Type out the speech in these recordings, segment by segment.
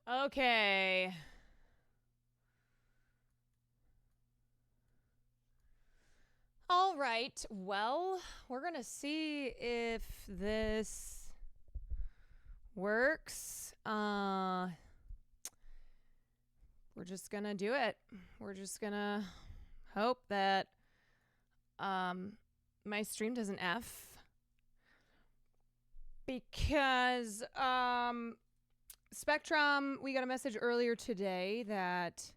Okay. All right. Well, we're going to see if this works. We're just going to do it. We're just going to hope that my stream doesn't F because Spectrum, we got a message earlier today that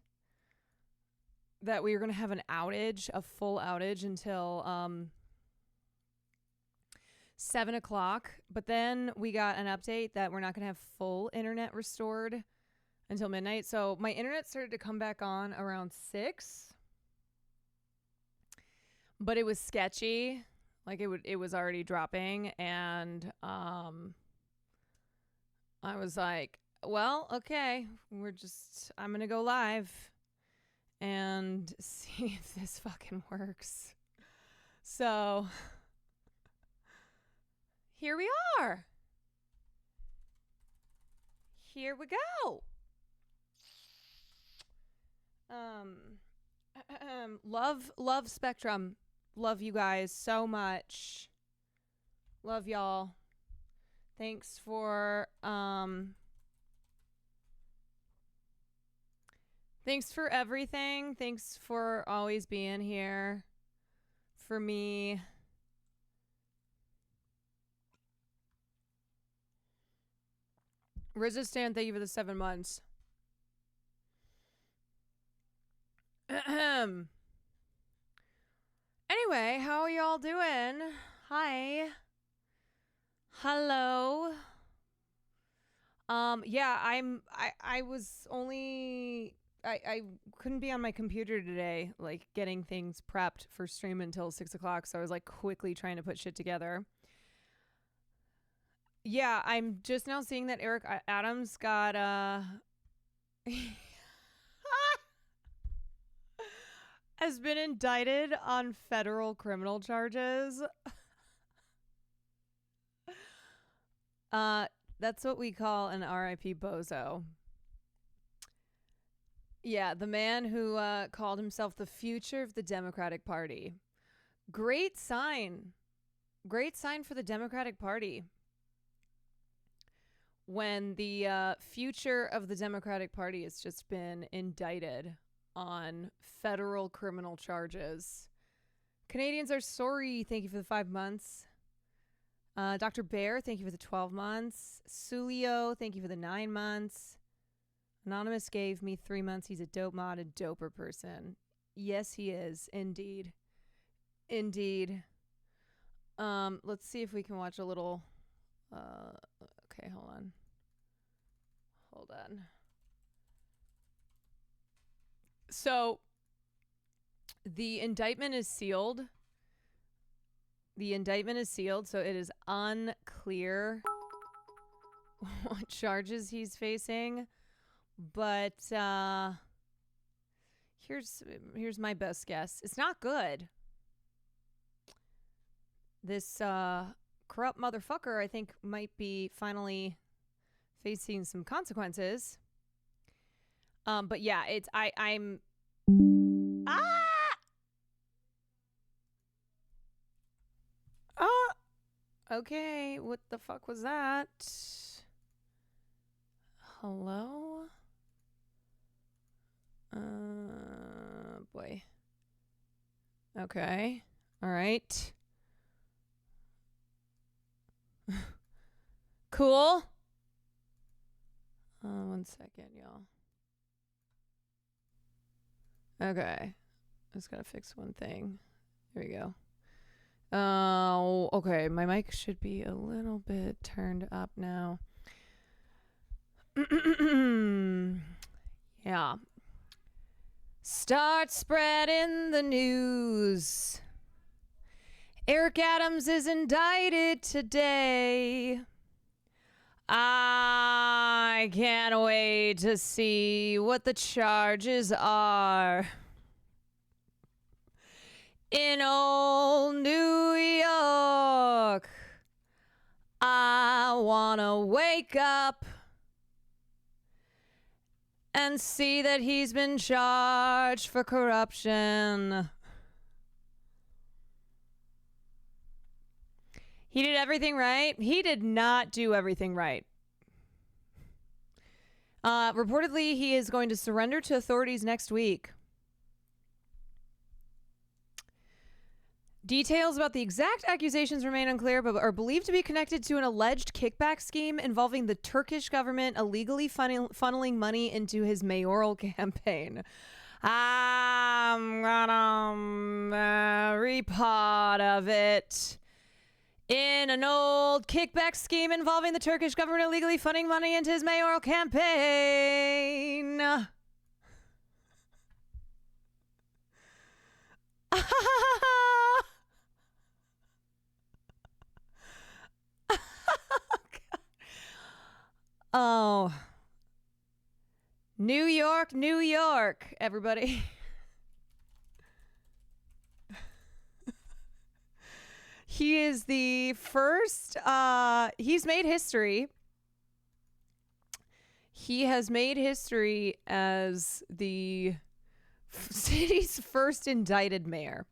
we were going to have an outage, a full outage until 7 o'clock. But then we got an update that we're not going to have full internet restored until midnight. So my internet started to come back on around 6. But it was sketchy. Like it was already dropping. And I was like, well, okay, I'm going to go live and see if this fucking works. So here we are. Here we go. Love Spectrum. Love you guys so much. Love y'all. Thanks for everything. Thanks for always being here for me. Resistant, thank you for the 7 months. Anyway, how are y'all doing? Hi. Hello. Yeah, I was only I couldn't be on my computer today, like getting things prepped for stream until 6 o'clock. So I was like quickly trying to put shit together. Yeah, I'm just now seeing that Eric Adams got has been indicted on federal criminal charges. That's what we call an RIP bozo. Yeah, the man who called himself the future of the Democratic Party. Great sign. Great sign for the Democratic Party. When the future of the Democratic Party has just been indicted on federal criminal charges. Canadians are sorry. Thank you for the 5 months. Dr. Bear, thank you for the 12 months. Sulio, thank you for the 9 months. Anonymous gave me 3 months. He's a dope mod, a doper person. Yes, he is. Indeed. Indeed. Let's see if we can watch a little... okay, hold on. So, the indictment is sealed. So it is unclear what charges he's facing. But here's my best guess. It's not good. This corrupt motherfucker, I think, might be finally facing some consequences. But yeah, I'm okay, what the fuck was that? Hello? Boy. Okay. All right. Cool. 1 second, y'all. Okay. I just gotta fix one thing. There we go. Okay. My mic should be a little bit turned up now. Yeah. Start spreading the news. Eric Adams is indicted today. I can't wait to see what the charges are. In old New York, I wanna wake up and see that he's been charged for corruption. He did everything right. He did not do everything right. Reportedly, he is going to surrender to authorities next week. Details about the exact accusations remain unclear, but are believed to be connected to an alleged kickback scheme involving the Turkish government illegally funneling money into his mayoral campaign. I'm gonna every part of it. In an old kickback scheme involving the Turkish government illegally funding money into his mayoral campaign. Oh. New York, New York, everybody. He is the first, he's made history. He has made history as the city's first indicted mayor.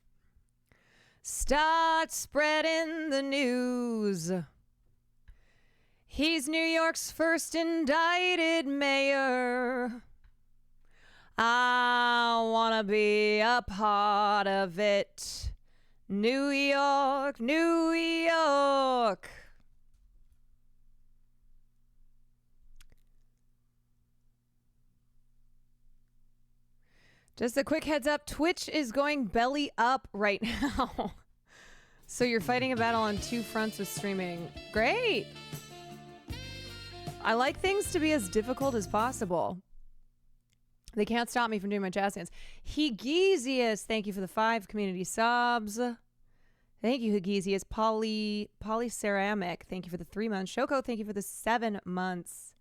Start spreading the news. He's New York's first indicted mayor. I wanna be a part of it. New York, New York. Just a quick heads up, Twitch is going belly up right now. So you're fighting a battle on two fronts with streaming. Great. I like things to be as difficult as possible. They can't stop me from doing my jazz hands. Higesius, thank you for the 5 community subs. Thank you, Higesius. Polyceramic, thank you for the 3 months. Shoko, thank you for the 7 months.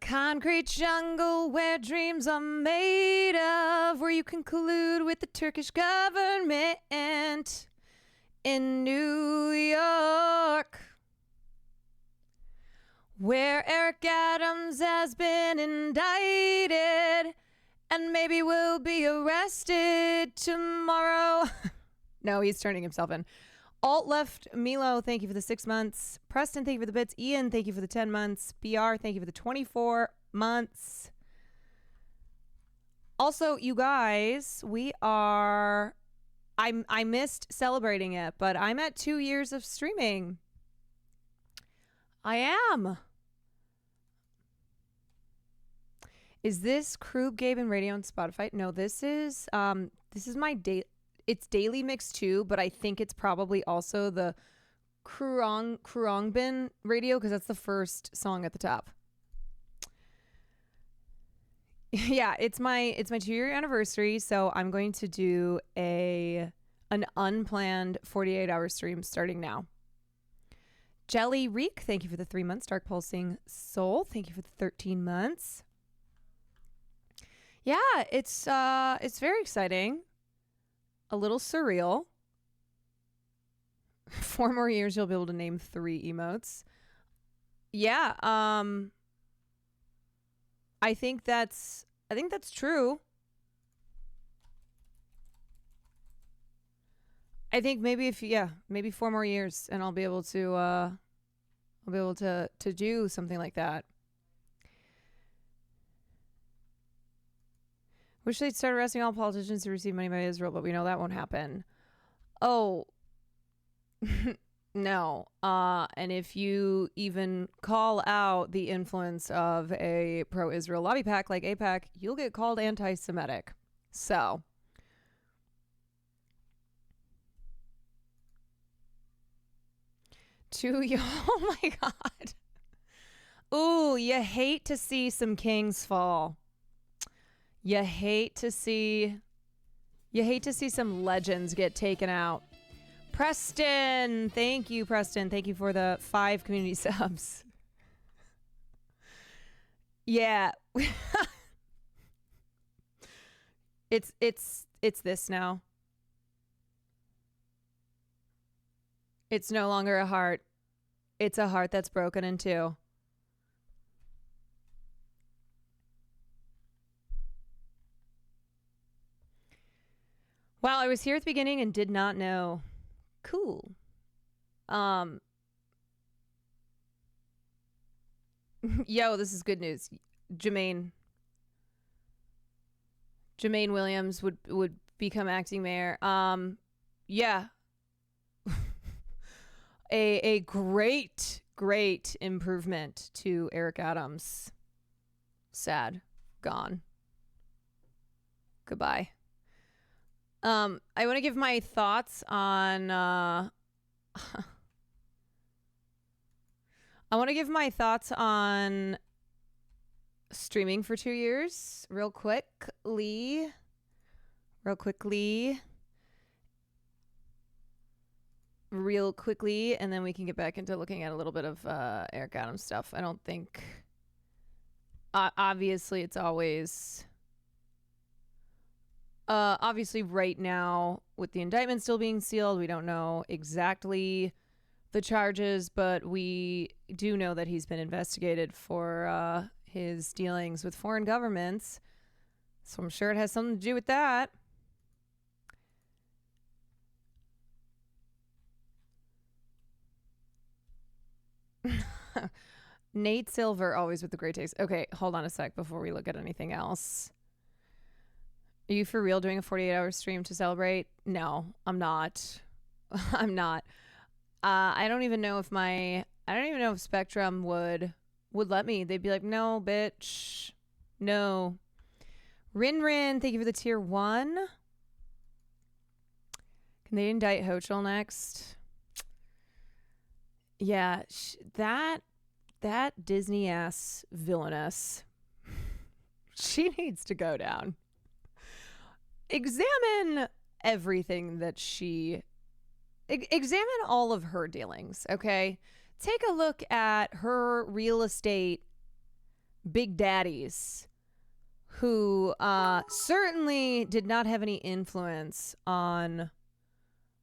Concrete jungle where dreams are made of, where you can collude with the Turkish government in New York, where Eric Adams has been indicted and maybe will be arrested tomorrow. No, he's turning himself in. Alt Left Milo, thank you for the 6 months. Preston, thank you for the bits. Ian, thank you for the 10 months. BR, thank you for the 24 months. Also, you guys, I missed celebrating it, but I'm at 2 years of streaming. I am. Is this Krug, Gabe, and Radio on Spotify? No, this is my it's Daily Mix too, but I think it's probably also the Kruangbin radio because that's the first song at the top. Yeah, it's my 2-year anniversary, so I'm going to do an unplanned 48-hour stream starting now. Jelly Reek, thank you for the 3 months. Dark Pulsing Soul, thank you for the 13 months. Yeah, it's very exciting. A little surreal. 4 more years, you'll be able to name 3 emotes. Yeah, I think that's true. I think maybe maybe 4 more years, and I'll be able to do something like that. Wish they'd start arresting all politicians who receive money by Israel, but we know that won't happen. Oh, no. And if you even call out the influence of a pro-Israel lobby pack like AIPAC, you'll get called anti-Semitic. So. Oh my God. Ooh, you hate to see some kings fall. You hate to see some legends get taken out. Preston, thank you, Preston. Thank you for the 5 community subs. Yeah. It's this now. It's no longer a heart. It's a heart that's broken in 2. Wow, I was here at the beginning and did not know. Cool. Um, yo, this is good news. Jermaine Jermaine Williams would become acting mayor. Yeah, a great improvement to Eric Adams. Sad, gone, goodbye. I want to give my thoughts on. I want to give my thoughts on streaming for 2 years, real quickly, and then we can get back into looking at a little bit of Eric Adams stuff. I don't think. Obviously, it's always. Obviously, right now, with the indictment still being sealed, we don't know exactly the charges, but we do know that he's been investigated for his dealings with foreign governments. So I'm sure it has something to do with that. Nate Silver, always with the great taste. Okay, hold on a sec before we look at anything else. Are you for real doing a 48-hour stream to celebrate? No, I'm not. I'm not. I don't even know if Spectrum would let me. They'd be like, no, bitch. No. Rin, thank you for the tier 1. Can they indict Hochul next? Yeah, that Disney ass villainess. She needs to go down. Examine everything that she examine all of her dealings, okay? Take a look at her real estate big daddies who certainly did not have any influence on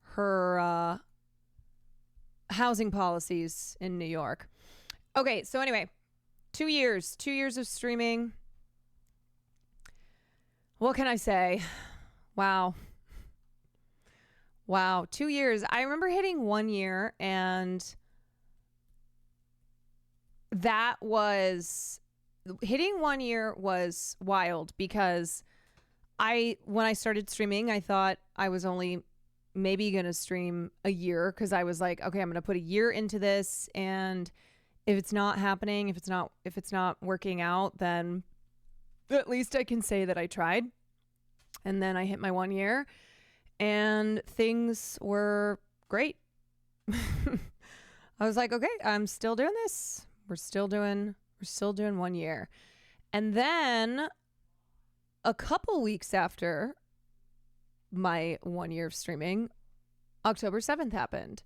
her housing policies in New York. Okay, so anyway, 2 years of streaming. What can I say? Wow, 2 years. I remember hitting 1 year, and hitting 1 year was wild because when I started streaming, I thought I was only maybe going to stream a year because I was like, okay, I'm going to put a year into this, and if it's not happening, if it's not working out, then at least I can say that I tried. And then I hit my 1 year, and things were great. I was like, okay, I'm still doing this. We're still doing 1 year. And then a couple weeks after my 1 year of streaming, October 7th happened.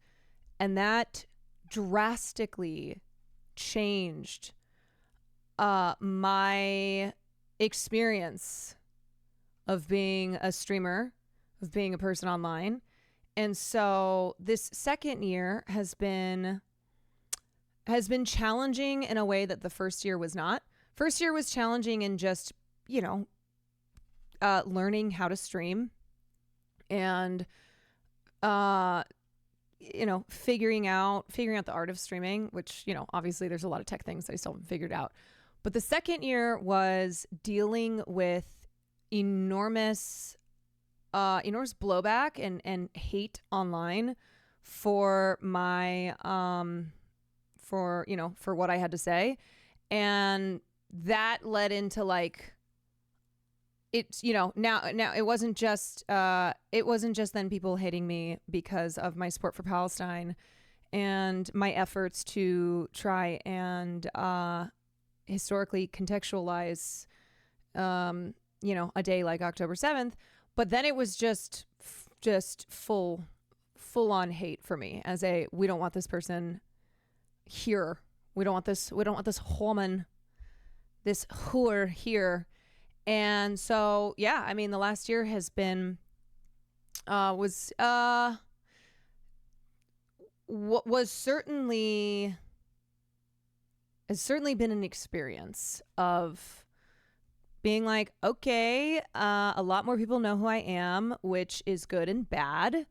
And that drastically changed my experience of being a streamer, of being a person online. And so this second year has been challenging in a way that the first year was not. First year was challenging in just, learning how to stream and, figuring out the art of streaming, which, obviously there's a lot of tech things that I still haven't figured out. But the second year was dealing with enormous blowback and hate online for my for what I had to say, and that led into it's now it wasn't just then people hating me because of my support for Palestine and my efforts to try and historically contextualize a day like October 7th, but then it was just full on hate for me as we don't want this person here. We don't want this woman, this whore here. And so, yeah, I mean, the last year has been was certainly has certainly been an experience of being like, okay, a lot more people know who I am, which is good and bad.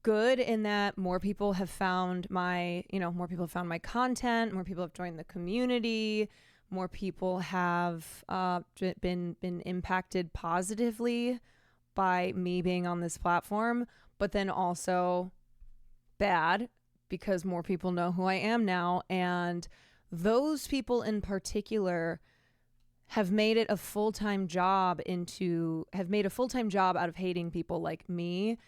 Good in that more people have found more people have found my content, more people have joined the community, more people have been impacted positively by me being on this platform, but then also bad because more people know who I am now. And those people in particular have made it a full-time job out of hating people like me.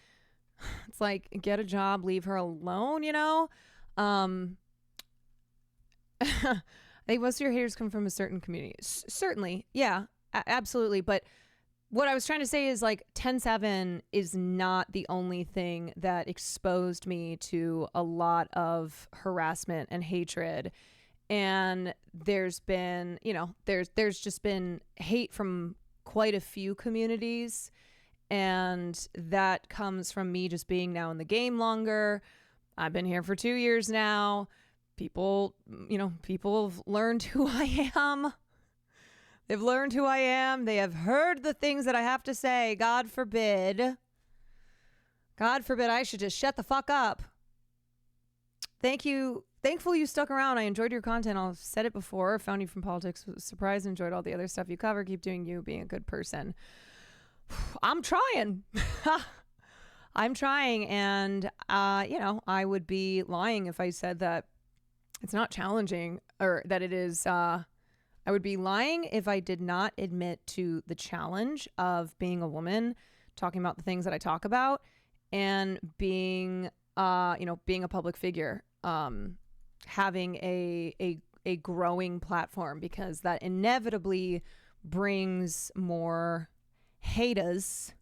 It's like, get a job, leave her alone, you know? I think most of your haters come from a certain community. Certainly. Yeah, absolutely. But what I was trying to say is like 10/7 is not the only thing that exposed me to a lot of harassment and hatred. And there's been, there's just been hate from quite a few communities. And that comes from me just being now in the game longer. I've been here for 2 years now. People have learned who I am. They've learned who I am. They have heard the things that I have to say. God forbid I should just shut the fuck up. Thank you. Thankful you stuck around. I enjoyed your content. I've said it before. Found you from politics. Was surprised. Enjoyed all the other stuff you cover. Keep doing you. Being a good person. I'm trying. I'm trying. And, I would be lying if I said that it's not challenging or that it is. I would be lying if I did not admit to the challenge of being a woman, talking about the things that I talk about, and being a public figure, having a growing platform, because that inevitably brings more haters.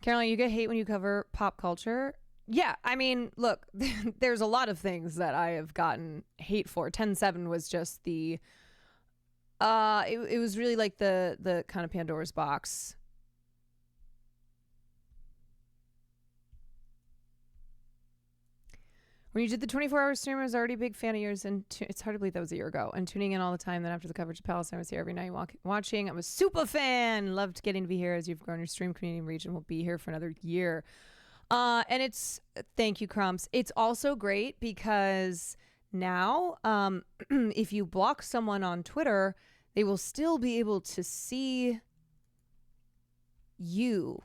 Caroline, you get hate when you cover pop culture? Yeah, I mean, look, there's a lot of things that I have gotten hate for. 10/7 was just the it was really like the kind of Pandora's box. When you did the 24-hour stream, I was already a big fan of yours, and it's hard to believe that was a year ago. And tuning in all the time. Then after the coverage of Palestine, I was here every night watching. I'm a super fan. Loved getting to be here as you've grown your stream community and region. Will be here for another year. And it's, thank you, Crumps. It's also great because now, if you block someone on Twitter, they will still be able to see you.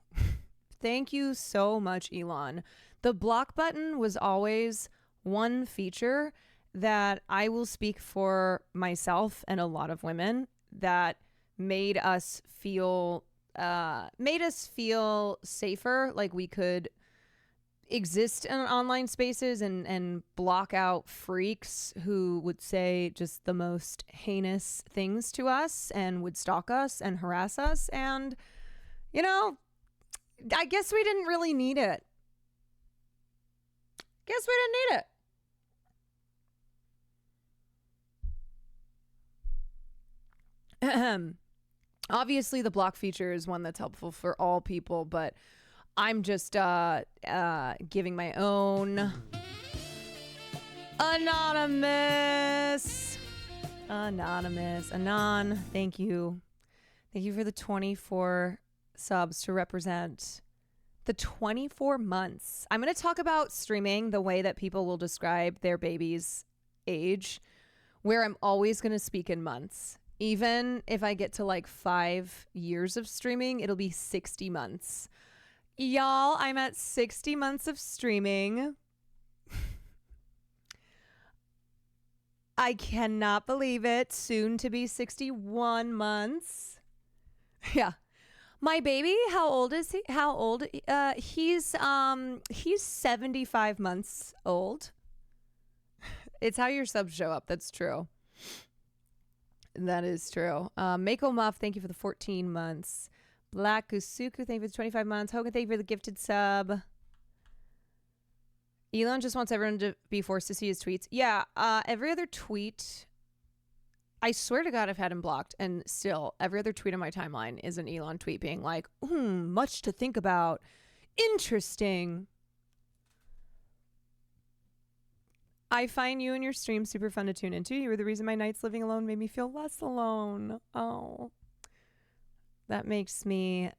Thank you so much, Elon. The block button was always one feature that I will speak for myself and a lot of women that made us feel safer, like we could exist in online spaces and block out freaks who would say just the most heinous things to us and would stalk us and harass us. And, I guess we didn't really need it. Guess we didn't need it. Obviously, the block feature is one that's helpful for all people, but I'm just giving my own anonymous. Anon, thank you. Thank you for the 24 subs to represent the 24 months. I'm going to talk about streaming the way that people will describe their baby's age, where I'm always going to speak in months. Even if I get to like 5 years of streaming, it'll be 60 months. Y'all, I'm at 60 months of streaming. I cannot believe it. Soon to be 61 months. Yeah. My baby, how old is he? He's 75 months old. It's how your subs show up. That's true. That is true. Mako Muff, thank you for the 14 months. Black Kusuku, thank you for the 25 months. Hogan, thank you for the gifted sub. Elon just wants everyone to be forced to see his tweets. Yeah, every other tweet, I swear to God I've had him blocked, and still every other tweet on my timeline is an Elon tweet being like, much to think about. Interesting. I find you and your stream super fun to tune into. You were the reason my nights living alone made me feel less alone. Oh, that makes me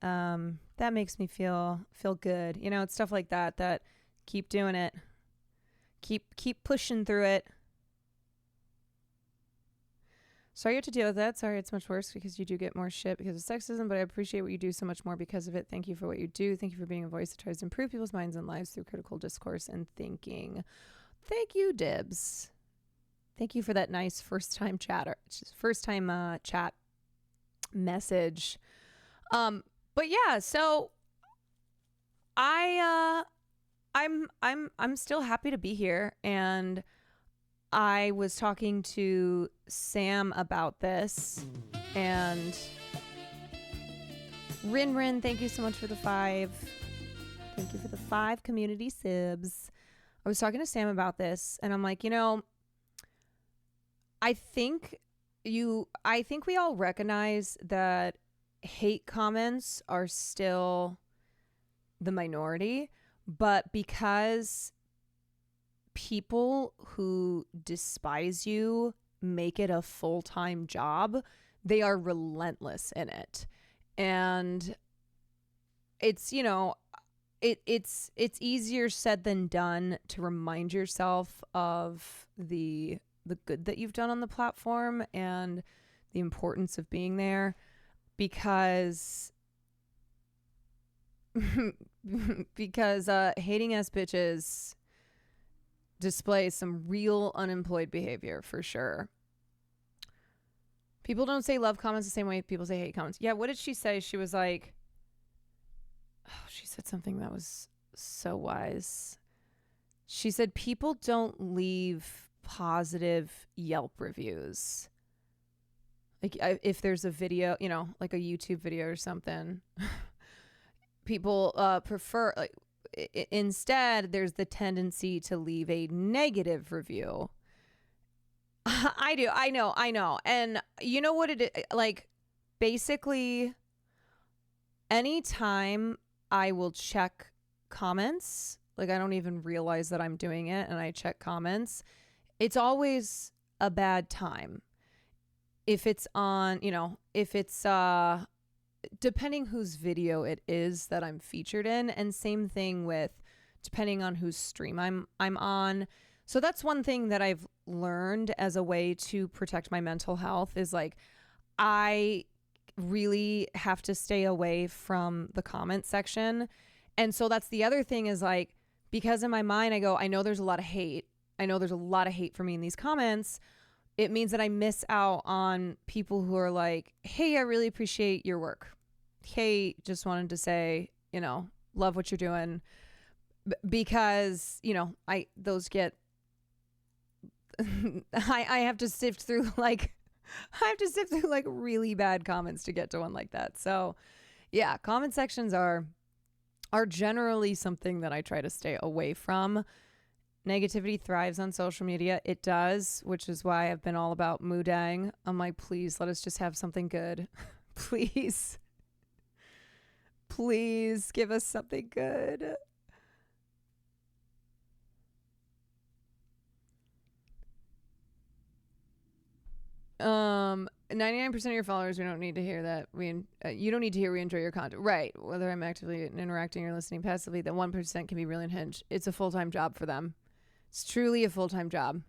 feel good. You know, it's stuff like that that keep doing it. Keep pushing through it. Sorry you have to deal with that. Sorry it's much worse because you do get more shit because of sexism, but I appreciate what you do so much more because of it. Thank you for what you do. Thank you for being a voice that tries to improve people's minds and lives through critical discourse and thinking. Thank you, Dibs. Thank you for that nice first time chat message. But yeah, so I'm still happy to be here, and I was talking to Sam about this, and Rin, thank you so much for the 5. Thank you for the 5 community subs. I was talking to Sam about this, and I'm like, you know, I think we all recognize that hate comments are still the minority, but because people who despise you make it a full-time job, they are relentless in it. And it's, you know, it's easier said than done to remind yourself of the good that you've done on the platform and the importance of being there, because hating ass bitches display some real unemployed behavior for sure. People don't say love comments the same way people say hate comments. Yeah, what did she say? She was like, she said something that was so wise. She said people don't leave positive Yelp reviews. Like if there's a video, you know, like a YouTube video or something, people prefer, like, instead there's the tendency to leave a negative review. I know. And you know what it is? Like, basically, anytime I will check comments, like I don't even realize that I'm doing it, and I check comments, it's always a bad time. If it's on, you know, if it's depending whose video it is that I'm featured in, and same thing with depending on whose stream I'm on. So that's one thing that I've learned as a way to protect my mental health, is like I really have to stay away from the comment section. And so that's the other thing, is like, because in my mind I go, I know there's a lot of hate. I know there's a lot of hate for me in these comments. It means that I miss out on people who are like, hey, I really appreciate your work. Hey, just wanted to say, you know, love what you're doing. Because, you know, those get, I have to sift through like really bad comments to get to one like that. So yeah, comment sections are generally something that I try to stay away from. Negativity thrives on social media. It does, which is why I've been all about moodang. I'm like, please, let us just have something good. Please give us something good. 99% of your followers, we don't need to hear that. You don't need to hear we enjoy your content. Right. Whether I'm actively interacting or listening passively, that 1% can be really unhinged. It's a full-time job for them. It's truly a full-time job.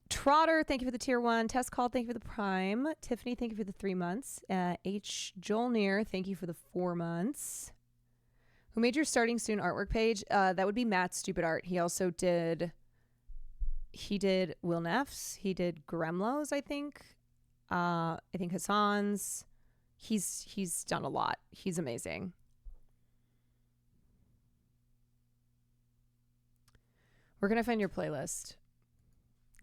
Trotter, thank you for the tier 1. Test call, thank you for the prime. Tiffany, thank you for the 3 months. H. Jolnir, thank you for the 4 months. Who made your starting student artwork page? That would be Matt's Stupid Art. He also did Will Neff's. He did Gremlo's, I think. I think Hassan's. He's done a lot. He's amazing. Where can I find your playlist?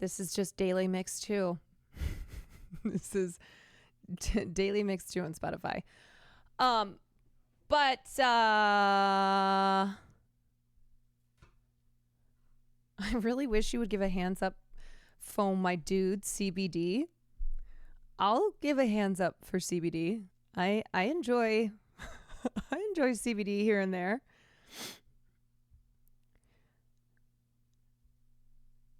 This is just Daily Mix 2. This is Daily Mix 2 on Spotify. But I really wish you would give a hands up for my dude CBD. I'll give a hands up for CBD. I enjoy I enjoy CBD here and there.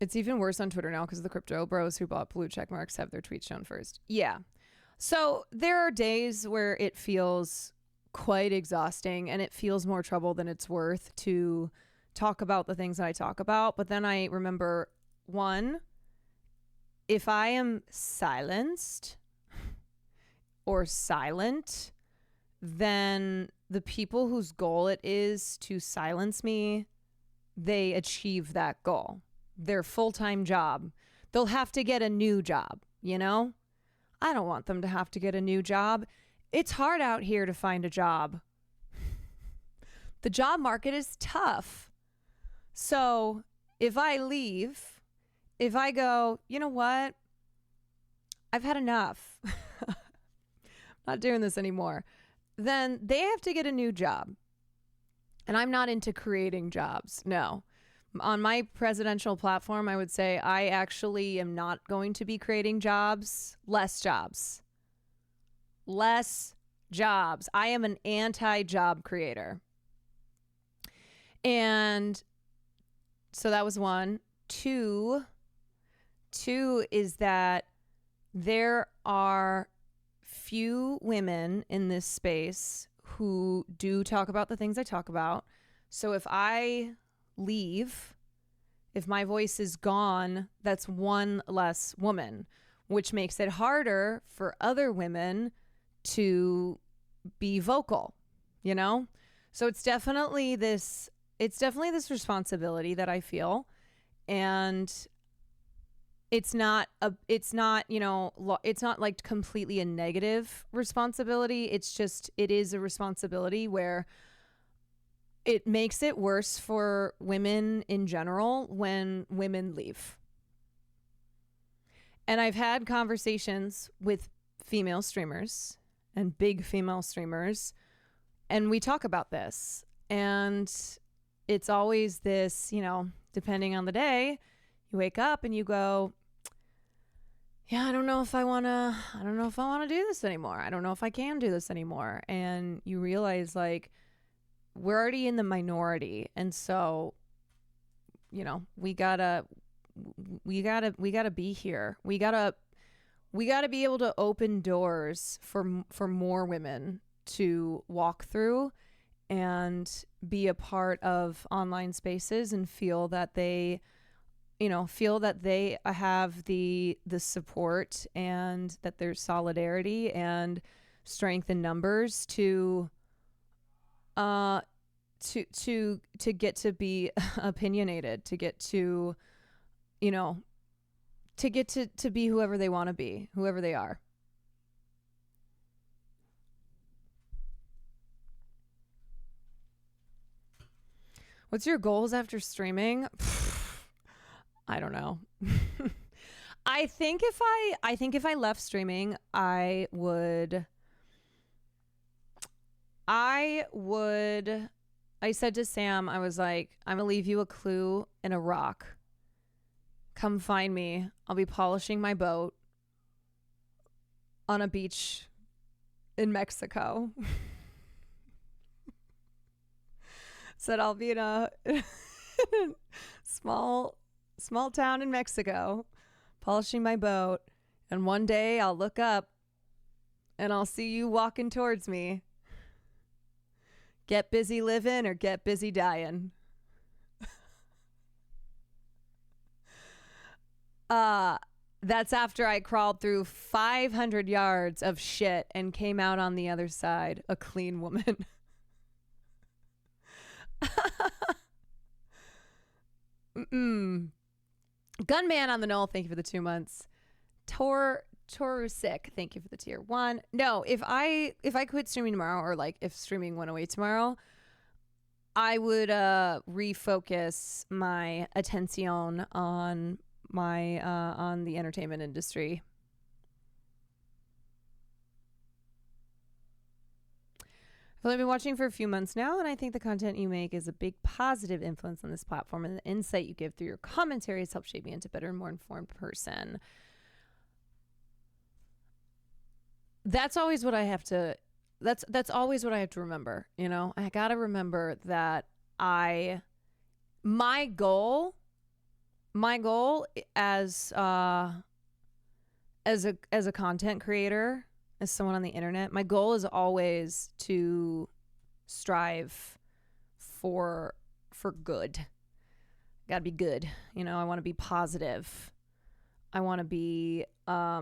It's even worse on Twitter now because the crypto bros who bought blue check marks have their tweets shown first. Yeah. So there are days where it feels quite exhausting and it feels more trouble than it's worth to talk about the things that I talk about. But then I remember, one, if I am silenced or silent, then the people whose goal it is to silence me, they achieve that goal. Their full-time job. They'll have to get a new job, you know? I don't want them to have to get a new job. It's hard out here to find a job. The job market is tough. So if I leave, if I go, you know what? I've had enough. I'm not doing this anymore. Then they have to get a new job. And I'm not into creating jobs. No. On my presidential platform, I would say I actually am not going to be creating jobs. Less jobs. Less jobs. I am an anti-job creator. And so that was one. Two is that there are few women in this space who do talk about the things I talk about. So if I leave, if my voice is gone, that's one less woman, which makes it harder for other women to be vocal, you know? So it's definitely this responsibility that I feel. And it's not like completely a negative responsibility. It is a responsibility where it makes it worse for women in general when women leave. And I've had conversations with female streamers and big female streamers, and we talk about this. And it's always this, depending on the day, you wake up and you go, yeah, I don't know if I want to do this anymore. I don't know if I can do this anymore. And you realize, like, we're already in the minority. And so, we gotta be here. We gotta be able to open doors for more women to walk through and be a part of online spaces and feel that they have the support and that there's solidarity and strength in numbers to get to be opinionated, to get to be whoever they want to be, whoever they are. What's your goals after streaming? I don't know. I think if I left streaming, I said to Sam, I was like, I'm gonna leave you a clue and a rock. Come find me. I'll be polishing my boat on a beach in Mexico. Said I'll be in a small town in Mexico, polishing my boat, and one day I'll look up and I'll see you walking towards me. Get busy living or get busy dying. That's after I crawled through 500 yards of shit and came out on the other side a clean woman. Gunman on the Knoll, thank you for the 2 months. Torusik, thank you for the tier 1. No, if I quit streaming tomorrow, or like if streaming went away tomorrow, I would refocus my attention on the entertainment industry. I've been watching for a few months now, and I think the content you make is a big positive influence on this platform, and the insight you give through your commentary has helped shape me into a better and more informed person. That's always what I have to that's always what I have to remember, I got to remember that my goal My goal as a content creator, as someone on the internet, my goal is always to strive for good. Got to be good. I want to be positive. I want to be I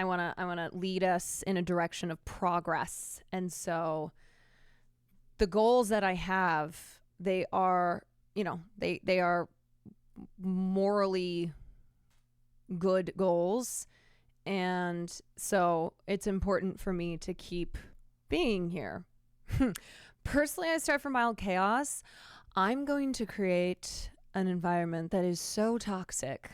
want to lead us in a direction of progress. And so the goals that I have, they are, they are morally good goals. And so it's important for me to keep being here. Personally, I start from mild chaos. I'm going to create an environment that is so toxic.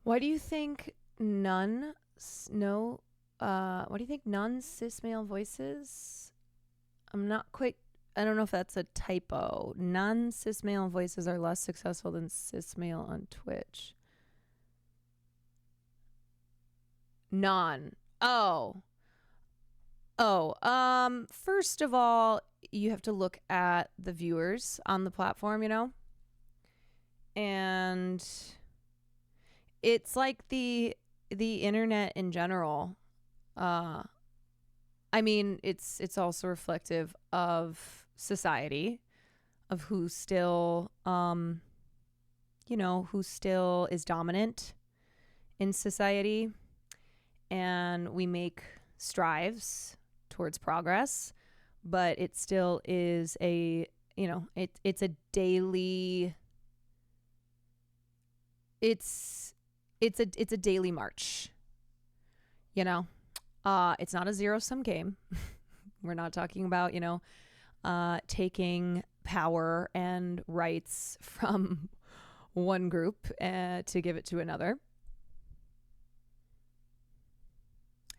Why do you think none cis male voices? I don't know if that's a typo. Non-cis male voices are less successful than cis male on Twitch. First of all, you have to look at the viewers on the platform, and it's like the internet in general. It's also reflective of society, of who still is dominant in society, and we make strives towards progress, but it still is it's a daily march. It's not a zero-sum game. We're not talking about taking power and rights from one group to give it to another.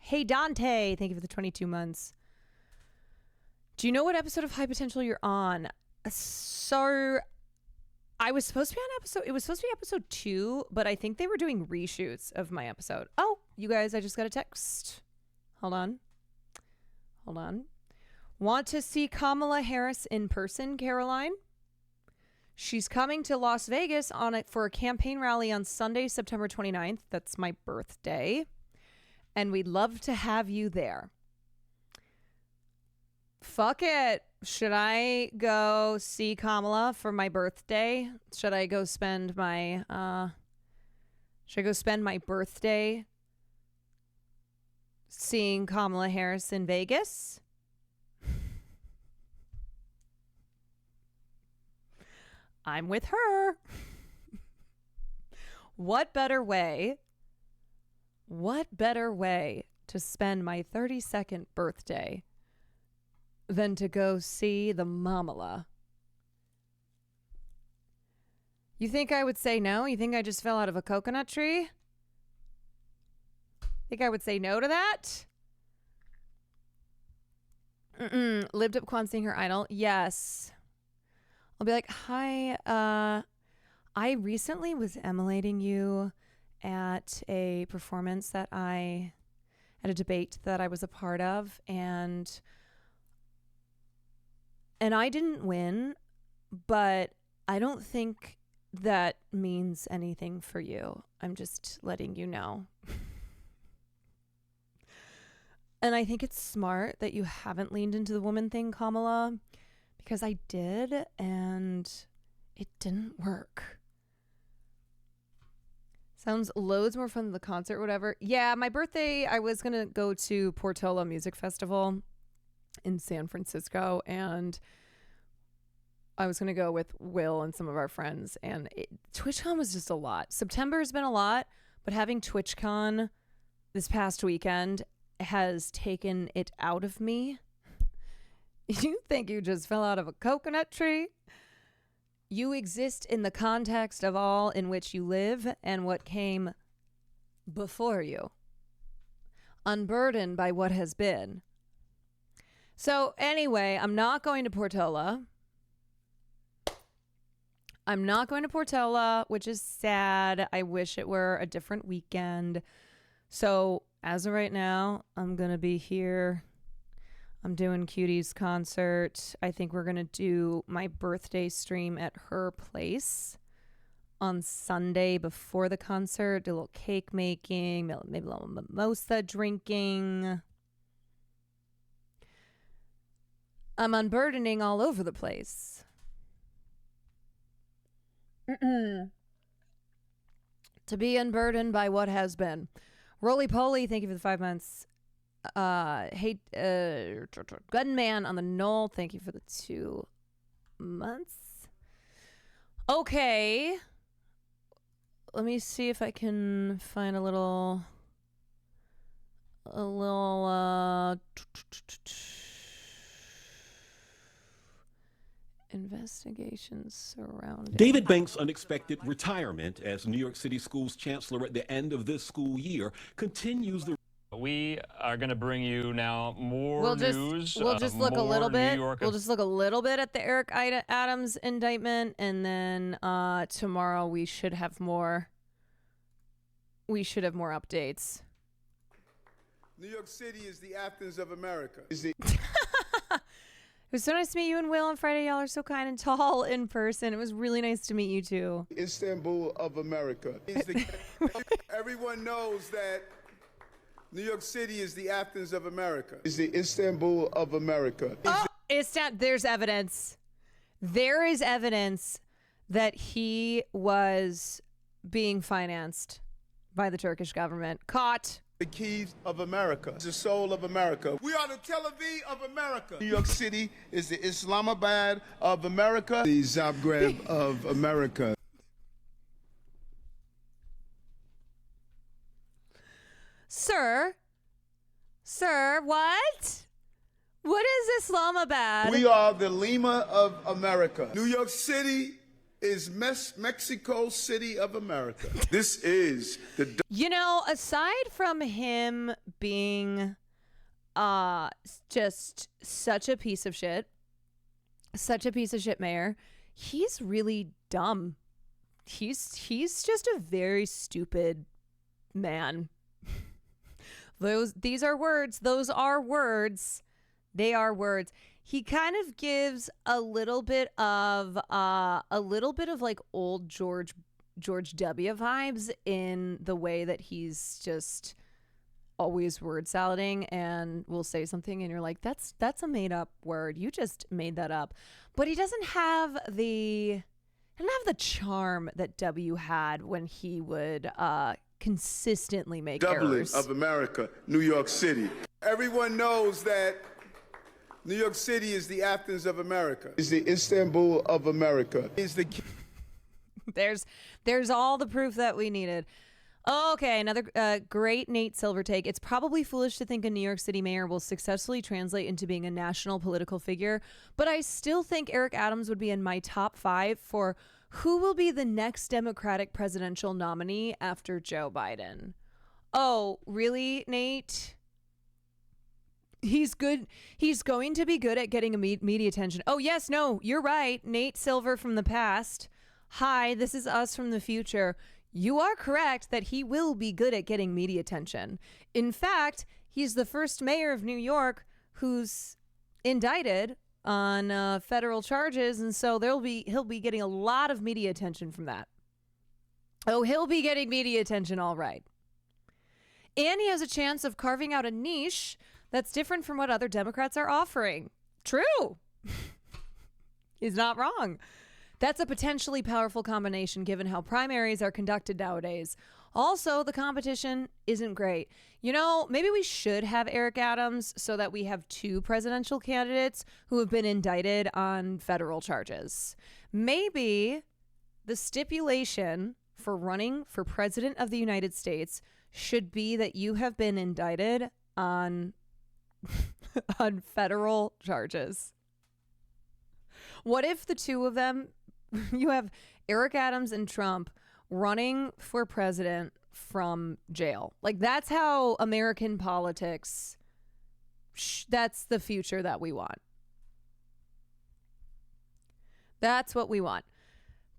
Hey, Dante, thank you for the 22 months. Do you know what episode of High Potential you're on? So I was supposed to be on it was supposed to be episode 2, but I think they were doing reshoots of my episode. Oh, you guys, I just got a text. Hold on. Want to see Kamala Harris in person, Caroline? She's coming to Las Vegas for a campaign rally on Sunday, September 29th. That's my birthday. And we'd love to have you there. Fuck it. Should I go see Kamala for my birthday? Should I go spend my birthday seeing Kamala Harris in Vegas? I'm with her. What better way to spend my 32nd birthday than to go see the Mamala? You think I would say no? You think I just fell out of a coconut tree? Think I would say no to that? Lived up Kwan seeing her idol? Yes. I'll be like, hi, I recently was emulating you at a performance at a debate that I was a part of, and I didn't win, but I don't think that means anything for you. I'm just letting you know. And I think it's smart that you haven't leaned into the woman thing, Kamala, because I did, and it didn't work. Sounds loads more fun than the concert, whatever. Yeah, my birthday, I was going to go to Portola Music Festival in San Francisco, and I was going to go with Will and some of our friends, and TwitchCon was just a lot. September has been a lot, but having TwitchCon this past weekend has taken it out of me. You think you just fell out of a coconut tree? You exist in the context of all in which you live and what came before you, unburdened by what has been. So anyway, I'm not going to Portola. Which is sad. I wish it were a different weekend. So as of right now, I'm going to be here I'm doing Cutie's concert. I think we're going to do my birthday stream at her place on Sunday before the concert. Do a little cake making, maybe a little mimosa drinking. I'm unburdening all over the place. To be unburdened by what has been. Roly Poly, thank you for the 5 months. Gunman on the Knoll, thank you for the 2 months. Okay. Let me see if I can find a little investigations surrounding David Banks' unexpected retirement as New York City Schools chancellor at the end of this school year continues the... We are going to bring you now more news. We'll just look a little bit. We'll just look a little bit at the Eric Adams indictment, and then tomorrow we should have more. We should have more updates. New York City is the Athens of America. It was so nice to meet you and Will on Friday. Y'all are so kind and tall in person. It was really nice to meet you too. Istanbul of America. Everyone knows that New York City is the Athens of America. It's the Istanbul of America. There's evidence. There is evidence that he was being financed by the Turkish government. Caught. The keys of America. The soul of America. We are the Tel Aviv of America. New York City is the Islamabad of America. The Zagreb of America. Sir, what? What is Islamabad? We are the Lima of America. New York City is Mexico City of America. This is the... You know, aside from him being just such a piece of shit mayor, he's really dumb. He's just a very stupid man. These are words. Those are words. They are words. He kind of gives a little bit of like old George W. vibes in the way that he's just always word salading and will say something and you're like, that's a made up word. You just made that up. But he doesn't have the charm that W had when he would consistently make Dublin errors. Of America, New York City. Everyone knows that New York City is the Athens of America. It's the Istanbul of America. It's the... There's all the proof that we needed. Okay, another great Nate Silver take. It's probably foolish to think a New York City mayor will successfully translate into being a national political figure, but I still think Eric Adams would be in my top 5 for who will be the next Democratic presidential nominee after Joe Biden. Oh, really, Nate? He's good. He's going to be good at getting media attention. Oh, yes, no, you're right. Nate Silver from the past. Hi, this is us from the future. You are correct that he will be good at getting media attention. In fact, he's the first mayor of New York who's indicted on federal charges, and so he'll be getting a lot of media attention from that. Oh, he'll be getting media attention, all right. And he has a chance of carving out a niche that's different from what other Democrats are offering. True. He's not wrong. That's a potentially powerful combination given how primaries are conducted nowadays. Also, the competition isn't great. You know, maybe we should have Eric Adams so that we have 2 presidential candidates who have been indicted on federal charges. Maybe the stipulation for running for president of the United States should be that you have been indicted on on federal charges. What if the 2 of them, you have Eric Adams and Trump running for president from jail? Like, that's how American politics, that's the future that we want. That's what we want.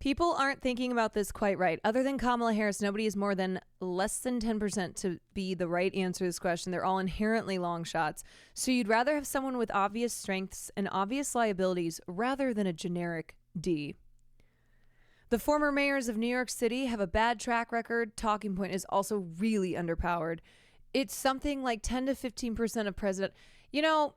People aren't thinking about this quite right. Other than Kamala Harris, nobody is more than less than 10% to be the right answer to this question. They're all inherently long shots. So you'd rather have someone with obvious strengths and obvious liabilities rather than a generic D. The former mayors of New York City have a bad track record. Talking point is also really underpowered. It's something like 10 to 15% of president. You know,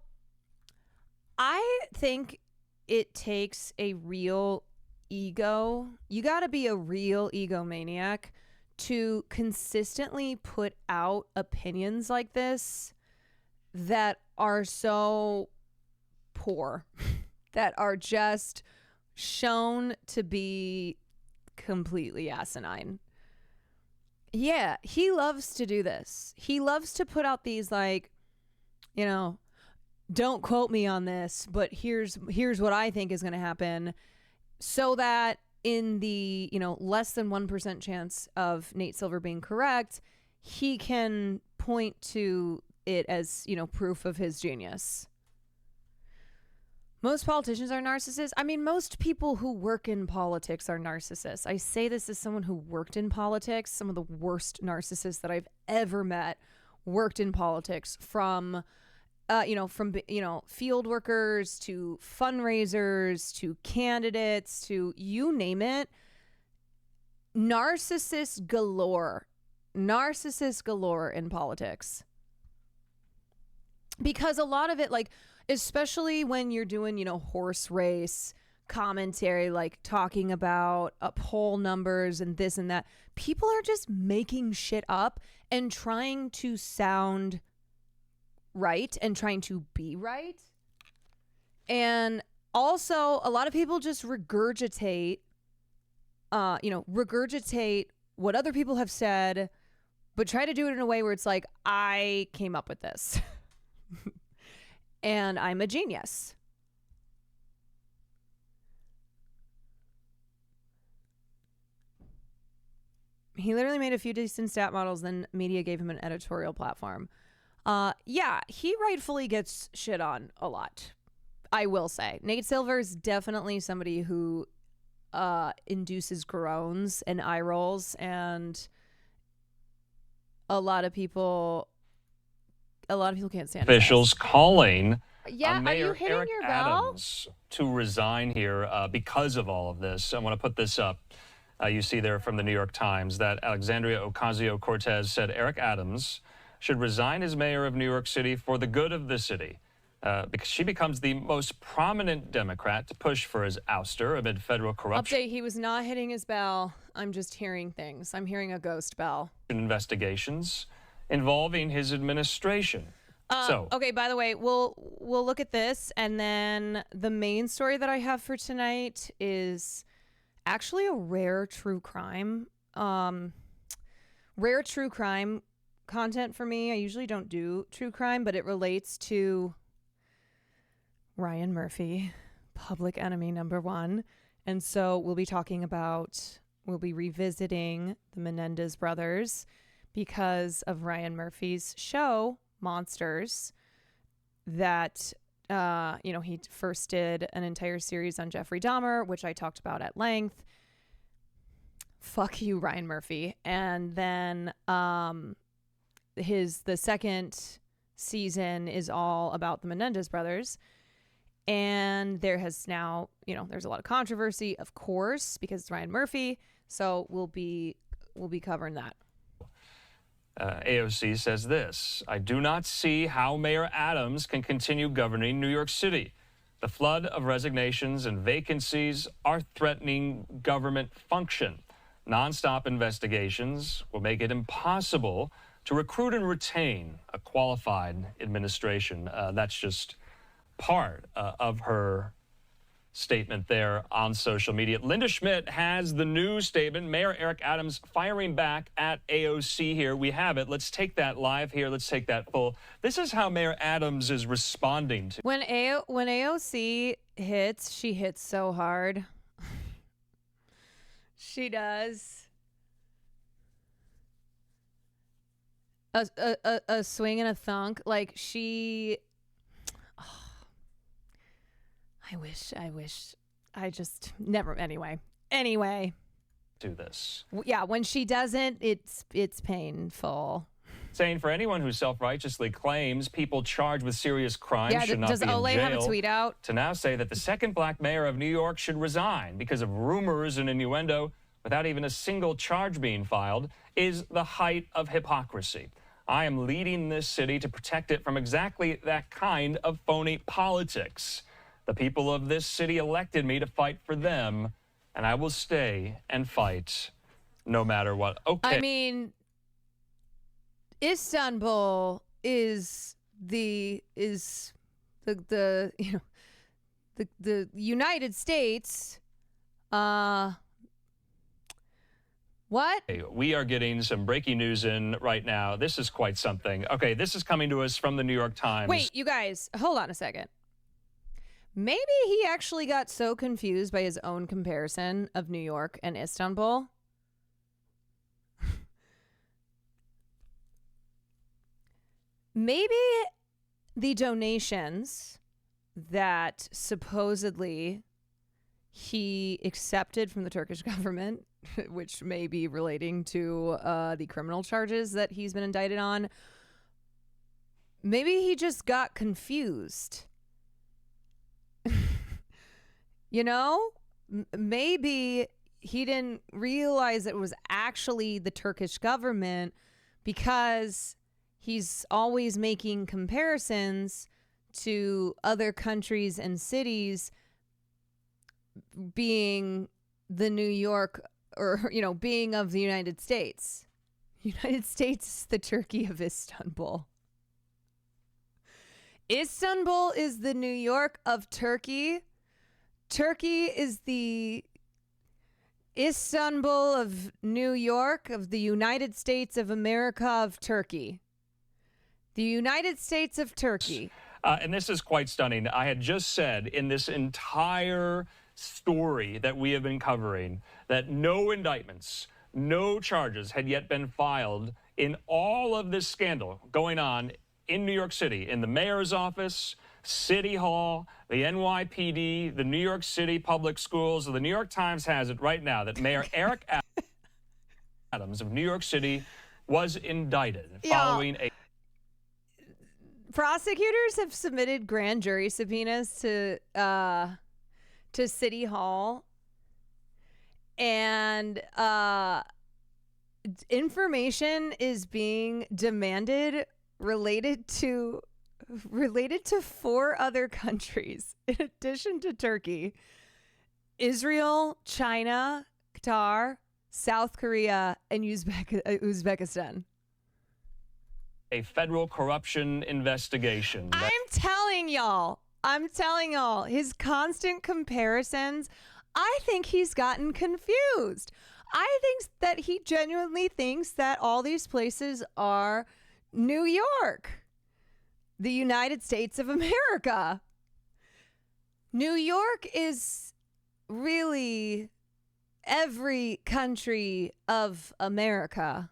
I think it takes a real ego. You got to be a real egomaniac to consistently put out opinions like this that are so poor, that are just shown to be completely asinine. Yeah, he loves to do this. He loves to put out these, like, you know, don't quote me on this, but here's what I think is going to happen, so that in the, you know, less than 1% chance of Nate Silver being correct, he can point to it as, you know, proof of his genius. Most politicians are narcissists. I mean, most people who work in politics are narcissists. I say this as someone who worked in politics. Some of the worst narcissists that I've ever met worked in politics, from field workers to fundraisers to candidates to you name it. Narcissists galore in politics. Because a lot of it, like, especially when you're doing, you know, horse race commentary, like talking about poll numbers and this and that, people are just making shit up and trying to sound right and trying to be right. And also a lot of people just regurgitate what other people have said, but try to do it in a way where it's like, I came up with this and I'm a genius. He literally made a few decent stat models, then media gave him an editorial platform. Yeah, he rightfully gets shit on a lot, I will say. Nate Silver is definitely somebody who induces groans and eye rolls, and a lot of people can't stand Officials calling Are Mayor you hitting Eric your bell? Adams to resign here because of all of this. I want to put this up. You see there from the New York Times that Alexandria Ocasio-Cortez said Eric Adams should resign as mayor of New York City for the good of the city, because she becomes the most prominent Democrat to push for his ouster amid federal corruption. Update, he was not hitting his bell. I'm just hearing things. I'm hearing a ghost bell. Investigations involving his administration. Okay, by the way, we'll look at this, and then the main story that I have for tonight is actually a rare true crime. Rare true crime content for me. I usually don't do true crime, but it relates to Ryan Murphy, public enemy number one. And so we'll be revisiting the Menendez brothers because of Ryan Murphy's show, Monsters, that, he first did an entire series on Jeffrey Dahmer, which I talked about at length. Fuck you, Ryan Murphy. And then the second season is all about the Menendez brothers. And there has now, there's a lot of controversy, of course, because it's Ryan Murphy. So we'll be covering that. AOC says this: I do not see how Mayor Adams can continue governing New York City. The flood of resignations and vacancies are threatening government function. Nonstop investigations will make it impossible to recruit and retain a qualified administration. That's just part of her statement there on social media. Linda Schmidt has the new statement. Mayor Eric Adams firing back at AOC here. We have it. Let's take that live here. Let's take that full. This is how Mayor Adams is responding to. When AOC hits, she hits so hard. She does. A swing and a thunk. Like she... I wish. I just never. Anyway, Anyway. Do this. Yeah, when she doesn't, it's painful. Saying for anyone who self-righteously claims people charged with serious crimes should not does be in Olay jail, have a tweet out? to now say that the second black mayor of New York should resign because of rumors and innuendo without even a single charge being filed is the height of hypocrisy. I am leading this city to protect it from exactly that kind of phony politics. The people of this city elected me to fight for them, and I will stay and fight no matter what. Okay. I mean, Istanbul is the United States. What? We are getting some breaking news in right now. This is quite something. Okay, this is coming to us from the New York Times. Wait, you guys, hold on a second. Maybe he actually got so confused by his own comparison of New York and Istanbul. Maybe the donations that supposedly he accepted from the Turkish government, which may be relating to the criminal charges that he's been indicted on, maybe he just got confused. You know, maybe he didn't realize it was actually the Turkish government because he's always making comparisons to other countries and cities being the New York or, you know, being of the United States. United States is the Turkey of Istanbul. Istanbul is the New York of Turkey. Turkey is the Istanbul of New York, of the United States of America of Turkey. The United States of Turkey. And this is quite stunning. I had just said in this entire story that we have been covering that no indictments, no charges had yet been filed in all of this scandal going on in New York City, in the mayor's office, City Hall, the NYPD, the New York City Public Schools. The New York Times has it right now that Mayor Eric Adams of New York City was indicted following a... Prosecutors have submitted grand jury subpoenas to City Hall, and information is being demanded related to 4 other countries in addition to Turkey: Israel, China, Qatar, South Korea, and Uzbekistan. A federal corruption investigation. I'm telling y'all, his constant comparisons, I think he's gotten confused. I think that he genuinely thinks that all these places are New York, the United States of America. New York is really every country of America.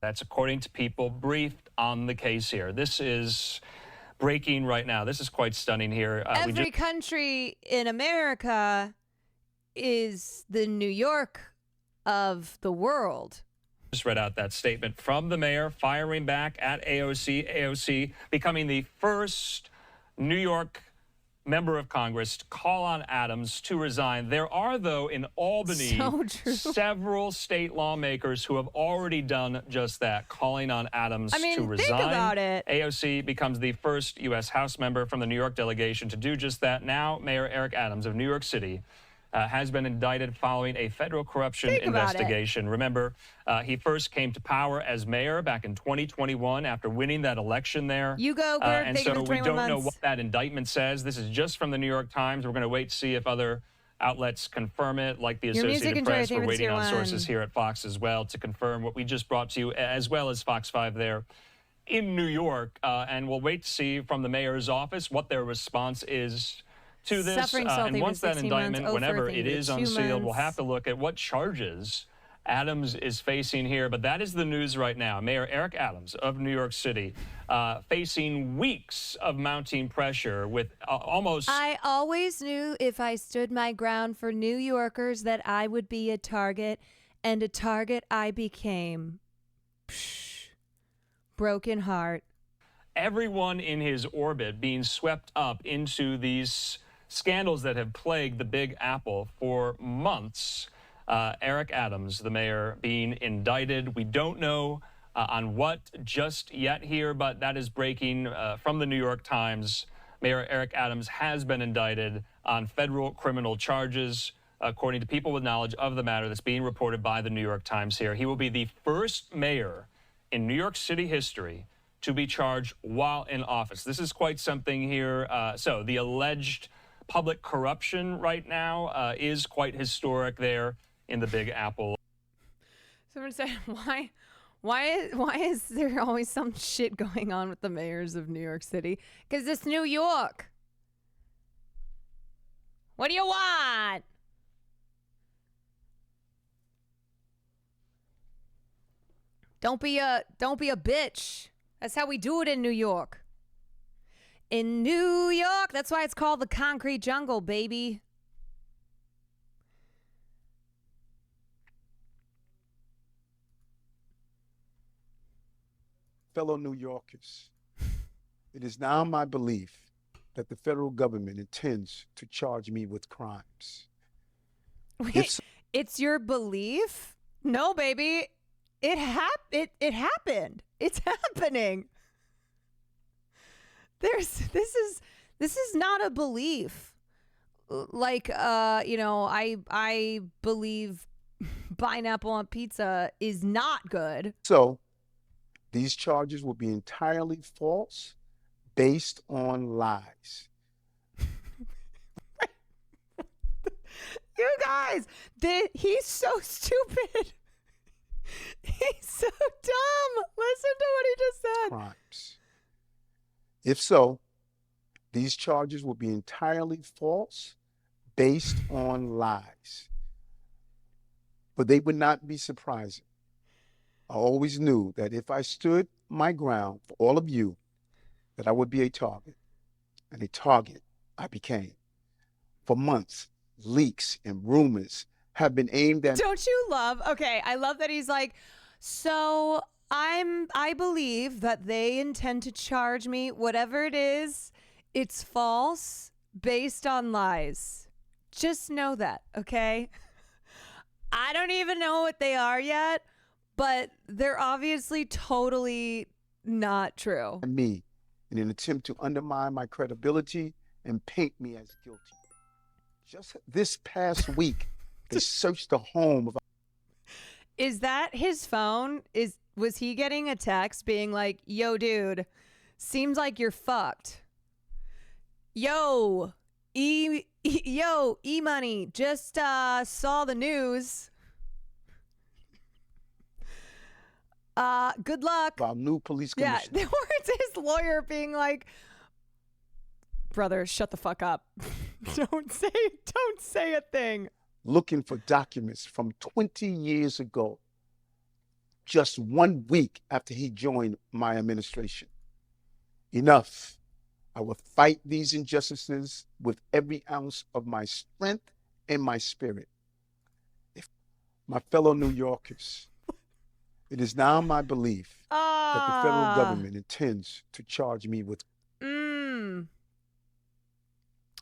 That's according to people briefed on the case here. This is breaking right now. This is quite stunning here. Every country in America is the New York of the world. Just read out that statement from the mayor firing back at AOC. AOC becoming the first New York member of Congress to call on Adams to resign. There are, though, in Albany, several state lawmakers who have already done just that, calling on Adams to resign. Think about it. AOC becomes the first U.S. House member from the New York delegation to do just that. Now, Mayor Eric Adams of New York City has been indicted following a federal corruption investigation. Remember, he first came to power as mayor back in 2021 after winning that election there. You go, Gert. And so we don't know what that indictment says. This is just from the New York Times. We're going to wait to see if other outlets confirm it, like the Associated Press. We're waiting on sources here at Fox as well to confirm what we just brought to you, as well as Fox 5 there in New York. And we'll wait to see from the mayor's office what their response is to this, and once that indictment, whenever it is unsealed, we'll have to look at what charges Adams is facing here, but that is the news right now. Mayor Eric Adams of New York City facing weeks of mounting pressure with almost... I always knew if I stood my ground for New Yorkers that I would be a target, and a target I became. Psh, broken heart. Everyone in his orbit being swept up into these scandals that have plagued the Big Apple for months. Eric Adams, the mayor, being indicted. We don't know on what just yet here, but that is breaking from the New York Times. Mayor Eric Adams has been indicted on federal criminal charges, according to people with knowledge of the matter that's being reported by the New York Times here. He will be the first mayor in New York City history to be charged while in office. This is quite something here. So the alleged public corruption right now is quite historic there in the Big Apple. Someone said, why is there always some shit going on with the mayors of New York City? Because it's New York. What do you want? Don't be a bitch. That's how we do it in New York. In New York, that's why it's called the concrete jungle, baby. Fellow New Yorkers, it is now my belief that the federal government intends to charge me with crimes. Wait, it's your belief? No, baby. It happened. It's happening. This is not a belief. Like I believe pineapple on pizza is not good. So these charges will be entirely false, based on lies. You guys, he's so stupid. He's so dumb. Listen to what he just said. Crimes. If so, these charges will be entirely false, based on lies. But they would not be surprising. I always knew that if I stood my ground for all of you, that I would be a target. And a target I became. For months, leaks and rumors have been aimed at... Don't you love? Okay, I love that he's like, so I believe that they intend to charge me, whatever it is, it's false, based on lies. Just know that, okay? I don't even know what they are yet, but they're obviously totally not true. Me in an attempt to undermine my credibility and paint me as guilty. Just this past week, they searched the home of... Is that his phone? Was he getting a text being like, yo, dude, seems like you're fucked. Yo, E-Money, just saw the news. Good luck. Our new police commissioner. Yeah, or it's his lawyer being like, brother, shut the fuck up. Don't say a thing. Looking for documents from 20 years ago, just 1 week after he joined my administration. Enough. I will fight these injustices with every ounce of my strength and my spirit. My fellow New Yorkers, it is now my belief that the federal government intends to charge me with...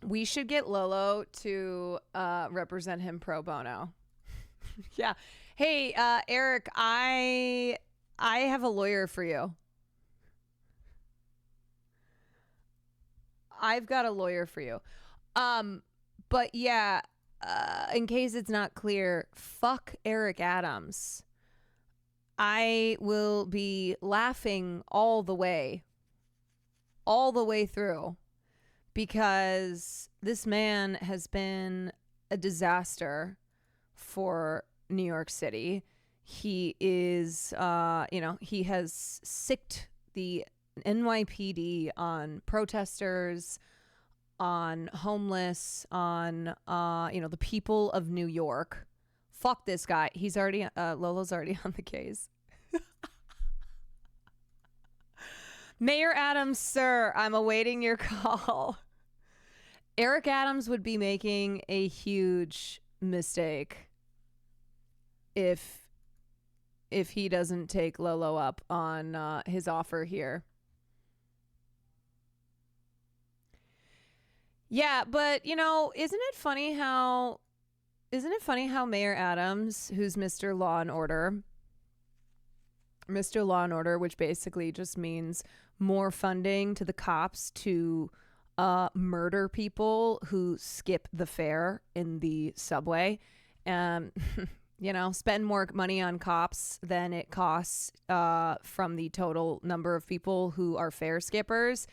We should get Lolo to represent him pro bono. Yeah. Hey, Eric, I have a lawyer for you. I've got a lawyer for you. But yeah, in case it's not clear, fuck Eric Adams. I will be laughing all the way through, because this man has been a disaster for New York City. He is, he has sicked the NYPD on protesters, on homeless, on, the people of New York Fuck this guy. He's already, Lolo's already on the case. Mayor Adams, sir, I'm awaiting your call. Eric Adams would be making a huge mistake if he doesn't take Lolo up on his offer here. Yeah, but isn't it funny how Mayor Adams, who's Mr. Law and Order, which basically just means more funding to the cops to murder people who skip the fare in the subway, spend more money on cops than it costs from the total number of people who are fare skippers.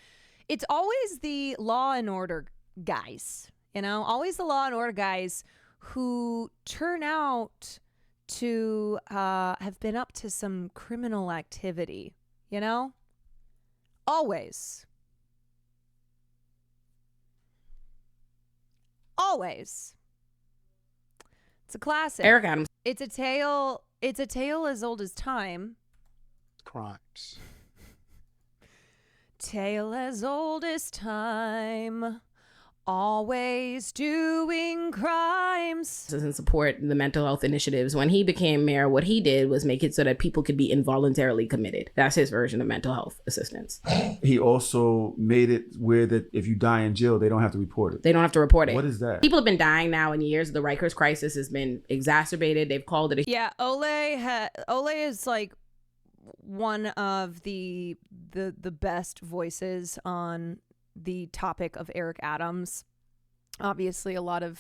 It's always the law and order guys, always the law and order guys who turn out to have been up to some criminal activity, always. Always. It's a classic. Eric Adams. It's a tale as old as time. Crimes. Tale as old as time. Always doing crimes. Doesn't support the mental health initiatives. When he became mayor, what he did was make it so that people could be involuntarily committed. That's his version of mental health assistance. He also made it where that if you die in jail, they don't have to report it. They don't have to report it. What is that? People have been dying now in years. The Rikers crisis has been exacerbated. They've called it a... Yeah, Ole is like one of the best voices on the topic of Eric Adams. Obviously, a lot of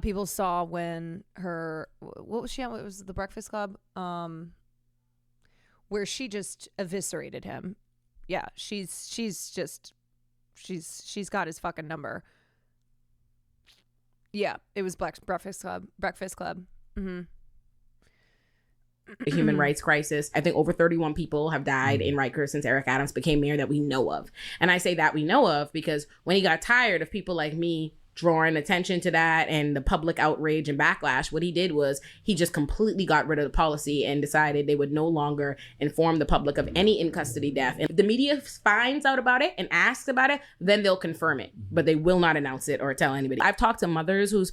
people saw when what was she on? What was it, The Breakfast Club? Where she just eviscerated him. Yeah, she's got his fucking number. Yeah, it was Breakfast Club. Mm-hmm. A human rights crisis. I think over 31 people have died in Rikers since Eric Adams became mayor that we know of. And I say that we know of because when he got tired of people like me drawing attention to that and the public outrage and backlash, what he did was he just completely got rid of the policy and decided they would no longer inform the public of any in-custody death. And if the media finds out about it and asks about it, then they'll confirm it, but they will not announce it or tell anybody. I've talked to mothers whose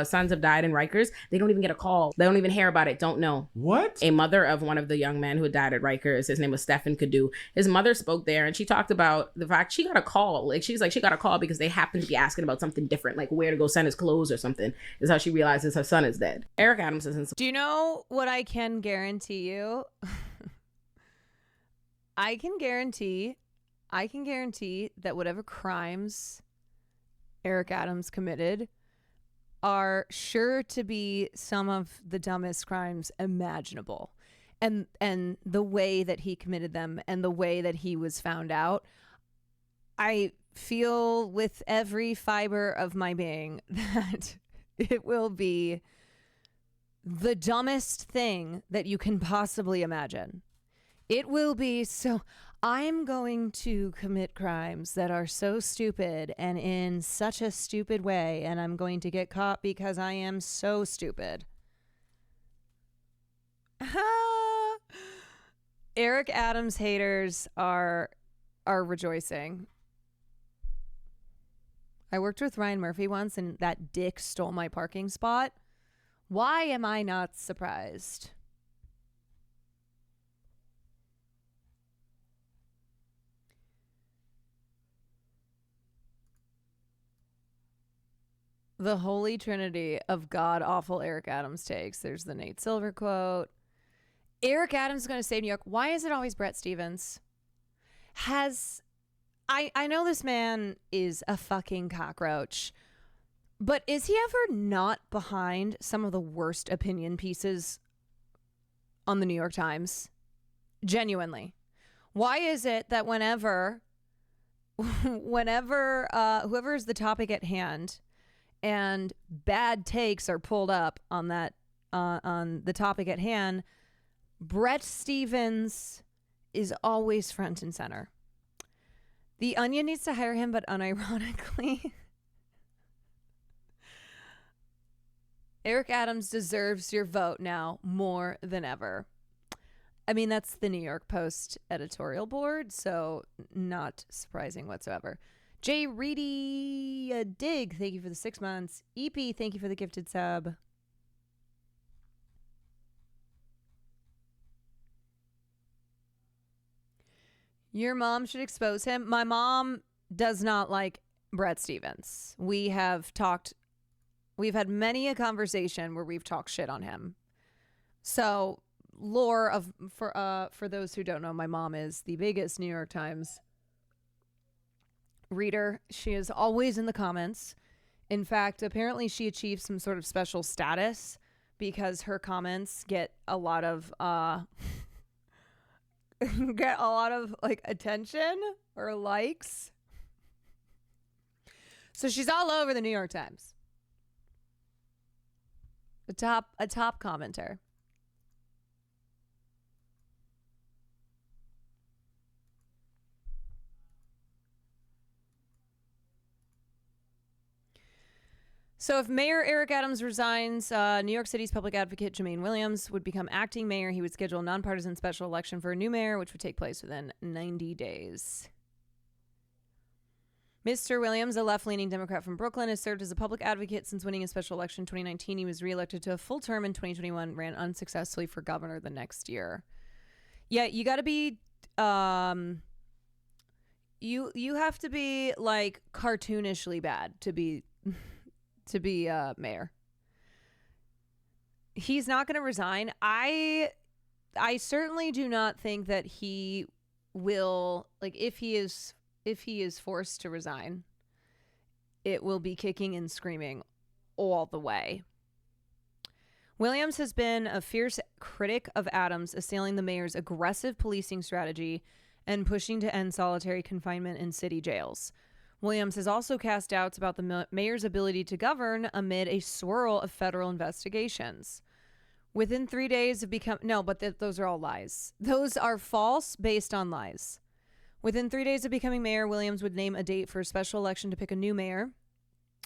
sons have died in Rikers. They don't even get a call. They don't even hear about it, don't know. What? A mother of one of the young men who had died at Rikers, his name was Stephen Kadu. His mother spoke there and she talked about the fact she got a call. She got a call because they happened to be asking about something different, like where to go send his clothes or something, is how she realizes her son is dead. Eric Adams isn't. Do you know what I can guarantee you? I can guarantee that whatever crimes Eric Adams committed are sure to be some of the dumbest crimes imaginable. And the way that he committed them and the way that he was found out, I feel with every fiber of my being that it will be the dumbest thing that you can possibly imagine. It will be so... I'm going to commit crimes that are so stupid and in such a stupid way, and I'm going to get caught because I am so stupid. Eric Adams haters are rejoicing. I worked with Ryan Murphy once, and that dick stole my parking spot. Why am I not surprised? The holy trinity of god-awful Eric Adams takes. There's the Nate Silver quote. Eric Adams is going to save New York. Why is it always Brett Stevens? I know this man is a fucking cockroach, but is he ever not behind some of the worst opinion pieces on the New York Times? Genuinely. Why is it that whenever whoever is the topic at hand and bad takes are pulled up on that on the topic at hand, Brett Stevens is always front and center? The Onion needs to hire him, but unironically, Eric Adams deserves your vote now more than ever. I mean, that's the New York Post editorial board, so not surprising whatsoever. Jay Reedy Dig, thank you for the 6 months. EP, thank you for the gifted sub. Your mom should expose him. My mom does not like Brett Stevens. We've had many a conversation where we've talked shit on him. So, for those who don't know, my mom is the biggest New York Times reader. She is always in the comments. In fact, apparently she achieved some sort of special status because her comments get a lot of like attention or likes. So she's all over the New York Times. A top commenter. So if Mayor Eric Adams resigns, New York City's public advocate Jermaine Williams would become acting mayor. He would schedule a nonpartisan special election for a new mayor, which would take place within 90 days. Mr. Williams, a left-leaning Democrat from Brooklyn, has served as a public advocate since winning a special election in 2019. He was reelected to a full term in 2021, ran unsuccessfully for governor the next year. Yeah, you got to be... You have to be, like, cartoonishly bad to be... to be mayor. He's not going to resign. I certainly do not think that he will, like, if he is forced to resign, it will be kicking and screaming all the way. Williams has been a fierce critic of Adams, assailing the mayor's aggressive policing strategy and pushing to end solitary confinement in city jails. Williams has also cast doubts about the mayor's ability to govern amid a swirl of federal investigations. Within 3 days of those are all lies. Those are false based on lies. Within 3 days of becoming mayor, Williams would name a date for a special election to pick a new mayor.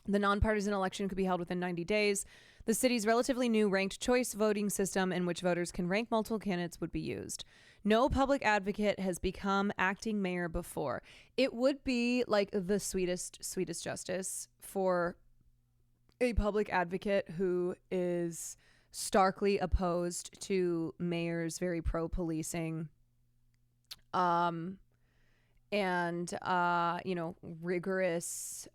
The nonpartisan election could be held within 90 days. The city's relatively new ranked choice voting system in which voters can rank multiple candidates would be used. No public advocate has become acting mayor before. It would be like the sweetest justice for a public advocate who is starkly opposed to mayors very pro-policing and rigorous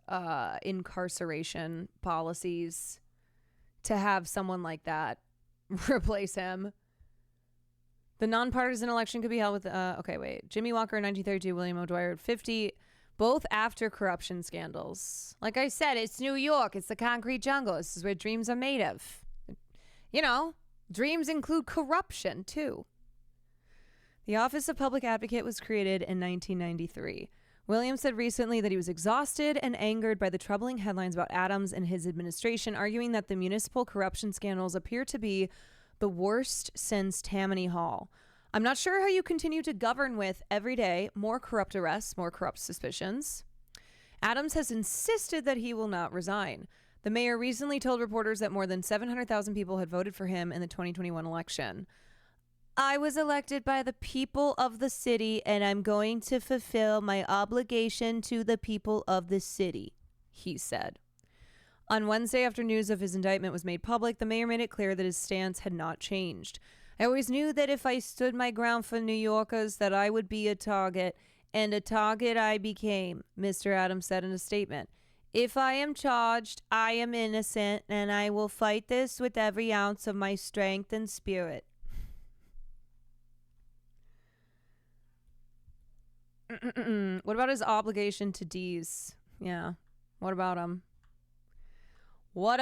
incarceration policies, to have someone like that replace him. The nonpartisan election could be held with, Jimmy Walker in 1932, William O'Dwyer at 50, both after corruption scandals. Like I said, it's New York. It's the concrete jungle. This is where dreams are made of. You know, dreams include corruption, too. The Office of Public Advocate was created in 1993. Williams said recently that he was exhausted and angered by the troubling headlines about Adams and his administration, arguing that the municipal corruption scandals appear to be the worst since Tammany Hall. I'm not sure how you continue to govern with, every day, more corrupt arrests, more corrupt suspicions. Adams has insisted that he will not resign. The mayor recently told reporters that more than 700,000 people had voted for him in the 2021 election. I was elected by the people of the city, and I'm going to fulfill my obligation to the people of the city, he said. On Wednesday, after news of his indictment was made public, the mayor made it clear that his stance had not changed. I always knew that if I stood my ground for New Yorkers, that I would be a target, and a target I became, Mr. Adams said in a statement. If I am charged, I am innocent, and I will fight this with every ounce of my strength and spirit. What about his obligation to D's? Yeah. What about him? All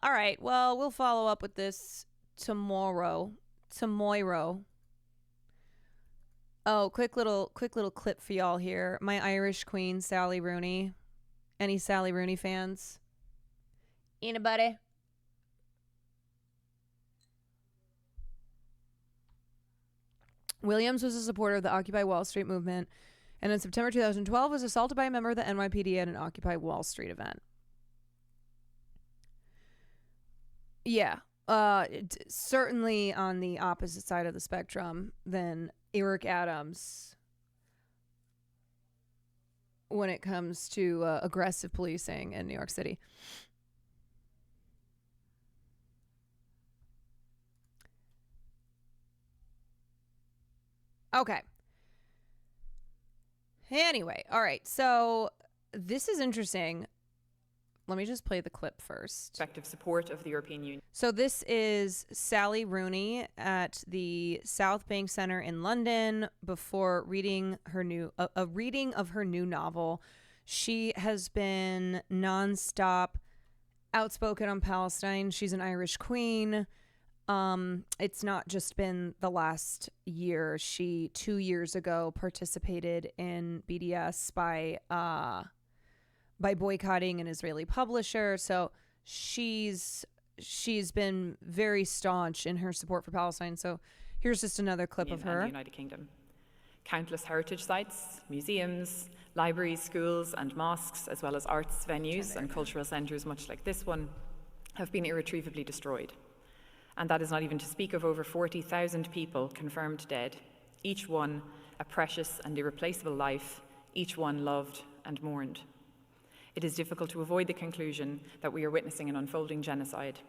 right. Well, we'll follow up with this tomorrow. Oh, quick little clip for y'all here. My Irish queen, Sally Rooney. Any Sally Rooney fans? Anybody? Williams was a supporter of the Occupy Wall Street movement, and in September 2012 was assaulted by a member of the NYPD at an Occupy Wall Street event. Yeah. Certainly on the opposite side of the spectrum than Eric Adams when it comes to aggressive policing in New York City. Okay. Anyway, all right. So this is interesting. Let me just play the clip first. Effective support of the European Union. So this is Sally Rooney at the South Bank Center in London before reading her a reading of her new novel. She has been nonstop outspoken on Palestine. She's an Irish queen. It's not just been the last year. She 2 years ago participated in BDS by boycotting an Israeli publisher. So she's been very staunch in her support for Palestine. So here's just another clip of her. The United Kingdom. Countless heritage sites, museums, libraries, schools and mosques, as well as arts venues and cultural centres much like this one, have been irretrievably destroyed. And that is not even to speak of over 40,000 people confirmed dead, each one a precious and irreplaceable life, each one loved and mourned. It is difficult to avoid the conclusion that we are witnessing an unfolding genocide.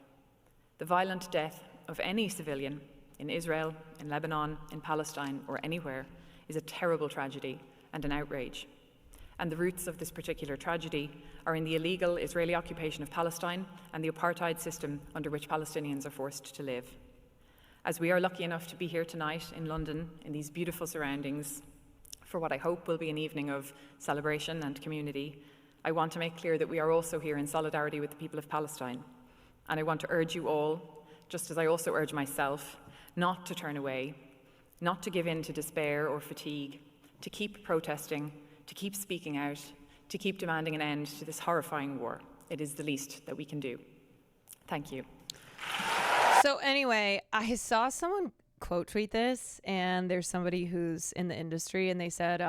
The violent death of any civilian in Israel, in Lebanon, in Palestine, or anywhere is a terrible tragedy and an outrage. And the roots of this particular tragedy are in the illegal Israeli occupation of Palestine and the apartheid system under which Palestinians are forced to live. As we are lucky enough to be here tonight in London, in these beautiful surroundings, for what I hope will be an evening of celebration and community, I want to make clear that we are also here in solidarity with the people of Palestine. And I want to urge you all, just as I also urge myself, not to turn away, not to give in to despair or fatigue, to keep protesting, to keep speaking out, to keep demanding an end to this horrifying war. It is the least that we can do. Thank you. So anyway, I saw someone quote tweet this, and there's somebody who's in the industry, and they said,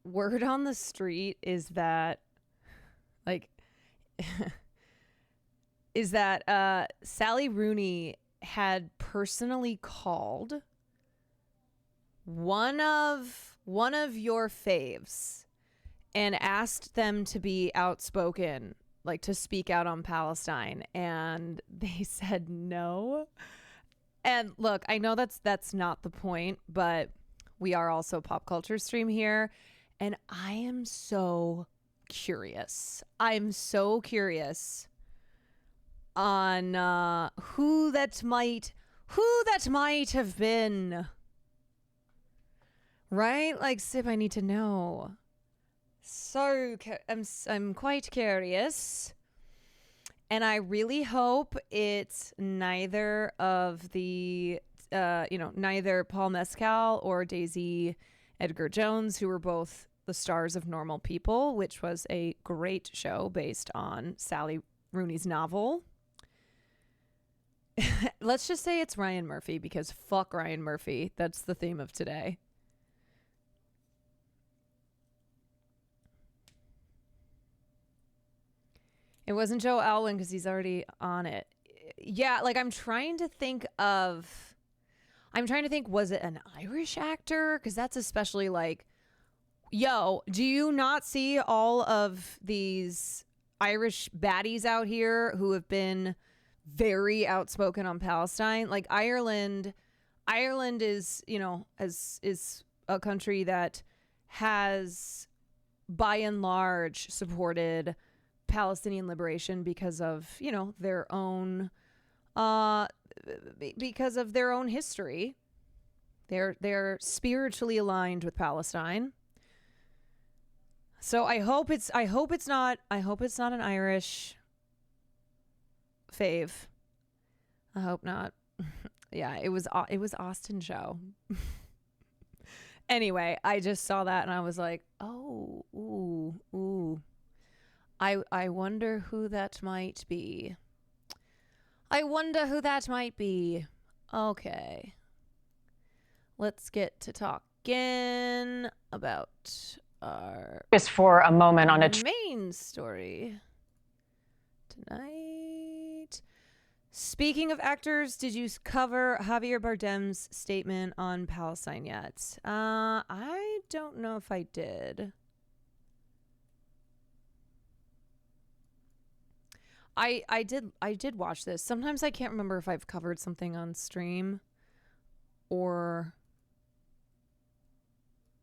word on the street is that, like, is that Sally Rooney had personally called one of your faves and asked them to be outspoken, like to speak out on Palestine, and they said no. And look, I know that's not the point, but we are also pop culture stream here, and I am so curious. I'm so curious on who that might have been. Right? Like, Sib, I need to know. So I'm quite curious, and I really hope it's neither of the neither Paul Mescal or Daisy Edgar Jones, who were both the stars of Normal People, which was a great show based on Sally Rooney's novel. Let's just say it's Ryan Murphy, because fuck Ryan Murphy. That's the theme of today. It wasn't Joe Alwyn because he's already on it. Yeah, like I'm trying to think, was it an Irish actor? Because that's especially like, yo, do you not see all of these Irish baddies out here who have been very outspoken on Palestine? Like Ireland is, is a country that has, by and large, supported Palestinian liberation because of, their own history. They're spiritually aligned with Palestine. So I hope it's not an Irish fave. I hope not. Yeah, it was Austin Show. Anyway, I just saw that and I was like, oh, ooh. I wonder who that might be. Okay. Let's get to talking about our Just for a moment on a main story tonight. Speaking of actors, did you cover Javier Bardem's statement on Palestine yet? I don't know if I did. I did watch this. Sometimes I can't remember if I've covered something on stream or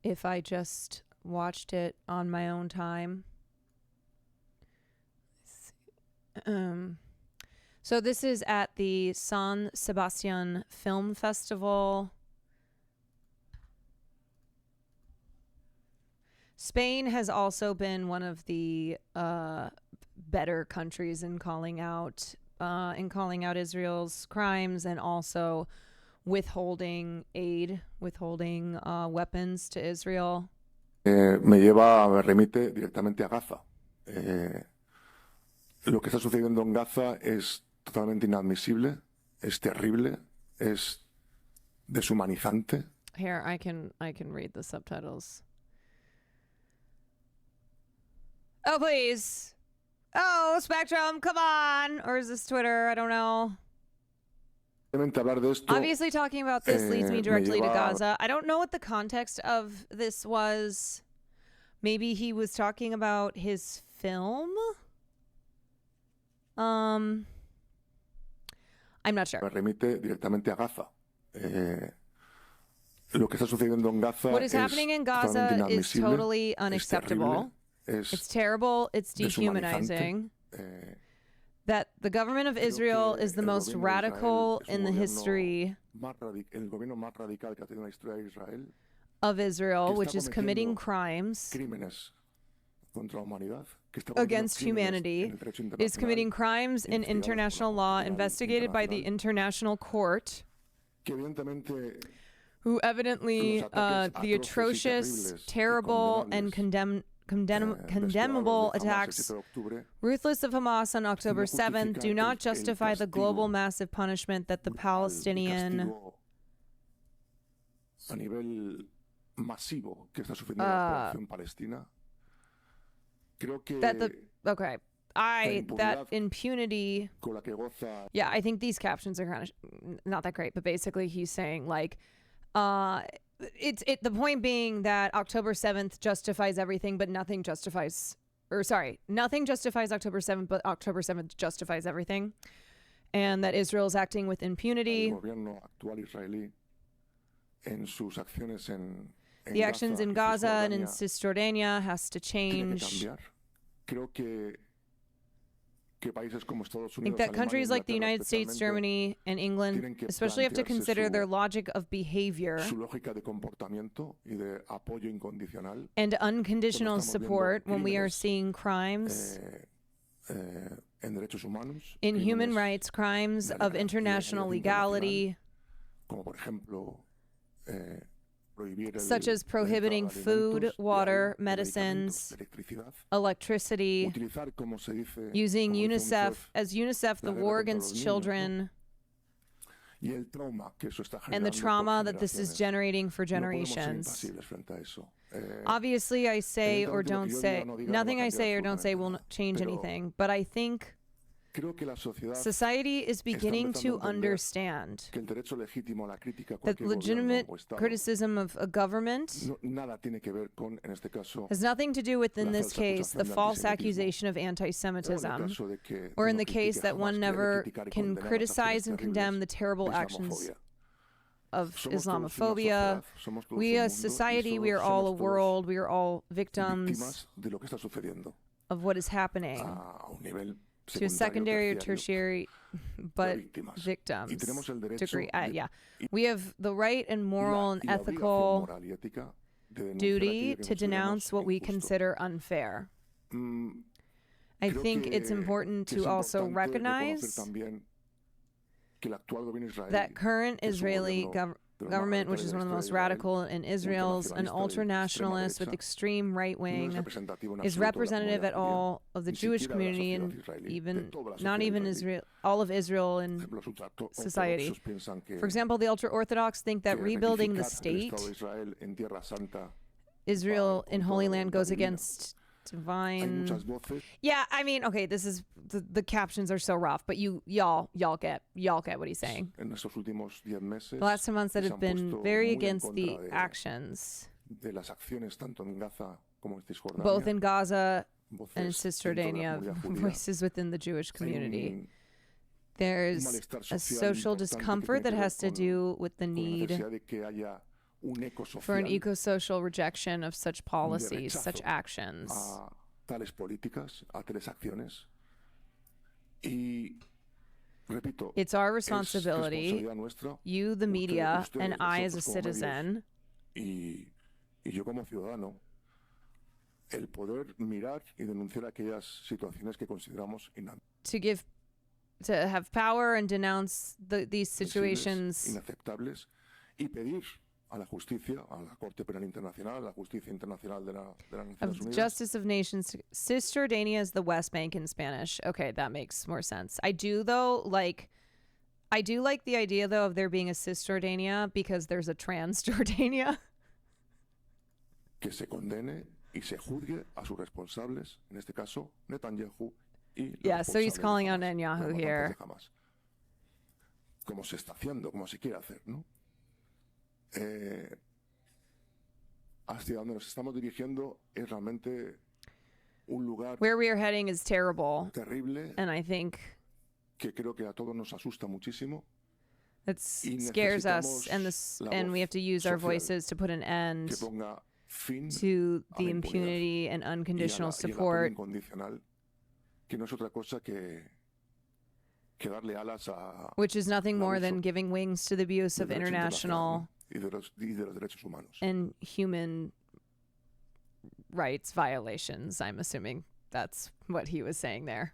if I just watched it on my own time. So this is at the San Sebastian Film Festival. Spain has also been one of the better countries in calling out Israel's crimes and also withholding aid, withholding weapons to Israel. Me remite directamente a Gaza. Lo que está sucediendo en Gaza es totalmente inadmisible, es terrible, es deshumanizante. Here, I can read the subtitles. Oh, please. Oh, Spectrum, come on. Or is this Twitter? I don't know. Obviously, talking about this leads me directly to Gaza. I don't know what the context of this was. Maybe he was talking about his film? I'm not sure. Remite directamente a Gaza. Lo que está sucediendo en Gaza what is happening in Gaza is totally unacceptable. It's terrible. It's dehumanizing. That the government of Israel is the most radical in the history of Israel, which is committing crimes against humanity, is committing crimes in international law investigated by the International Court, who evidently the atrocious, terrible, and condemnable attacks ruthless of Hamas on October 7th do not justify the global massive punishment that the Palestinian that impunity. Yeah, I think these captions are kind of not that great, but basically he's saying like the point being that October 7th justifies everything, but nothing justifies October 7th, but October 7th justifies everything. And that Israel is acting with impunity. The actions in Gaza and in Cisjordania has to change. I think that countries like the United States, Germany, and England especially have to consider their logic of behavior and unconditional support when we are seeing crimes in human rights, crimes of international legality, such as prohibiting food, water, medicines, electricity, using UNICEF, the war against children, and the trauma that this is generating for generations. Obviously, I say or don't say, nothing I say or don't say will change anything, but I think society is beginning to understand that legitimate criticism of a government has nothing to do with, in this case, the false accusation of anti-Semitism, or in the case that one never can criticize and condemn the terrible actions of Islamophobia. We as society, we are all a world, we are all victims of what is happening. To a secondary or tertiary, but victims degree. Yeah, we have the right and moral and ethical duty to denounce what we consider unfair. I think it's important to also recognize that current Israeli government, which is one of the most radical in Israel's, an ultra-nationalist with extreme right wing, is representative at all of the Jewish community and even not even Israel, all of Israel and society. For example, the ultra-Orthodox think that rebuilding the state, Israel in Holy Land, goes against Hay muchas voces. Yeah, I mean, okay, this is the captions are so rough, but y'all get what he's saying. En estos últimos 10 meses, The last 10 months that que se have han been puesto very muy en against contra the de- actions, de las acciones tanto en Gaza como en Cisjordania. both in Gaza voces and dentro de la Cisjordania, comunidad judía. voices within the Jewish Hay community. un There's malestar a social social importante que discomfort tiene that que ver has to con- do with the con la need necesidad de que haya un eco for an social eco-social rejection of such policies, rechazo such actions. a tales políticas, a tales acciones. Y repito, It's our es responsibility, responsabilidad nuestra, you, the media, ustedes, and I as a nosotros como medios, citizen, y yo como ciudadano, el poder mirar y denunciar aquellas situaciones que consideramos to have power and denounce these situations inaceptables y pedir a la justicia, a la Corte Penal Internacional, a la Justicia Internacional de las Naciones of Unidas, Justice of Nations. Cisjordania is the West Bank in Spanish. Okay, that makes more sense. I do like the idea though of there being a Cisjordania because there's a Transjordania. que se condene y se juzgue a sus responsables, en este caso Netanyahu y los Yeah, so he's responsables de calling out Hamas, Netanyahu los matantes here. de Hamas. Como se está haciendo, como se quiere hacer, ¿no? Hacia donde nos estamos dirigiendo es realmente un lugar Where we are heading is terrible, terrible and I think que creo que a todos nos asusta muchísimo. that Y scares us, necesitamos la and we have to use our voz social voices to put an end que ponga fin to a the la impunidad impunity and y unconditional al apoyo support. incondicional, que no es otra cosa que darle alas a Which is nothing more abuso than giving wings to the abuse del of derecho international internacional, ¿no? y de los derechos humanos. and human rights violations. I'm assuming that's what he was saying there.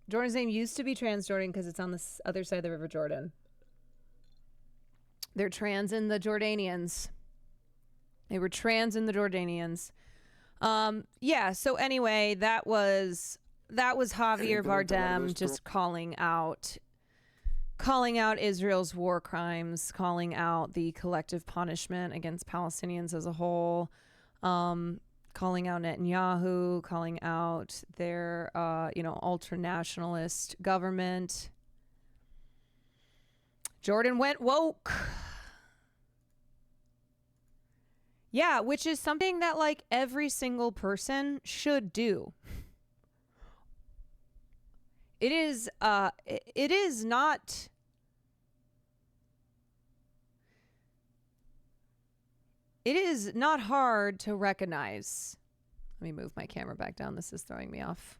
Jordan's name used to be Transjordan because it's on the other side of the River Jordan. They're trans in the Jordanians. They were trans in the Jordanians. Yeah, so anyway, that was Javier Bardem just calling out Israel's war crimes, calling out the collective punishment against Palestinians as a whole, calling out Netanyahu, calling out their ultra-nationalist government. Jordan went woke. Yeah, which is something that like every single person should do. It is not hard to recognize. Let me move my camera back down. This is throwing me off.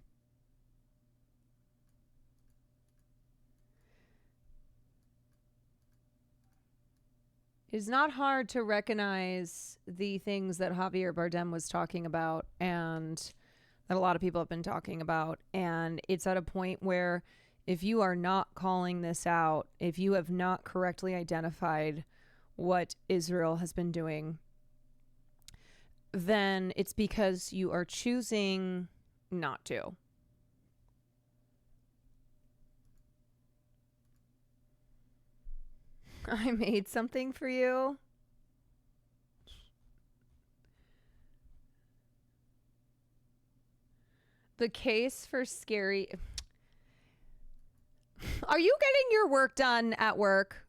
It's not hard to recognize the things that Javier Bardem was talking about and that a lot of people have been talking about. And it's at a point where if you are not calling this out, if you have not correctly identified what Israel has been doing, then it's because you are choosing not to. I made something for you. The case for scary. Are you getting your work done at work?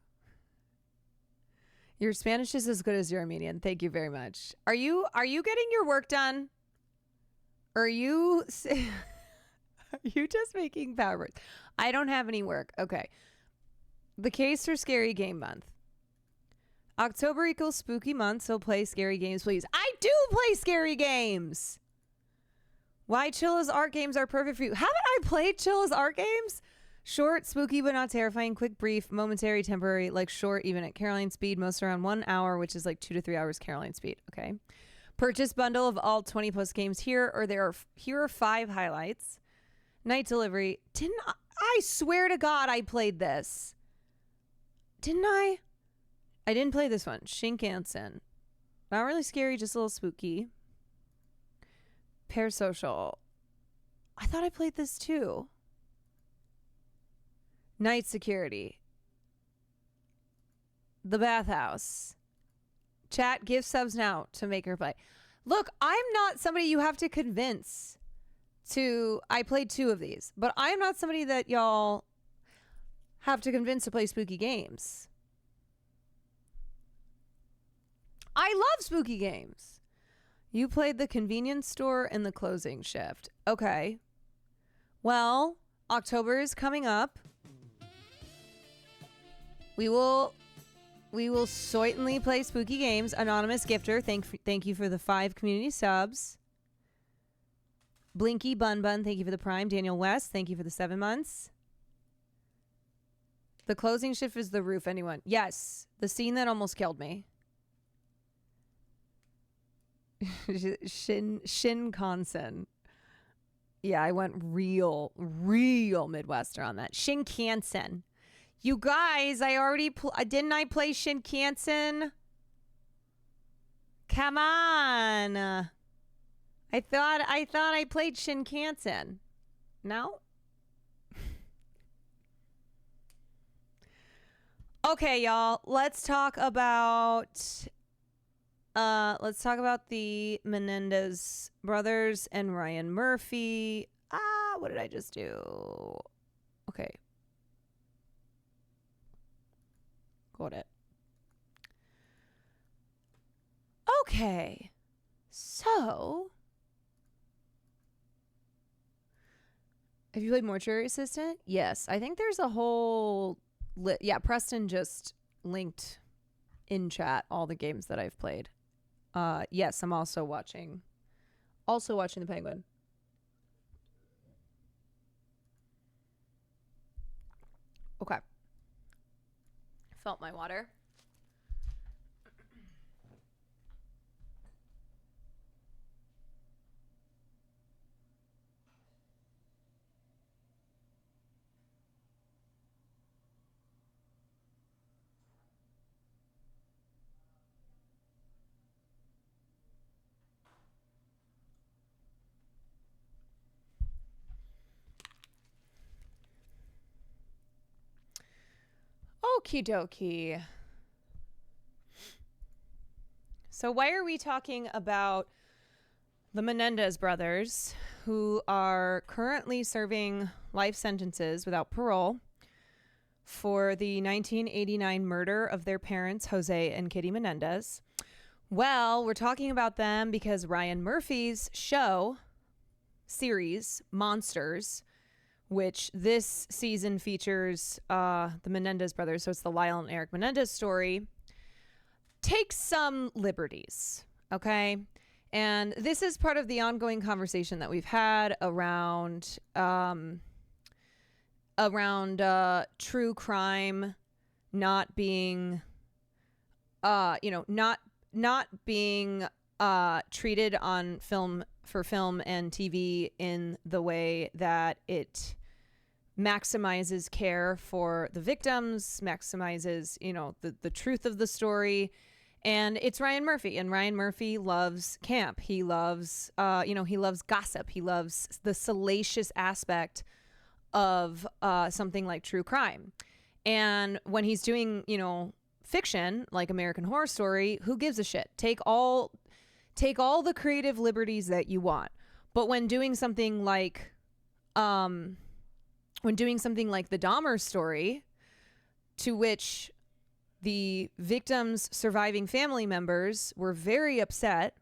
Your Spanish is as good as your Armenian. Thank you very much. Are you getting your work done? Are you are you just making power words? I don't have any work. Okay. The case for Scary Game Month. October equals spooky month, so play scary games, please. I do play scary games. Why Chilla's art games are perfect for you. Haven't I played Chilla's art games? Short, spooky, but not terrifying. Quick, brief, momentary, temporary. Like short, even at Caroline speed. Most around 1 hour, which is like 2 to 3 hours Caroline speed. Okay. Purchase bundle of all 20 plus games here, or here are 5 highlights. Night delivery. I swear to God I played this. Didn't I? I didn't play this one. Shinkansen. Not really scary, just a little spooky. Parasocial. I thought I played this too. Night security. The bathhouse. Chat, give subs now to make her play. Look, I'm not somebody you have to convince to... I played 2 of these, but I'm not somebody that y'all have to convince to play spooky games. I love spooky games. You played the convenience store and the closing shift. Okay. Well, October is coming up. We will certainly play spooky games. Anonymous gifter, thank you for the 5 community subs. Blinky Bun Bun, thank you for the prime. Daniel West, thank you for the 7 months. The closing shift is the roof, anyone? Yes, the scene that almost killed me. Shinkansen. Yeah, I went real Midwestern on that. Shinkansen. You guys, I already didn't I play Shinkansen? Come on. I thought I played Shinkansen. No? Okay, y'all. Let's talk about the Menendez brothers and Ryan Murphy. What did I just do? Okay. Got it. Okay. So, have you played Mortuary Assistant? Yes. I think there's a whole... yeah, Preston just linked in chat all the games that I've played. Yes, I'm also watching The Penguin. Okay. Felt my water. Okie dokie. So why are we talking about the Menendez brothers, who are currently serving life sentences without parole for the 1989 murder of their parents, Jose and Kitty Menendez? Well, we're talking about them because Ryan Murphy's series, Monsters, which this season features the Menendez brothers, so it's the Lyle and Eric Menendez story, takes some liberties, okay? And this is part of the ongoing conversation that we've had around true crime not being, not being treated on film and TV in the way that it maximizes care for the victims, maximizes, the truth of the story. And it's Ryan Murphy, and Ryan Murphy loves camp. He loves, he loves gossip. He loves the salacious aspect of something like true crime. And when he's doing, fiction like American Horror Story, who gives a shit? Take all the creative liberties that you want. But when doing something like the Dahmer story, to which the victims' surviving family members were very upset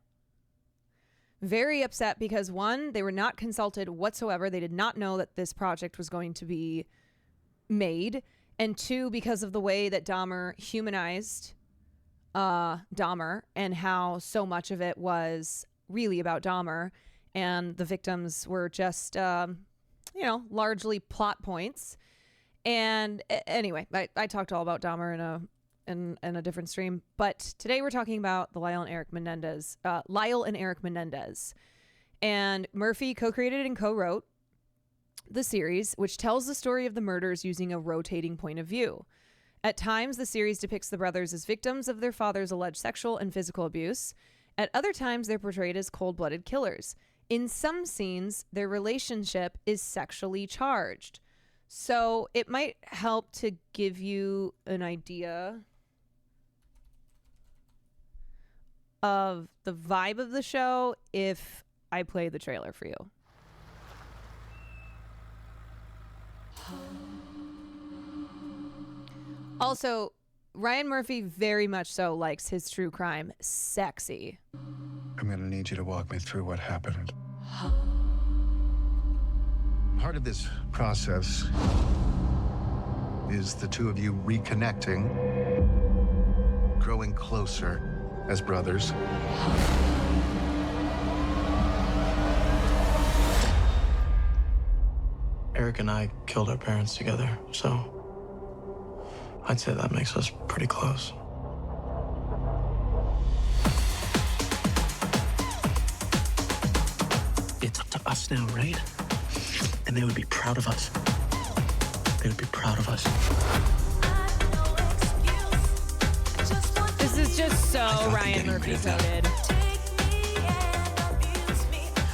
because, one, they were not consulted whatsoever. They did not know that this project was going to be made. And two, because of the way that Dahmer humanized Dahmer and how so much of it was really about Dahmer, and the victims were just, largely plot points. And anyway, I talked all about Dahmer in a different stream, but today we're talking about the Lyle and Eric Menendez. And Murphy co-created and co-wrote the series, which tells the story of the murders using a rotating point of view. At times, the series depicts the brothers as victims of their father's alleged sexual and physical abuse. At other times, they're portrayed as cold-blooded killers. In some scenes, their relationship is sexually charged. So it might help to give you an idea of the vibe of the show if I play the trailer for you. Also, Ryan Murphy very much so likes his true crime sexy. I'm gonna need you to walk me through what happened. Part of this process is the two of you reconnecting, growing closer as brothers. Eric and I killed our parents together, so I'd say that makes us pretty close. It's up to us now, right? And they would be proud of us. They would be proud of us. This is just so Ryan Murphy coded.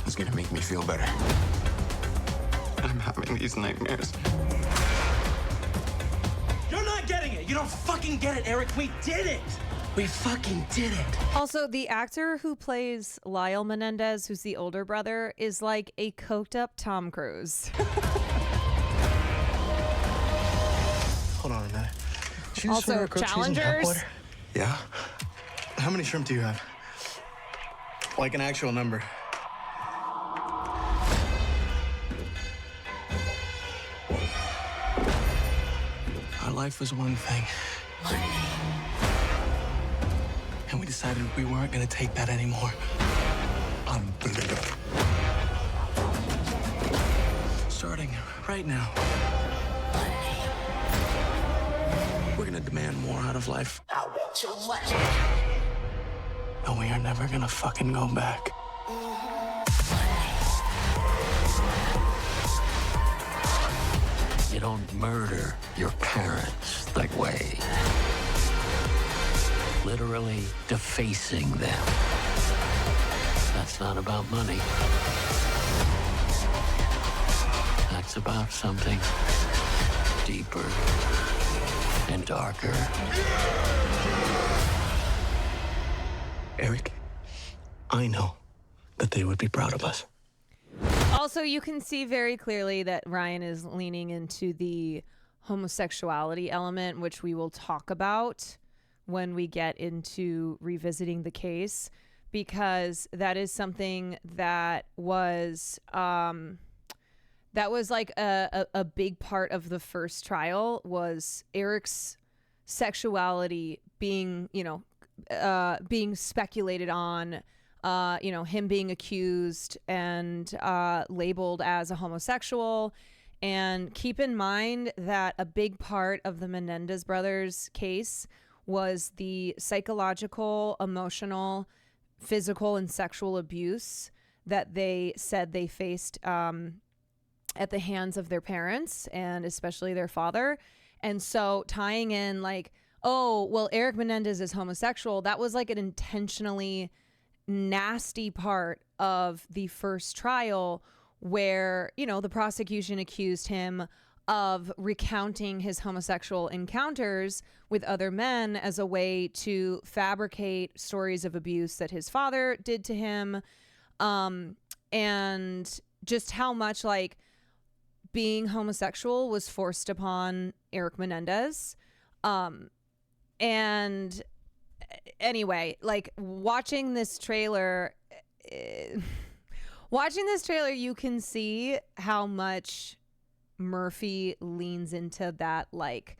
It's gonna make me feel better. I'm having these nightmares. You're not getting it. You don't fucking get it, Eric. We did it. We fucking did it. Also, the actor who plays Lyle Menendez, who's the older brother, is like a coked up Tom Cruise. Hold on a minute. Should you Also, swear cook cheese and tap challengers. water? Yeah. How many shrimp do you have? Like an actual number. Our life was one thing. And we decided we weren't gonna take that anymore. Unbelievable. Starting right now. We're gonna demand more out of life. I want your money. And we are never gonna fucking go back. You don't murder your parents that way. Literally defacing them. That's not about money. That's about something deeper and darker. Eric, I know that they would be proud of us. Also, you can see very clearly that Ryan is leaning into the homosexuality element, which we will talk about when we get into revisiting the case, because that is something that was like a big part of the first trial, was Eric's sexuality being, being speculated on, him being accused and labeled as a homosexual. And keep in mind that a big part of the Menendez brothers case was the psychological, emotional, physical, and sexual abuse that they said they faced at the hands of their parents, and especially their father. And so tying in like, oh, well, Eric Menendez is homosexual, that was like an intentionally nasty part of the first trial where, the prosecution accused him of recounting his homosexual encounters with other men as a way to fabricate stories of abuse that his father did to him. And just how much like being homosexual was forced upon Eric Menendez. And anyway, like watching this trailer, you can see how much Murphy leans into that like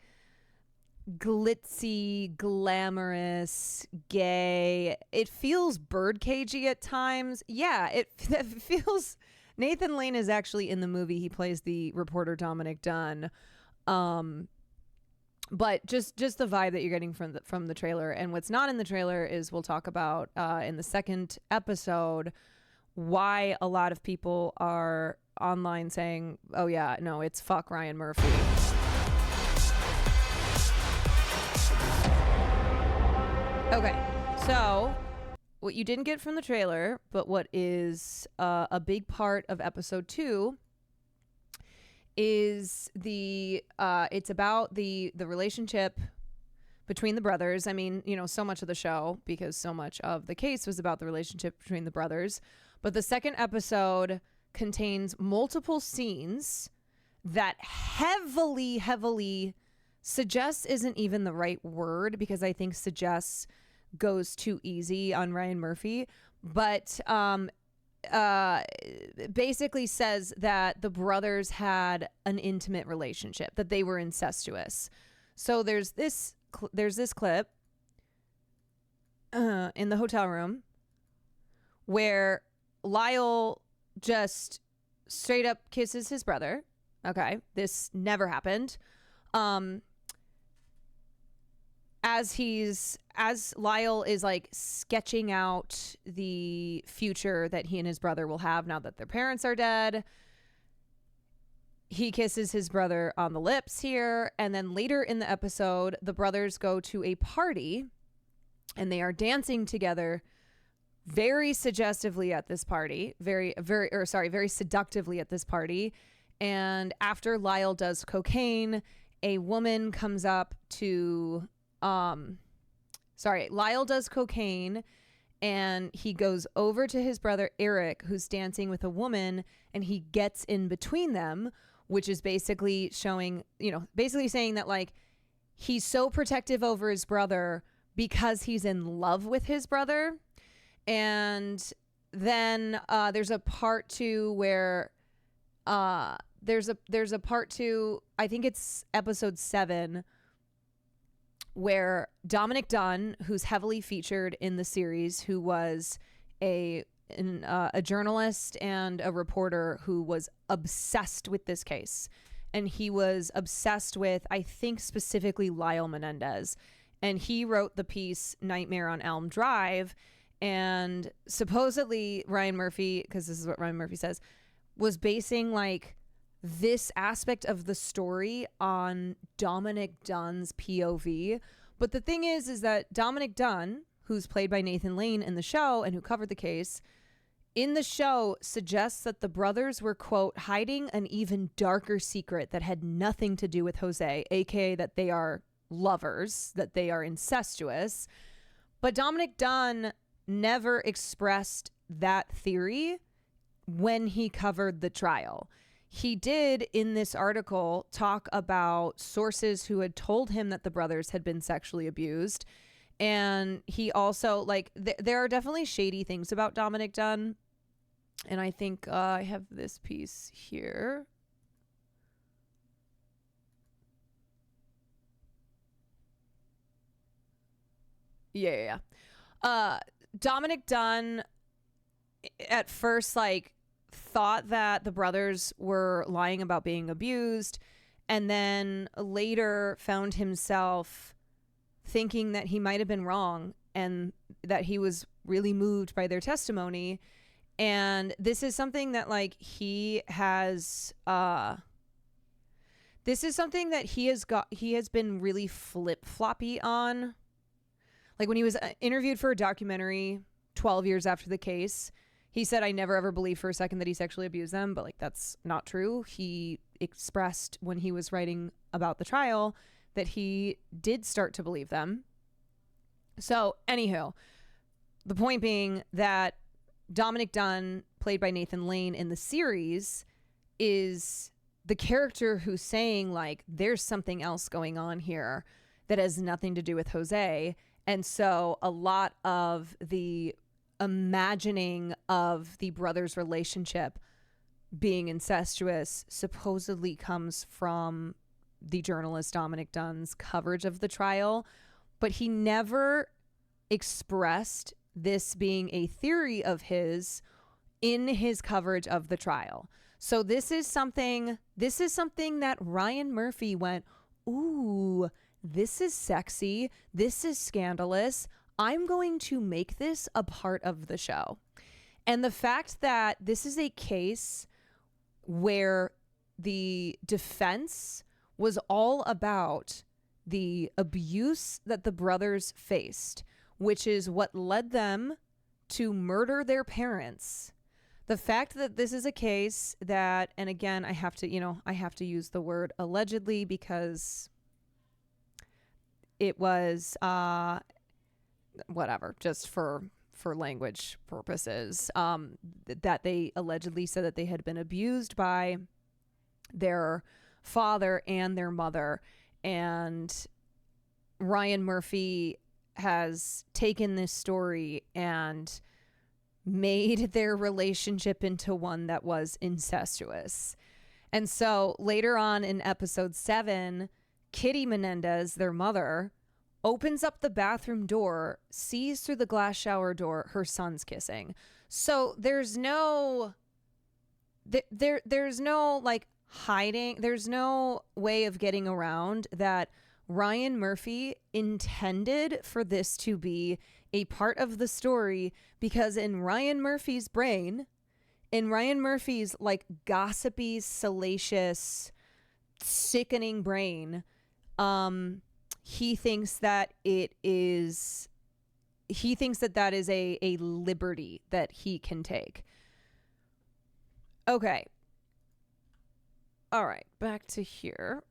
glitzy, glamorous, gay. It feels birdcagey at times. Yeah, it feels. Nathan Lane is actually in the movie. He plays the reporter Dominic Dunn. But just the vibe that you're getting from the trailer, and what's not in the trailer is we'll talk about in the second episode why a lot of people are online saying, oh yeah, no, it's fuck Ryan Murphy. Okay, so what you didn't get from the trailer, but what is a big part of episode 2 is it's about the relationship between the brothers. I mean, you know, so much of the show, because so much of the case was about the relationship between the brothers. But the second episode contains multiple scenes that heavily suggests isn't even the right word, because I think suggests goes too easy on Ryan Murphy. But basically says that the brothers had an intimate relationship, that they were incestuous. So there's this clip in the hotel room where Lyle just straight up kisses his brother. Okay, this never happened. As Lyle is like sketching out the future that he and his brother will have now that their parents are dead, he kisses his brother on the lips here. And then later in the episode, the brothers go to a party and they are dancing together very suggestively at this party, very seductively at this party. And after Lyle does cocaine, a woman comes up to Lyle does cocaine and he goes over to his brother Eric, who's dancing with a woman, and he gets in between them, which is basically showing, you know, basically saying that like he's so protective over his brother because he's in love with his brother. And then there's a part two where there's a part two, I think it's episode 7, where Dominic Dunn, who's heavily featured in the series, who was a journalist and a reporter who was obsessed with this case. And he was obsessed with, I think, specifically Lyle Menendez. And he wrote the piece Nightmare on Elm Drive. And supposedly Ryan Murphy, because this is what Ryan Murphy says, was basing like this aspect of the story on Dominic Dunn's POV. But the thing is that Dominic Dunn, who's played by Nathan Lane in the show and who covered the case, in the show suggests that the brothers were, quote, hiding an even darker secret that had nothing to do with Jose, aka that they are lovers, that they are incestuous. But Dominic Dunn never expressed that theory when he covered the trial. He did, in this article, talk about sources who had told him that the brothers had been sexually abused. And he also, like, there are definitely shady things about Dominic Dunn. And I think I have this piece here. Yeah. Dominic Dunn at first, like, thought that the brothers were lying about being abused, and then later found himself thinking that he might have been wrong and that he was really moved by their testimony. And this is something that like he has been really flip-floppy on. Like when he was interviewed for a documentary 12 years after the case, he said, I never ever believed for a second that he sexually abused them, but like that's not true. He expressed when he was writing about the trial that he did start to believe them. So anywho, the point being that Dominic Dunn, played by Nathan Lane in the series, is the character who's saying like there's something else going on here that has nothing to do with Jose. And so a lot of the imagining of the brothers' relationship being incestuous supposedly comes from the journalist Dominic Dunn's coverage of the trial, but he never expressed this being a theory of his in his coverage of the trial. So this is something that Ryan Murphy went, ooh, this is sexy, this is scandalous, I'm going to make this a part of the show. And the fact that this is a case where the defense was all about the abuse that the brothers faced, which is what led them to murder their parents. The fact that this is a case that, and again, I have to use the word allegedly because it was whatever, just for language purposes, that they allegedly said that they had been abused by their father and their mother. And Ryan Murphy has taken this story and made their relationship into one that was incestuous. And so later on in episode 7, Kitty Menendez, their mother, opens up the bathroom door, sees through the glass shower door her son's kissing. So there's no there's no like hiding, there's no way of getting around that Ryan Murphy intended for this to be a part of the story, because in Ryan Murphy's brain, in Ryan Murphy's like gossipy, salacious, sickening brain, he thinks that that is a liberty that he can take. Okay. All right, back to here.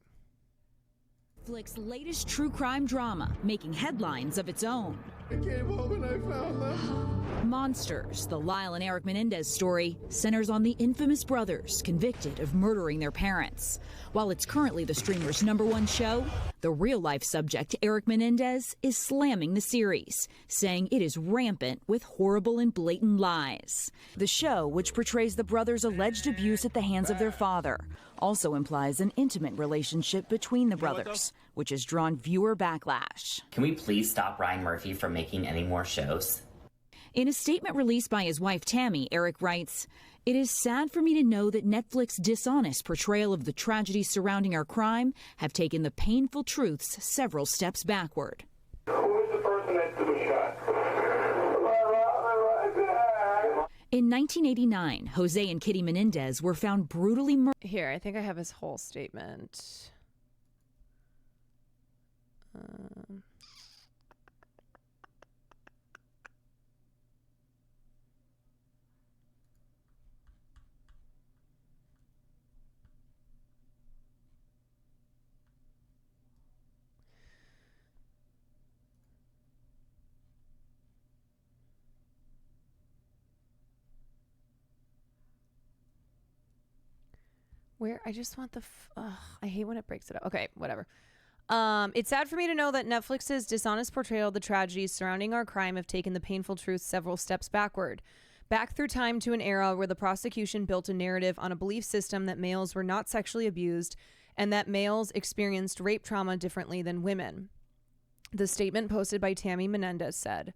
Netflix's latest true crime drama, making headlines of its own. I came home and I found them. Monsters, the Lyle and Eric Menendez story, centers on the infamous brothers convicted of murdering their parents. While it's currently the streamer's #1 show, the real-life subject, Eric Menendez, is slamming the series, saying it is rampant with horrible and blatant lies. The show, which portrays the brothers' alleged abuse at the hands of their father, also implies an intimate relationship between the brothers, which has drawn viewer backlash. Can we please stop Ryan Murphy from making any more shows? In a statement released by his wife Tammy, Eric writes, "It is sad for me to know that Netflix's dishonest portrayal of the tragedies surrounding our crime have taken the painful truths several steps backward." Who is the person that was shot? In 1989, Jose and Kitty Menendez were found brutally murdered. Here, I think I have his whole statement. Where I just want I hate when it breaks it up. Okay, whatever. It's sad for me to know that Netflix's dishonest portrayal of the tragedies surrounding our crime have taken the painful truth several steps backward. Back through time to an era where the prosecution built a narrative on a belief system that males were not sexually abused and that males experienced rape trauma differently than women. The statement posted by Tammy Menendez said,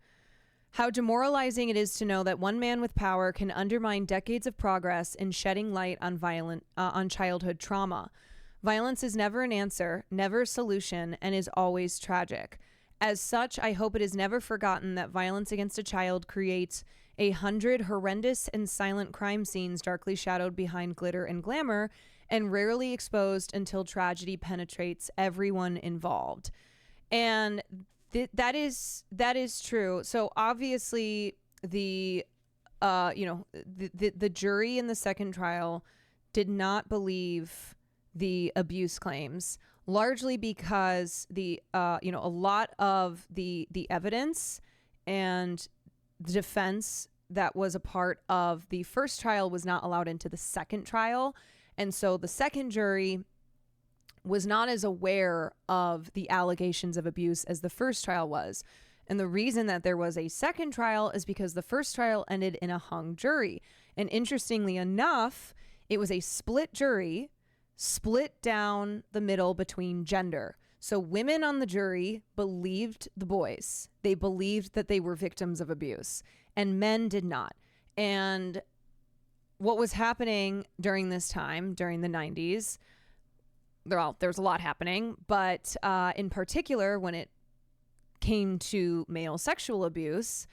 "How demoralizing it is to know that one man with power can undermine decades of progress in shedding light on childhood trauma. Violence is never an answer, never a solution, and is always tragic. As such, I hope it is never forgotten that violence against a child creates 100 horrendous and silent crime scenes darkly shadowed behind glitter and glamour, and rarely exposed until tragedy penetrates everyone involved." And that is true. So obviously the jury in the second trial did not believe the abuse claims, largely because a lot of the evidence and the defense that was a part of the first trial was not allowed into the second trial. And so the second jury was not as aware of the allegations of abuse as the first trial was. And the reason that there was a second trial is because the first trial ended in a hung jury. And interestingly enough, it was a split jury, split down the middle between gender. So women on the jury believed the boys. They believed that they were victims of abuse, and men did not. And what was happening during this time, during the 90s, well, there's a lot happening, but in particular, when it came to male sexual abuse,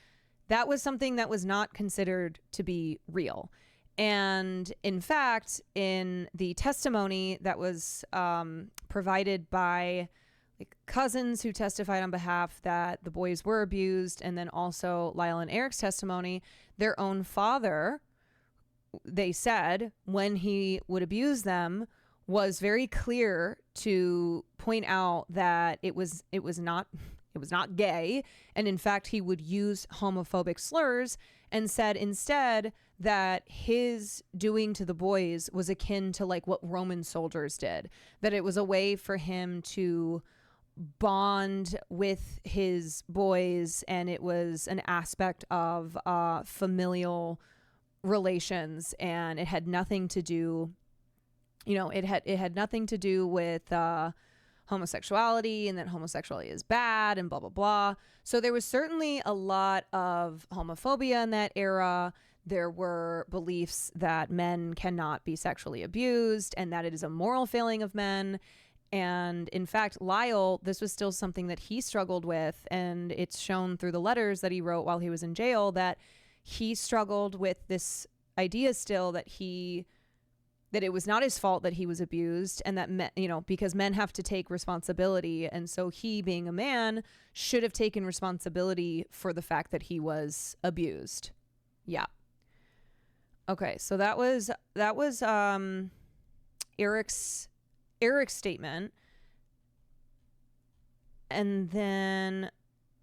that was something that was not considered to be real. And in fact, in the testimony that was provided by cousins who testified on behalf that the boys were abused, and then also Lyle and Eric's testimony, their own father they said when he would abuse them was very clear to point out that it was not gay, and in fact he would use homophobic slurs, and said instead that his doing to the boys was akin to like what Roman soldiers did, that it was a way for him to bond with his boys, and it was an aspect of familial relations, and it had nothing to do, it had nothing to do with homosexuality, and that homosexuality is bad and blah blah blah. So there was certainly a lot of homophobia in that era. There were beliefs that men cannot be sexually abused and that it is a moral failing of men. And in fact, Lyle, this was still something that he struggled with, and it's shown through the letters that he wrote while he was in jail that he struggled with this idea still that it was not his fault that he was abused, and that because men have to take responsibility, and so he, being a man, should have taken responsibility for the fact that he was abused. Yeah. Okay, so that was Eric's statement. And then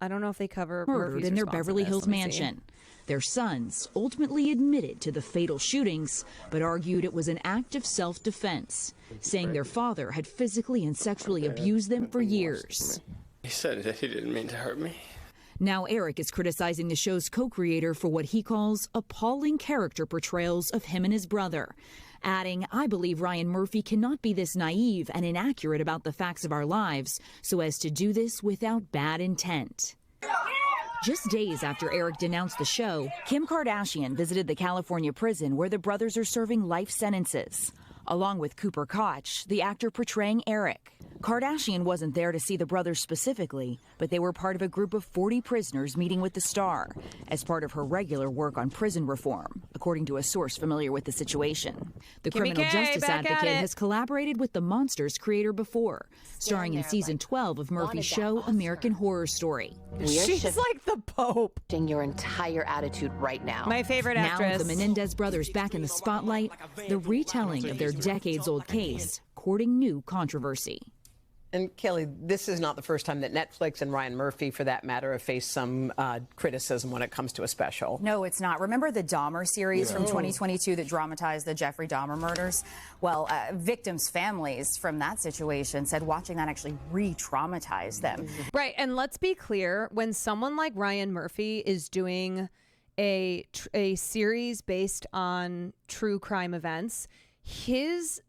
I don't know if they cover murdered Murphy's in their response Beverly to this. Hills Let me see. mansion. Their sons ultimately admitted to the fatal shootings, but argued it was an act of self-defense, saying their father had physically and sexually abused them for years. He said that he didn't mean to hurt me. Now Eric is criticizing the show's co-creator for what he calls appalling character portrayals of him and his brother, adding, "I believe Ryan Murphy cannot be this naive and inaccurate about the facts of our lives so as to do this without bad intent." Just days after Eric denounced the show, Kim Kardashian visited the California prison where the brothers are serving life sentences, along with Cooper Koch, the actor portraying Eric. Kardashian wasn't there to see the brothers specifically, but they were part of a group of 40 prisoners meeting with the star as part of her regular work on prison reform, according to a source familiar with the situation. The criminal justice advocate has collaborated with the Monsters creator before, starring in season 12 of Murphy's show American Horror Story. She's like the Pope. Your entire attitude right now. My favorite Now actress. with the Menendez brothers back in the spotlight, the retelling of their decades-old case courting new controversy. And Kelly, this is not the first time that Netflix and Ryan Murphy, for that matter, have faced some criticism when it comes to a special. No, it's not. Remember the Dahmer series from 2022 that dramatized the Jeffrey Dahmer murders? Well, victims' families from that situation said watching that actually re-traumatized them. Right, and let's be clear, when someone like Ryan Murphy is doing a series based on true crime events, his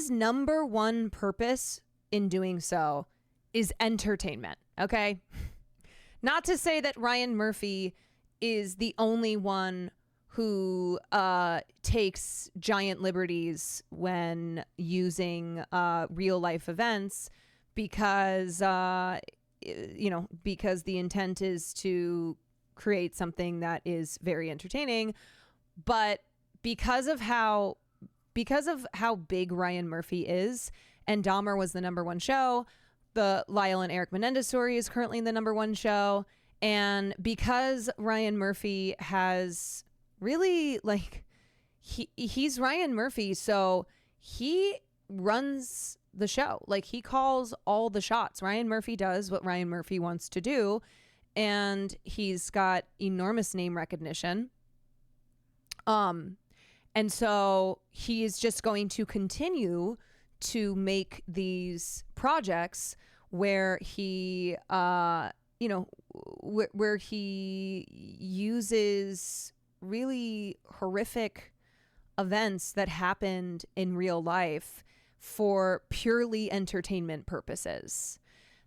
number one purpose in doing so is entertainment, okay? Not to say that Ryan Murphy is the only one who takes giant liberties when using real life events because, because the intent is to create something that is very entertaining. But because of how big Ryan Murphy is, and Dahmer was the number one show, the Lyle and Eric Menendez story is currently the number one show, and because Ryan Murphy has really, he's Ryan Murphy, so he runs the show. Like, he calls all the shots. Ryan Murphy does what Ryan Murphy wants to do, and he's got enormous name recognition. And so he is just going to continue to make these projects where he, where he uses really horrific events that happened in real life for purely entertainment purposes.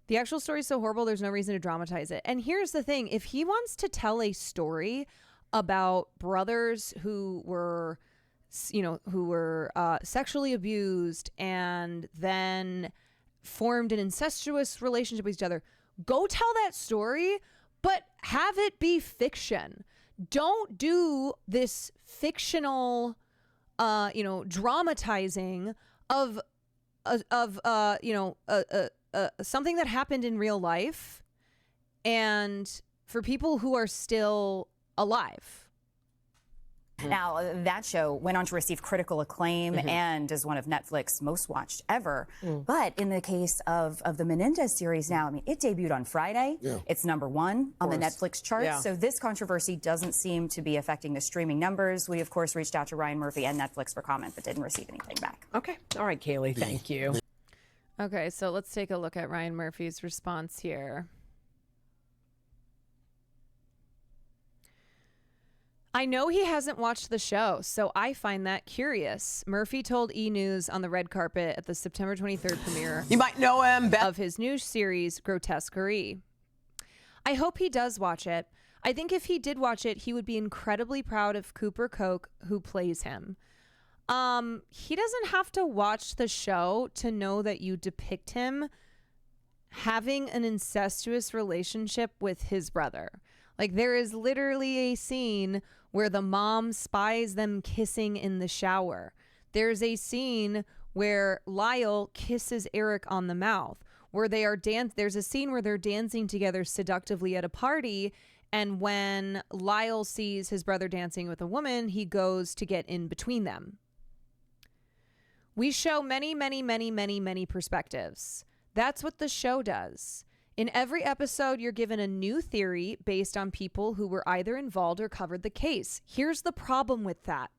The actual story is so horrible, there's no reason to dramatize it. And here's the thing, if he wants to tell a story about brothers who were sexually abused and then formed an incestuous relationship with each other, go tell that story, but have it be fiction. Don't do this fictional, dramatizing of something that happened in real life and for people who are still alive. Now, that show went on to receive critical acclaim and is one of Netflix's most watched ever. But in the case of the Menendez series now, I mean, it debuted on Friday. It's #1 on the Netflix charts. So this controversy doesn't seem to be affecting the streaming numbers. We, of course, reached out to Ryan Murphy and Netflix for comment, but didn't receive anything back. Okay. All right, Kaylee, thank you. Okay, so let's take a look at Ryan Murphy's response here. I know he hasn't watched the show, so I find that curious. Murphy told E! News on the red carpet at the September 23rd premiere. You might know him of his new series, Grotesquerie. I hope he does watch it. I think if he did watch it, he would be incredibly proud of Cooper Koch, who plays him. He doesn't have to watch the show to know that you depict him having an incestuous relationship with his brother. Like, there is literally a scene where the mom spies them kissing in the shower. There's a scene where Lyle kisses Eric on the mouth, where they are there's a scene where they're dancing together seductively at a party, and when Lyle sees his brother dancing with a woman, he goes to get in between them. We show many, many, many, many, many perspectives. That's what the show does. In every episode, you're given a new theory based on people who were either involved or covered the case. Here's the problem with that.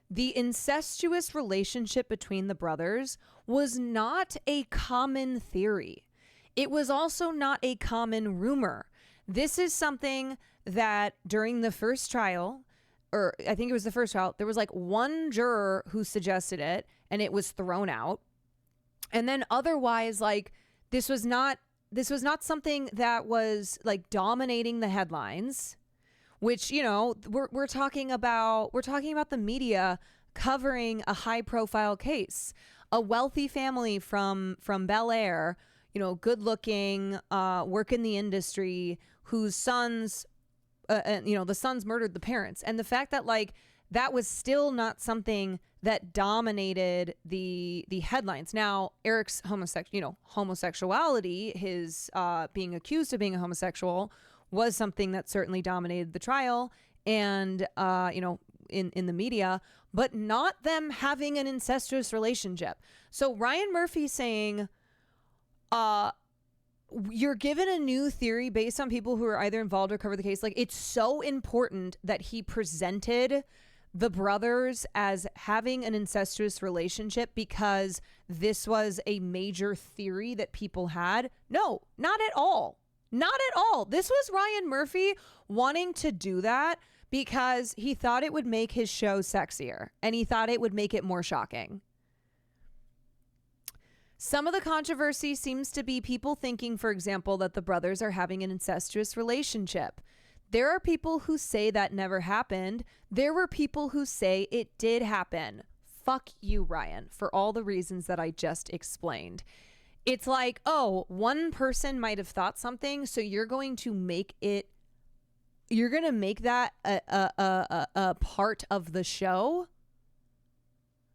The incestuous relationship between the brothers was not a common theory. It was also not a common rumor. This is something that during the first trial, or I think it was the first trial, there was like one juror who suggested it and it was thrown out. And then otherwise, like, this was not something that was like dominating the headlines, which, you know, we're talking about the media covering a high profile case, a wealthy family from Bel Air, you know, good looking, work in the industry, whose sons, the sons murdered the parents. And the fact that like that was still not something that dominated the headlines. Now, Eric's homosexuality, his being accused of being a homosexual, was something that certainly dominated the trial and in the media, but not them having an incestuous relationship. So Ryan Murphy saying, you're given a new theory based on people who are either involved or cover the case. Like, it's so important that he presented the brothers as having an incestuous relationship because this was a major theory that people had. No, not at all. Not at all. This was Ryan Murphy wanting to do that because he thought it would make his show sexier and he thought it would make it more shocking. Some of the controversy seems to be people thinking, for example, that the brothers are having an incestuous relationship. There are people who say that never happened. There were people who say it did happen. Fuck you, Ryan, for all the reasons that I just explained. It's like, oh, one person might have thought something, so you're going to make that a part of the show?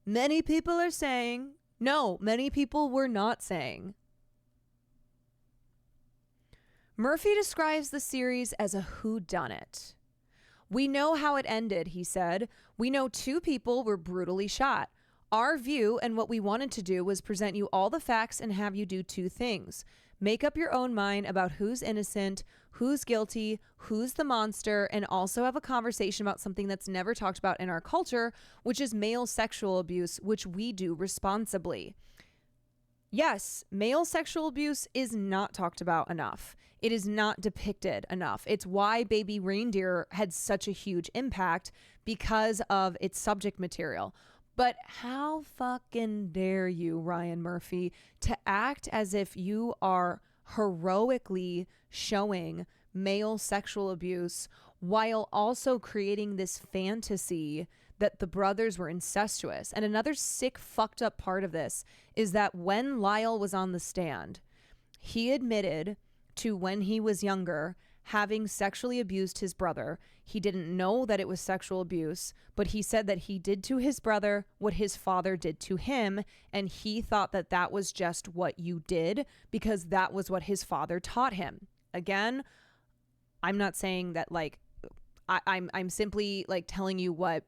Many people are saying, no, many people were not saying. Murphy describes the series as a whodunit. We know how it ended, he said. We know 2 people were brutally shot. Our view and what we wanted to do was present you all the facts and have you do 2 things. Make up your own mind about who's innocent, who's guilty, who's the monster, and also have a conversation about something that's never talked about in our culture, which is male sexual abuse, which we do responsibly. Yes, male sexual abuse is not talked about enough. It is not depicted enough. It's why Baby Reindeer had such a huge impact because of its subject material. But how fucking dare you, Ryan Murphy, to act as if you are heroically showing male sexual abuse while also creating this fantasy that the brothers were incestuous. And another sick, fucked up part of this is that when Lyle was on the stand, he admitted to, when he was younger, having sexually abused his brother. He didn't know that it was sexual abuse, but he said that he did to his brother what his father did to him, and he thought that that was just what you did because that was what his father taught him. Again, I'm not saying that, like, I'm simply like telling you what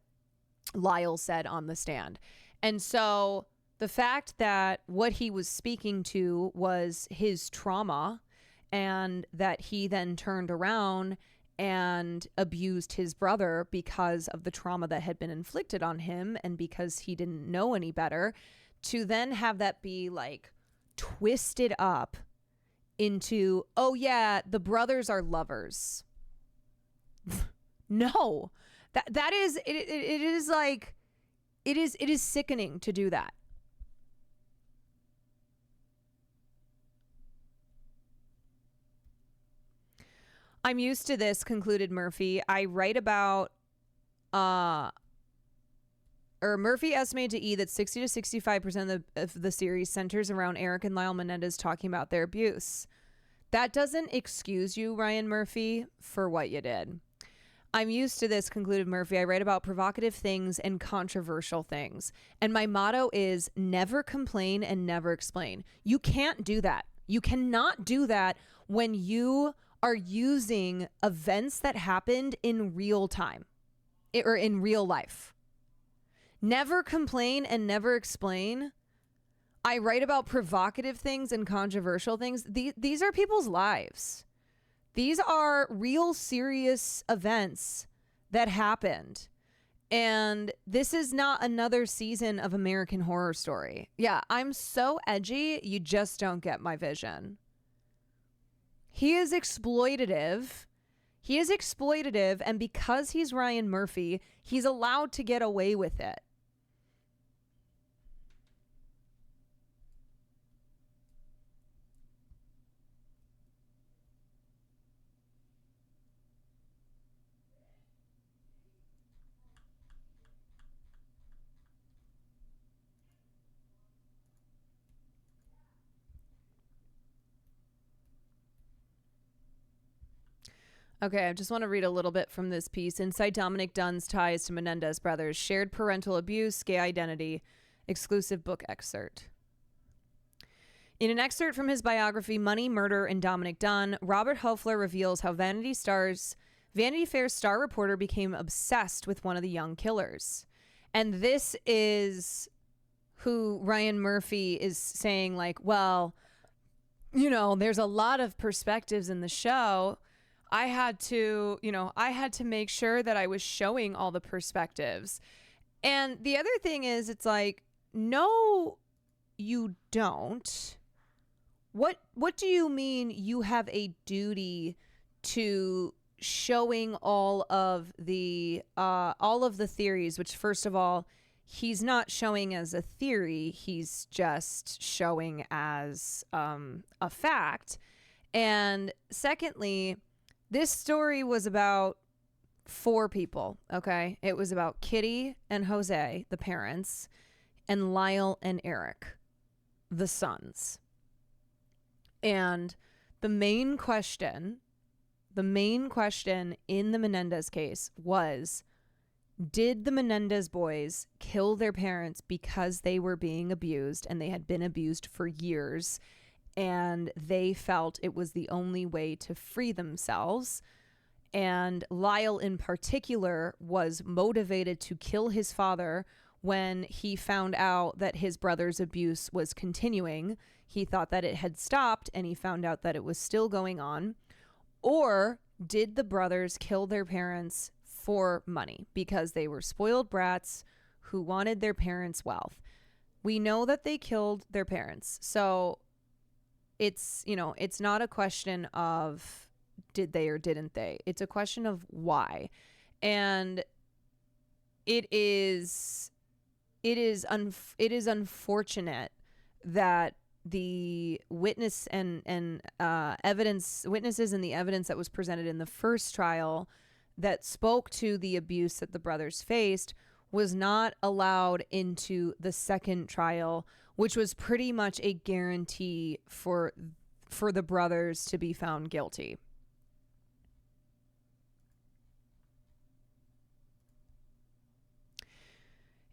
Lyle said on the stand. And so the fact that what he was speaking to was his trauma, and that he then turned around and abused his brother because of the trauma that had been inflicted on him and because he didn't know any better, to then have that be like twisted up into, oh yeah, the brothers are lovers. No, that is, it is like, it is sickening to do that. I'm used to this, concluded Murphy. I write about, Murphy estimated to E that 60 to 65% of the series centers around Eric and Lyle Menendez talking about their abuse. That doesn't excuse you, Ryan Murphy, for what you did. I'm used to this, concluded Murphy. I write about provocative things and controversial things. And my motto is never complain and never explain. You can't do that. You cannot do that when you are using events that happened in real time or in real life. Never complain and never explain. I write about provocative things and controversial things. These are people's lives. These are real serious events that happened. And this is not another season of American Horror Story. Yeah, I'm so edgy, you just don't get my vision. He is exploitative. He is exploitative, and because he's Ryan Murphy, he's allowed to get away with it. Okay, I just want to read a little bit from this piece. Inside Dominic Dunn's ties to Menendez brothers, shared parental abuse, gay identity, exclusive book excerpt. In an excerpt from his biography, Money, Murder, and Dominic Dunn, Robert Hoefler reveals how Vanity Fair's star reporter became obsessed with one of the young killers. And this is who Ryan Murphy is saying, like, well, you know, there's a lot of perspectives in the show. I had to make sure that I was showing all the perspectives. And the other thing is, it's like, no, you don't. What do you mean you have a duty to showing all of the theories, which, first of all, he's not showing as a theory, he's just showing as a fact. And secondly, this story was about 4 people, okay? It was about Kitty and Jose, the parents, and Lyle and Eric, the sons. And the main question in the Menendez case was, did the Menendez boys kill their parents because they were being abused, and they had been abused for years, and they felt it was the only way to free themselves? And Lyle in particular was motivated to kill his father when he found out that his brother's abuse was continuing. He thought that it had stopped, and he found out that it was still going on. Or did the brothers kill their parents for money because they were spoiled brats who wanted their parents' wealth? We know that they killed their parents. So it's not a question of did they or didn't they. It's a question of why. And it is unfortunate that the witnesses and the evidence that was presented in the first trial that spoke to the abuse that the brothers faced was not allowed into the second trial, which was pretty much a guarantee for the brothers to be found guilty.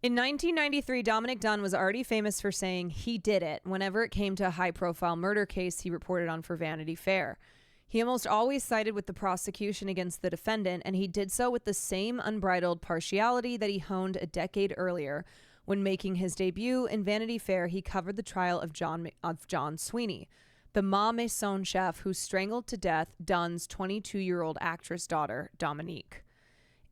In 1993, Dominic Dunn was already famous for saying he did it whenever it came to a high-profile murder case he reported on for Vanity Fair. He almost always sided with the prosecution against the defendant, and he did so with the same unbridled partiality that he honed a decade earlier. When making his debut in Vanity Fair, he covered the trial of John Sweeney, the Ma Maison chef who strangled to death Dunn's 22-year-old actress daughter, Dominique.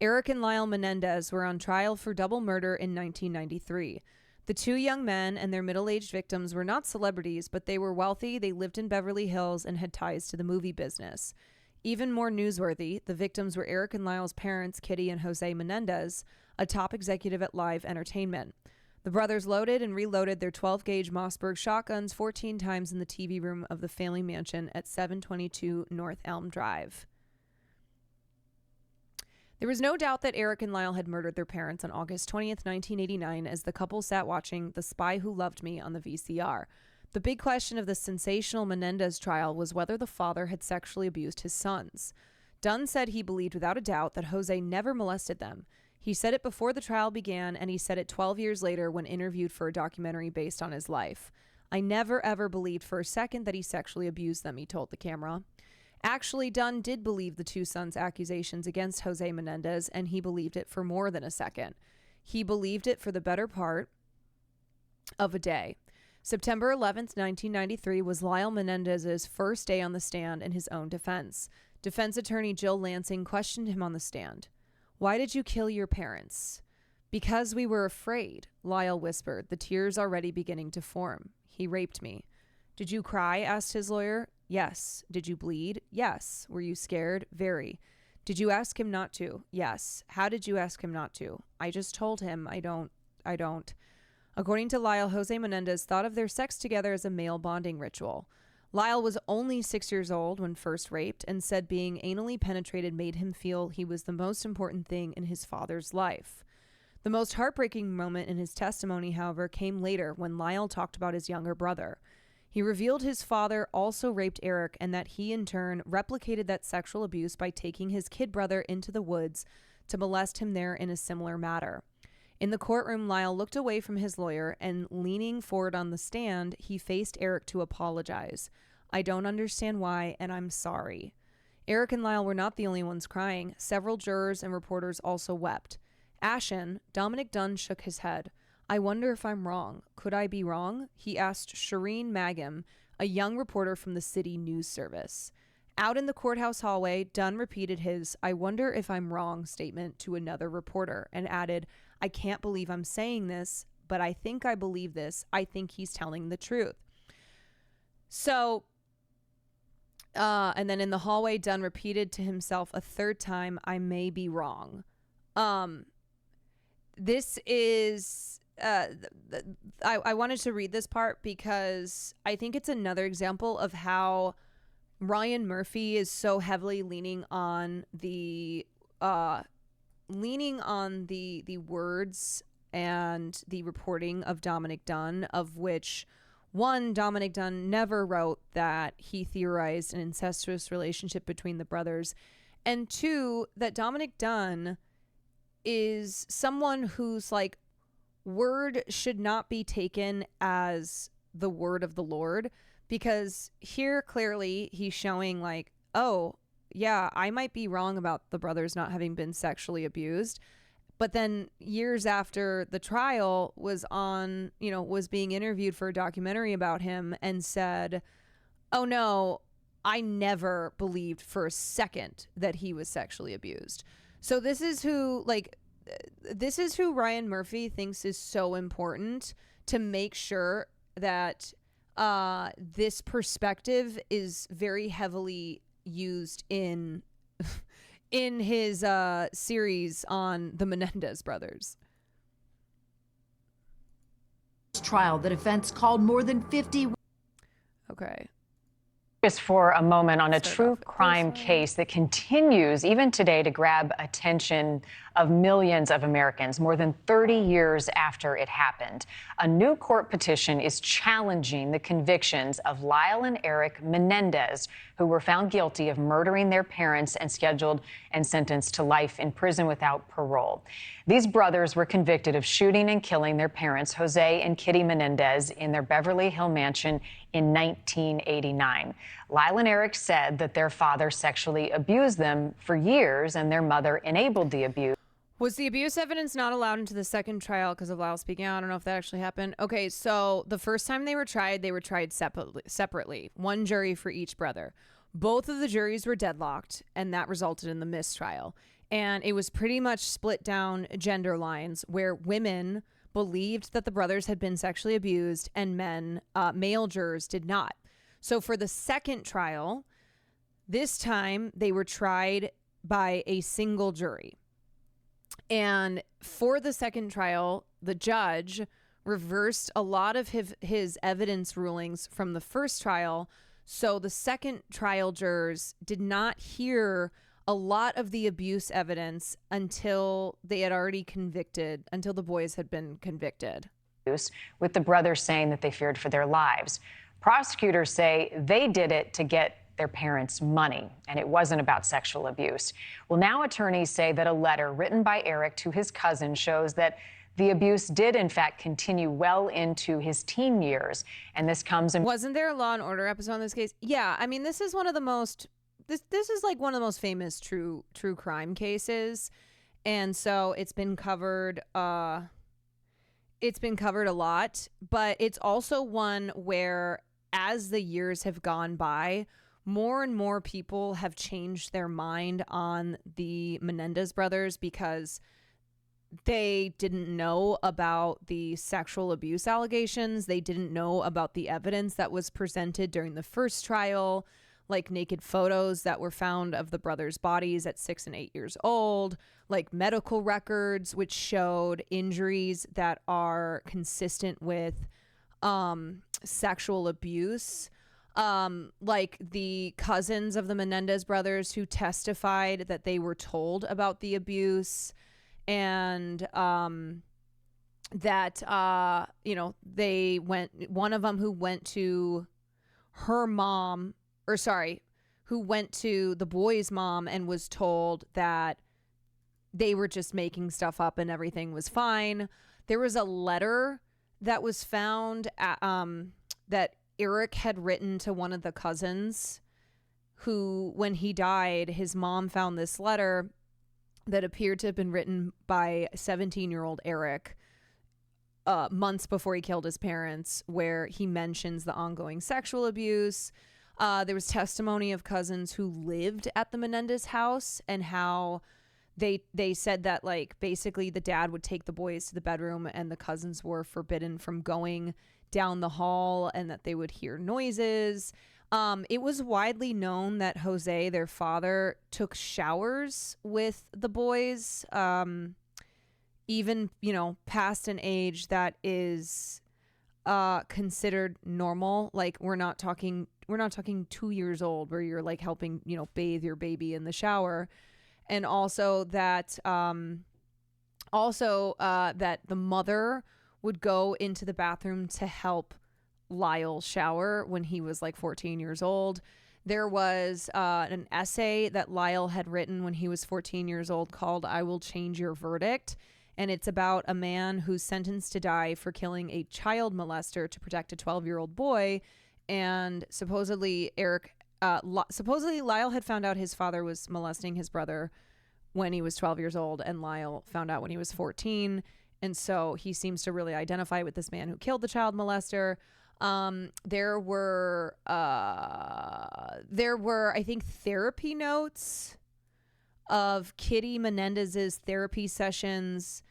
Eric and Lyle Menendez were on trial for double murder in 1993. The two young men and their middle-aged victims were not celebrities, but they were wealthy, they lived in Beverly Hills, and had ties to the movie business. Even more newsworthy, the victims were Eric and Lyle's parents, Kitty and Jose Menendez, a top executive at Live Entertainment. The brothers loaded and reloaded their 12-gauge Mossberg shotguns 14 times in the TV room of the family mansion at 722 North Elm Drive. There was no doubt that Eric and Lyle had murdered their parents on August 20th, 1989, as the couple sat watching The Spy Who Loved Me on the VCR. The big question of the sensational Menendez trial was whether the father had sexually abused his sons. Dunn said he believed without a doubt that Jose never molested them. He said it before the trial began, and he said it 12 years later when interviewed for a documentary based on his life. I never ever believed for a second that he sexually abused them, he told the camera. Actually, Dunn did believe the two sons' accusations against Jose Menendez, and he believed it for more than a second. He believed it for the better part of a day. September 11th, 1993 was Lyle Menendez's first day on the stand in his own defense. Defense attorney Jill Lansing questioned him on the stand. Why did you kill your parents? Because we were afraid, Lyle whispered, the tears already beginning to form. He raped me. Did you cry? Asked his lawyer. Yes. Did you bleed? Yes. Were you scared? Very. Did you ask him not to? Yes. How did you ask him not to? I just told him I don't. According to Lyle, Jose Menendez thought of their sex together as a male bonding ritual. Lyle was only 6 years old when first raped and said being anally penetrated made him feel he was the most important thing in his father's life. The most heartbreaking moment in his testimony, however, came later when Lyle talked about his younger brother. He revealed his father also raped Eric and that he in turn replicated that sexual abuse by taking his kid brother into the woods to molest him there in a similar manner. In the courtroom, Lyle looked away from his lawyer and, leaning forward on the stand, he faced Eric to apologize. I don't understand why, and I'm sorry. Eric and Lyle were not the only ones crying. Several jurors and reporters also wept. Ashen, Dominic Dunn shook his head. I wonder if I'm wrong. Could I be wrong? He asked Shireen Magam, a young reporter from the city news service. Out in the courthouse hallway, Dunn repeated his I wonder if I'm wrong statement to another reporter and added, I can't believe I'm saying this, but I think I believe this. I think he's telling the truth. So, and then in the hallway, Dunn repeated to himself a third time, I may be wrong. This is, I wanted to read this part because I think it's another example of how Ryan Murphy is so heavily leaning on the words and the reporting of Dominic Dunn, of which one, Dominic Dunn never wrote that he theorized an incestuous relationship between the brothers, and two, that Dominic Dunn is someone whose word should not be taken as the word of the Lord, because here clearly he's showing oh yeah, I might be wrong about the brothers not having been sexually abused. But then years after the trial was on, was being interviewed for a documentary about him and said, oh no, I never believed for a second that he was sexually abused. So this is who Ryan Murphy thinks is so important to make sure that this perspective is very heavily used in his series on the Menendez brothers. Trial, the defense called more than 50. Okay. Just for a moment on a true crime case that continues even today to grab attention of millions of Americans more than 30 years after it happened. A new court petition is challenging the convictions of Lyle and Eric Menendez, who were found guilty of murdering their parents and scheduled and sentenced to life in prison without parole. These brothers were convicted of shooting and killing their parents, Jose and Kitty Menendez, in their Beverly Hills mansion in 1989. Lyle and Eric said that their father sexually abused them for years and their mother enabled the abuse. Was the abuse evidence not allowed into the second trial because of Lyle speaking out? I don't know if that actually happened. Okay, so the first time they were tried separately. One jury for each brother. Both of the juries were deadlocked, and that resulted in the mistrial. And it was pretty much split down gender lines where women believed that the brothers had been sexually abused and male jurors did not. So for the second trial, this time they were tried by a single jury. And for the second trial, the judge reversed a lot of his evidence rulings from the first trial. So the second trial jurors did not hear a lot of the abuse evidence until they had already convicted, until the boys had been convicted. With the brothers saying that they feared for their lives. Prosecutors say they did it to get their parents' money, and it wasn't about sexual abuse. Well, now attorneys say that a letter written by Eric to his cousin shows that the abuse did, in fact, continue well into his teen years. And this comes in... Wasn't there a Law and Order episode in this case? Yeah, I mean, this is one of the most... This is like one of the most famous true crime cases. And so it's been covered... It's been covered a lot, but it's also one where, as the years have gone by, more and more people have changed their mind on the Menendez brothers because they didn't know about the sexual abuse allegations. They didn't know about the evidence that was presented during the first trial, like naked photos that were found of the brothers' bodies at 6 and 8 years old, like medical records which showed injuries that are consistent with sexual abuse. Like the cousins of the Menendez brothers who testified that they were told about the abuse, and that they went, one of them who went to her mom, or sorry, who went to the boy's mom and was told that they were just making stuff up and everything was fine. There was a letter that was found that Eric had written to one of the cousins who, when he died, his mom found this letter that appeared to have been written by 17-year-old Eric months before he killed his parents, where he mentions the ongoing sexual abuse. There was testimony of cousins who lived at the Menendez house and how they said that, like, basically the dad would take the boys to the bedroom and the cousins were forbidden from going down the hall and that they would hear noises. It was widely known that Jose, their father, took showers with the boys, even, past an age that is considered normal. Like, we're not talking 2 years old where you're like helping, bathe your baby in the shower. And also that that the mother would go into the bathroom to help Lyle shower when he was like 14 years old. There was an essay that Lyle had written when he was 14 years old called "I Will Change Your Verdict." And it's about a man who's sentenced to die for killing a child molester to protect a 12-year-old boy. And supposedly Lyle had found out his father was molesting his brother when he was 12 years old, and Lyle found out when he was 14. And so he seems to really identify with this man who killed the child molester. There were, I think, therapy notes of Kitty Menendez's therapy sessions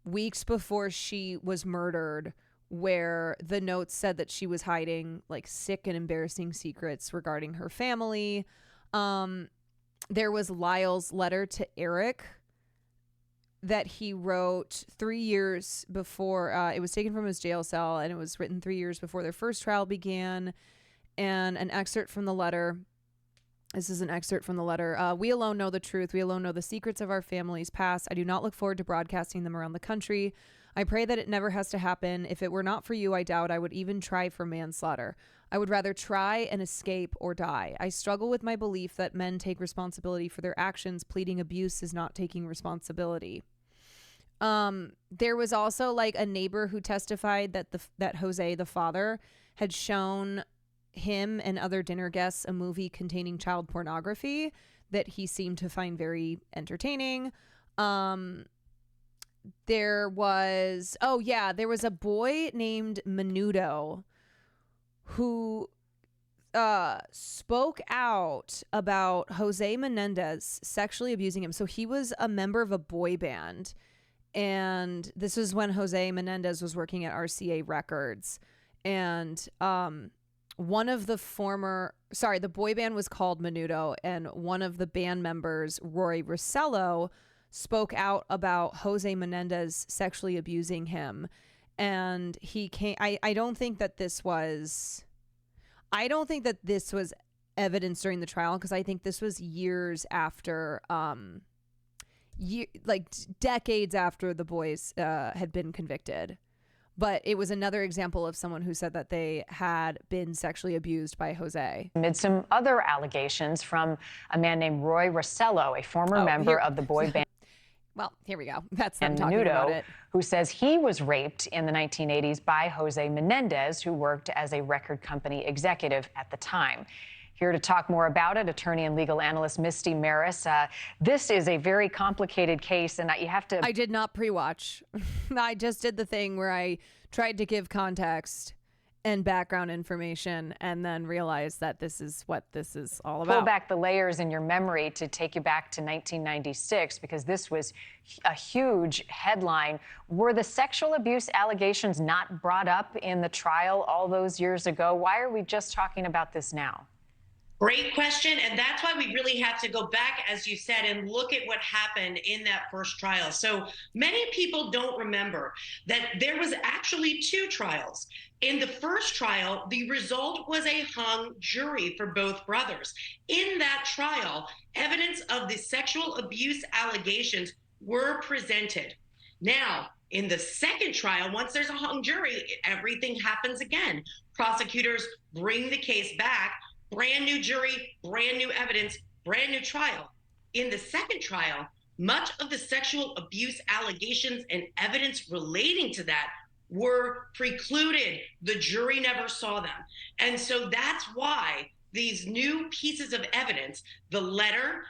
weeks before she was murdered, where the notes said that she was hiding like sick and embarrassing secrets regarding her family. There was Lyle's letter to Eric that he wrote 3 years before. It was taken from his jail cell, and it was written 3 years before their first trial began. And an excerpt from the letter This is an excerpt from the letter. We alone know the truth. We alone know the secrets of our family's past. I do not look forward to broadcasting them around the country. I pray that it never has to happen. If it were not for you, I doubt I would even try for manslaughter. I would rather try and escape or die. I struggle with my belief that men take responsibility for their actions. Pleading abuse is not taking responsibility. There was also like a neighbor who testified that that Jose, the father, had shown him and other dinner guests a movie containing child pornography that he seemed to find very entertaining. There was a boy named Menudo who spoke out about Jose Menendez sexually abusing him. So he was a member of a boy band, and this was when Jose Menendez was working at RCA Records. And the boy band was called Menudo, and one of the band members, Roy Rossello, spoke out about Jose Menendez sexually abusing him. And he came, I don't think that this was evidence during the trial, because I think this was years after, decades after the boys had been convicted. But it was another example of someone who said that they had been sexually abused by Jose. Amid some other allegations from a man named Roy Rossello, a former member of the boy band. Well, here we go. That's them talking about it. Who says he was raped in the 1980s by Jose Menendez, who worked as a record company executive at the time. Here to talk more about it, attorney and legal analyst Misty Maris. This is a very complicated case, and you have to... I did not pre-watch. I just did the thing where I tried to give context and background information and then realized that this is what this is all about. Pull back the layers in your memory to take you back to 1996, because this was a huge headline. Were the sexual abuse allegations not brought up in the trial all those years ago? Why are we just talking about this now? Great question. And that's why we really have to go back, as you said, and look at what happened in that first trial. So many people don't remember that there was actually two trials. In the first trial, the result was a hung jury for both brothers. In that trial, evidence of the sexual abuse allegations were presented. Now, in the second trial, once there's a hung jury, everything happens again. Prosecutors bring the case back. Brand new jury, brand new evidence, brand new trial. In the second trial, much of the sexual abuse allegations and evidence relating to that were precluded. The jury never saw them. And so that's why these new pieces of evidence, the letter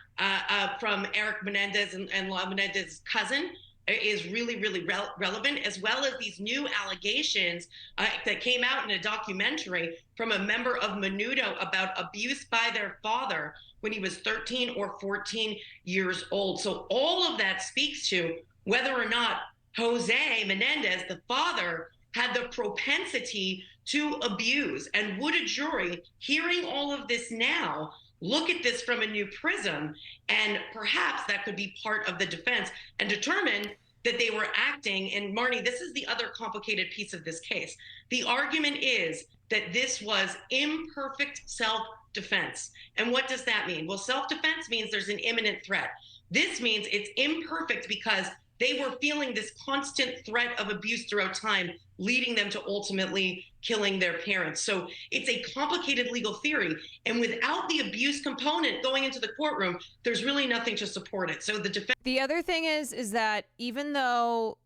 from Eric Menendez and Laura Menendez's cousin, is really, really relevant, as well as these new allegations that came out in a documentary from a member of Menudo about abuse by their father when he was 13 or 14 years old. So all of that speaks to whether or not Jose Menendez, the father, had the propensity to abuse. And would a jury, hearing all of this now, look at this from a new prism, and perhaps that could be part of the defense and determine that they were acting. And Marnie, this is the other complicated piece of this case. The argument is that this was imperfect self-defense. And what does that mean? Well, self-defense means there's an imminent threat. This means it's imperfect because they were feeling this constant threat of abuse throughout time, leading them to ultimately killing their parents. So it's a complicated legal theory. And without the abuse component going into the courtroom, there's really nothing to support it. So the defense. The other thing is that even though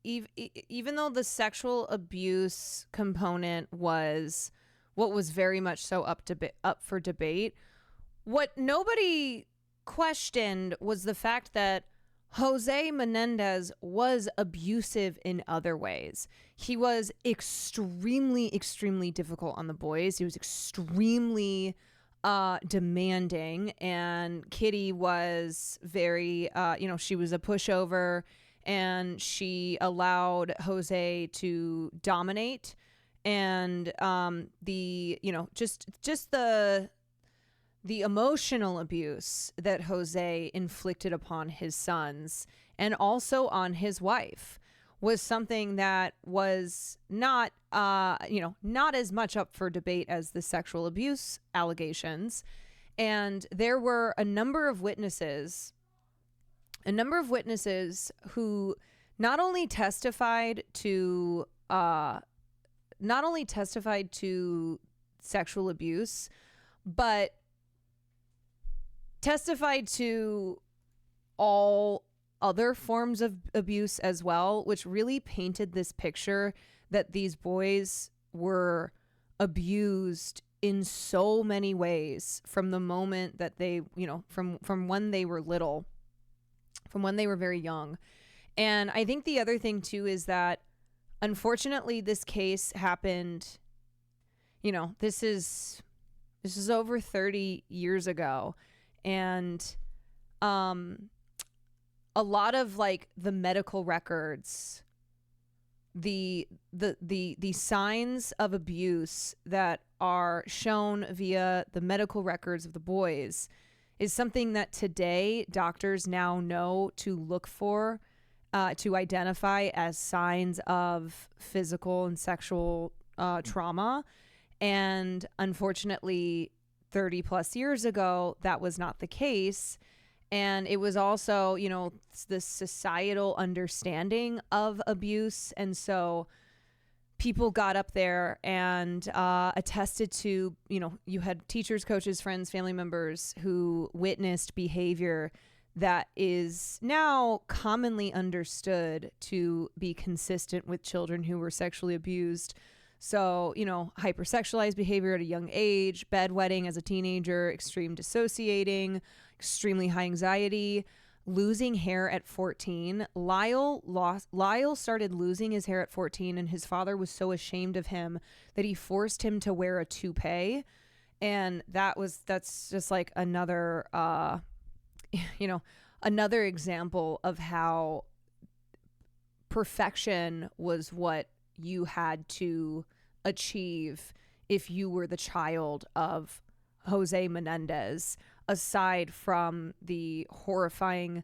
even though the sexual abuse component was what was very much so up for debate, what nobody questioned was the fact that Jose Menendez was abusive in other ways. He was extremely, extremely difficult on the boys. He was extremely demanding, and Kitty was very, she was a pushover, and she allowed Jose to dominate, and the emotional abuse that Jose inflicted upon his sons and also on his wife was something that was not as much up for debate as the sexual abuse allegations. And there were a number of witnesses who not only testified to sexual abuse, but testified to all other forms of abuse as well, which really painted this picture that these boys were abused in so many ways from the moment that they, from when they were little, from when they were very young. And I think the other thing too is that unfortunately this case happened, this is over 30 years ago. And a lot of like the medical records, the signs of abuse that are shown via the medical records of the boys is something that today doctors now know to look for, to identify as signs of physical and sexual trauma. And unfortunately, 30 plus years ago, that was not the case. And it was also, this societal understanding of abuse. And so people got up there and attested to, you had teachers, coaches, friends, family members who witnessed behavior that is now commonly understood to be consistent with children who were sexually abused. So, hypersexualized behavior at a young age, bedwetting as a teenager, extreme dissociating, extremely high anxiety, losing hair at 14. Lyle started losing his hair at 14, and his father was so ashamed of him that he forced him to wear a toupee. And that's just like another, another example of how perfection was what you had to achieve if you were the child of Jose Menendez, aside from the horrifying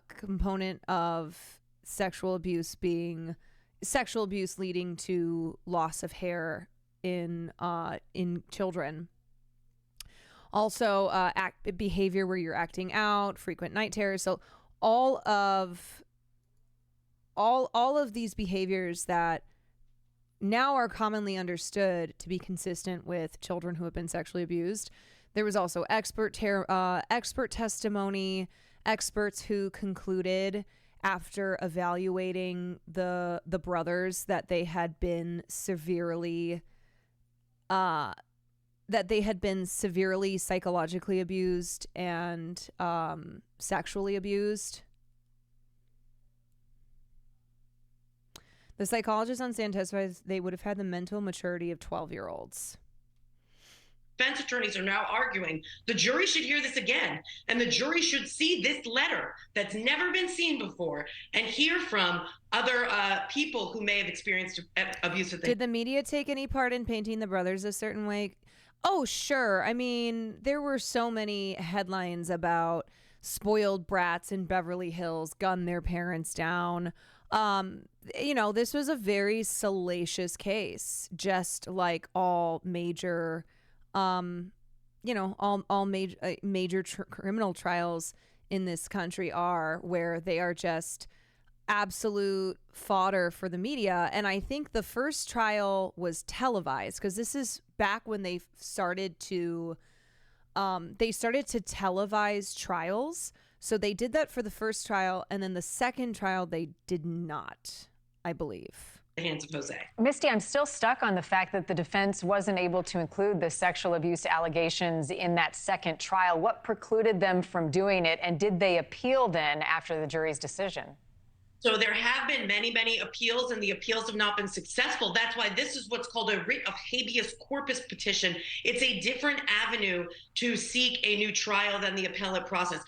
component of sexual abuse leading to loss of hair in children. Also, behavior where you're acting out, frequent night terrors. So all of these behaviors that now are commonly understood to be consistent with children who have been sexually abused. There was also expert testimony, experts who concluded after evaluating the brothers that they had been severely psychologically abused and sexually abused. The psychologist on stand testifies they would have had the mental maturity of 12-year-olds. Defense attorneys are now arguing the jury should hear this again, and the jury should see this letter that's never been seen before and hear from other people who may have experienced abuse. Did the media take any part in painting the brothers a certain way? Oh, sure. I mean, there were so many headlines about spoiled brats in Beverly Hills gun their parents down. This was a very salacious case, just like all major, major criminal trials in this country are, where they are just absolute fodder for the media. And I think the first trial was televised, because this is back when they started to televise trials. So they did that for the first trial, and then the second trial they did not, I believe. The hands of Jose. Misty, I'm still stuck on the fact that the defense wasn't able to include the sexual abuse allegations in that second trial. What precluded them from doing it, and did they appeal then after the jury's decision? So there have been many, many appeals, and the appeals have not been successful. That's why this is what's called a writ of habeas corpus petition. It's a different avenue to seek a new trial than the appellate process.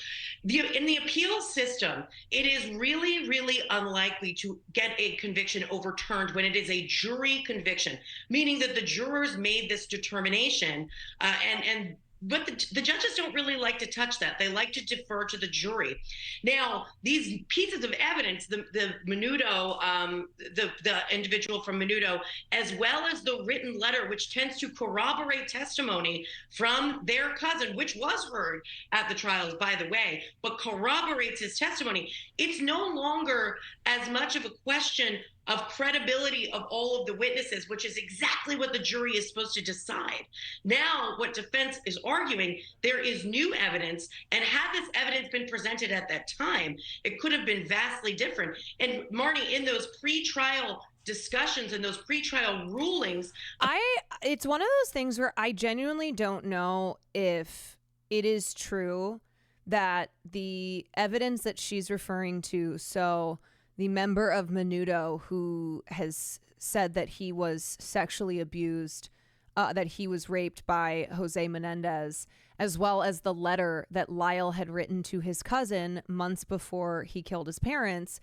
In the appeal system, it is really, really unlikely to get a conviction overturned when it is a jury conviction, meaning that the jurors made this determination and But the judges don't really like to touch that. They like to defer to the jury. Now, these pieces of evidence, the Menudo, the individual from Menudo, as well as the written letter, which tends to corroborate testimony from their cousin, which was heard at the trials, by the way, but corroborates his testimony. It's no longer as much of a question of credibility of all of the witnesses, which is exactly what the jury is supposed to decide. Now, what defense is arguing, there is new evidence, and had this evidence been presented at that time, it could have been vastly different. And Marnie, in those pre-trial discussions and those pre-trial rulings, it's one of those things where I genuinely don't know if it is true that the evidence that she's referring to, so the member of Menudo who has said that he was sexually abused, that he was raped by Jose Menendez, as well as the letter that Lyle had written to his cousin months before he killed his parents,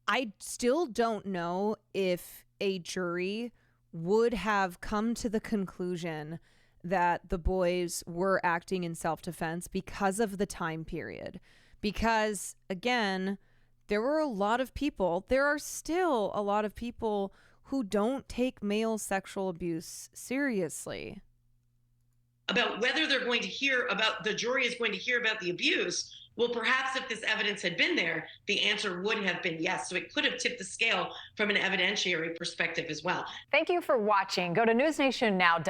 I still don't know if a jury would have come to the conclusion that the boys were acting in self-defense because of the time period. Because, again, there were a lot of people, there are still a lot of people who don't take male sexual abuse seriously. About whether they're going to hear about, the jury is going to hear about the abuse, well, perhaps if this evidence had been there, the answer would have been yes. So it could have tipped the scale from an evidentiary perspective as well. Thank you for watching. Go to NewsNation now.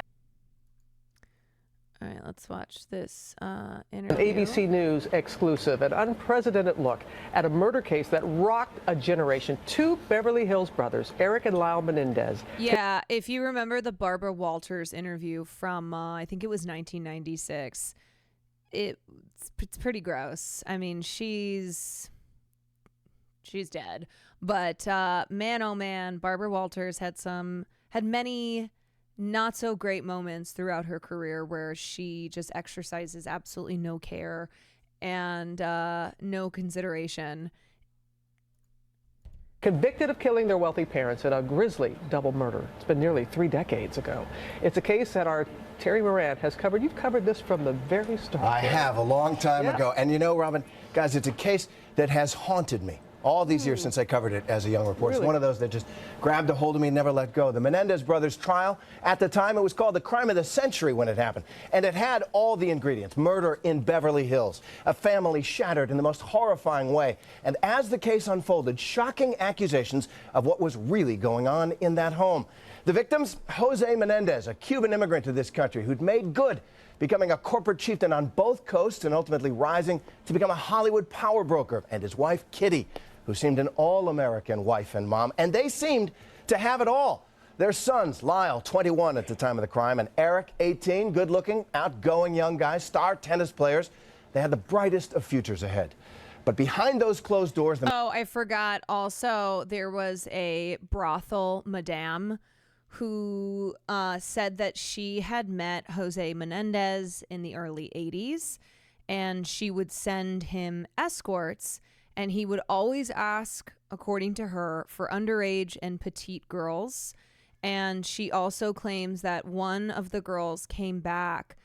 All right, let's watch this An interview. ABC News exclusive, an unprecedented look at a murder case that rocked a generation. Two Beverly Hills brothers, Eric and Lyle Menendez. Yeah, if you remember the Barbara Walters interview from, I think it was 1996, it's pretty gross. I mean, she's dead. But man, oh man, Barbara Walters had many not so great moments throughout her career where she just exercises absolutely no care and no consideration. Convicted of killing their wealthy parents in a grisly double murder. It's been nearly 3 decades ago. It's a case that our Terry Moran has covered. You've covered this from the very start. I have, a long time ago. And you know, Robin, guys, it's a case that has haunted me all these years since I covered it as a young reporter. It's one of those that just grabbed a hold of me and never let go. The Menendez brothers trial, at the time, it was called the crime of the century when it happened. And it had all the ingredients. Murder in Beverly Hills, a family shattered in the most horrifying way. And as the case unfolded, shocking accusations of what was really going on in that home. The victims, Jose Menendez, a Cuban immigrant to this country who'd made good, becoming a corporate chieftain on both coasts and ultimately rising to become a Hollywood power broker, and his wife, Kitty, who seemed an all-American wife and mom, and they seemed to have it all. Their sons, Lyle, 21 at the time of the crime, and Eric, 18, good-looking, outgoing young guys, star tennis players. They had the brightest of futures ahead. But behind those closed doors... Oh, I forgot also there was a brothel madame who said that she had met Jose Menendez in the early 80s, and she would send him escorts, and he would always ask, according to her, for underage and petite girls. And she also claims that one of the girls came back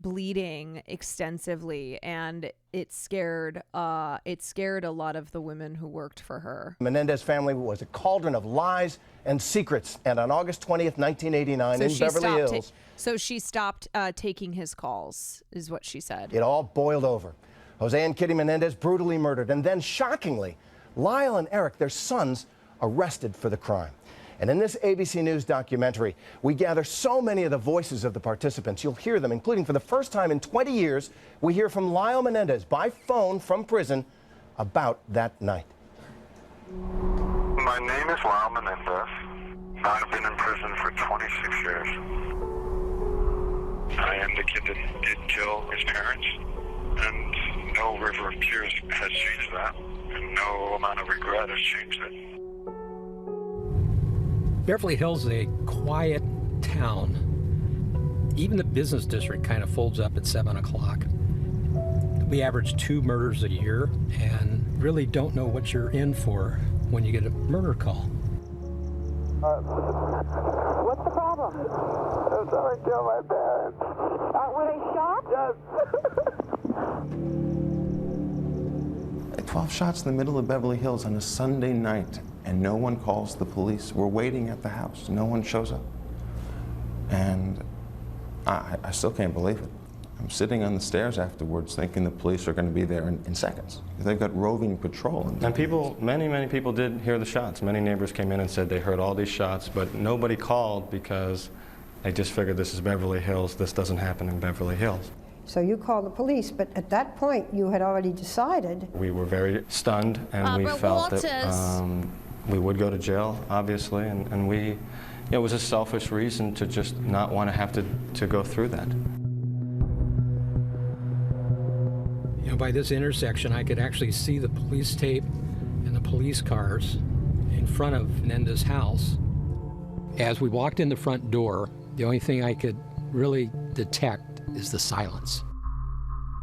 bleeding extensively, and it scared a lot of the women who worked for her. Menendez family was a cauldron of lies and secrets. And on August 20th, 1989, in Beverly Hills... So she stopped taking his calls, is what she said. It all boiled over. Jose and Kitty Menendez brutally murdered, and then, shockingly, Lyle and Eric, their sons, arrested for the crime. And in this ABC News documentary, we gather so many of the voices of the participants. You'll hear them, including for the first time in 20 years, we hear from Lyle Menendez by phone from prison about that night. My name is Lyle Menendez. I've been in prison for 26 years. I am the kid that did kill his parents, and no river of tears has changed that, and no amount of regret has changed it. Beverly Hills is a quiet town. Even the business district kind of folds up at 7 o'clock. We average 2 murders a year and really don't know what you're in for when you get a murder call. What's the problem? I'm sorry, kill my parents. Were they shot? 12 shots in the middle of Beverly Hills on a Sunday night, and no one calls the police. We're waiting at the house. No one shows up. And I still can't believe it. I'm sitting on the stairs afterwards thinking the police are going to be there in seconds. They've got roving patrol. And people, many people did hear the shots. Many neighbors came in and said they heard all these shots, but nobody called because they just figured this is Beverly Hills. This doesn't happen in Beverly Hills. So you called the police, but at that point you had already decided. We were very stunned, and we felt that we would go to jail, obviously, and we, it was a selfish reason to just not want to have to go through that. You know, by this intersection, I could actually see the police tape and the police cars in front of Menendez's house. As we walked in the front door, the only thing I could really detect is the silence.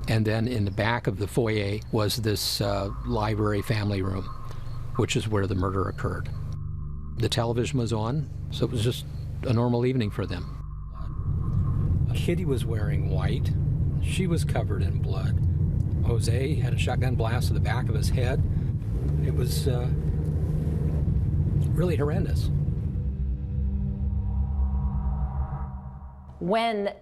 And then in the back of the foyer was this library family room, which is where the murder occurred. The television was on, so it was just a normal evening for them. Kitty was wearing white. She was covered in blood. Jose had a shotgun blast to the back of his head. It was really horrendous. When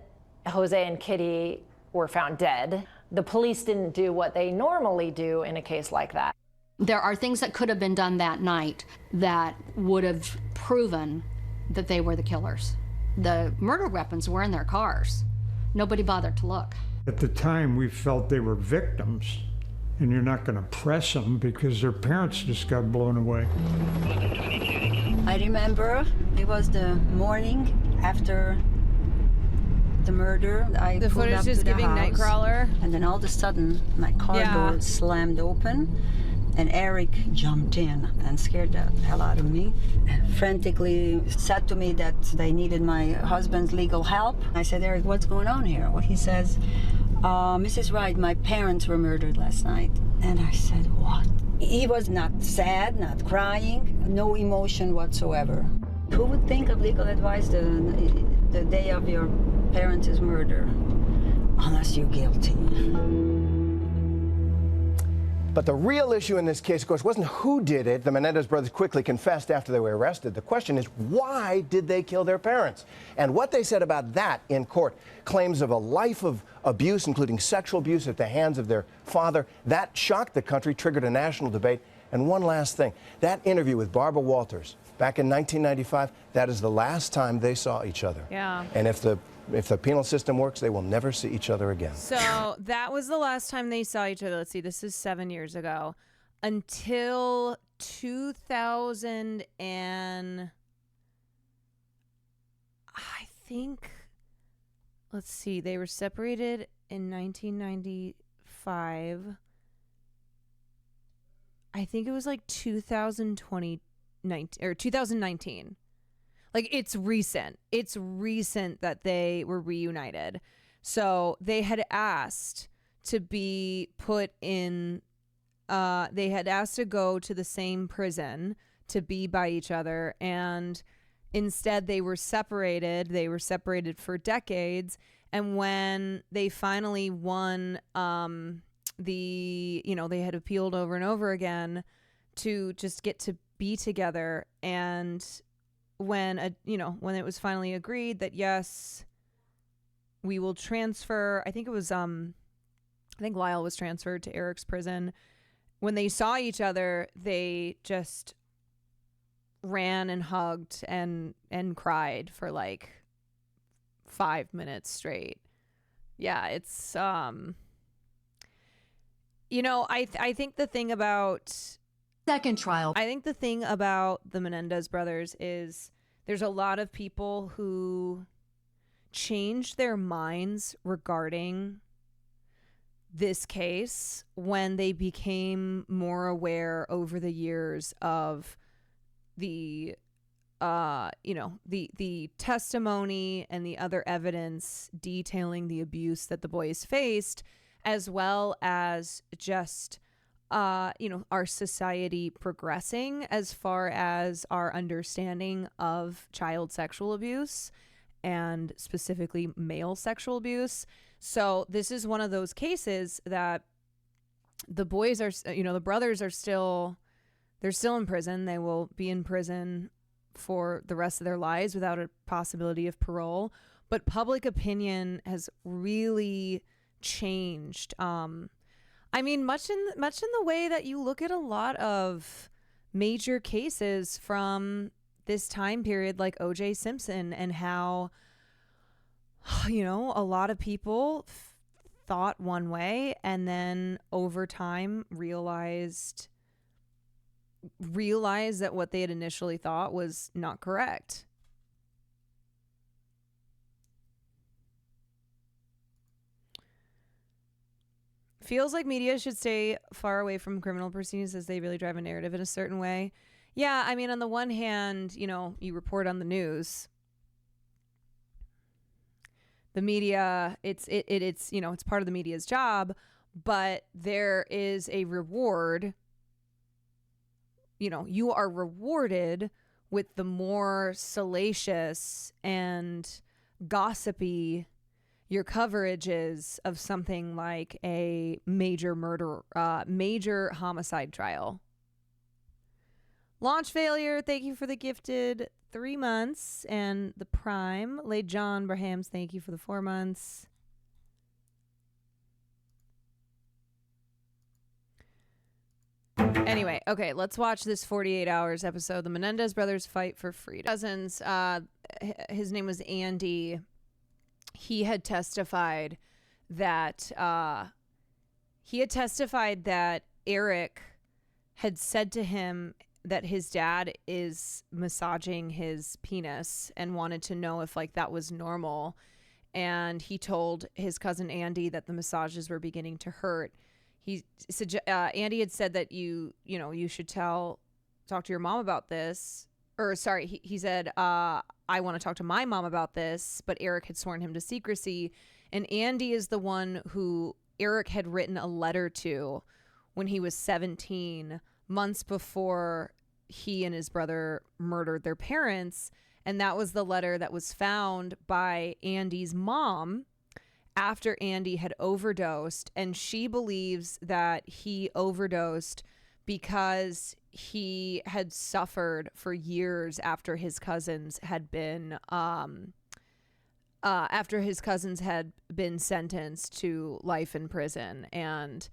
Jose and Kitty were found dead, the police didn't do what they normally do in a case like that. There are things that could have been done that night that would have proven that they were the killers. The murder weapons were in their cars. Nobody bothered to look. At the time, we felt they were victims, and you're not going to press them because their parents just got blown away. I remember it was the morning after the murder. I The pulled footage up is to the giving house, Nightcrawler. and then all of a sudden, my car door slammed open, and Eric jumped in and scared the hell out of me. Frantically said to me that they needed my husband's legal help. I said, Eric, what's going on here? Well, he says, Mrs. Wright, my parents were murdered last night. And I said, what? He was not sad, not crying, no emotion whatsoever. Who would think of legal advice the day of your parents' murder, unless you're guilty? But the real issue in this case, of course, wasn't who did it. The Menendez brothers quickly confessed after they were arrested. The question is, why did they kill their parents? And what they said about that in court, claims of a life of abuse, including sexual abuse at the hands of their father, that shocked the country, triggered a national debate. And one last thing, that interview with Barbara Walters back in 1995, that is the last time they saw each other. Yeah. And if the penal system works, they will never see each other again. So that was the last time they saw each other. Let's see, this is 7 years ago. Until 2000 and I think, let's see, they were separated in 1995. I think it was like 2019 or 2019. Like, it's recent. It's recent that they were reunited. So they had asked to be put in, they had asked to go to the same prison to be by each other. And instead they were separated. They were separated for decades. And when they finally won, they had appealed over and over again to just get to be together. And when it was finally agreed that yes, we will transfer, I think Lyle was transferred to Eric's prison. When they saw each other, they just ran and hugged and cried for like 5 minutes straight. Yeah, it's I think the thing about second trial. I think the thing about the Menendez brothers is there's a lot of people who changed their minds regarding this case when they became more aware over the years of the testimony and the other evidence detailing the abuse that the boys faced, as well as just our society progressing as far as our understanding of child sexual abuse. and specifically male sexual abuse. So this is one of those cases that the boys are, the brothers are they're still in prison. They will be in prison for the rest of their lives without a possibility of parole. But public opinion has really changed. I mean, much in the way that you look at a lot of major cases from this time period, like O.J. Simpson, and how, a lot of people thought one way and then over time realized that what they had initially thought was not correct. Feels like media should stay far away from criminal proceedings as they really drive a narrative in a certain way. Yeah, I mean, on the one hand, you report on the news. The media, it's part of the media's job, but there is a reward. You are rewarded with the more salacious and gossipy your coverage is of something like a major homicide trial. Launch failure, thank you for the gifted 3 months. And the Prime, Late John Brahams, thank you for the 4 months. Anyway, okay, let's watch this 48 Hours episode. The Menendez brothers fight for freedom. Cousins, his name was Andy. He had testified that Eric had said to him that his dad is massaging his penis and wanted to know if that was normal. And he told his cousin Andy that the massages were beginning to hurt. Andy had said that you should talk to your mom about this. Or sorry, he said, I want to talk to my mom about this, but Eric had sworn him to secrecy. And Andy is the one who Eric had written a letter to when he was 17, months before he and his brother murdered their parents. And that was the letter that was found by Andy's mom after Andy had overdosed. And she believes that he overdosed because he had suffered for years after his cousins had been sentenced to life in prison. And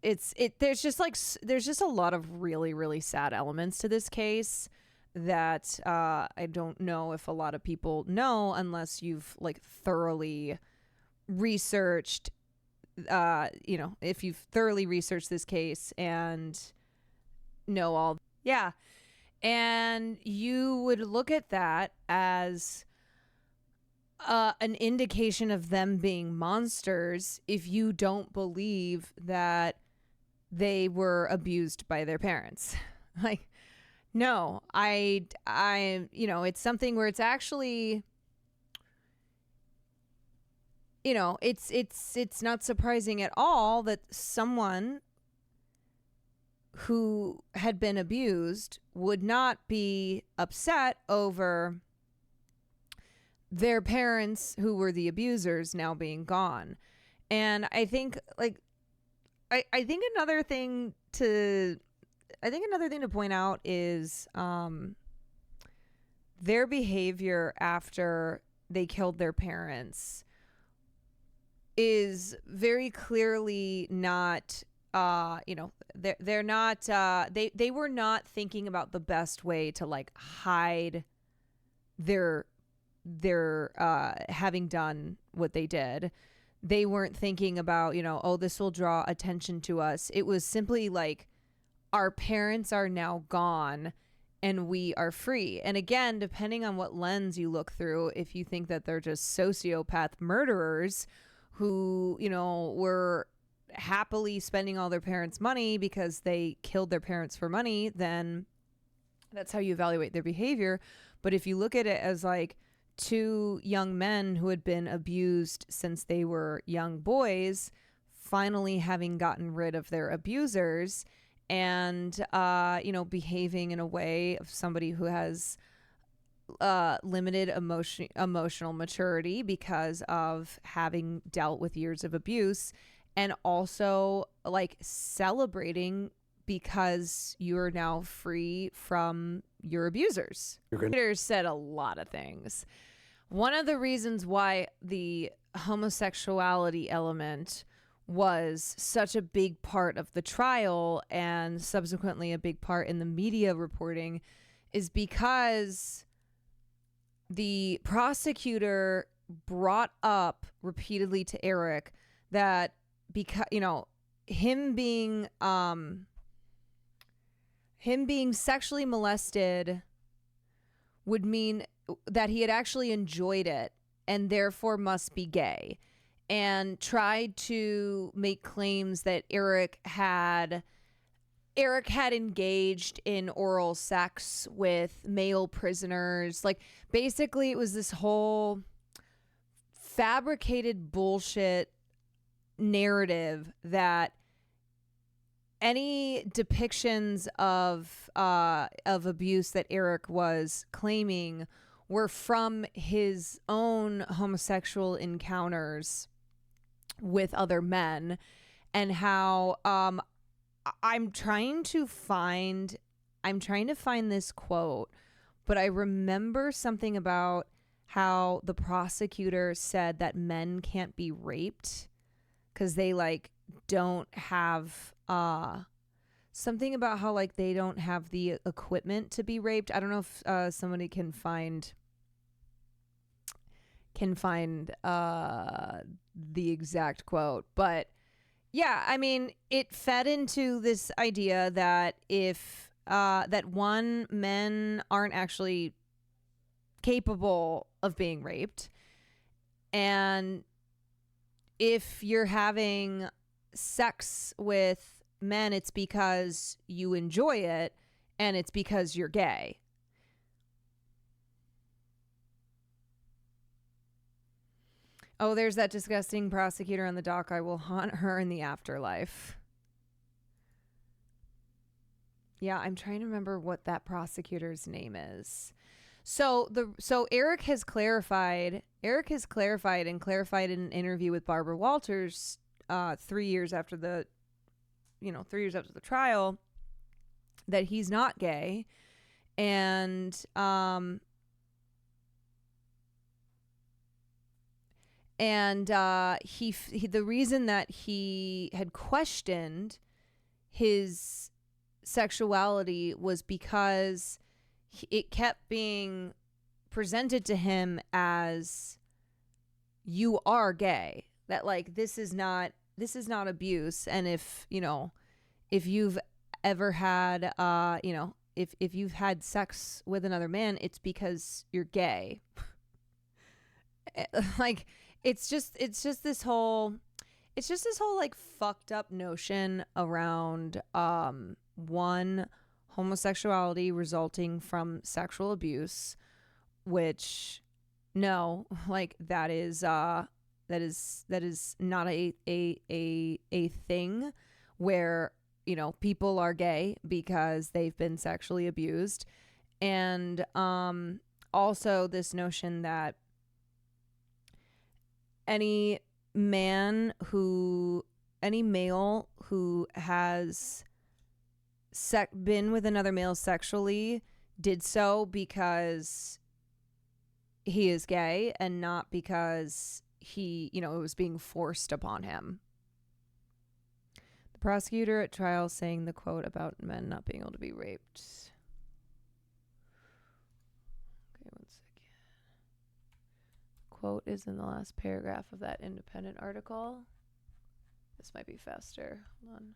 there's just a lot of really, really sad elements to this case that I don't know if a lot of people know unless you've thoroughly researched if you've thoroughly researched this case and know all. Yeah. And you would look at that as an indication of them being monsters if you don't believe that they were abused by their parents. No, it's something where it's actually, it's not surprising at all that someone who had been abused would not be upset over their parents who were the abusers now being gone. And I think I think another thing to point out is their behavior after they killed their parents is very clearly not they're not they were not thinking about the best way to hide their having done what they did. They weren't thinking about, this will draw attention to us. It was simply our parents are now gone and we are free. And again, depending on what lens you look through, if you think that they're just sociopath murderers who, were happily spending all their parents' money because they killed their parents for money, then that's how you evaluate their behavior. But if you look at it as two young men who had been abused since they were young boys, finally having gotten rid of their abusers and, behaving in a way of somebody who has limited emotional maturity because of having dealt with years of abuse, and also like celebrating because you're now free from your abusers. Prosecutors said a lot of things. One of the reasons why the homosexuality element was such a big part of the trial and subsequently a big part in the media reporting is because the prosecutor brought up repeatedly to Eric that because, you know, him being sexually molested would mean that he had actually enjoyed it and therefore must be gay, and tried to make claims that Eric had engaged in oral sex with male prisoners. Like, basically it was this whole fabricated bullshit narrative that any depictions of abuse that Eric was claiming were from his own homosexual encounters with other men, and how I'm trying to find this quote, but I remember something about how the prosecutor said that men can't be raped because they like don't have something about how like they don't have the equipment to be raped. I don't know if somebody can find the exact quote, but yeah, I mean, it fed into this idea that if men aren't actually capable of being raped, and if you're having sex with men, it's because you enjoy it and it's because you're gay. Oh, there's that disgusting prosecutor on the dock. I will haunt her in the afterlife. Yeah, I'm trying to remember what that prosecutor's name is. So Eric has clarified in an interview with Barbara Walters 3 years after the trial that he's not gay, and the reason that he had questioned his sexuality was because it kept being presented to him as, you are gay, that like this is not abuse, and if you've ever had if you've had sex with another man, it's because you're gay. Like, it's just this whole like fucked up notion around one, homosexuality resulting from sexual abuse, which no, like that is not a thing where, you know, people are gay because they've been sexually abused. And also this notion that any male who has been with another male sexually did so because he is gay and not because it was being forced upon him. The prosecutor at trial saying the quote about men not being able to be raped. Okay, one second. Quote is in the last paragraph of that Independent article. This might be faster. Hold on.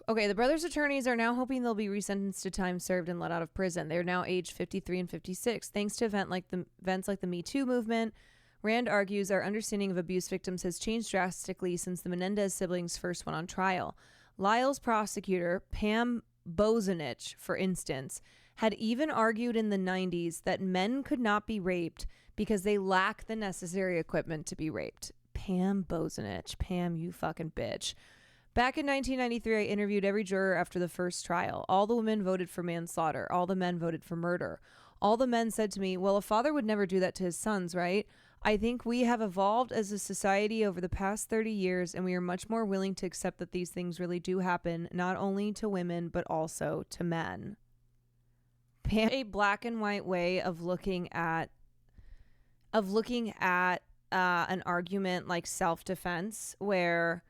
Okay, the brothers' attorneys are now hoping they'll be resentenced to time served and let out of prison. They're now aged 53 and 56. Thanks to events like the Me Too movement, Rand argues our understanding of abuse victims has changed drastically since the Menendez siblings first went on trial. Lyle's prosecutor, Pam Bozenich, for instance, had even argued in the 90s that men could not be raped because they lack the necessary equipment to be raped. Pam Bozenich. Pam, you fucking bitch. Back in 1993, I interviewed every juror after the first trial. All the women voted for manslaughter. All the men voted for murder. All the men said to me, well, a father would never do that to his sons, right? I think we have evolved as a society over the past 30 years, and we are much more willing to accept that these things really do happen, not only to women, but also to men. A black and white way of looking at an argument like self-defense, where,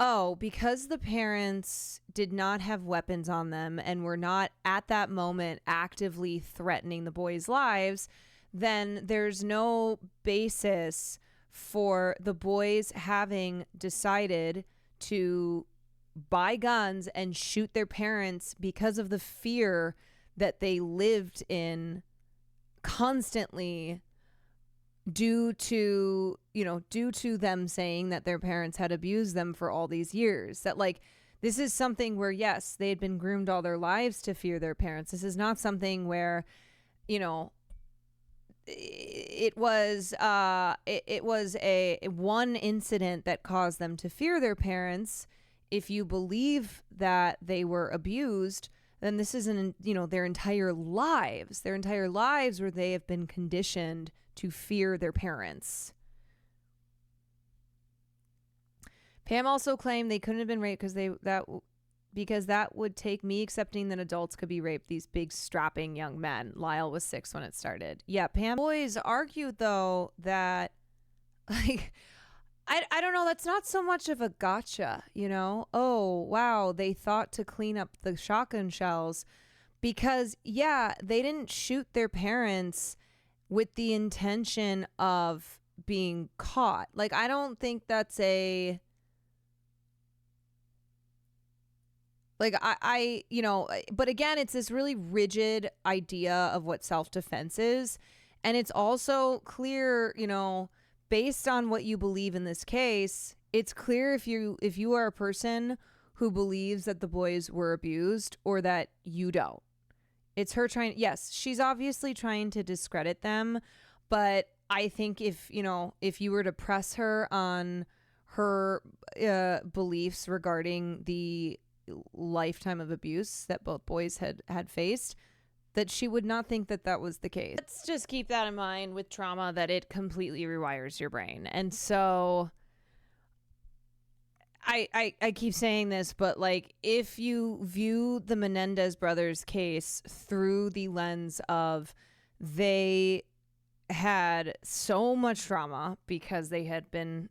oh, because the parents did not have weapons on them and were not at that moment actively threatening the boys' lives, then there's no basis for the boys having decided to buy guns and shoot their parents because of the fear that they lived in constantly due to them saying that their parents had abused them for all these years. That, like, this is something where, yes, they had been groomed all their lives to fear their parents. This is not something where, it was a one incident that caused them to fear their parents. If you believe that they were abused, then this isn't, their entire lives where they have been conditioned to fear their parents. Pam also claimed they couldn't have been raped because that would take me accepting that adults could be raped, these big strapping young men. Lyle was 6 when it started. Yeah, Pam. Boys argued, though, that, like, I don't know, that's not so much of a gotcha, Oh, wow, they thought to clean up the shotgun shells because, yeah, they didn't shoot their parents with the intention of being caught. Like, I don't think that's a... Like, but again, it's this really rigid idea of what self-defense is. And it's also clear, based on what you believe in this case, it's clear if you are a person who believes that the boys were abused or that you don't. It's her yes, she's obviously trying to discredit them. But I think if you were to press her on her beliefs regarding the lifetime of abuse that both boys had faced, that she would not think that was the case. Let's just keep that in mind with trauma, that it completely rewires your brain. And so I keep saying this, but, like, if you view the Menendez brothers case through the lens of they had so much trauma because they had been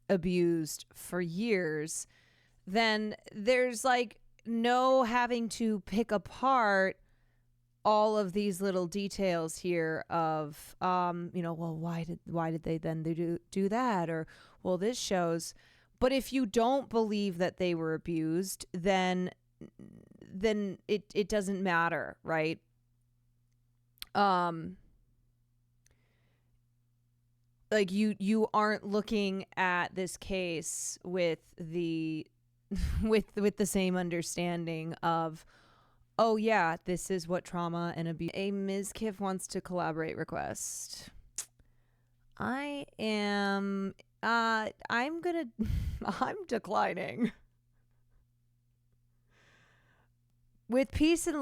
abused for years, then there's, like, no having to pick apart all of these little details here of, well, why did they then do that? Or, well, this shows. But if you don't believe that they were abused, then it doesn't matter, right? Like, you aren't looking at this case with the same understanding of, oh yeah, this is what trauma and abuse. A Ms. Kiff wants to collaborate request. I'm declining. With peace and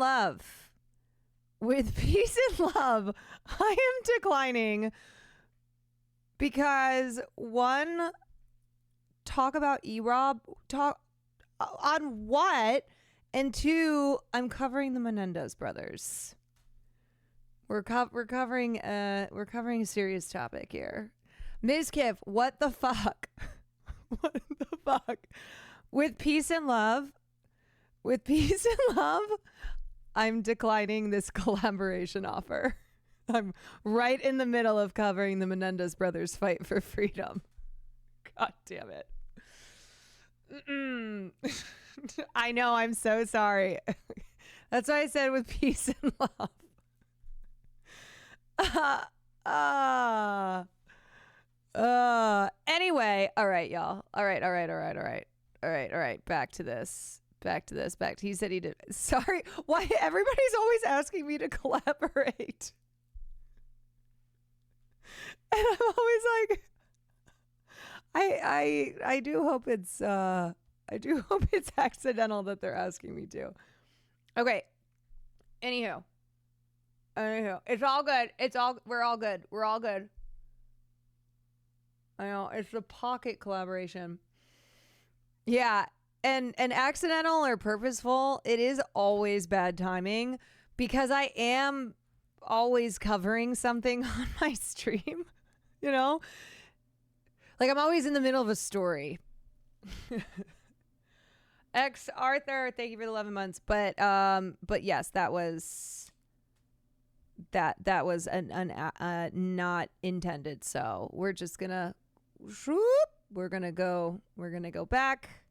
love. I am declining because, one, talk about E-Rob, talk on what? And two, I'm covering the Menendez brothers. We're covering a serious topic here. Ms. Kiff, what the fuck? What the fuck? With peace and love, I'm declining this collaboration offer. I'm right in the middle of covering the Menendez brothers' fight for freedom. God damn it. I know, I'm so sorry. That's why I said with peace and love. Anyway, all right, y'all. All right. Back to this. He said he did. Sorry. Why everybody's always asking me to collaborate? And I'm always like, I do hope it's I do hope it's accidental that they're asking me to. Okay. Anywho, it's all good. We're all good. We're all good. I know, it's a pocket collaboration. Yeah, and accidental or purposeful, it is always bad timing because I am always covering something on my stream, you know? Like I'm always in the middle of a story. X Arthur, thank you for the 11 months. But yes, that was not intended. So we're just gonna we're gonna go back.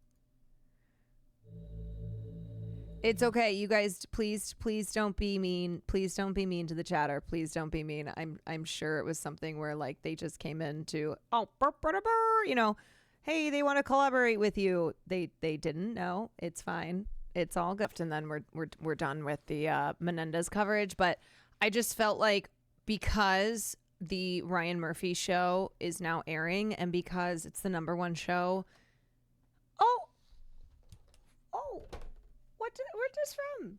It's okay, you guys. Please don't be mean. Please don't be mean to the chatter. Please don't be mean. I'm sure it was something where like they just came in to you know, hey, they want to collaborate with you. They didn't know. It's fine. It's all good. And then we're done with the Menendez coverage. But I just felt like because the Ryan Murphy show is now airing and because it's the #1 show. Where's this from?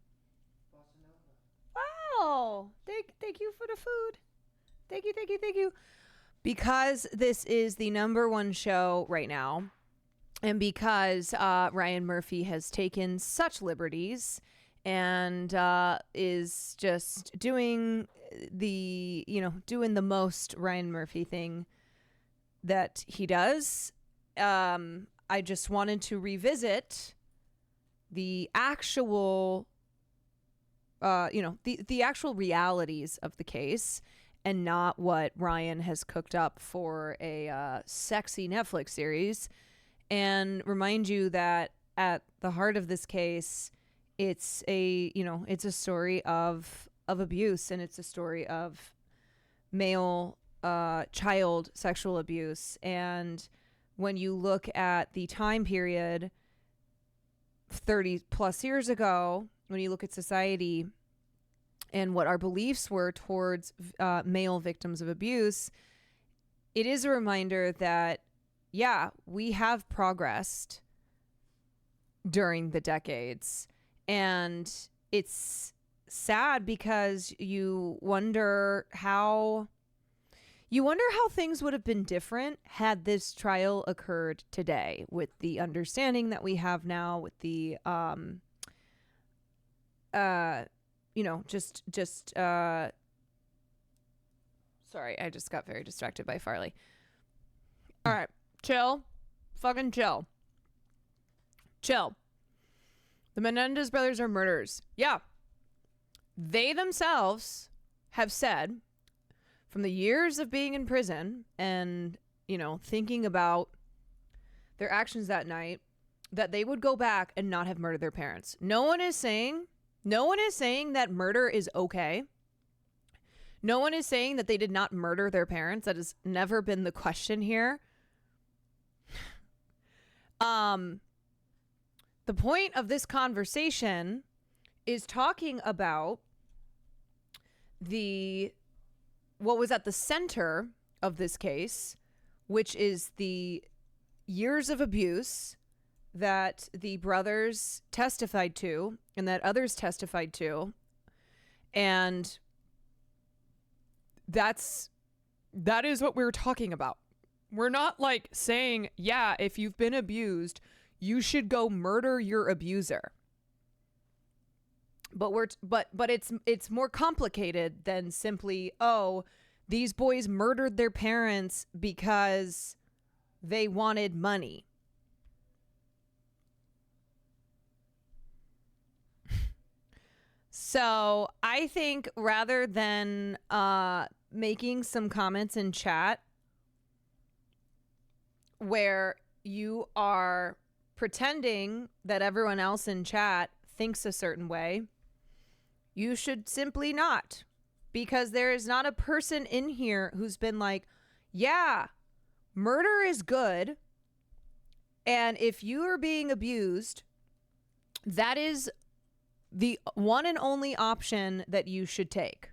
Wow. Thank you for the food. Thank you. Because this is the #1 show right now, and because Ryan Murphy has taken such liberties and is just doing the most Ryan Murphy thing that he does, I just wanted to revisit the actual the actual realities of the case and not what Ryan has cooked up for a sexy Netflix series, and remind you that at the heart of this case, it's a story of abuse, and it's a story of male child sexual abuse. And when you look at the time period 30 plus years ago, when you look at society and what our beliefs were towards male victims of abuse, it is a reminder that, yeah, we have progressed during the decades. And it's sad because you wonder how things would have been different had this trial occurred today, with the understanding that we have now, with the sorry, I just got very distracted by Farley. All right, chill. Fucking chill. The Menendez brothers are murderers. Yeah. They themselves have said, from the years of being in prison and, thinking about their actions that night, that they would go back and not have murdered their parents. No one is saying that murder is okay. No one is saying that they did not murder their parents. That has never been the question here. The point of this conversation is talking about what was at the center of this case, which is the years of abuse that the brothers testified to and that others testified to. And that is what we're talking about. We're not like saying, yeah, if you've been abused, you should go murder your abuser. But it's more complicated than simply, oh, these boys murdered their parents because they wanted money. So I think rather than making some comments in chat where you are pretending that everyone else in chat thinks a certain way, you should simply not. Because there is not a person in here who's been like, yeah, murder is good. And if you are being abused, that is the one and only option that you should take.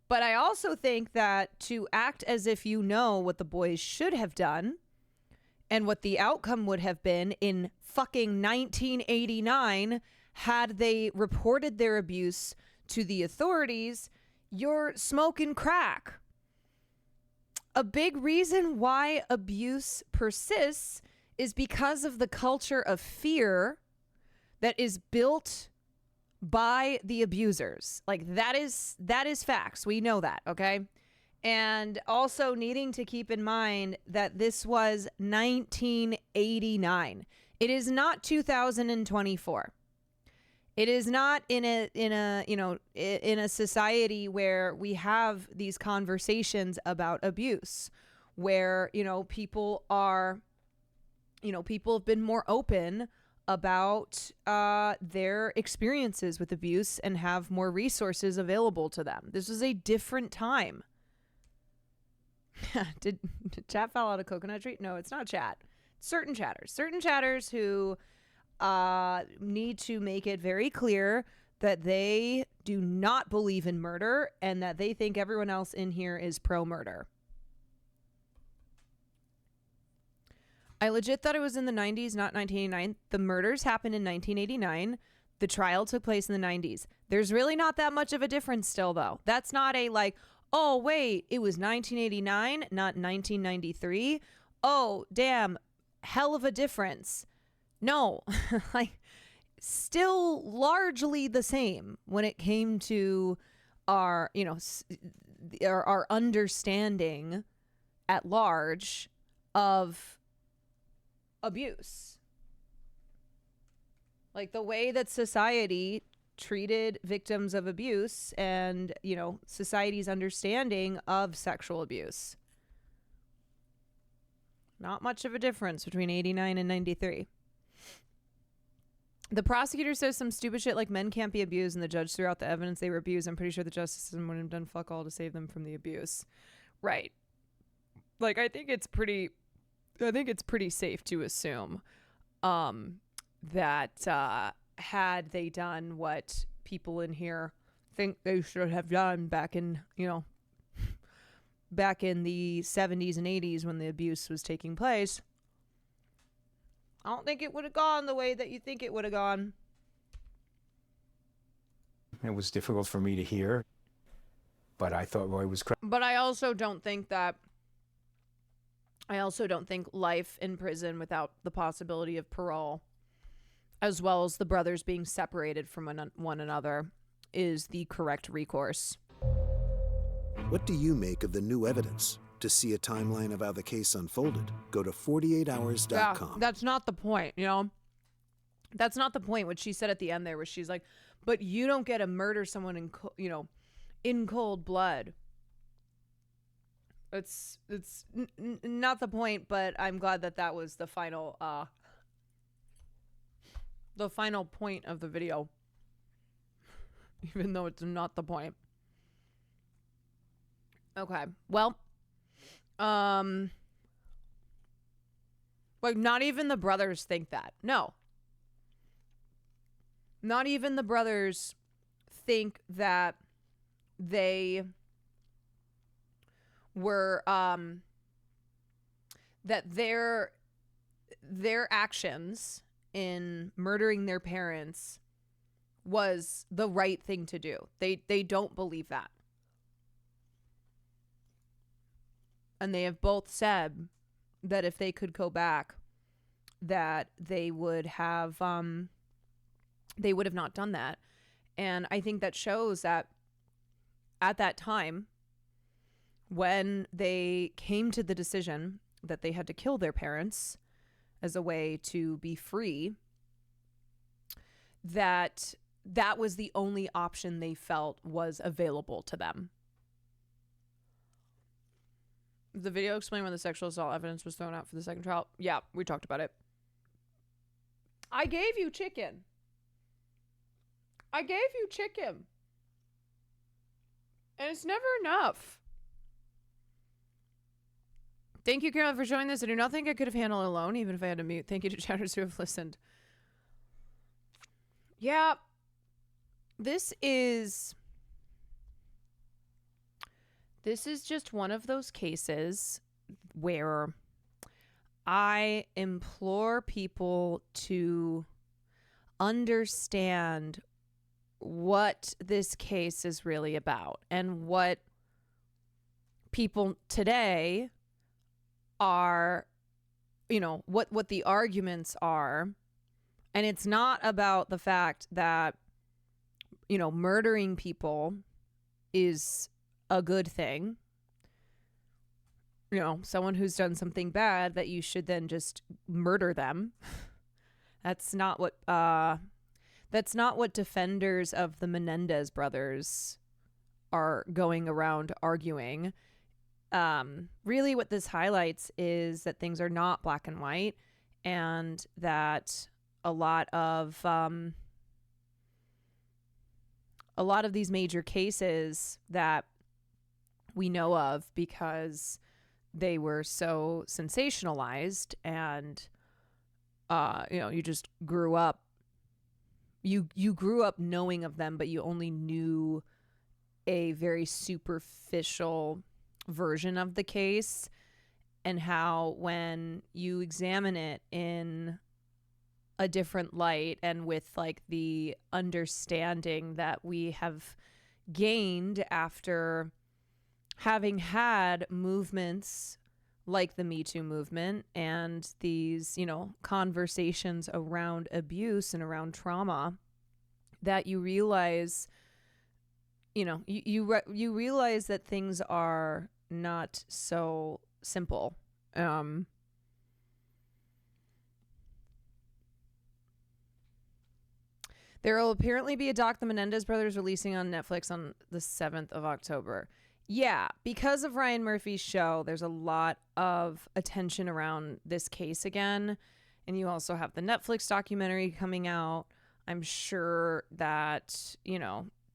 But I also think that to act as if you know what the boys should have done and what the outcome would have been in fucking 1989 had they reported their abuse to the authorities. You're smoking crack. A big reason why abuse persists is because of the culture of fear that is built by the abusers. Like, that is facts. We know that, okay? And also needing to keep in mind that this was 1989. It is not 2024. It is not in a society where we have these conversations about abuse, where, people have been more open about their experiences with abuse and have more resources available to them. This was a different time. Did chat fall out of coconut tree? No, it's not chat. Certain chatters who need to make it very clear that they do not believe in murder and that they think everyone else in here is pro-murder. I legit thought it was in the 90s, not 1989. The murders happened in 1989. The trial took place in the 90s. There's really not that much of a difference still, though. That's not a like, oh, wait, it was 1989, not 1993. Oh, damn, hell of a difference. No, like, still largely the same when it came to our, our understanding at large of abuse. Like, the way that society treated victims of abuse and, society's understanding of sexual abuse. Not much of a difference between 89 and 93. The prosecutor says some stupid shit like men can't be abused, and the judge threw out the evidence they were abused. I'm pretty sure the justice system wouldn't have done fuck all to save them from the abuse. Right. Like, I think it's pretty safe to assume that had they done what people in here think they should have done back in the 70s and 80s when the abuse was taking place, I don't think it would have gone the way that you think it would have gone. It was difficult for me to hear, but I thought Roy was crazy. But I also don't think life in prison without the possibility of parole, as well as the brothers being separated from one another, is the correct recourse. What do you make of the new evidence? To see a timeline of how the case unfolded, go to 48hours.com. Yeah, that's not the point, That's not the point, what she said at the end there, where she's like, but you don't get to murder someone in cold blood. It's not the point, but I'm glad that was the final point of the video, even though it's not the point. Okay, well, like, not even the brothers think that. No. Not even the brothers think that they were, that their actions in murdering their parents was the right thing to do. They don't believe that. And they have both said that if they could go back, that they would have not done that. And I think that shows that at that time, when they came to the decision that they had to kill their parents as a way to be free, that was the only option they felt was available to them. The video explained when the sexual assault evidence was thrown out for the second trial. Yeah, we talked about it. I gave you chicken. And it's never enough. Thank you, Carolyn, for showing this. I do not think I could have handled it alone, even if I had to mute. Thank you to chatters who have listened. Yeah. This is just one of those cases where I implore people to understand what this case is really about and what people today are, what the arguments are. And it's not about the fact that, murdering people is a good thing. Someone who's done something bad that you should then just murder them. That's not what defenders of the Menendez brothers are going around arguing. Really what this highlights is that things are not black and white, and that a lot of these major cases that we know of, because they were so sensationalized, and you just grew up, you grew up knowing of them, but you only knew a very superficial version of the case, and how when you examine it in a different light and with like the understanding that we have gained after having had movements like the Me Too movement and these, conversations around abuse and around trauma, that you realize, you realize that things are not so simple. There will apparently be a doc the Menendez brothers releasing on Netflix on the 7th of October. Yeah, because of Ryan Murphy's show, there's a lot of attention around this case again. And you also have the Netflix documentary coming out. I'm sure that,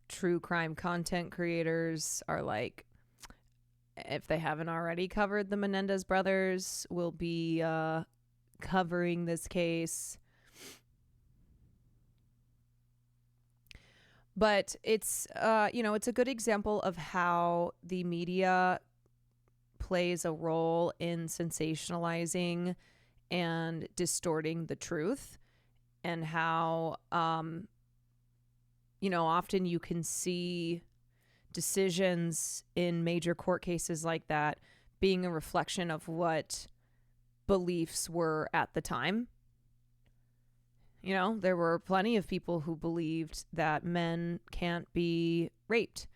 true crime content creators are like, if they haven't already covered the Menendez brothers, will be covering this case. But it's, it's a good example of how the media plays a role in sensationalizing and distorting the truth, and how, often you can see decisions in major court cases like that being a reflection of what beliefs were at the time. There were plenty of people who believed that men can't be raped,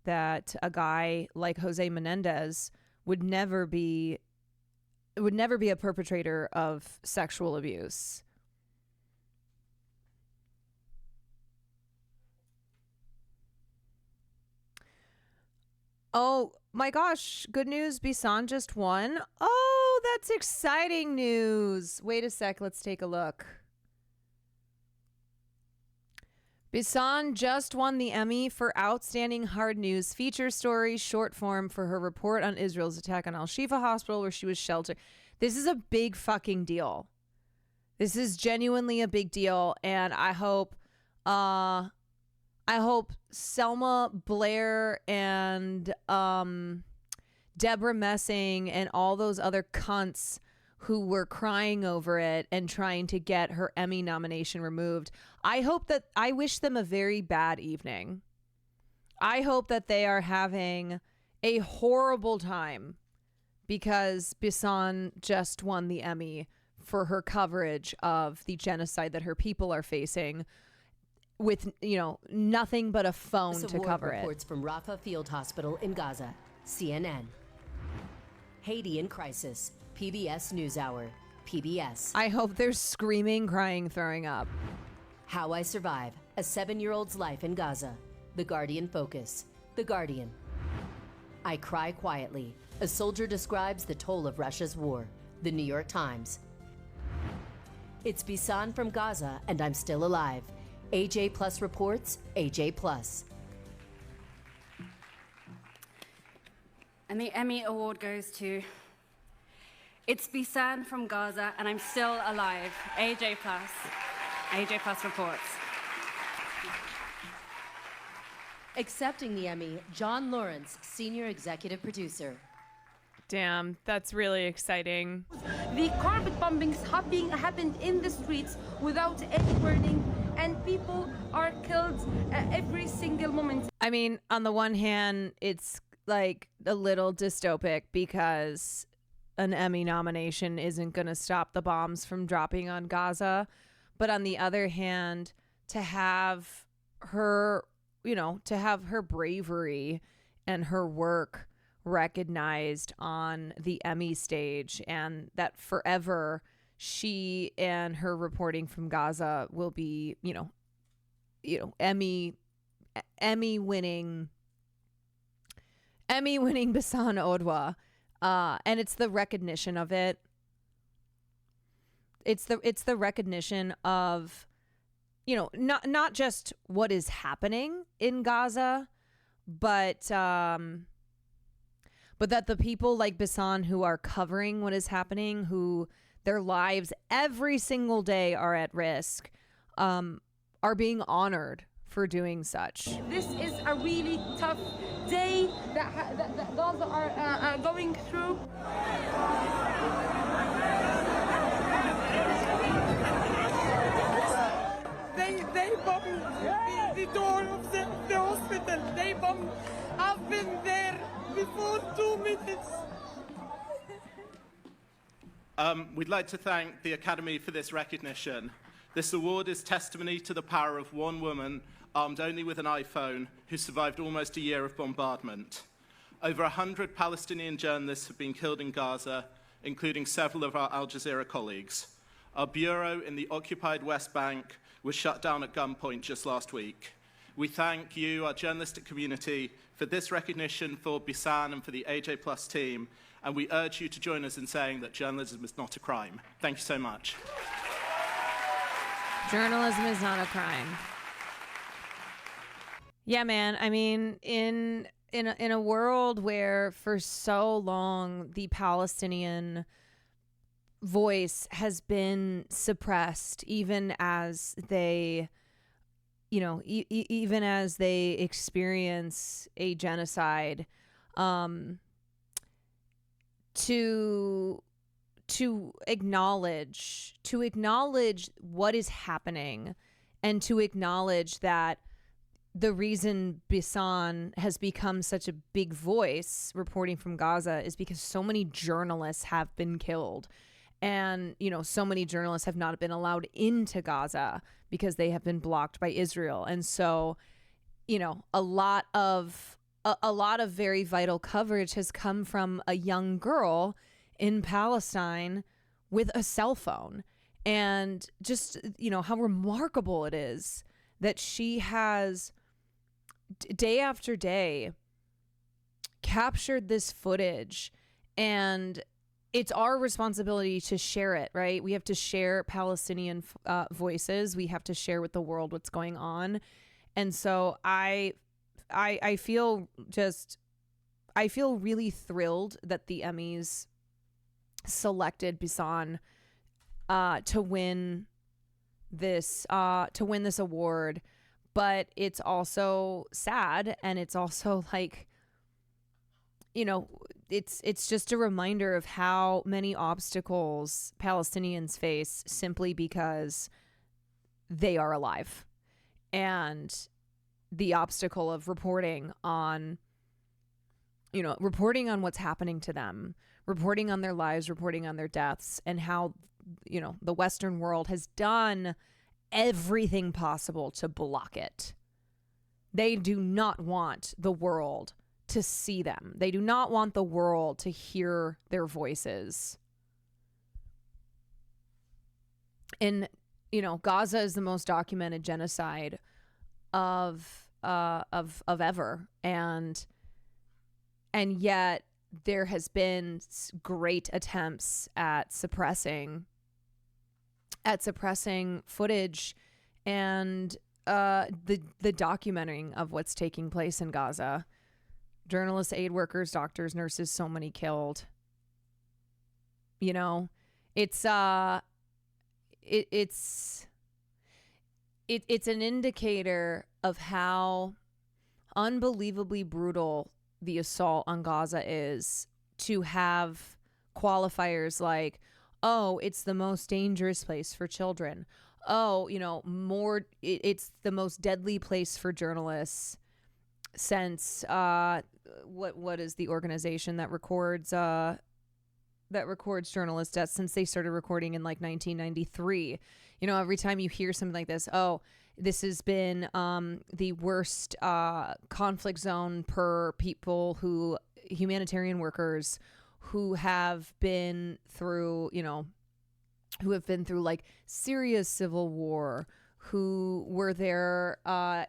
that a guy like Jose Menendez would never be a perpetrator of sexual abuse. Oh my gosh, good news, Bisan just won. Oh, that's exciting news. Wait a sec, let's take a look. Bisan just won the Emmy for Outstanding Hard News Feature Story Short Form for her report on Israel's attack on Al-Shifa Hospital, where she was sheltered. This is a big fucking deal. This is genuinely a big deal, and I hope Selma Blair and Deborah Messing and all those other cunts who were crying over it and trying to get her Emmy nomination removed, I wish them a very bad evening. I hope that they are having a horrible time because Bisan just won the Emmy for her coverage of the genocide that her people are facing, with, nothing but a phone to cover it. Reports from Rafah Field Hospital in Gaza, CNN. Haiti in crisis, PBS NewsHour, PBS. I hope they're screaming, crying, throwing up. How I Survive, a 7-year-old's life in Gaza, The Guardian Focus, The Guardian. I Cry Quietly, a soldier describes the toll of Russia's war, The New York Times. It's Bisan from Gaza, and I'm still alive. AJ Plus reports, AJ Plus. And the Emmy Award goes to It's Bisan from Gaza, and I'm still alive. AJ Plus. AJ Plus reports. Accepting the Emmy, John Lawrence, Senior Executive Producer. Damn, that's really exciting. The carpet bombings happened in the streets without any warning, and people are killed every single moment. I mean, on the one hand, it's like a little dystopic because an Emmy nomination isn't going to stop the bombs from dropping on Gaza. But on the other hand, to have her, to have her bravery and her work recognized on the Emmy stage, and that forever she and her reporting from Gaza will be, Emmy winning Bisan Odwa. And it's the recognition of it. It's the recognition of, not just what is happening in Gaza, but that the people like Bisan who are covering what is happening, who their lives every single day are at risk, are being honored for doing such. This is a really tough day that Gaza are going through. They bombed the door of the hospital. They bombed. I've been there before 2 minutes. We'd like to thank the Academy for this recognition. This award is testimony to the power of one woman armed only with an iPhone who survived almost a year of bombardment. Over 100 Palestinian journalists have been killed in Gaza, including several of our Al Jazeera colleagues. Our bureau in the occupied West Bank was shut down at gunpoint just last week. We thank you, our journalistic community, for this recognition for Bisan and for the AJ Plus team, and we urge you to join us in saying that journalism is not a crime. Thank you so much. Journalism is not a crime. Yeah, man. I mean, in a world where for so long the Palestinian voice has been suppressed, even as they, even as they experience a genocide, to acknowledge what is happening, and to acknowledge that the reason Bisan has become such a big voice reporting from Gaza is because so many journalists have been killed. And, so many journalists have not been allowed into Gaza because they have been blocked by Israel. And so, a lot of very vital coverage has come from a young girl in Palestine with a cell phone. And just, how remarkable it is that she has day after day captured this footage, and it's our responsibility to share it, right? We have to share Palestinian voices. We have to share with the world what's going on. And so I feel really thrilled that the Emmys selected Bisan to win this award. But it's also sad, and it's also like, it's just a reminder of how many obstacles Palestinians face simply because they are alive. And the obstacle of reporting on what's happening to them, reporting on their lives, reporting on their deaths, and how, the Western world has done everything possible to block it. They do not want the world to see them. They do not want the world to hear their voices. And, Gaza is the most documented genocide of ever. And yet there has been great attempts at suppressing footage and the documenting of what's taking place in Gaza. Journalists, aid workers, doctors, nurses, so many killed. It's an indicator of how unbelievably brutal the assault on Gaza is, to have qualifiers like, oh, it's the most dangerous place for children. Oh, it's the most deadly place for journalists since what is the organization that records journalist deaths, since they started recording in like 1993. Every time you hear something like this, oh, this has been the worst conflict zone per humanitarian workers who have been through, like Syria's civil war, who were there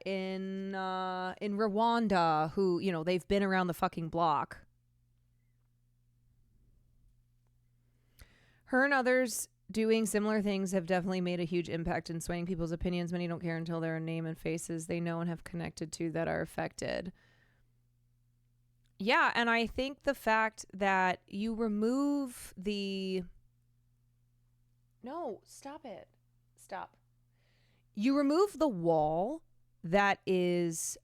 in Rwanda, who, they've been around the fucking block. Her and others doing similar things have definitely made a huge impact in swaying people's opinions. Many don't care until there are name and faces they know and have connected to that are affected. Yeah, and I think the fact that you remove the... No, stop it. Stop. You remove the wall that is,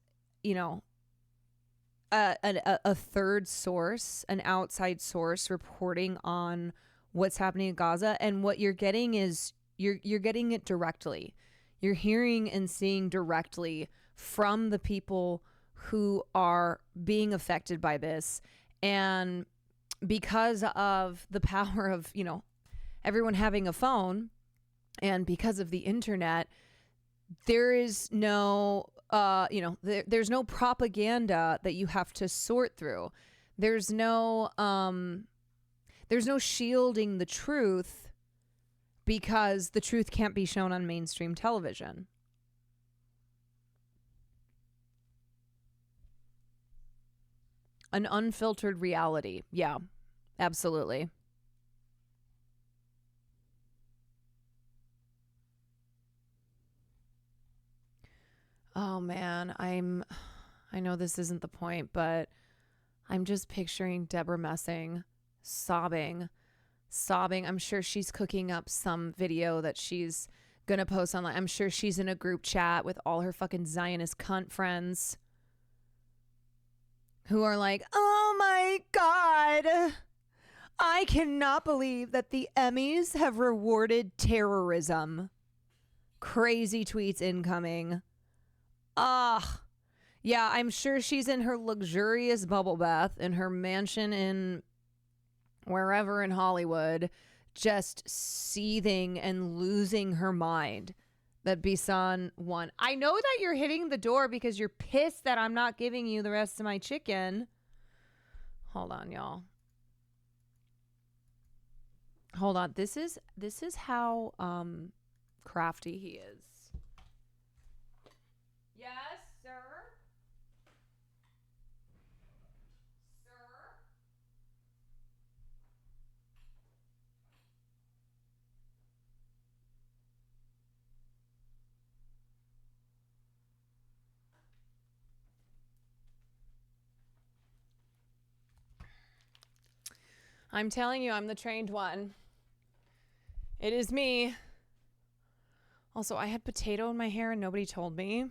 a third source, an outside source reporting on what's happening in Gaza, and what you're getting is you're getting it directly. You're hearing and seeing directly from the people who are being affected by this. And because of the power of, everyone having a phone, and because of the internet, there is no there's no propaganda that you have to sort through. There's no shielding the truth, because the truth can't be shown on mainstream television. An unfiltered reality. Yeah, absolutely. Oh man, I know this isn't the point, but I'm just picturing Deborah Messing sobbing. I'm sure she's cooking up some video that she's gonna post online. I'm sure she's in a group chat with all her fucking Zionist cunt friends who are like, oh my God, I cannot believe that the Emmys have rewarded terrorism. Crazy tweets incoming. Yeah, I'm sure she's in her luxurious bubble bath in her mansion in wherever in Hollywood, just seething and losing her mind that Bisan won. I know that you're hitting the door because you're pissed that I'm not giving you the rest of my chicken. Hold on, y'all. Hold on. This is how crafty he is. Yes, sir. I'm telling you, I'm the trained one. It is me. Also, I had potato in my hair and nobody told me.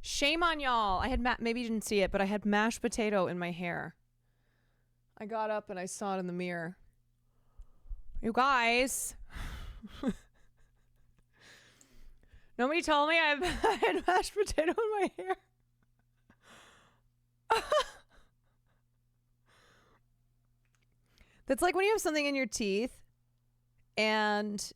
Shame on y'all. I had maybe you didn't see it, but I had mashed potato in my hair. I got up and I saw it in the mirror. You guys. Nobody told me I had mashed potato in my hair. That's like when you have something in your teeth and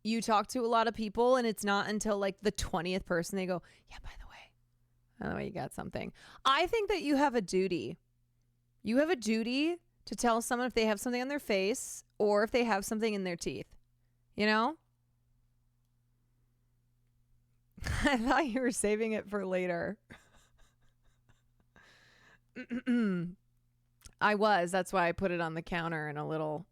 you talk to a lot of people and it's not until like the 20th person they go, yeah, by the way, you got something. I think that you have a duty. You have a duty to tell someone if they have something on their face or if they have something in their teeth. You know? I thought you were saving it for later. I was. That's why I put it on the counter in a little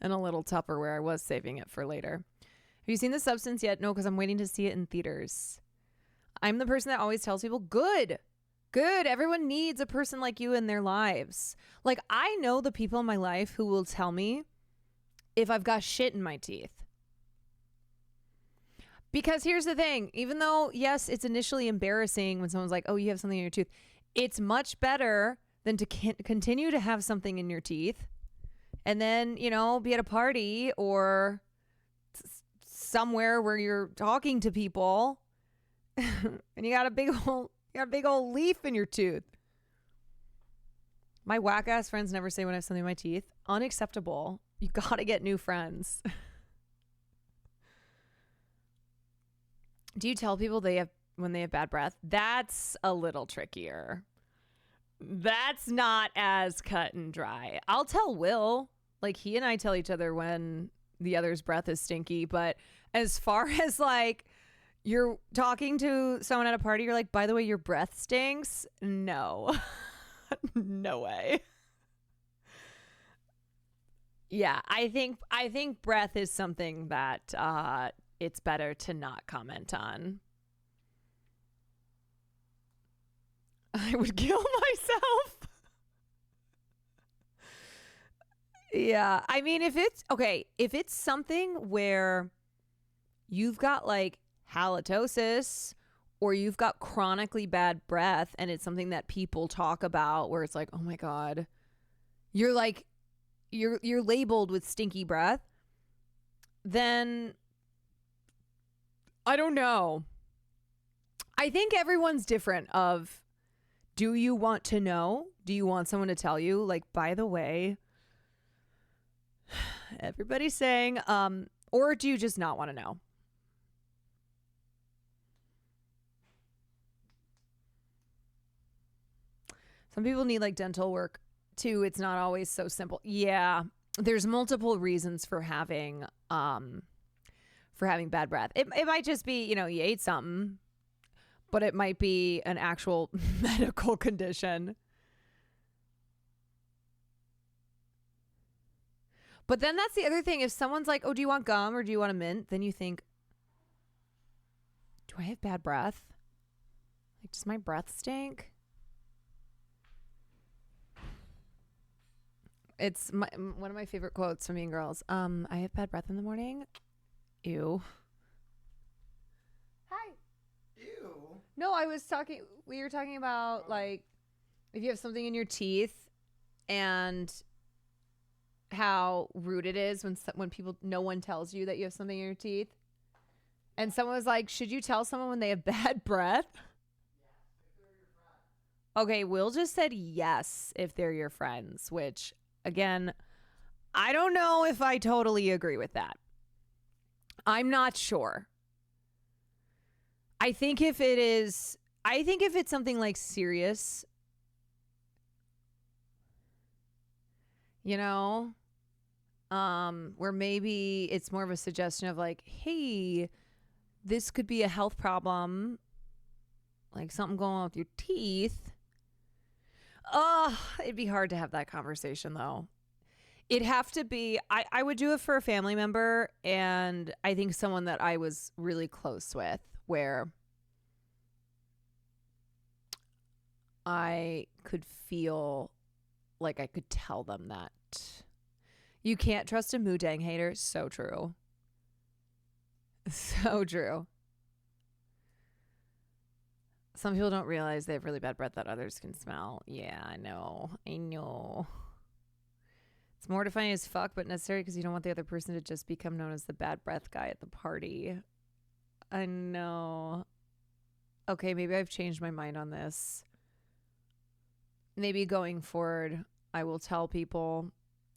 Tupperware. I was saving it for later. Have you seen The Substance yet? No, because I'm waiting to see it in theaters. I'm the person that always tells people, good. Everyone needs a person like you in their lives. Like, I know the people in my life who will tell me if I've got shit in my teeth. Because here's the thing. Even though, yes, it's initially embarrassing when someone's like, oh, you have something in your tooth. It's much better than to continue to have something in your teeth and then, be at a party or somewhere where you're talking to people and you got a big old leaf in your tooth. My whack ass friends never say when I have something in my teeth. Unacceptable. You gotta get new friends. Do you tell people when they have bad breath? That's a little trickier. That's not as cut and dry. I'll tell Will. Like, he and I tell each other when the other's breath is stinky. But as far as like you're talking to someone at a party, you're like, by the way, your breath stinks. No. No way. Yeah, I think breath is something that it's better to not comment on. I would kill myself. Yeah, I mean, if it's something where you've got like halitosis or you've got chronically bad breath and it's something that people talk about where it's like, oh my God, you're labeled with stinky breath, then I don't know. I think everyone's different of, do you want to know? Do you want someone to tell you? Like, by the way, everybody's saying, or do you just not want to know? Some people need like dental work too. It's not always so simple. Yeah. There's multiple reasons for having bad breath. It might just be, you ate something, but it might be an actual medical condition. But then that's the other thing. If someone's like, oh, do you want gum or do you want a mint? Then you think, do I have bad breath? Like, does my breath stink? It's one of my favorite quotes from Mean Girls. I have bad breath in the morning. Ew. Hi. Ew. No, we were talking about like if you have something in your teeth and how rude it is when no one tells you that you have something in your teeth. And someone was like, should you tell someone when they have bad breath? Okay, Will just said yes if they're your friends, which again, I don't know if I totally agree with that. I'm not sure. I think if it's something like serious, where maybe it's more of a suggestion of like, hey, this could be a health problem, like something going on with your teeth. It'd be hard to have that conversation though. It'd have to be, I would do it for a family member, and I think someone that I was really close with, where I could feel like I could tell them that. You can't trust a Moo-Dang hater. So true. So true. Some people don't realize they have really bad breath that others can smell. Yeah, I know. It's mortifying as fuck, but necessary because you don't want the other person to just become known as the bad breath guy at the party. I know. Okay, maybe I've changed my mind on this. Maybe going forward, I will tell people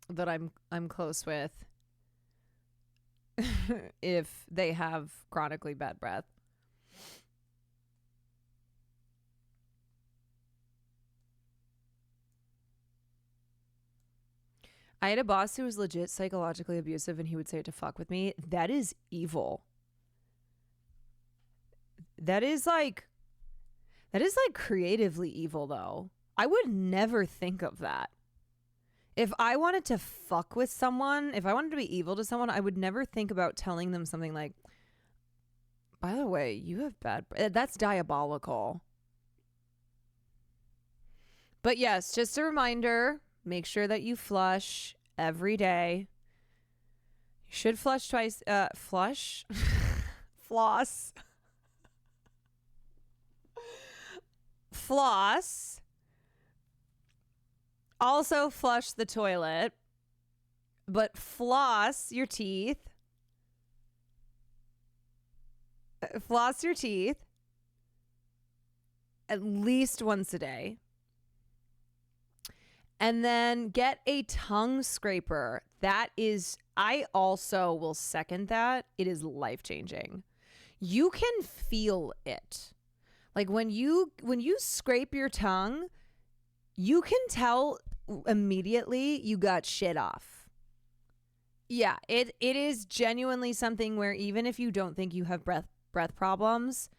that I'm close with if they have chronically bad breath. I had a boss who was legit psychologically abusive, and he would say it to fuck with me. That is evil. That is like creatively evil, though. I would never think of that. If I wanted to fuck with someone, if I wanted to be evil to someone, I would never think about telling them something like, by the way, you have bad breath. That's diabolical. But yes, just a reminder, make sure that you flush every day. You should flush twice. Floss. Floss. Also flush the toilet. But floss your teeth. Floss your teeth at least once a day. And then get a tongue scraper. That is, I also will second that. It is life-changing. You can feel it. Like when you scrape your tongue, you can tell immediately you got shit off. Yeah, it is genuinely something where even if you don't think you have breath problems,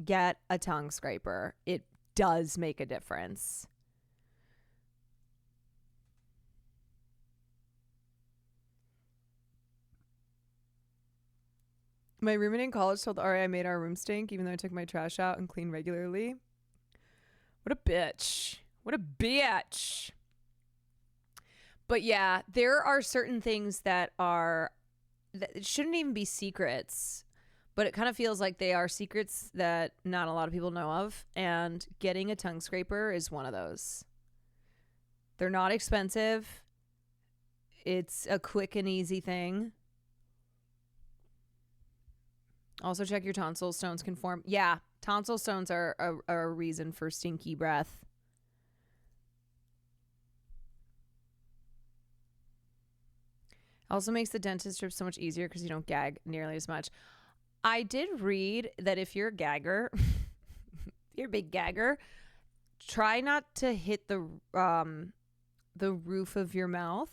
get a tongue scraper. It does make a difference. My roommate in college told Ari I made our room stink even though I took my trash out and cleaned regularly. What a bitch. What a bitch. But yeah, there are certain things that shouldn't even be secrets, but it kind of feels like they are secrets that not a lot of people know of. And getting a tongue scraper is one of those. They're not expensive. It's a quick and easy thing. Also check your tonsil stones can form. Yeah, tonsil stones are a reason for stinky breath. Also makes the dentist trip so much easier because you don't gag nearly as much. I did read that if you're a gagger, if you're a big gagger, try not to hit the roof of your mouth.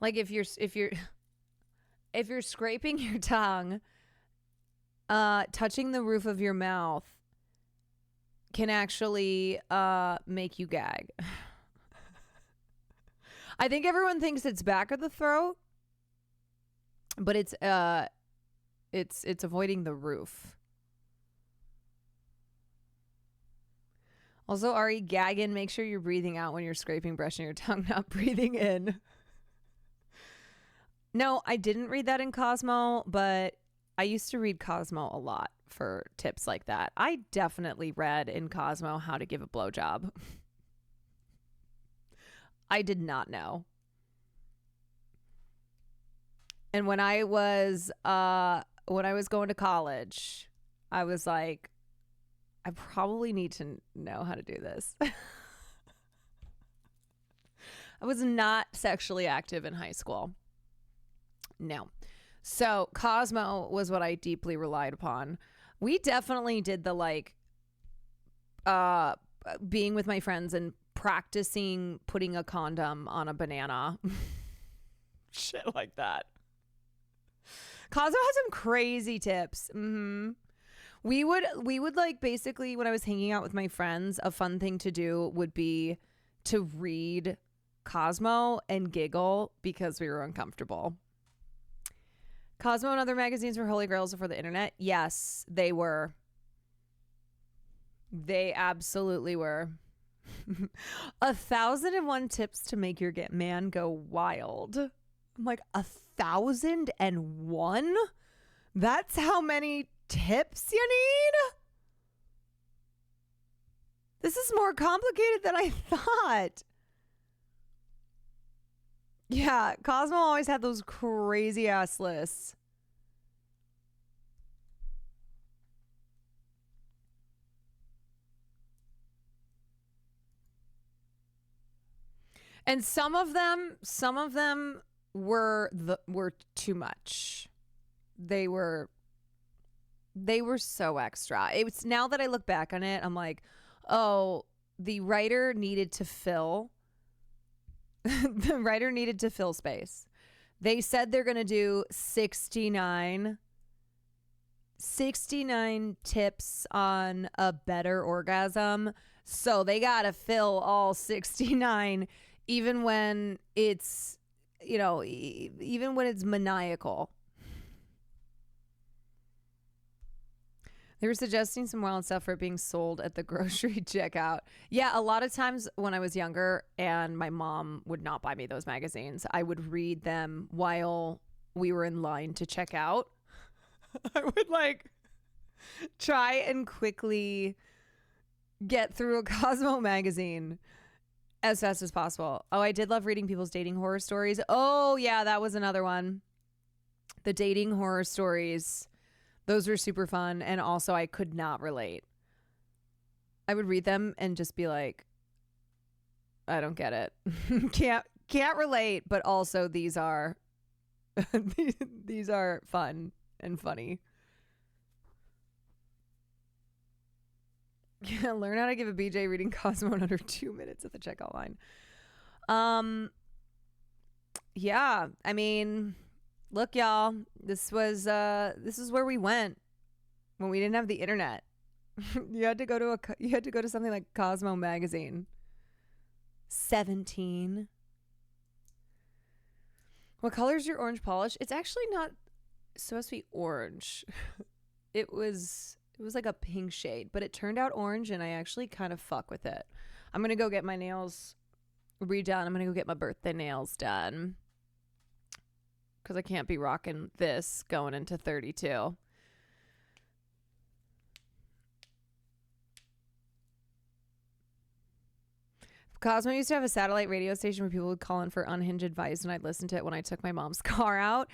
Like if you're scraping your tongue, touching the roof of your mouth can actually make you gag. I think everyone thinks it's back of the throat, but it's avoiding the roof. Also, Ari, gagging, make sure you're breathing out when you're scraping, brushing your tongue, not breathing in. No, I didn't read that in Cosmo, but I used to read Cosmo a lot for tips like that. I definitely read in Cosmo how to give a blowjob. I did not know. And when I was going to college, I was like, I probably need to know how to do this. I was not sexually active in high school. No. So Cosmo was what I deeply relied upon. We definitely did the being with my friends and practicing putting a condom on a banana. Shit like that. Cosmo has some crazy tips. We would like basically when I was hanging out with my friends, a fun thing to do would be to read Cosmo and giggle because we were uncomfortable. Cosmo and other magazines were holy grails before the internet. Yes, they were. They absolutely were. 1,001 tips to make your man go wild. I'm like, 1,001? That's how many tips you need? This is more complicated than I thought. Yeah, Cosmo always had those crazy ass lists. And some of them were too much. They were so extra. It's now that I look back on it, I'm like, oh, the writer needed to fill space. They said they're going to do 69 tips on a better orgasm. So they got to fill all 69, even when it's, even when it's maniacal. They were suggesting some wild stuff for it being sold at the grocery checkout. Yeah, a lot of times when I was younger and my mom would not buy me those magazines, I would read them while we were in line to check out. I would try and quickly get through a Cosmo magazine as fast as possible. Oh, I did love reading people's dating horror stories. Oh, yeah, that was another one. The dating horror stories. Those were super fun. And also, I could not relate. I would read them and just be like, I don't get it. Can't relate, but also these are these are fun and funny. Yeah, learn how to give a BJ reading Cosmo in under 2 minutes at the checkout line. Yeah, I mean, look, y'all, this is where we went when we didn't have the internet. You had to go to something like Cosmo magazine. 17. What color is your orange polish? It's actually not supposed to be orange. It was like a pink shade, but it turned out orange, and I actually kind of fuck with it. I'm gonna go get my nails redone. I'm gonna go get my birthday nails done because I can't be rocking this going into 32. Cosmo used to have a satellite radio station where people would call in for unhinged advice, and I'd listen to it when I took my mom's car out.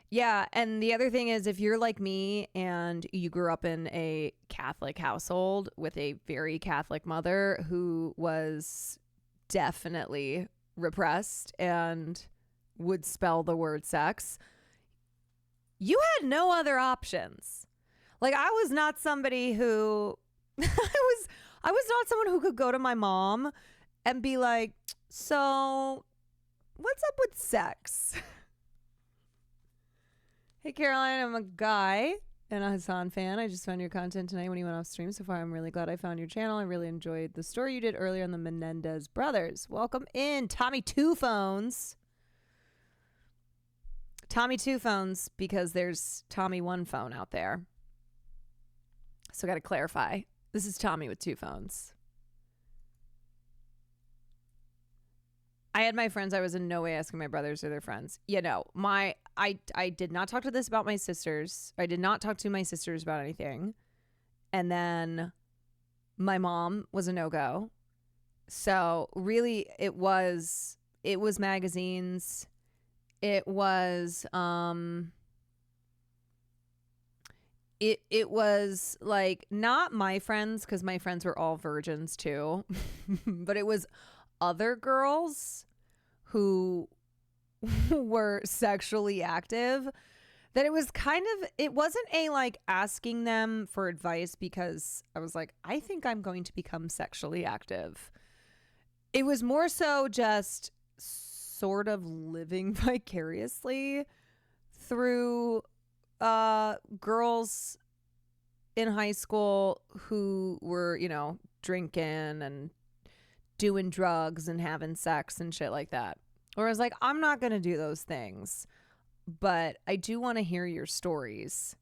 Yeah, and the other thing is, if you're like me and you grew up in a Catholic household with a very Catholic mother who was definitely repressed and would spell the word sex, you had no other options. Like, I was not somebody who I was not someone who could go to my mom and be like, so what's up with sex? Hey, Caroline, I'm a guy and a Hassan fan. I just found your content tonight when you went off stream. So far, I'm really glad I found your channel. I really enjoyed the story you did earlier on the Menendez brothers. Welcome in, Tommy Two Phones. Tommy Two Phones, because there's Tommy One Phone out there. So got to clarify. This is Tommy with two phones. I had my friends. I was in no way asking my brothers or their friends. You know, I did not talk to this about my sisters. I did not talk to my sisters about anything. And then my mom was a no-go. So really it was magazines. It was it was like not my friends, because my friends were all virgins too. But it was other girls who were sexually active, that it was kind of, it wasn't a like asking them for advice because I was like, I think I'm going to become sexually active. It was more so just sort of living vicariously through girls in high school who were, you know, drinking and doing drugs and having sex and shit like that. Or I was like, I'm not going to do those things, but I do want to hear your stories.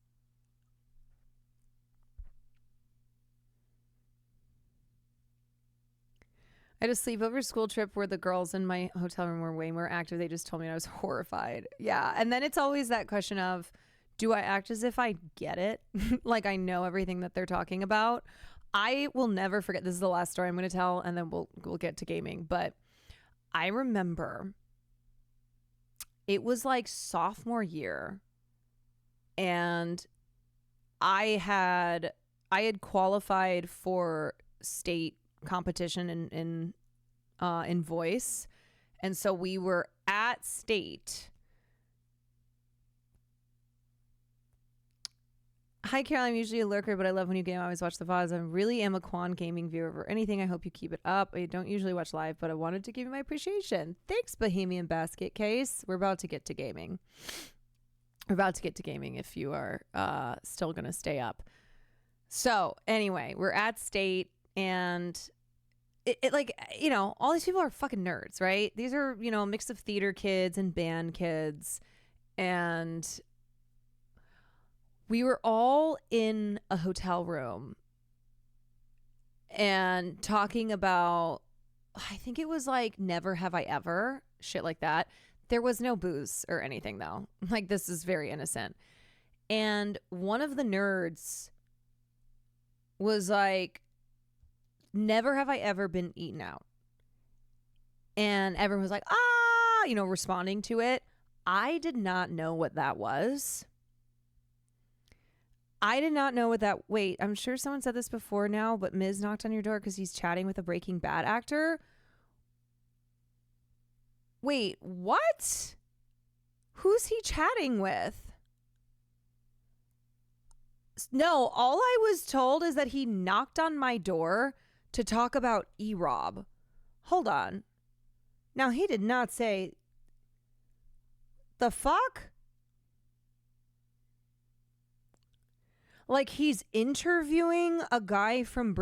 I had a sleepover school trip where the girls in my hotel room were way more active. They just told me I was horrified. Yeah. And then it's always that question of, do I act as if I get it? Like I know everything that they're talking about. I will never forget. This is the last story I'm going to tell, and then we'll get to gaming. But I remember it was like sophomore year, and I had qualified for state competition in voice, and so we were at state. Hi, Carol. I'm usually a lurker, but I love when you game. I always watch the VODs. I really am a Kwan gaming viewer of anything. I hope you keep it up. I don't usually watch live, but I wanted to give you my appreciation. Thanks, Bohemian Basket Case. We're about to get to gaming. We're about to get to gaming if you are still going to stay up. So anyway, we're at state, and it like, you know, all these people are fucking nerds, right? These are, you know, a mix of theater kids and band kids, and we were all in a hotel room and talking about, I think it was like Never Have I Ever, shit like that. There was no booze or anything though. Like, this is very innocent. And one of the nerds was like, never have I ever been eaten out. And everyone was like, responding to it. I did not know what that was. I did not know what that... Wait, I'm sure someone said this before now, but Miz knocked on your door because he's chatting with a Breaking Bad actor. Wait, what? Who's he chatting with? No, all I was told is that he knocked on my door to talk about E-Rob. Hold on. Now, he did not say... The fuck? Like, he's interviewing a guy from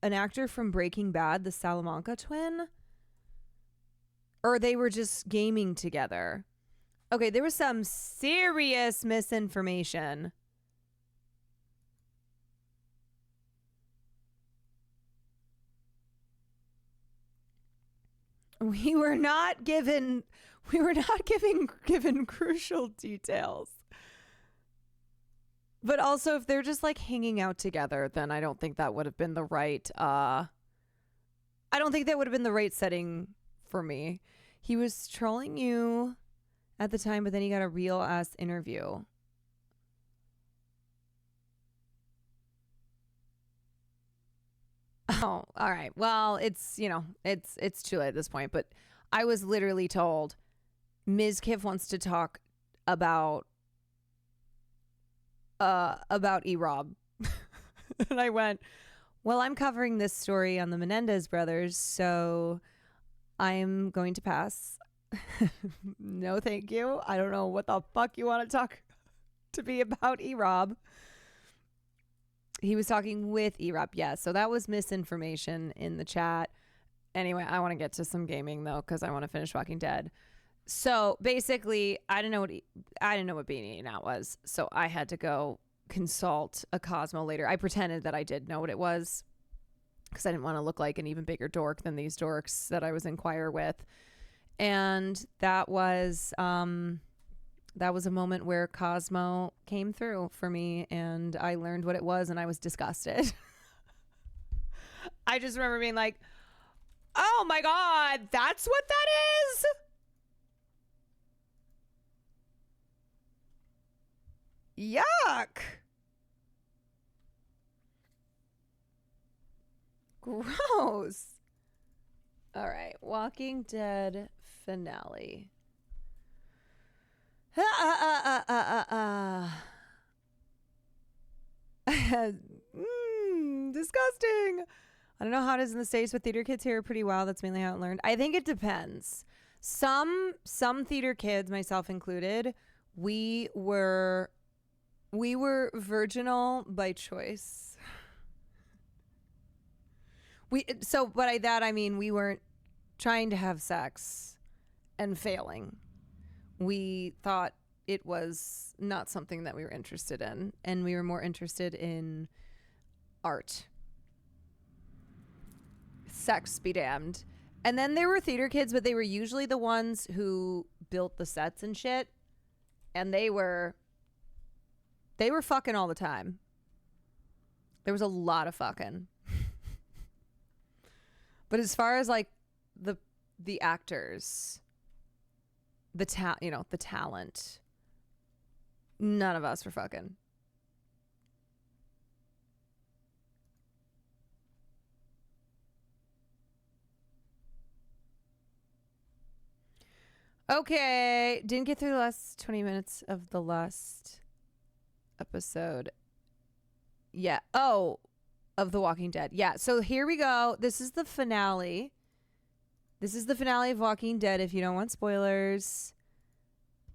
an actor from Breaking Bad, the Salamanca twin? Or they were just gaming together? Okay, there was some serious misinformation. We were not given crucial details. But also, if they're just like hanging out together, then I don't think that would have been the right setting for me. He was trolling you at the time, but then he got a real ass interview. Oh, all right. Well, it's too late at this point, but I was literally told Ms. Kiff wants to talk about E-Rob. And I went, well, I'm covering this story on the Menendez brothers, so I'm going to pass. No, thank you. I don't know what the fuck you want to talk to me about E-Rob. He was talking with E-Rob. Yeah, so that was misinformation in the chat. Anyway, I want to get to some gaming though, because I want to finish Walking Dead. So basically, I didn't know what being eaten out was, so I had to go consult a Cosmo later. I pretended that I did know what it was because I didn't want to look like an even bigger dork than these dorks that I was in choir with. And that was a moment where Cosmo came through for me, and I learned what it was, and I was disgusted. I just remember being like, oh my God, that's what that is? Yuck. Gross. All right, Walking Dead finale. Disgusting. I don't know how it is in the States, but theater kids here are pretty wild. That's mainly how I learned. I think it depends. Some theater kids, myself included, we were virginal by choice. By that I mean we weren't trying to have sex and failing. We thought it was not something that we were interested in, and we were more interested in art. Sex be damned. And then there were theater kids, but they were usually the ones who built the sets and shit, and they were fucking all the time. There was a lot of fucking. But as far as like the actors, the talent, none of us were fucking. Okay, didn't get through the last 20 minutes of the last episode. Yeah. Oh, of The Walking Dead. Yeah. So here we go. This is the finale. This is the finale of Walking Dead. If you don't want spoilers,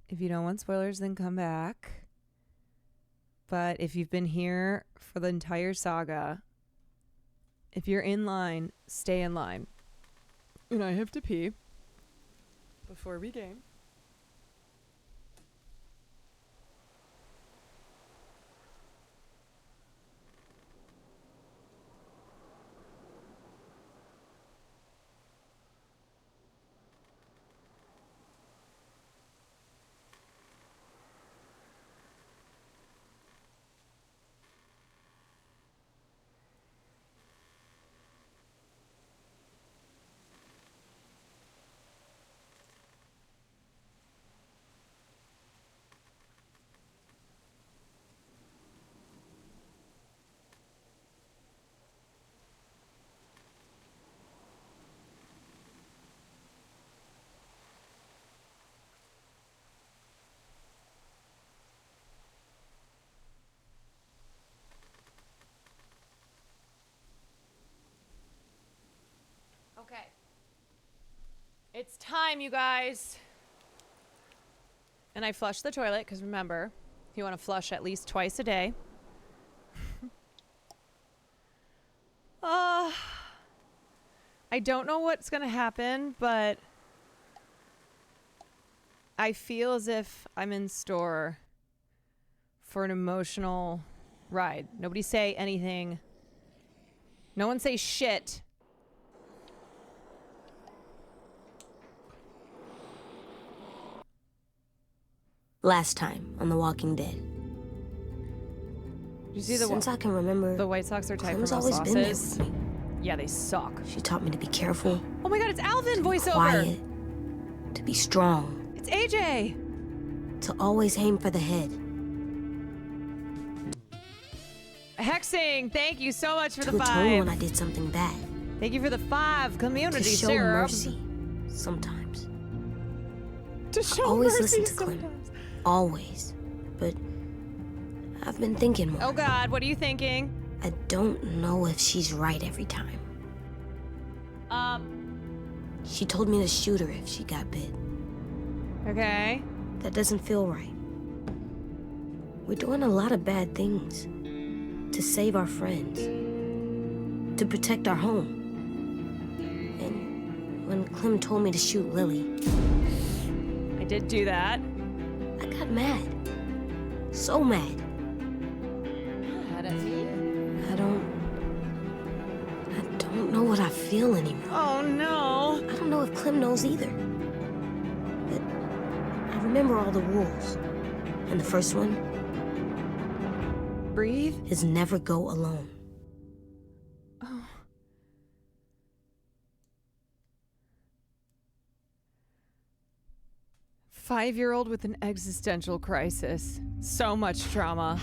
then come back. But if you've been here for the entire saga, if you're in line, stay in line. And I have to pee before we game. It's time, you guys. And I flushed the toilet because remember, you want to flush at least twice a day. I don't know what's going to happen, but I feel as if I'm in store for an emotional ride. Nobody say anything. No one say shit. Last time on The Walking Dead. You see the Since I can remember, the White Sox are tied Clem's from always been there sauces. with me. Yeah, they suck. She taught me to be careful. Oh my god, it's Alvin voiceover. Quiet. To be strong. It's AJ. To always aim for the head. Hexing, thank you so much for to the atone 5. when I did something bad. Thank you for the 5. Community to show serum. mercy. Sometimes. To show I always mercy listen to Clem. Always. But I've been thinking more. Oh god, what are you thinking? I don't know if she's right every time. She told me to shoot her if she got bit. Okay. That doesn't feel right. We're doing a lot of bad things. To save our friends. To protect our home. And when Clem told me to shoot Lily... I did do that. I got mad. So mad. Mad at me? I don't know what I feel anymore. Oh no. I don't know if Clem knows either. But I remember all the rules. And the first one? Breathe? Is never go alone. Oh. Five-year-old with an existential crisis. So much trauma.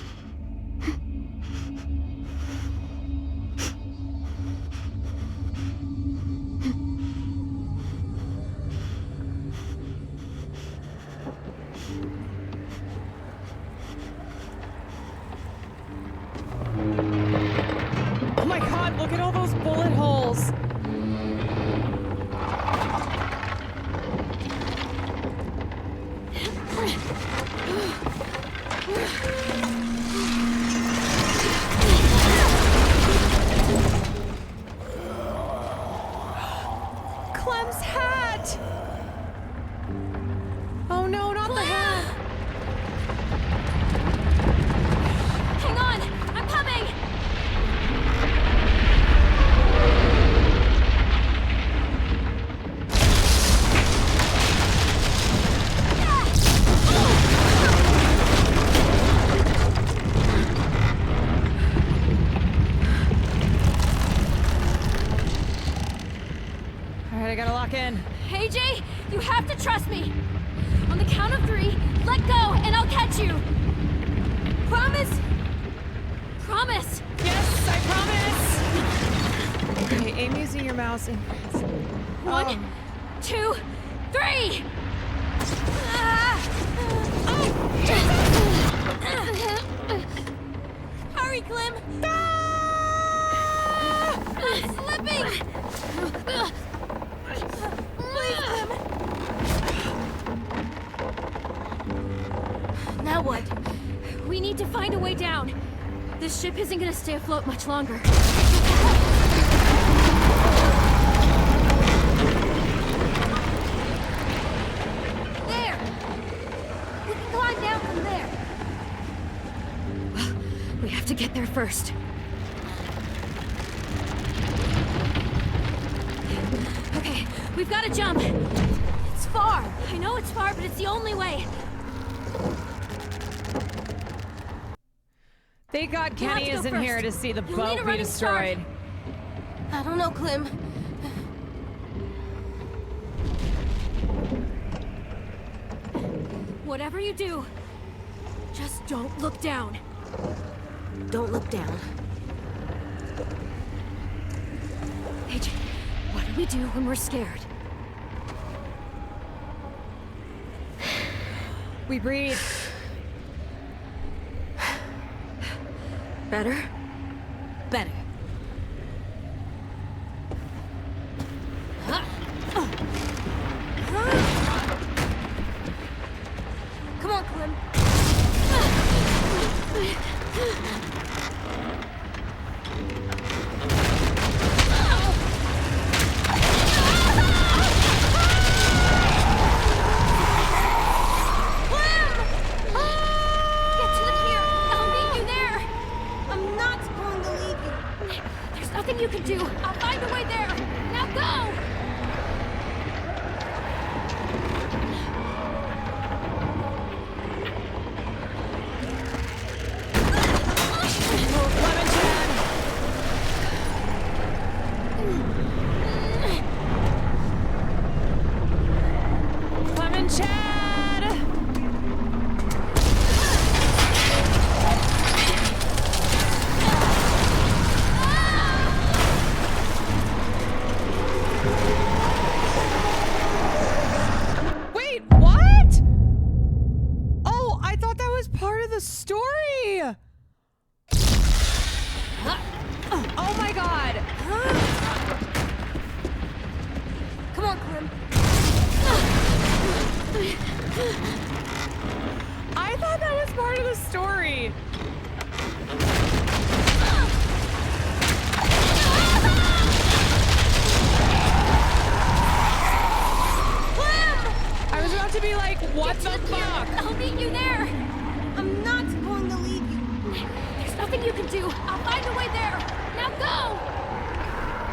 Oh my god, look at all those bullet holes. Clem's hat! Oh no, not the hat! Hang on! I'm coming! Alright, I gotta lock in. AJ, you have to trust me! On the count of 3, let go and I'll catch you! Promise? Promise! Yes, I promise! Okay, aim using your mouse and... 1, 2, 3! Ah! Hurry, Clem! I'm slipping! Please, Clem! Now what? We need to find a way down. This ship isn't gonna stay afloat much longer. There! We can climb down from there. We have to get there first. Okay, we've got to jump. It's far. I know it's far, but it's the only way. Thank God We'll have Kenny to go isn't first. here to see the You'll need boat a be running destroyed. start. I don't know, Clem. Whatever you do, just don't look down. Don't look down. AJ, what do we do when we're scared? We breathe. Better? Better. nothing you can do. I'll find a way there. Now go!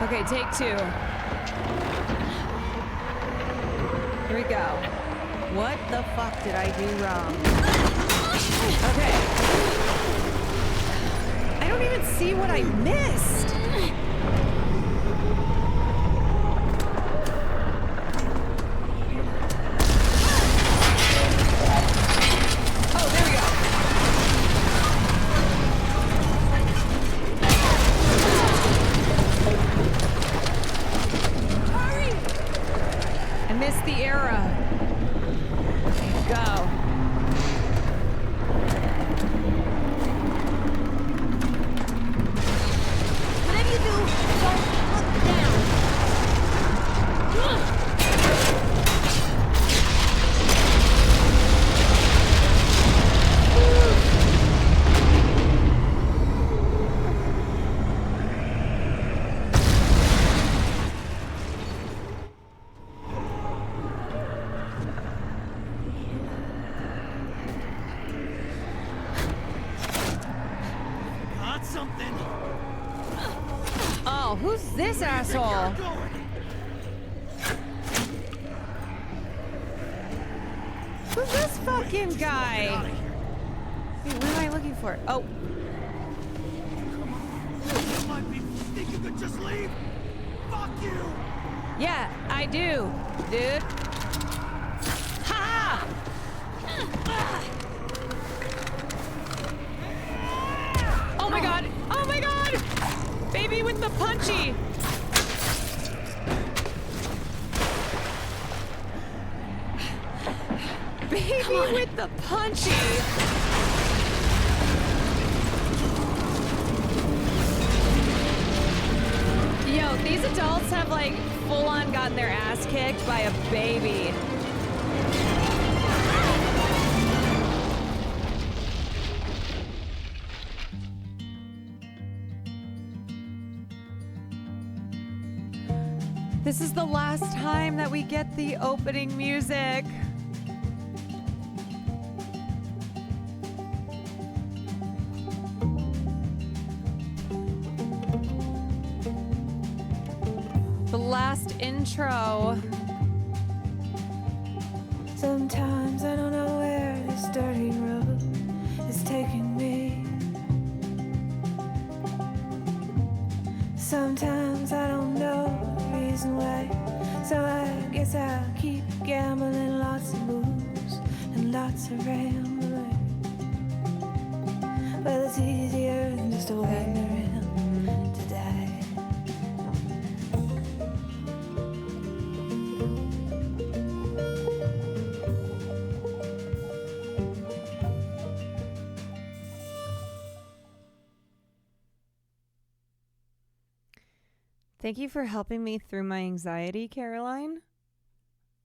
Okay, take 2. Here we go. What the fuck did I do wrong? Okay. I don't even see what I missed. Oh, there we go. I missed the arrow. Go. Whatever you do, don't look down. Got something. Oh, who's this asshole? Who's this fucking guy? Wait, what am I looking for? Oh. You might be think you could just leave. Fuck you. Yeah, I do, dude. Ha! Oh my god! Oh my god! Baby with the punchy! Baby with the punchy! Yo, these adults have like full-on gotten their ass kicked by a baby. This is the last time that we get the opening music. The last intro. Sometimes I don't know where this dirty road is taking me. Sometimes I don't know the reason why, so I guess I'll keep gambling, lots of moves and lots of rambling. Well, it's easier than just waiting around to die. Thank you for helping me through my anxiety, Caroline.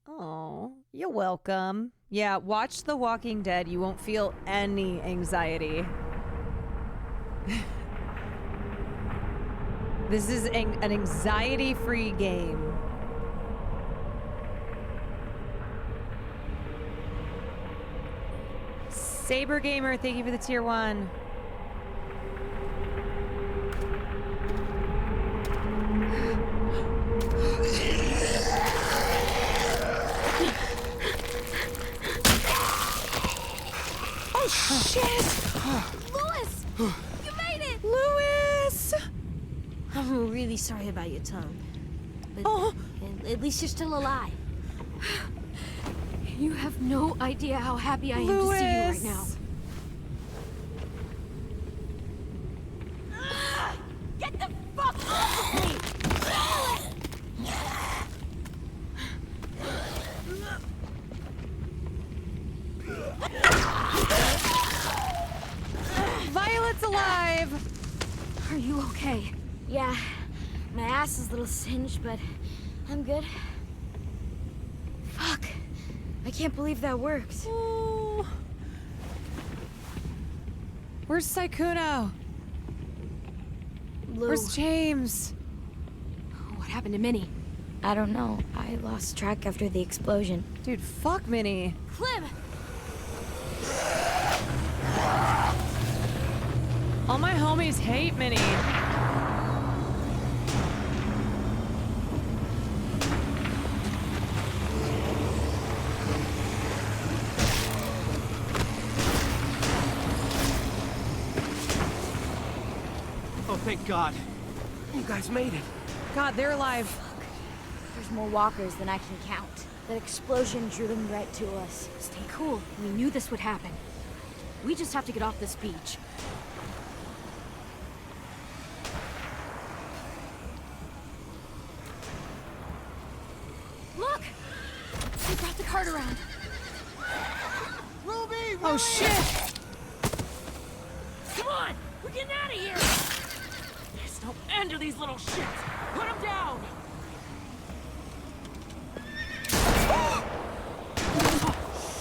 Oh, you're welcome. Yeah, watch The Walking Dead. You won't feel any anxiety. This is an anxiety-free game. Saber Gamer, thank you for the tier 1. Oh, shit! Louis! You made it! Louis! I'm really sorry about your tongue. But at least you're still alive. You have no idea how happy I am to see you right now. Get the fuck off of me! Violet's alive! Are you okay? Yeah, my ass is a little singed, but I'm good. Fuck. I can't believe that worked. Oh. Where's Saikuno? Lou. Where's James? What happened to Minnie? I don't know. I lost track after the explosion. Dude, fuck Minnie. Clem! All my homies hate Minnie. Oh, thank God. You guys made it. God, they're alive. There's more walkers than I can count. That explosion drew them right to us. Stay cool. We knew this would happen. We just have to get off this beach. Look! They brought the cart around. Ruby! Oh, shit! Come on! We're getting out of here! There's no end to these little shits! Put them down!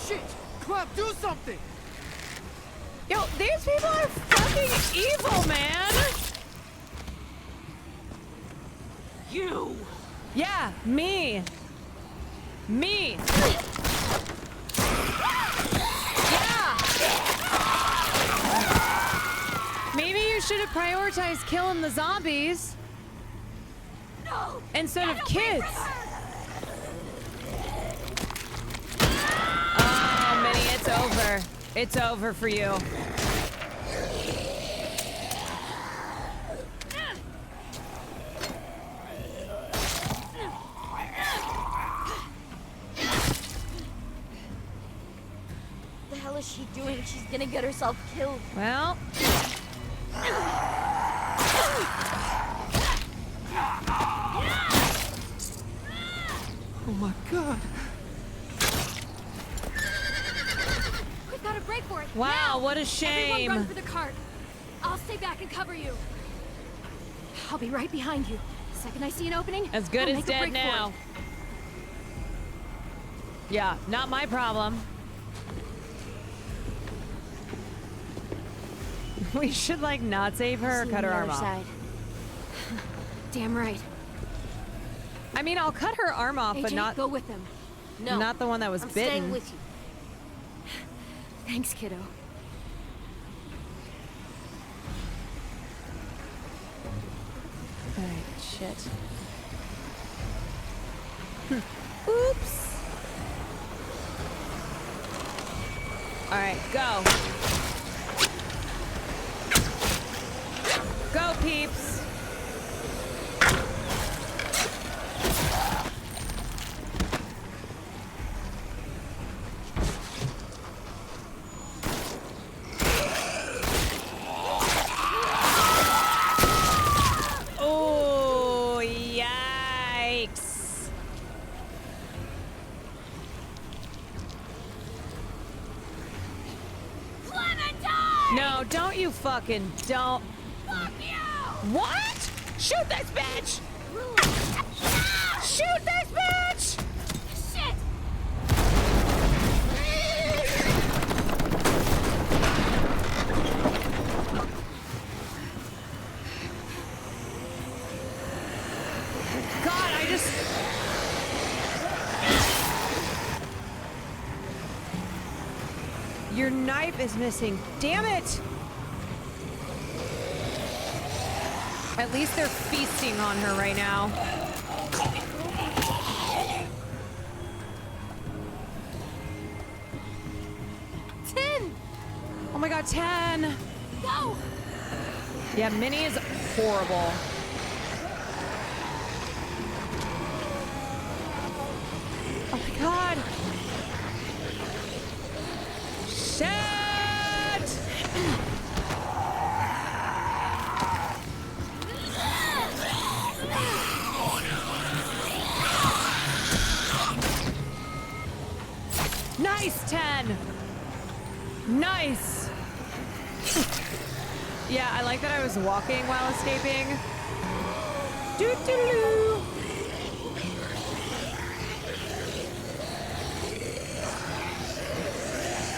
Shit! Clem, do something! Yo, these people are fucking evil, man! You! Yeah, me! Me! Yeah! Maybe you should have prioritized killing the zombies No! instead of kids. Oh, Minnie, it's over. It's over for you. What the hell is she doing? She's gonna get herself killed. Well... Oh my God. We've got to break for it. Wow, now. what a shame. Everyone run for the cart. I'll stay back and cover you. I'll be right behind you. The second I see an opening, As good I'll as make a dead break for now. it. Yeah, not my problem. We should, like, not save her or cut her arm off. Damn right. I mean, I'll cut her arm off, AJ, but not go with them. No, not the one that was I'm bitten. staying with you. Thanks, kiddo. Alright, shit. Oops. Alright, go. Go, peeps. Oh, yikes. Clementine! No, don't you fucking don't. Fuck you! What? Shoot this bitch! Shoot this bitch! Shit! God, I just... Your knife is missing. Damn it! At least they're feasting on her right now. Tin! 10. Go! Yeah, Minnie is horrible. Oh my god. Shit! Nice 10. Nice. Yeah, I like that I was walking while escaping. Doo-doo-doo.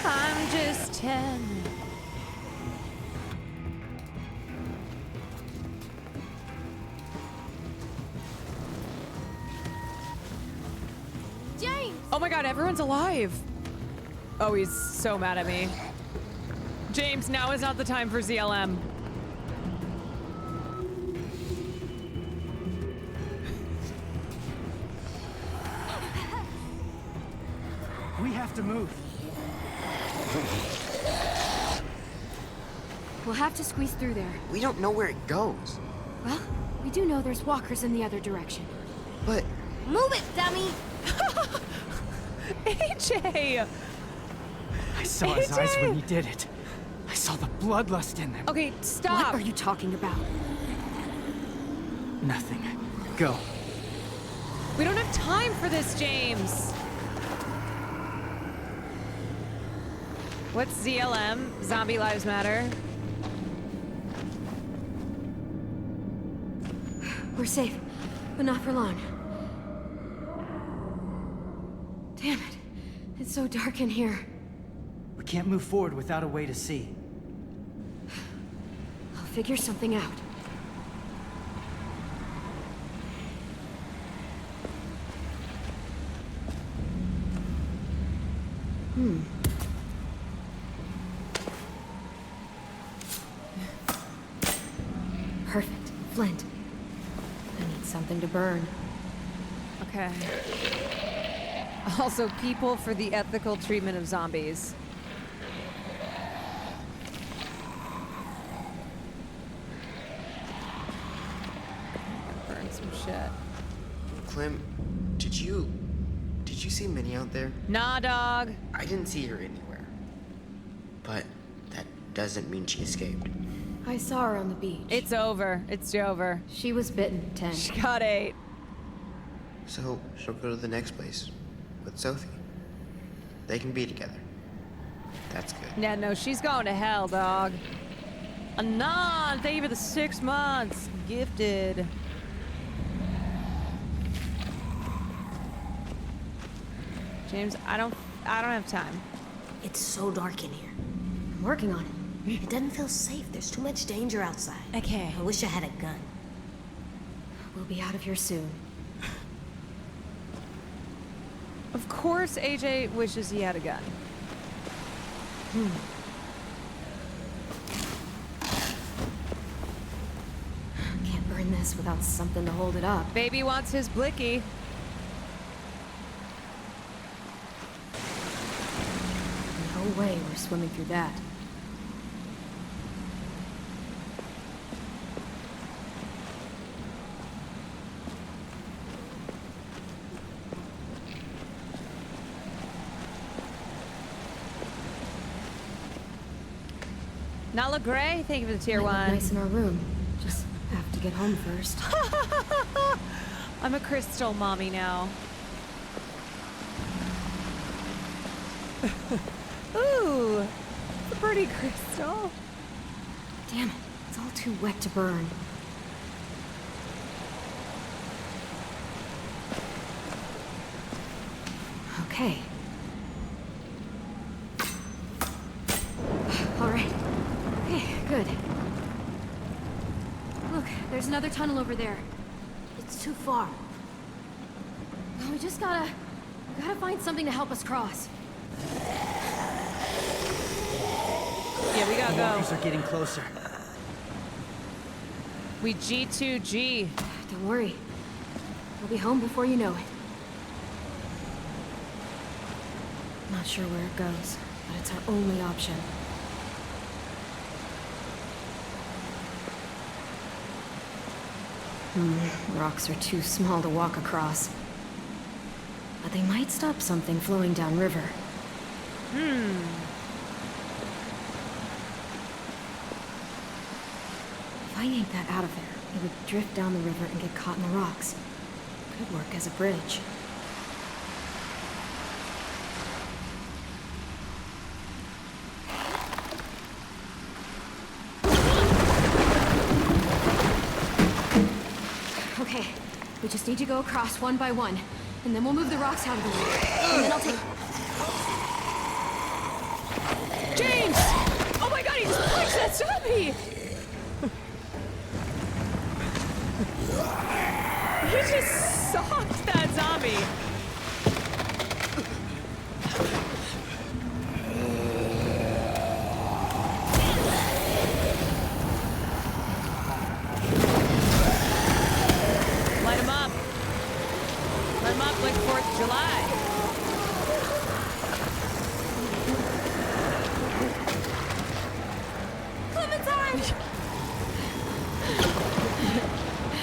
I'm just 10. James! Oh my god, everyone's alive. Oh, he's so mad at me. James, now is not the time for ZLM. We have to move. We'll have to squeeze through there. We don't know where it goes. Well, we do know there's walkers in the other direction. But... Move it, dummy! AJ! I saw his eyes when he did it. I saw the bloodlust in them. Okay, stop. What are you talking about? Nothing. Go. We don't have time for this, James. What's ZLM? Zombie Lives Matter. We're safe, but not for long. Damn it. It's so dark in here. We can't move forward without a way to see. I'll figure something out. Perfect. Flint. I need something to burn. Okay. Also, people for the ethical treatment of zombies. Burn some shit. Clem, did you see Minnie out there? Nah, dog. I didn't see her anywhere. But that doesn't mean she escaped. I saw her on the beach. It's over. It's over. She was bitten. 10. She got 8. So she'll go to the next place with Sophie. They can be together. That's good. Yeah, no, she's going to hell, dog. Anon, thank you for the 6 months. Gifted. James, I don't have time. It's so dark in here. I'm working on it. It doesn't feel safe. There's too much danger outside. Okay. I wish I had a gun. We'll be out of here soon. Of course AJ wishes he had a gun. Can't burn this without something to hold it up. Baby wants his blicky. No way we're swimming through that. Nala Gray, thank you for the tier 1. Nice in our room. Just have to get home first. I'm a crystal mommy now. Ooh, it's a pretty crystal. Damn it, it's all too wet to burn. Okay. All right. Okay, good. Look, there's another tunnel over there. It's too far. Well, we just gotta find something to help us cross. Yeah, we gotta The go. walkers are getting closer. We G2G. Don't worry. We'll be home before you know it. Not sure where it goes, but it's our only option. Rocks are too small to walk across. But they might stop something flowing downriver. If I yanked that out of there, it would drift down the river and get caught in the rocks. Could work as a bridge. Okay, we just need to go across one by one, and then we'll move the rocks out of the way. And then I'll take... James! Oh my god, he just punched that zombie! He just socked that zombie. Light him up. Light him up like 4th of July.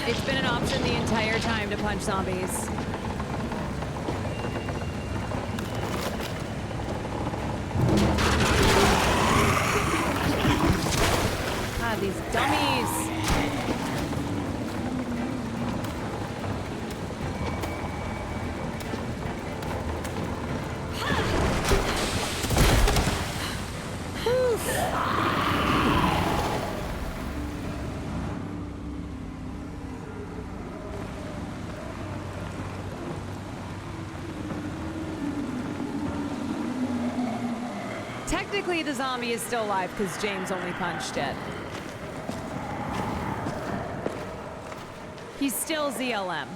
It's been an option the entire time to punch zombies. Ah, these dummies. Technically, the zombie is still alive because James only punched it. He's still ZLM.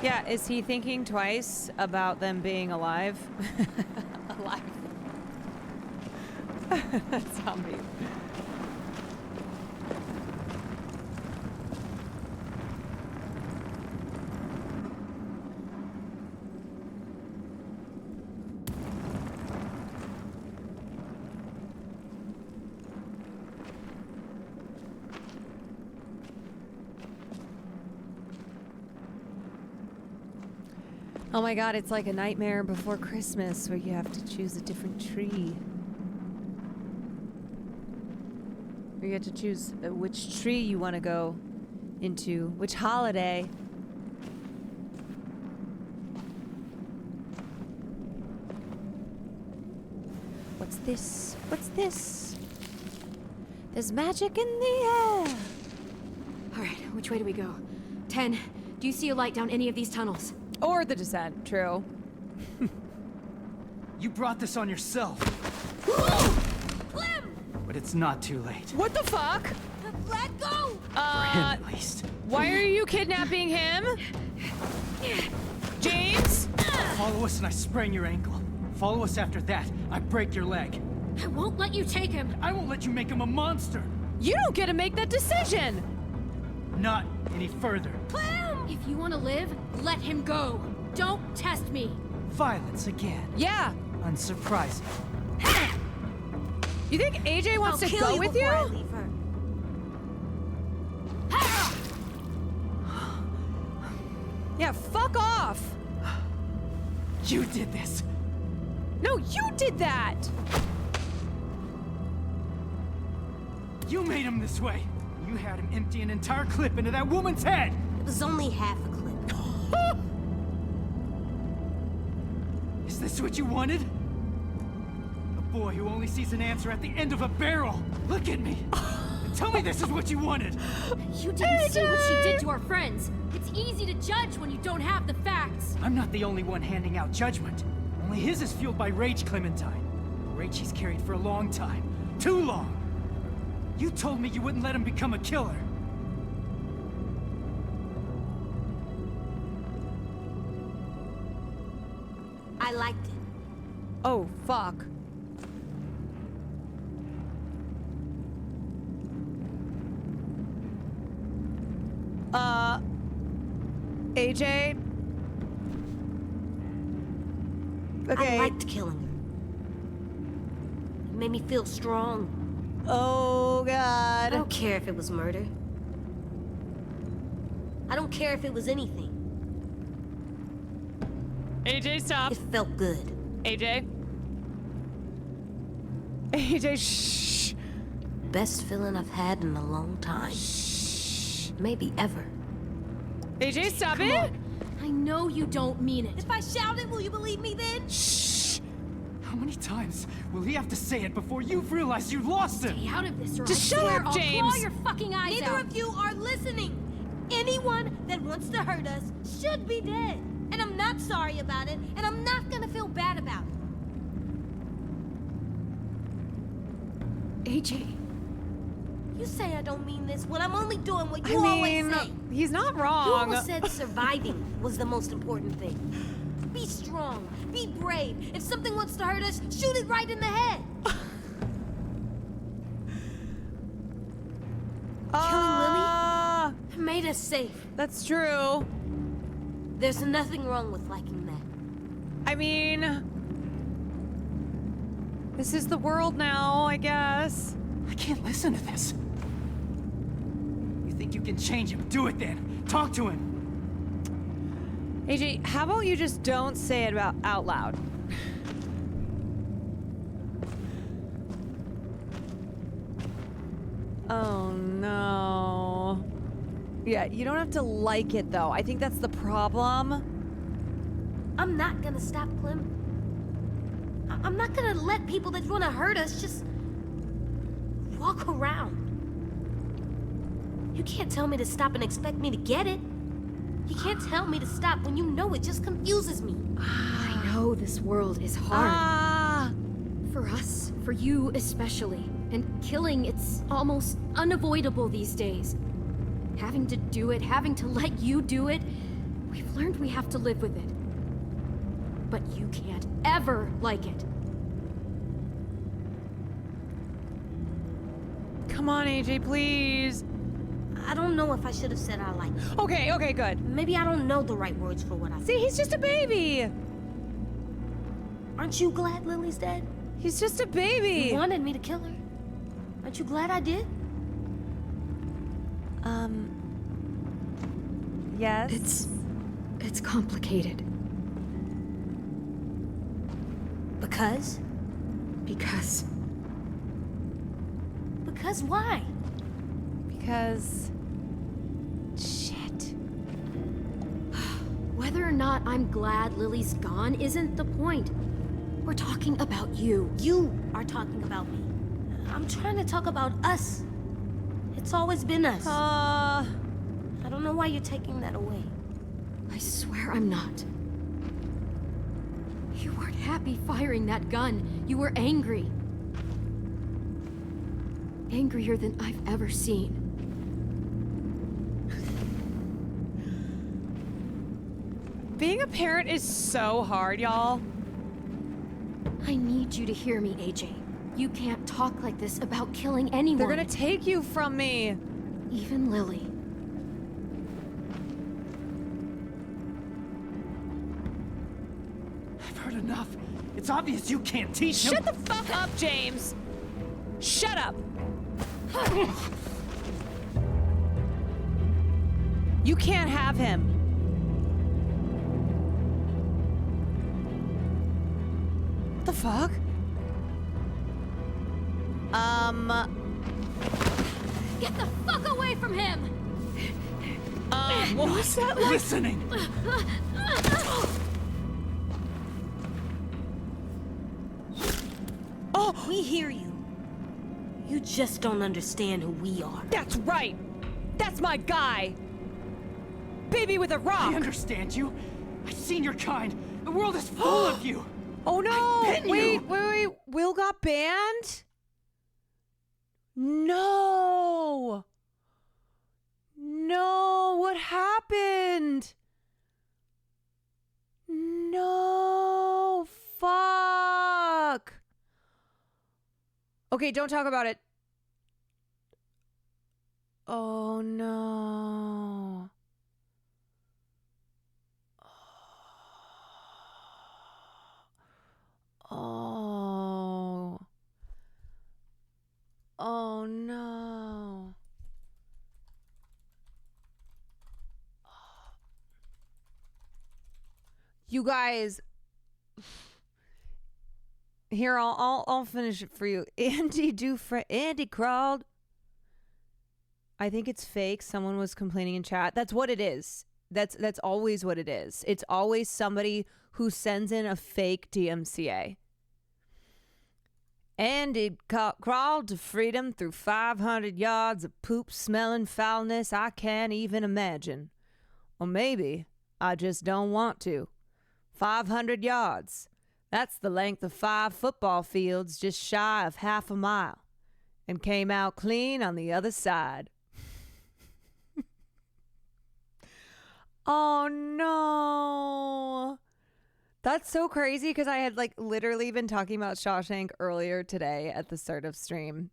Yeah, is he thinking twice about them being alive? Alive. Zombie. Oh my god, it's like a Nightmare Before Christmas where you have to choose a different tree. Or you have to choose which tree you want to go into, which holiday. What's this? What's this? There's magic in the air. All right, which way do we go? 10, do you see a light down any of these tunnels? Or the descent, true. You brought this on yourself. Clem! But it's not too late. What the fuck? Let go! For him, at least. Why are you kidnapping him? James? Follow us and I sprain your ankle. Follow us after that, I break your leg. I won't let you take him. I won't let you make him a monster. You don't get to make that decision. Not any further. Clem! If you want to live, let him go. Don't test me. Violence again. Yeah. Unsurprising. You think AJ wants to go with you? I leave her. Yeah, fuck off. You did this. No, you did that. You made him this way. You had him empty an entire clip into that woman's head. It was only half a clip. Is this what you wanted? A boy who only sees an answer at the end of a barrel. Look at me. Tell me this is what you wanted. You didn't see what she did to our friends. It's easy to judge when you don't have the facts. I'm not the only one handing out judgment. Only his is fueled by rage, Clementine. Rage he's carried for a long time. Too long. You told me you wouldn't let him become a killer. I liked it. Oh, fuck. AJ? I Okay. liked killing her. made me feel strong. Oh, God. I don't care if it was murder. I don't care if it was anything. AJ, stop. It felt good. AJ. AJ, shh. Best feeling I've had in a long time. Shh. Maybe ever. AJ, stop Come it. on. I know you don't mean it. If I shout it, will you believe me then? Shh. How many times will he have to say it before you've realized you lost him? Stay out of this, or Just I shut swear up, I'll James. claw your fucking eyes Neither out. of you are listening. Anyone that wants to hurt us should be dead. And I'm not sorry about it, and I'm not gonna feel bad about it. AJ. You say I don't mean this when I'm only doing what you I always mean, say. he's not wrong. You always said surviving was the most important thing. Be strong, be brave. If something wants to hurt us, shoot it right in the head. Killing Lily made us safe. That's true. There's nothing wrong with liking that. I mean, this is the world now, I guess. I can't listen to this. You think you can change him? Do it then. Talk to him. AJ, how about you just don't say it out loud? Oh no. Yeah, you don't have to like it though. I think that's the problem. I'm not gonna stop, Clem. I'm not gonna let people that want to hurt us just walk around. You can't tell me to stop and expect me to get it. You can't tell me to stop when you know it just confuses me. I know this world is hard. For us, for you especially. And killing, it's almost unavoidable these days. Having to do it, having to let you do it, we've learned we have to live with it. But you can't ever like it. Come on, AJ, please. I don't know if I should have said I like it. Okay, good. Maybe I don't know the right words for what I See, he's just a baby. Aren't you glad Lily's dead? He's just a baby. You wanted me to kill her. Aren't you glad I did? Yes. It's complicated. Because? Because why? Because... Shit. Whether or not I'm glad Lily's gone isn't the point. We're talking about you. You are talking about me. I'm trying to talk about us. It's always been us. I don't know why you're taking that away. I swear I'm not. You weren't happy firing that gun. You were angry. Angrier than I've ever seen. Being a parent is so hard, y'all. I need you to hear me, AJ. You can't talk like this about killing anyone. They're gonna take you from me. Even Lily. I've heard enough. It's obvious you can't teach him. Shut the fuck up, James. Shut up. You can't have him. What the fuck? Get the fuck away from him! What was that like? Listening! Oh, we hear you. You just don't understand who we are. That's right. That's my guy. Baby with a rock. I understand you. I've seen your kind. The world is full of you. Oh no! Wait. Will got banned? No! No, what happened? No, fuck. Okay, don't talk about it. Oh no. Oh. You guys, here, I'll finish it for you. Andy crawled. I think it's fake. Someone was complaining in chat. That's what it is. That's always what it is. It's always somebody who sends in a fake DMCA. Andy crawled to freedom through 500 yards of poop-smelling foulness I can't even imagine. Or maybe I just don't want to. 500 yards. That's the length of 5 football fields, just shy of half a mile. And came out clean on the other side. Oh, no. That's so crazy because I had literally been talking about Shawshank earlier today at the start of stream.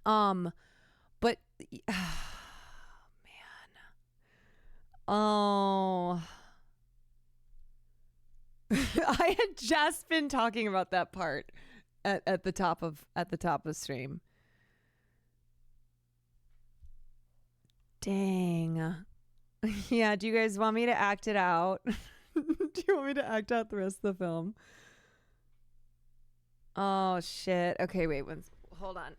But man. Oh. I had just been talking about that part at the top of stream. Dang. Yeah, do you guys want me to act it out? Do you want me to act out the rest of the film? Oh, shit. Okay, wait. Hold on.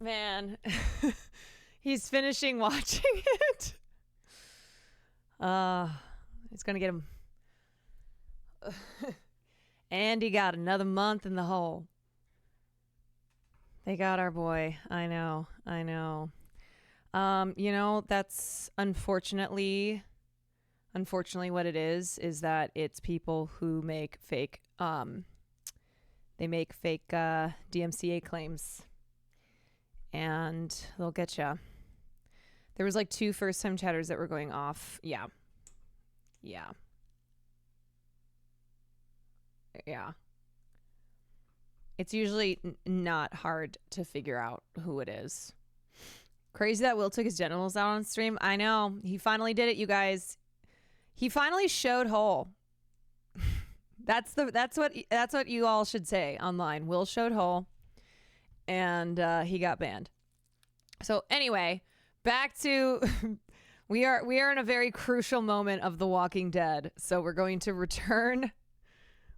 Man, he's finishing watching it. It's gonna get him. And he got another month in the hole. They got our boy. I know. That's unfortunately what it is that it's people who make fake DMCA claims. And they'll get ya. There was 2 first-time chatters that were going off. Yeah. It's usually not hard to figure out who it is. Crazy that Will took his genitals out on stream. I know. He finally did it, you guys. He finally showed hole. That's what you all should say online. Will showed hole. And he got banned. So anyway, back to we are in a very crucial moment of The Walking Dead. So we're going to return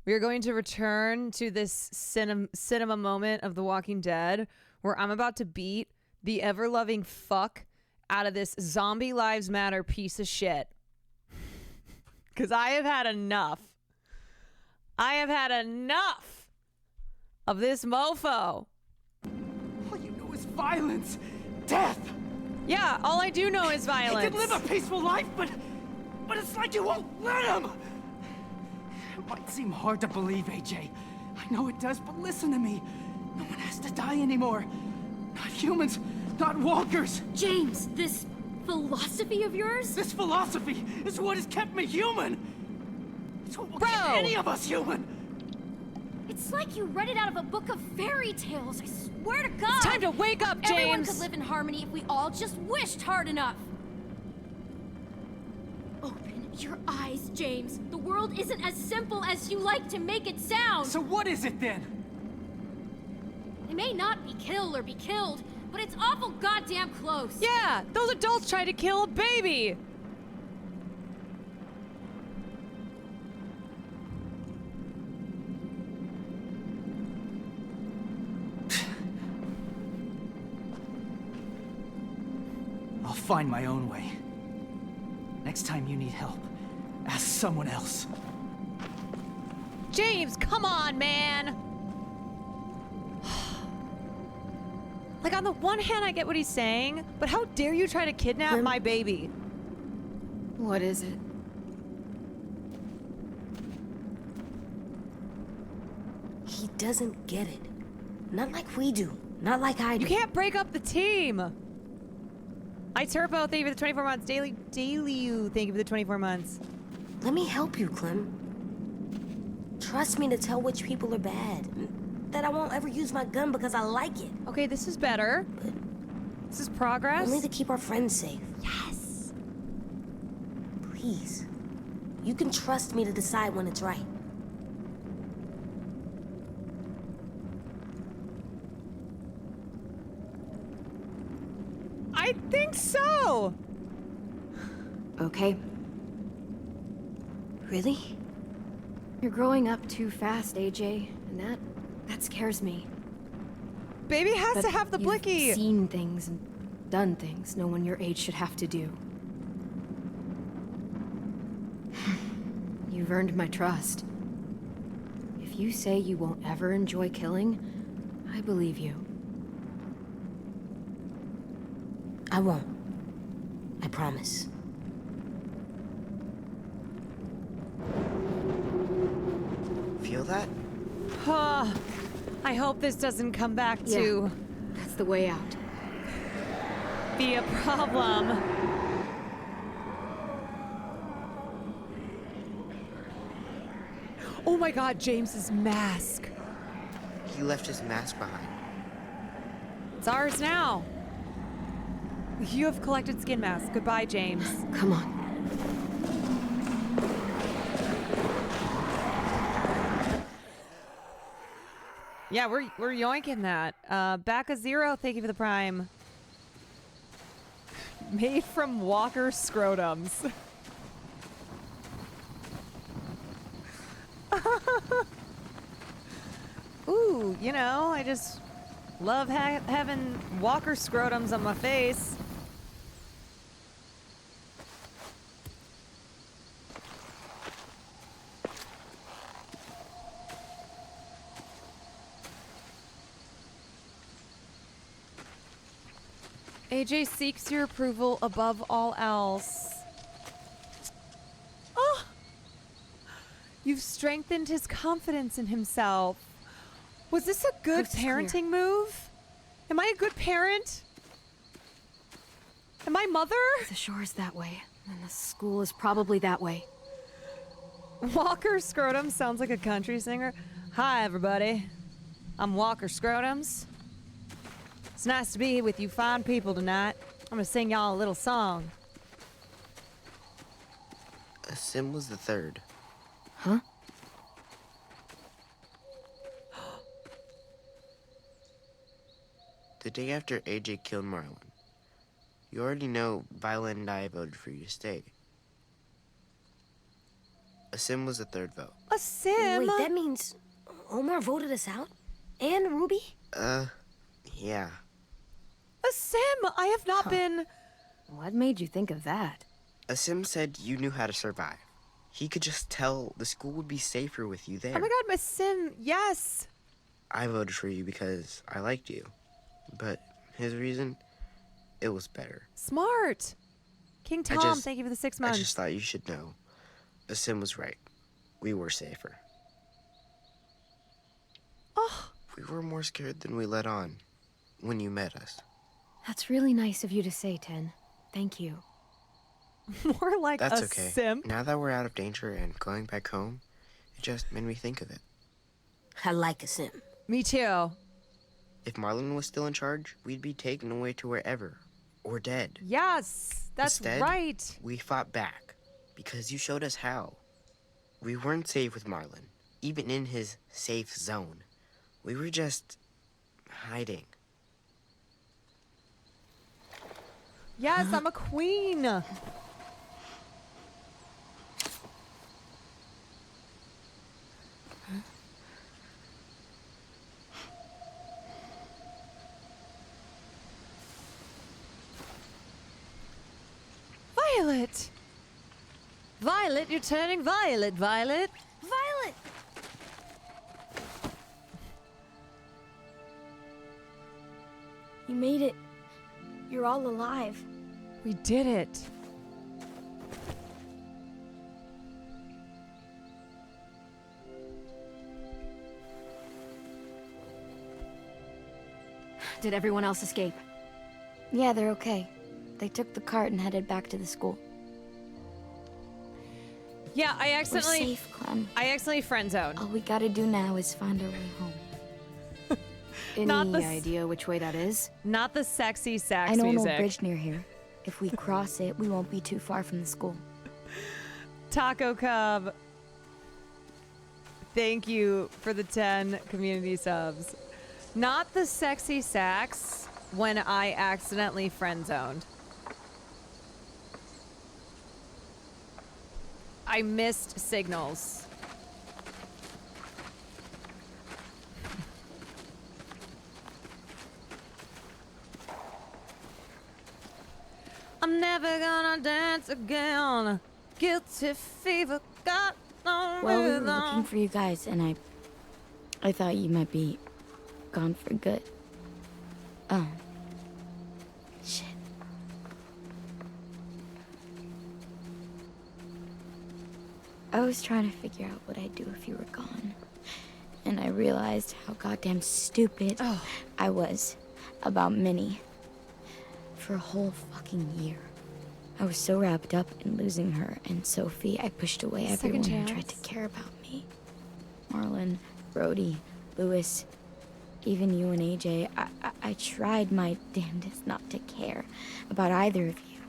to this cinema moment of The Walking Dead where I'm about to beat the ever-loving fuck out of this Zombie Lives Matter piece of shit. Because I have had enough. Of this mofo. Violence, death. Yeah, all I do know is violence. He can live a peaceful life, but it's like you won't let him. It might seem hard to believe, AJ. I know it does, but listen to me. No one has to die anymore. Not humans, not walkers. James, this philosophy of yours? This philosophy is what has kept me human. It's what will keep any of us human. It's like you read it out of a book of fairy tales. I swear to God. It's time to wake up, James. Everyone could live in harmony if we all just wished hard enough. Open your eyes, James. The world isn't as simple as you like to make it sound. So what is it then? It may not be kill or be killed, but it's awful goddamn close. Yeah, those adults tried to kill a baby. I'll find my own way. Next time you need help, ask someone else. James, come on, man. On the one hand, I get what he's saying, but how dare you try to kidnap my baby? What is it? He doesn't get it. Not like we do. Not like I do. You can't break up the team. I Turbo, thank you for the 24 months. Daily, you, thank you for the 24 months. Let me help you, Clem. Trust me to tell which people are bad. That I won't ever use my gun because I like it. Okay, this is better. But this is progress. only to keep our friends safe. Yes. Please. You can trust me to decide when it's right. I think so. Okay. Really? You're growing up too fast, AJ, and that scares me. Baby has to have the blicky. You've seen things and done things no one your age should have to do. You've earned my trust. If you say you won't ever enjoy killing, I believe you. I won't. I promise. Feel that? I hope this doesn't come back to... That's the way out. Be a problem. Oh my god, James's mask. He left his mask behind. It's ours now. You have collected skin masks. Goodbye, James. Come on. Yeah, we're yoinking that. Back a 0, thank you for the prime. Made from Walker scrotums. Ooh, you know, I just love having Walker scrotums on my face. AJ seeks your approval above all else. Oh! You've strengthened his confidence in himself. Was this a good parenting move? Am I a good parent? Am I mother? The shore is that way, and the school is probably that way. Walker Scrotum sounds like a country singer. Hi, everybody. I'm Walker Scrotums. It's nice to be with you fine people tonight. I'm gonna sing y'all a little song. Sim was the third. Huh? The day after AJ killed Marlon. You already know Violet and I voted for you to stay. Sim was the third vote. A Sim? Wait, that means Omar voted us out? And Ruby? Yeah. A Sim! I have not been... What made you think of that? Sim said you knew how to survive. He could just tell the school would be safer with you there. Oh my god, my Sim, yes! I voted for you because I liked you. But his reason, it was better. Smart! King Tom, thank you for the 6 months. I just thought you should know. Sim was right. We were safer. Oh. We were more scared than we let on when you met us. That's really nice of you to say, Ten. Thank you. More like That's a okay. simp. Now that we're out of danger and going back home, it just made me think of it. I like a simp. Me too. If Marlon was still in charge, we'd be taken away to wherever. Or dead. Yes, that's Instead, right. We fought back. Because you showed us how. We weren't safe with Marlon. Even in his safe zone. We were just... hiding. Yes, I'm a queen. Violet! Violet, you're turning violet, Violet. Violet! You made it. You're all alive. We did it. Did everyone else escape? Yeah, they're okay. They took the cart and headed back to the school. Yeah, I accidentally... We're safe, Kwan. I accidentally friend-zoned. All we gotta do now is find our way home. Not Any the idea which way that is? Not the sexy sax I know music. an old bridge near here. If we cross it, we won't be too far from the school. Taco Cub, thank you for the 10 community subs. Not the sexy sax when I accidentally friend-zoned. I missed signals. I'm never gonna dance again. Guilty fever got no Well, we were rhythm. looking for you guys, and I thought you might be gone for good. Oh. Shit. I was trying to figure out what I'd do if you were gone. And I realized how goddamn stupid I was about Minnie. For a whole fucking year. I was so wrapped up in losing her and Sophie, I pushed away everyone who tried to care about me. Marlon, Brody, Lewis, even you and AJ. I tried my damnedest not to care about either of you.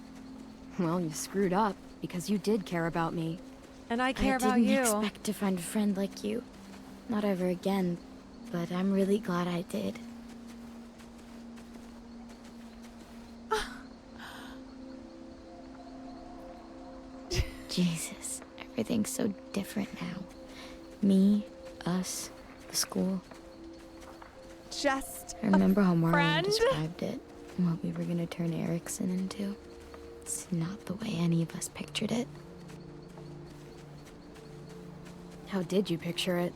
Well, you screwed up, because you did care about me. And I care about you. I didn't expect to find a friend like you. Not ever again, but I'm really glad I did. Jesus, everything's so different now. Me, us, the school. Just I remember how Marlon friend? described it, and what we were gonna turn Erickson into. It's not the way any of us pictured it. How did you picture it?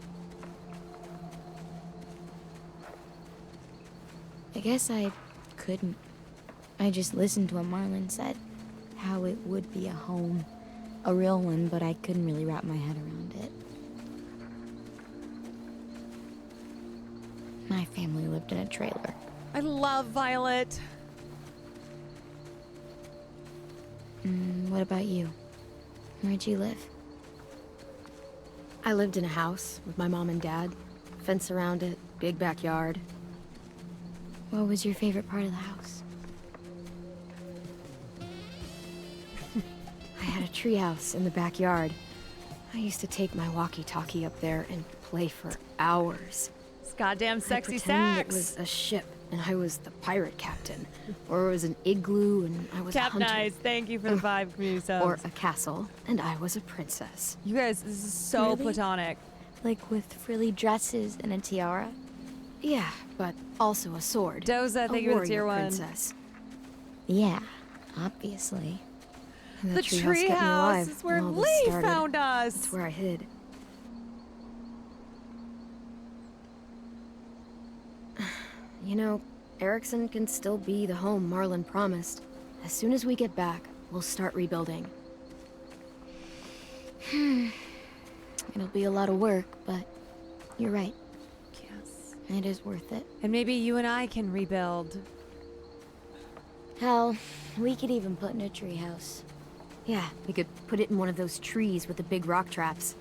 I guess I couldn't. I just listened to what Marlon said. How it would be a home. A real one, but I couldn't really wrap my head around it. My family lived in a trailer. I love Violet. What about you? Where'd you live? I lived in a house with my mom and dad. Fence around it, big backyard. What was your favorite part of the house? I had a treehouse in the backyard. I used to take my walkie-talkie up there and play for hours. It's goddamn sexy I pretend sax. it was a ship, and I was the pirate captain. Or it was an igloo, and I was a hunter. Nice, thank you for the 5 community subs. Or a castle, and I was a princess. You guys, this is so Really? platonic. Like with frilly dresses and a tiara? Yeah, but also a sword. Doza, thank a you for the warrior tier 1. princess. Yeah, obviously. And The treehouse kept me treehouse alive is where when all this Lee started. found us. That's where I hid. You know, Erickson can still be the home Marlon promised. As soon as we get back, we'll start rebuilding. It'll be a lot of work, but you're right. Yes. It is worth it. And maybe you and I can rebuild. Hell, we could even put in a treehouse. Yeah, we could put it in one of those trees with the big rock traps.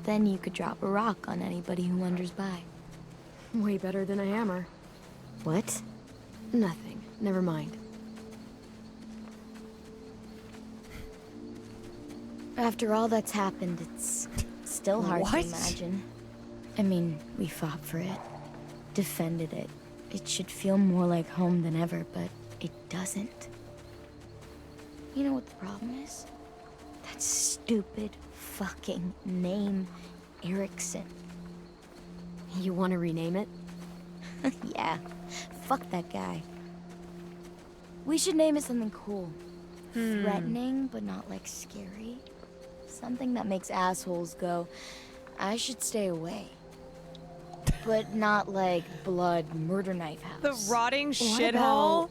Then you could drop a rock on anybody who wanders by. Way better than a hammer. What? Nothing. Never mind. After all that's happened, it's still hard What? to imagine. I mean, we fought for it, defended it. It should feel more like home than ever, but it doesn't. You know what the problem is? That stupid fucking name, Erickson. You want to rename it? Yeah, fuck that guy. We should name it something cool. Threatening, but not like scary. Something that makes assholes go, I should stay away. But not like blood murder knife house. The rotting What shithole. about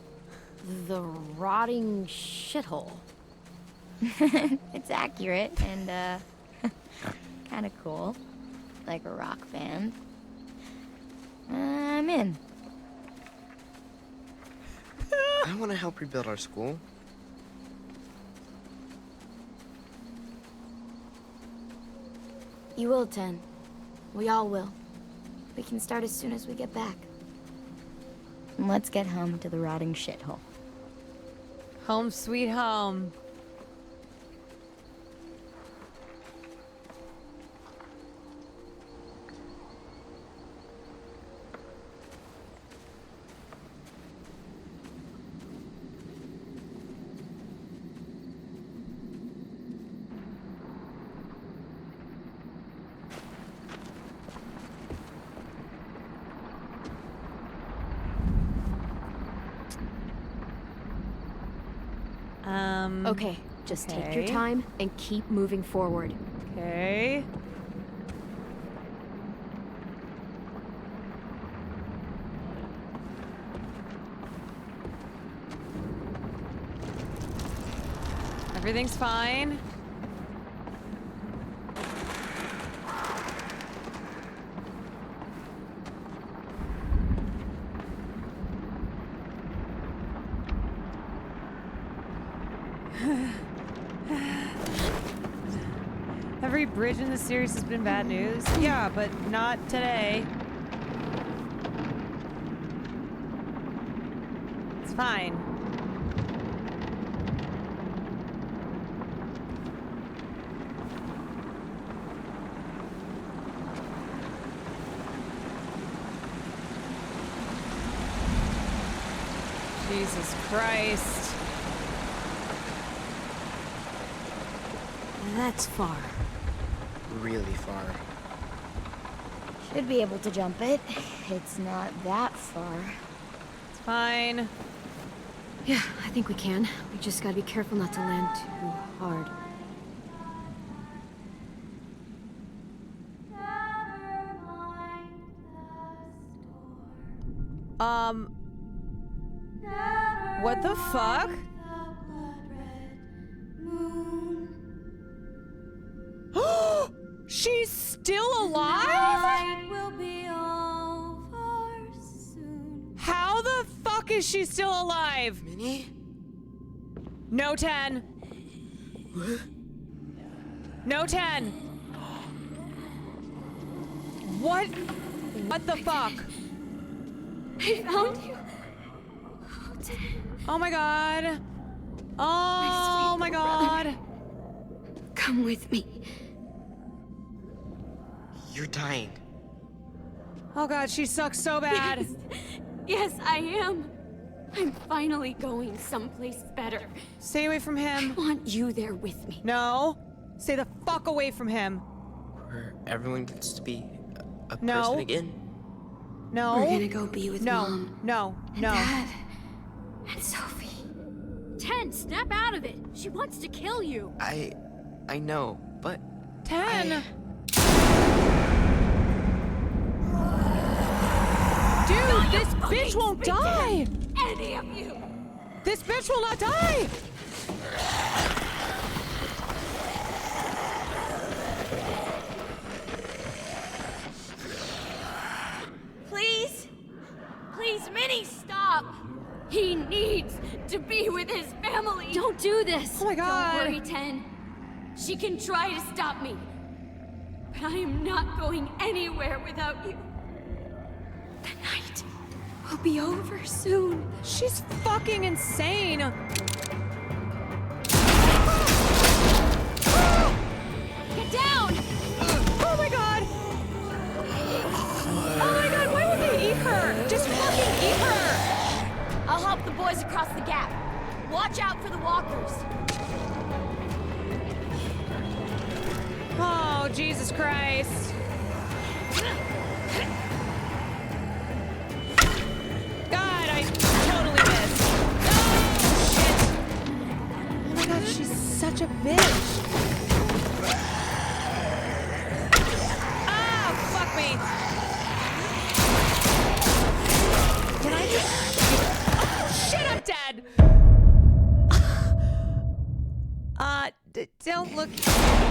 the rotting shithole? It's accurate and kind of cool. Like a rock band. I'm in. I want to help rebuild our school. You will, Ten. We all will. We can start as soon as we get back. Let's get home to the rotting shithole. Home sweet home. Okay, just take your time and keep moving forward. Okay. Everything's fine. Every bridge in the series has been bad news. Yeah, but not today. It's fine. Jesus Christ. That's far. Really far. Should be able to jump it. It's not that far. It's fine. Yeah, I think we can. We just gotta be careful not to land too hard. What the fuck? She's still alive? How the fuck is she still alive? Minnie? No 10. No 10. What the fuck? I found you. Oh my god. Oh my god. Brother. Come with me. You're dying. Oh god, she sucks so bad. Yes, I am. I'm finally going someplace better. Stay away from him. I want you there with me. No. Stay the fuck away from him. Where everyone gets to be a No. person again. No. We're gonna go be with Mom. No. And Dad. And Sophie. Ten, snap out of it. She wants to kill you. I know, but 10. Dude, this bitch won't die! Any of you! This bitch will not die! Please? Please, Minnie, stop! He needs to be with his family! Don't do this! Oh my god! Don't worry, Ten. She can try to stop me. But I am not going anywhere without you. The night will be over soon. She's fucking insane. Get down! Oh my god! Oh my god, why would they eat her? Just fucking eat her! I'll help the boys across the gap. Watch out for the walkers. Oh, Jesus Christ. God, I totally missed. Oh, shit. Oh my god, she's such a bitch. Ah, fuck me. Can I just... Oh, shit, I'm dead. Don't look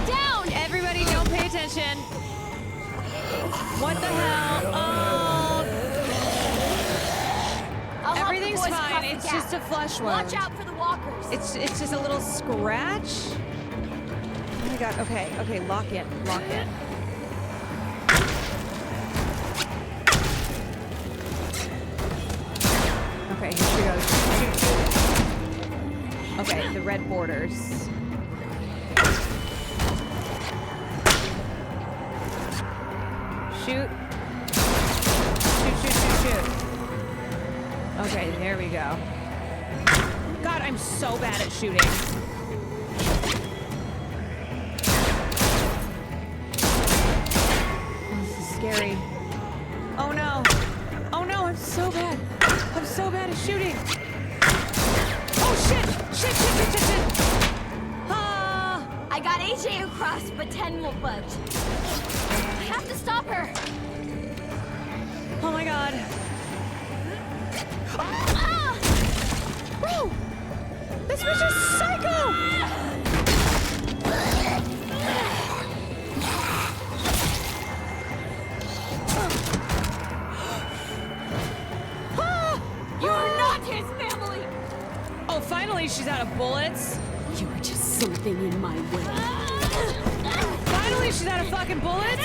down. Everybody, don't pay attention. What the hell? Oh. I'll help Everything's the boys fine. across the It's gap. just a flesh wound. Watch out for the walkers. It's just a little scratch. Oh my god. Okay, lock in. Okay, here she goes. Shoot, shoot. Okay, the red borders. Shoot. Shoot, shoot, shoot, shoot. Okay, there we go. God, I'm so bad at shooting. This is scary. Oh no. Oh no, I'm so bad. I'm so bad at shooting. Oh shit! Shit, shit, shit, shit, shit! Ah! I got AJ across, but 10 won't budge. I have to stop her. Oh my god. Ah! Bro! This was just psycho! You're not his family! Oh, finally she's out of bullets. You were just something in my way. Finally she's out of fucking bullets.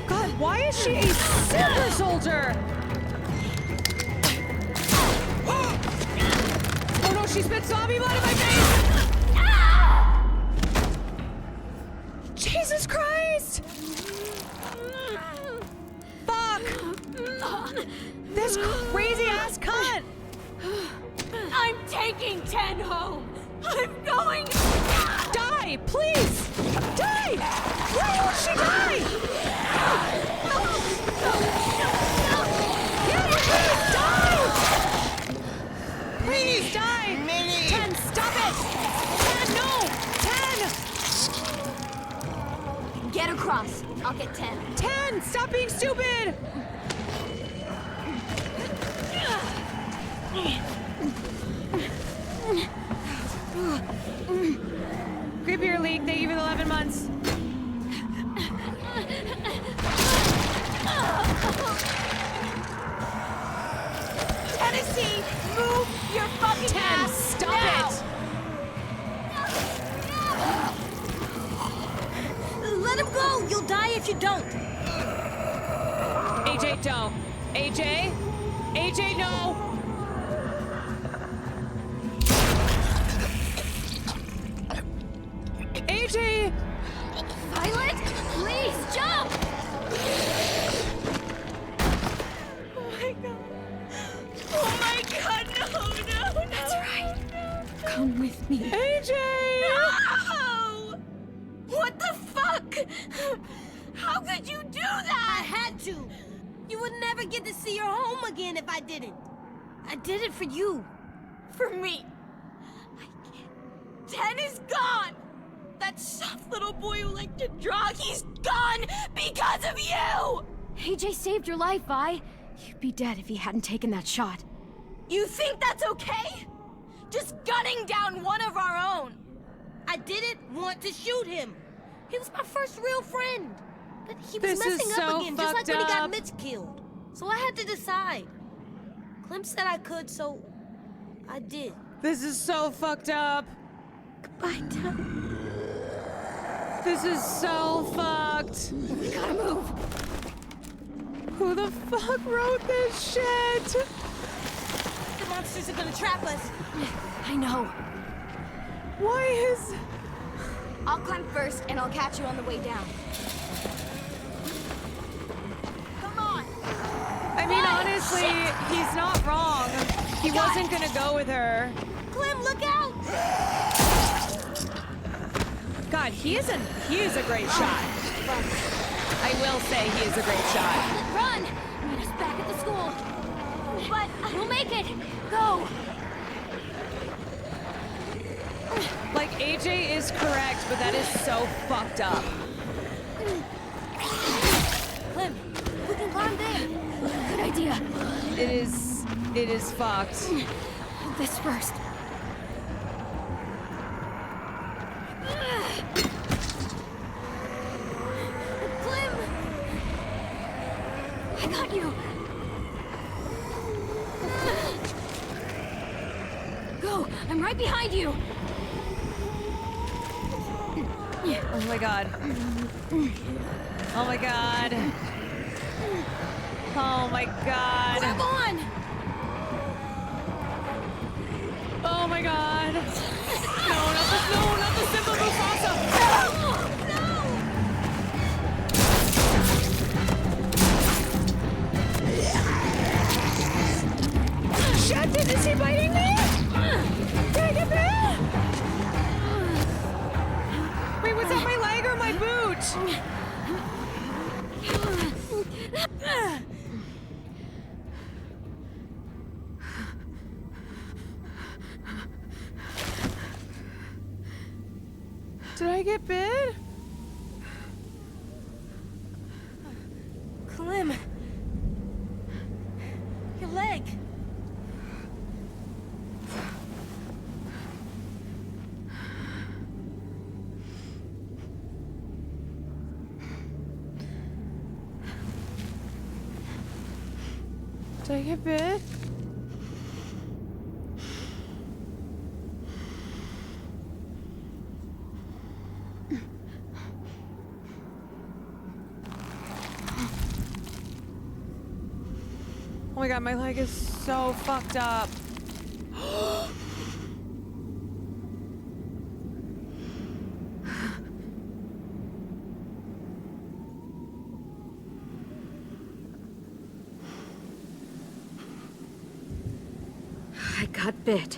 God, why is she a super soldier? Oh no, she spit zombie blood in my face! Jesus Christ! Fuck! This crazy ass cunt! I'm taking 10 home! I'm going! Die! Please! Die! Why won't she die? Yeah, please, die! Please, die! 10, stop it! 10, no! 10! Get across. I'll get 10. 10! Stop being stupid! Creepier League, thank you for the 11 months. Tennessee, move your fucking 10, ass stop now. it! Let him go. You'll die if you don't. AJ, don't. AJ? AJ, no! AJ! Violet, please jump! Oh my god, no. That's right. Come with me. AJ! No! What the fuck? How could you do that? I had to. You would never get to see your home again if I didn't. I did it for you. For me. I can't. 10 is gone. That soft little boy who liked to draw, he's gone because of you! AJ saved your life, Vi. You'd be dead if he hadn't taken that shot. You think that's okay? Just gunning down one of our own. I didn't want to shoot him. He was my first real friend. But he was messing up again, just like when he got Mitch killed. So I had to decide. Clem said I could, so I did. This is so fucked up. Goodbye, Dad. This is so fucked. We gotta move. Who the fuck wrote this shit? The monsters are gonna trap us. I know. Why is... I'll climb first, and I'll catch you on the way down. Come on. I mean, honestly, he's not wrong. He wasn't gonna go with her. Clem, look out! God, he is a great shot. I will say he is a great shot. Run! Meet us back at the school. But we'll make it. Go. Like, AJ is correct, but that is so fucked up. Clem, we can climb there. Good idea. It is fucked. This first. Clem! I got you. Go! I'm right behind you. Oh my god. Oh my god. Oh my god. Grab on! Oh my god. No, not the simple Mufasa. Shit, is he biting me? Did I get bit? Wait, was that my leg or my boot? Did I get bit? Clem. Your leg. Did I get bit? Oh my god, my leg is so fucked up. I got bit.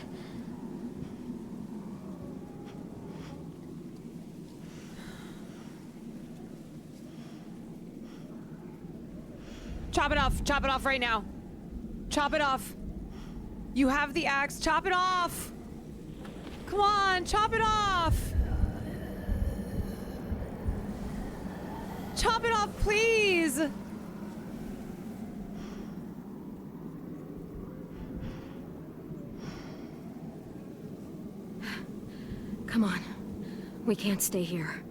Chop it off right now. Chop it off. You have the axe, chop it off. Come on, chop it off. Chop it off, please. Come on. We can't stay here.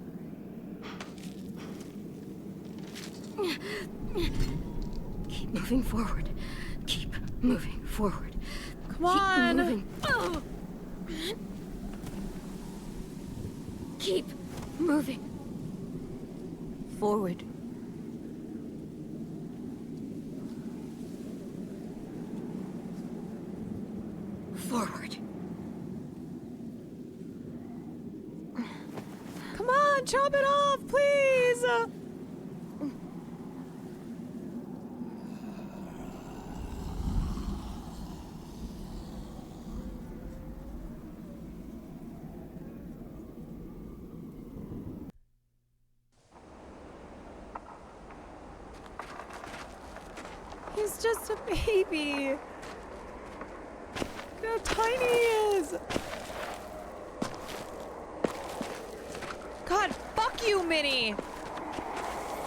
Keep moving forward. Keep moving forward. Come on. Keep moving. Keep moving. Forward. Forward. Come on, chop it off, please. He's just a baby. Look how tiny he is. God, fuck you, Minnie.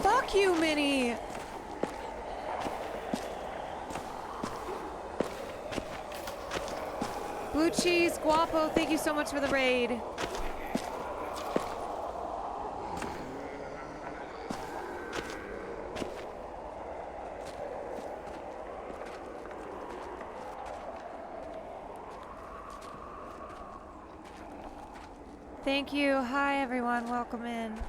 Fuck you, Minnie. Blue Cheese, Guapo, thank you so much for the raid. Thank you. Hi, everyone. Welcome in.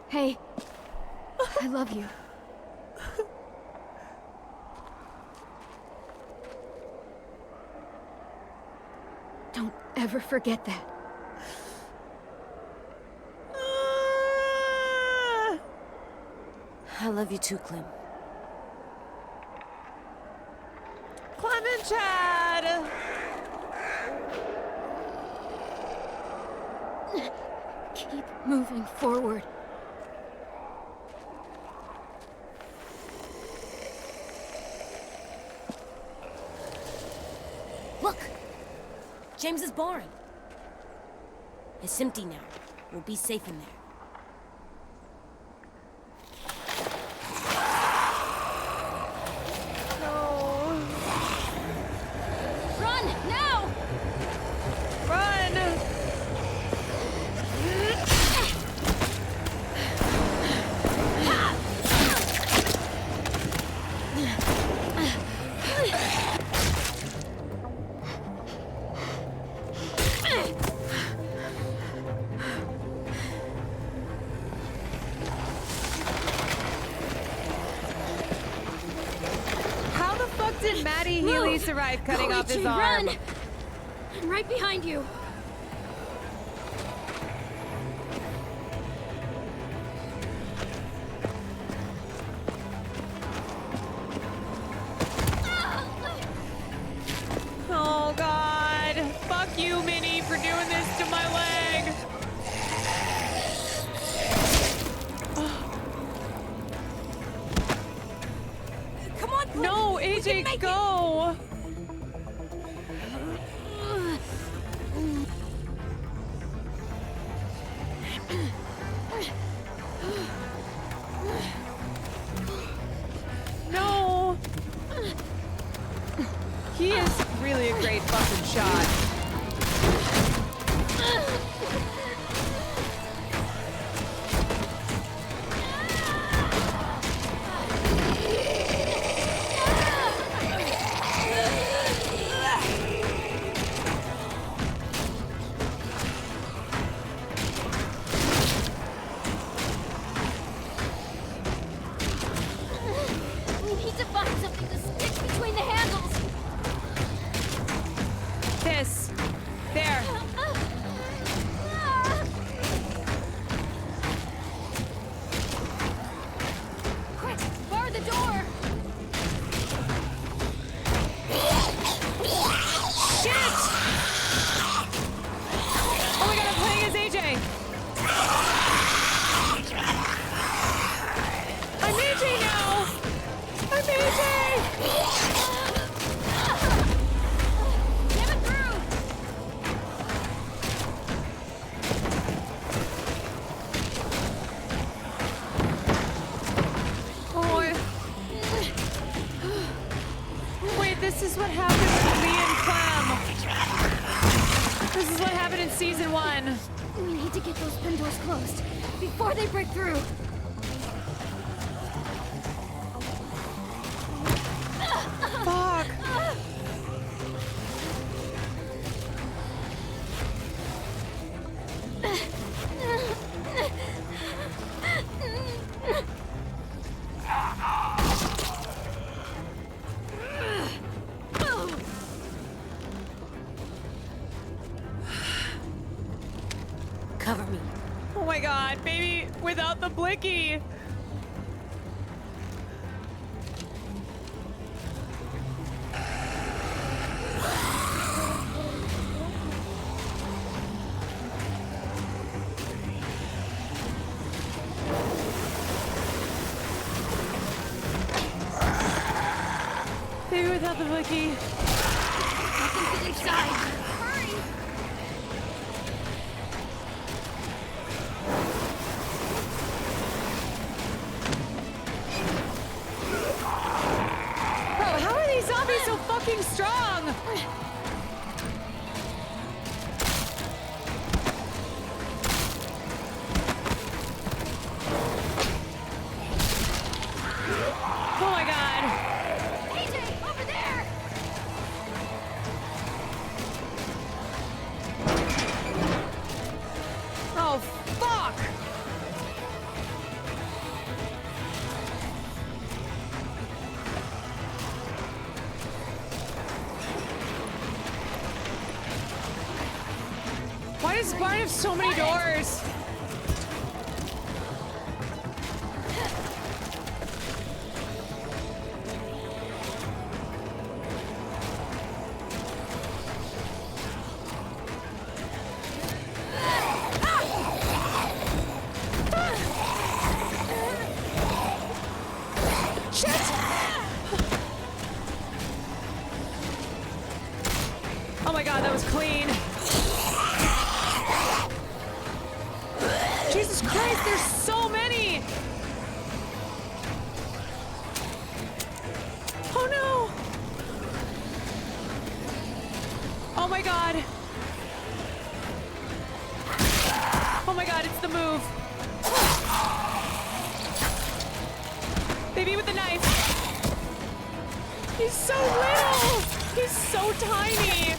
Hey. I love you. Don't ever forget that. I love you too, Clem. Clem and Chad. Keep moving forward. Look! James's barn. It's empty now. We'll be safe in there. Run, now! Run! he survived cutting Go, off his AJ, arm. Run! I'm right behind you. Oh God! Fuck you, Minnie, for doing this to my leg. Come on, Cliff. No, We can AJ, make go! No! He is really a great fucking shot. We need to find something to stick between the handles. This. There. Quick, bar the door. Shit! Oh my God, I'm playing as AJ. I'm AJ now. I'm AJ. Get it through. Oh, wait, this is what happened with Lee and Clem. This is what happened in season 1. We need to get those pin doors closed before they break through. Fuck. Cover me. Oh my God, baby, without the blicky. Baby, without the blicky. I can get inside. Hurry. Bro, how are these zombies so fucking strong? Oh my God. AJ, over there. Oh, fuck. Why does Bart have so many doors? Shit! Oh my God, that was clean. Jesus Christ, there's so many! Oh no! Oh my God! Oh my God, it's the move! Baby with the knife! He's so little! He's so tiny!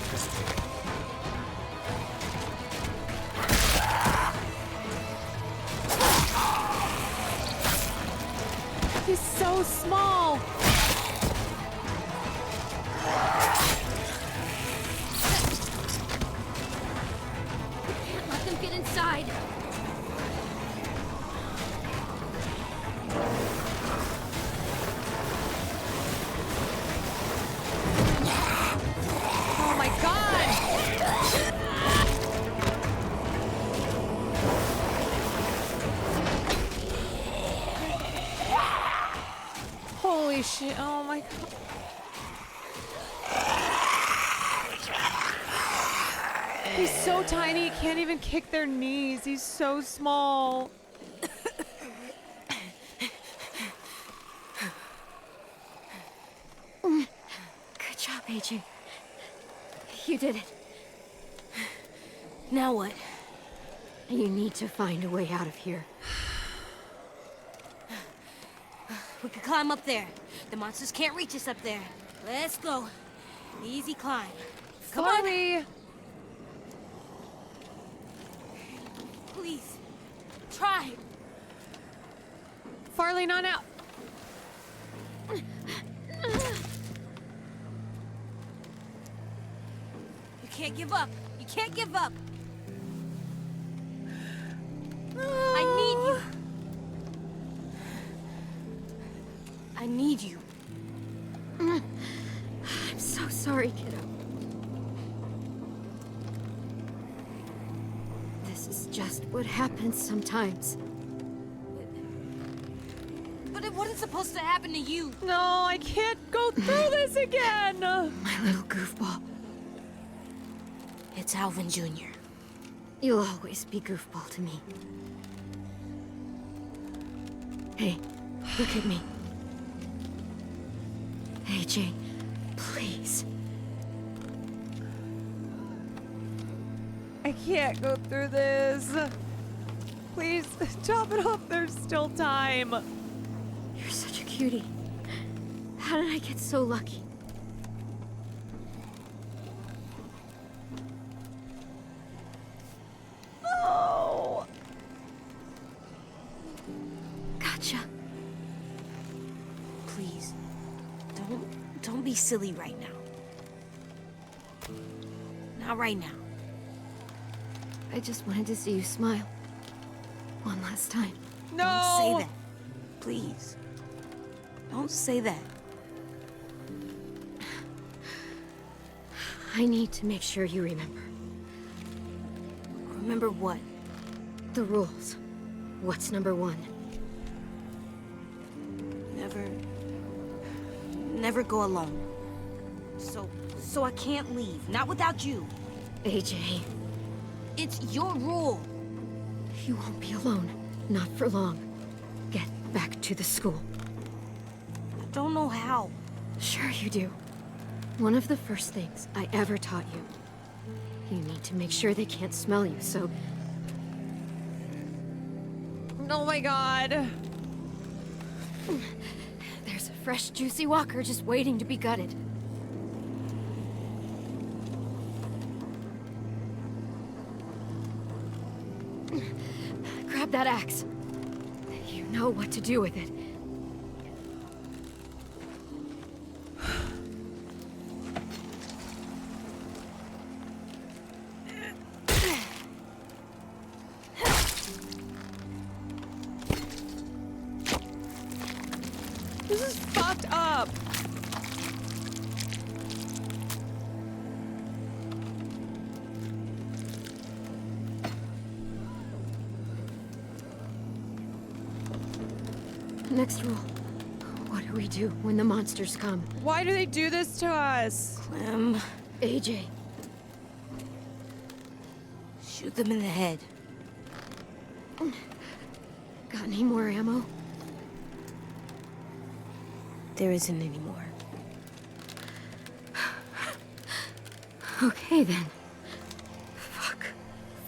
He's so small! side. Oh my god! Holy shit, oh my god. He's so tiny, he can't even kick their knees. He's so small. Good job, AJ. You did it. Now what? You need to find a way out of here. We could climb up there. The monsters can't reach us up there. Let's go. Easy climb. Come Farley. on. Please. Try. Farley, not out. You can't give up. You can't give up. I need you. I need you. I'm so sorry, kiddo. This is just what happens sometimes. But it wasn't supposed to happen to you. No, I can't go through this again. My little goofball. It's Alvin Jr. You'll always be goofball to me. Hey, look at me. AJ, please. I can't go through this. Please, chop it off. There's still time. You're such a cutie. How did I get so lucky? Oh. Gotcha. Please. Don't be silly right now. Not right now. I just wanted to see you smile. One last time. No! Don't say that. Please. Don't say that. I need to make sure you remember. Remember what? The rules. What's number one? Never go alone. So I can't leave. Not without you. AJ. It's your rule. You won't be alone. Not for long. Get back to the school. I don't know how. Sure you do. One of the first things I ever taught you. You need to make sure they can't smell you, so... Oh my god. There's a fresh, juicy walker just waiting to be gutted. Grab that axe. You know what to do with it. This is fucked up. Next rule. What do we do when the monsters come? Why do they do this to us? AJ. Shoot them in the head. Got any more ammo? There isn't any more. Okay then.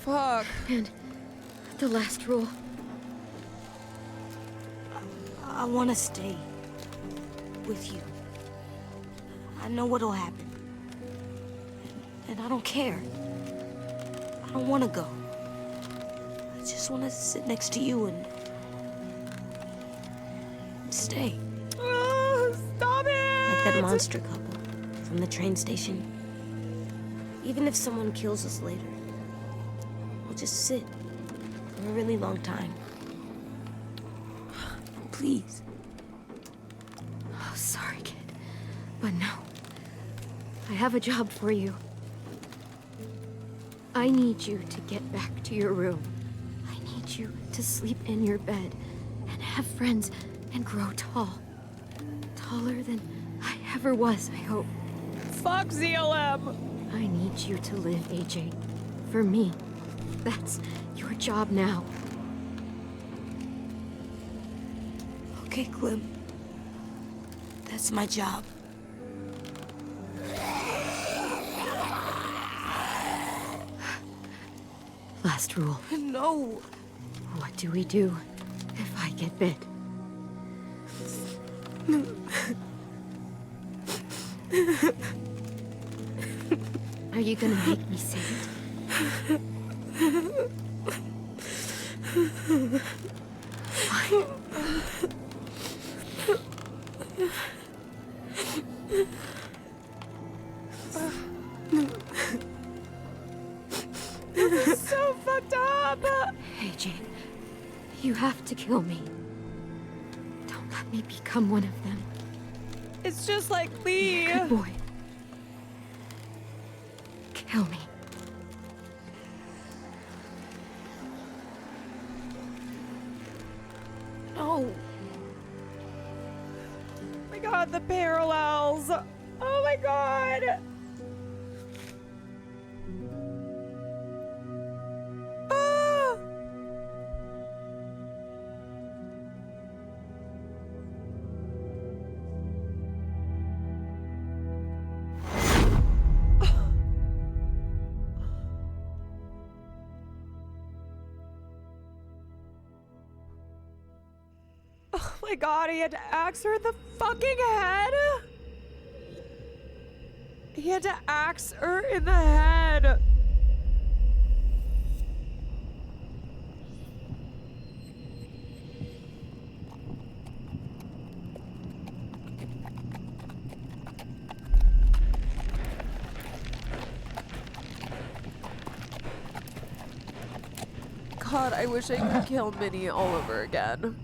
Fuck. And the last rule. I want to stay with you. I know what'll happen. And I don't care. I don't want to go. I just want to sit next to you and stay. Stop it! Like that monster couple from the train station. Even if someone kills us later, we'll just sit for a really long time. Please. Oh, sorry, kid. But no. I have a job for you. I need you to get back to your room. I need you to sleep in your bed and have friends and grow tall. Taller than I ever was, I hope. Fuck ZLM! I need you to live, AJ. For me. That's your job now. Okay, Clem. That's my job. Last rule. No! What do we do if I get bit? Are you gonna make me say it? Fine. This is so fucked up! AJ, you have to kill me. Don't let me become one of them. It's just like Lee. Good boy. Kill me. No. Oh my god, the parallels. Oh my god. Ah! Oh my god, he had to axe her in the fucking head? He had to axe her in the head. God, I wish I could kill Minnie all over again.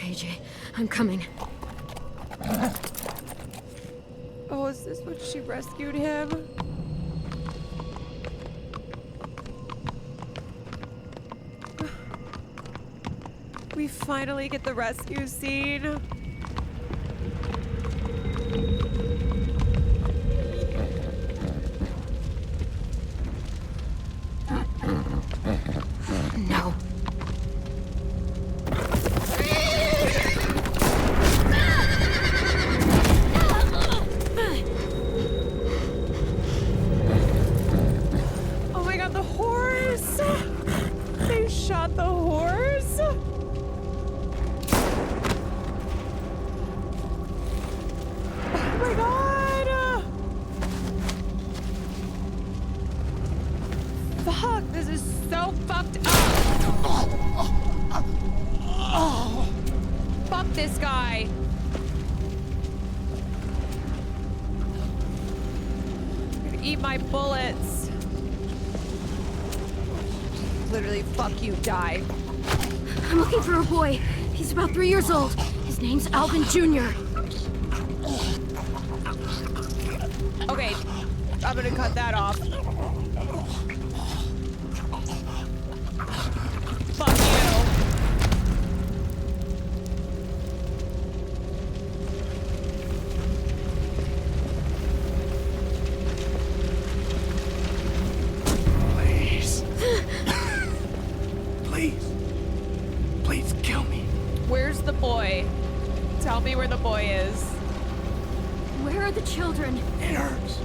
AJ, I'm coming. Oh, is this when she rescued him? We finally get the rescue scene. No. Oh my god, the horse! They shot the horse? Oh my god! Fuck, this is so fucked up! Fuck this guy! I'm gonna eat my bullets. Literally, fuck you, die. I'm looking for a boy. He's about 3 years old. His name's Alvin Jr. Okay, I'm gonna cut that off. Fuck you. Please. Please. Please kill me. Where's the boy? Tell me where the boy is. Where are the children? It hurts.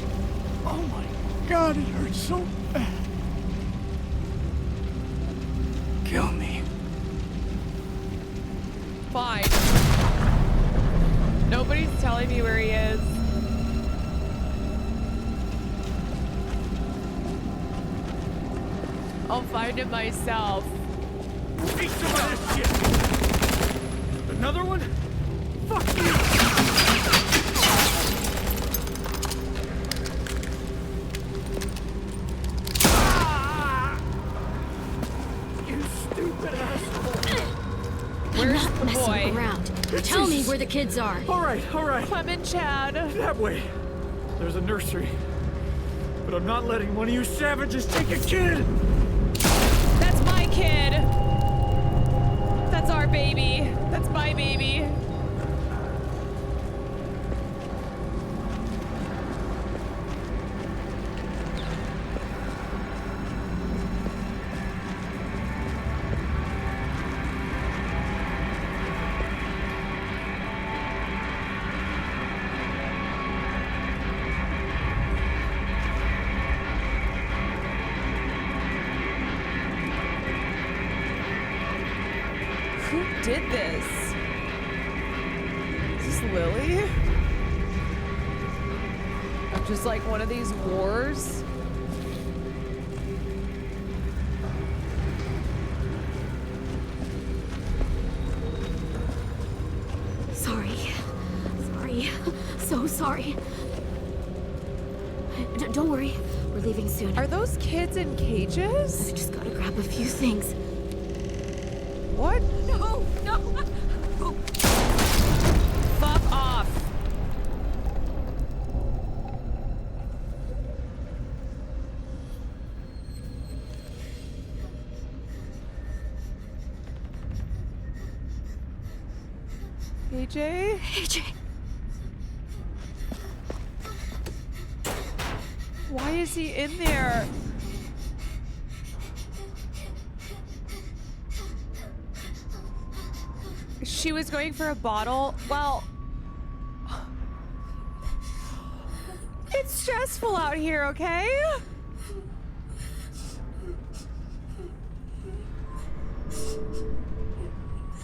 Oh my god, it hurts so bad. Kill me. Fine. Nobody's telling me where he is. I'll find him myself. Eat some of this shit. Another one? Fuck you. where the kids are. All right. Clem and Chad. That way. There's a nursery. But I'm not letting one of you savages take a kid! That's my kid. That's our baby. That's my baby. Who did this? Is this Lily? Of just like one of these wars? Sorry. So sorry. Don't worry. We're leaving soon. Are those kids in cages? I just gotta grab a few things. What? No! Fuck off. AJ? Why is he in there? She was going for a bottle. Well, it's stressful out here, okay?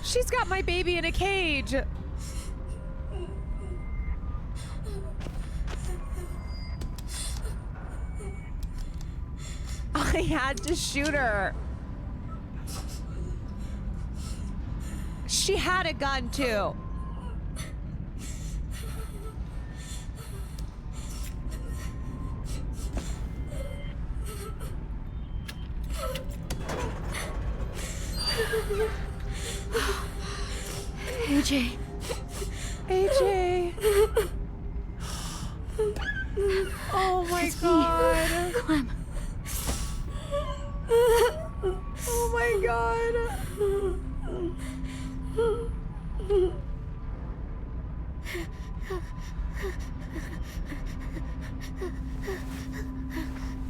She's got my baby in a cage. I had to shoot her. She had a gun too. AJ. Oh my God. Clem. Oh my God.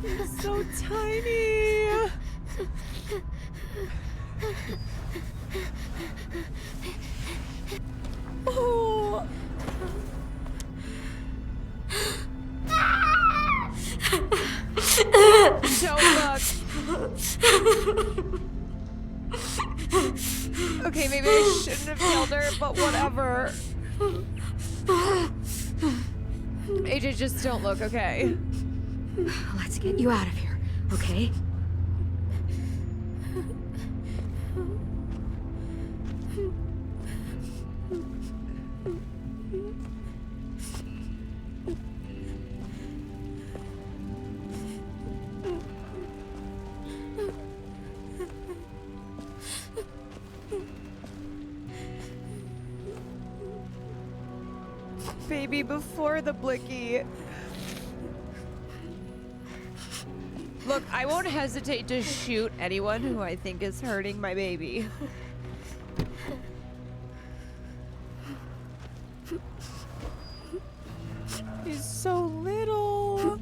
You're so tiny. Oh. Don't look. Okay, maybe I shouldn't have killed her, but whatever. AJ, just don't look, okay? Let's get you out of here, okay? Baby before the blicky. Look, I won't hesitate to shoot anyone who I think is hurting my baby. He's so little.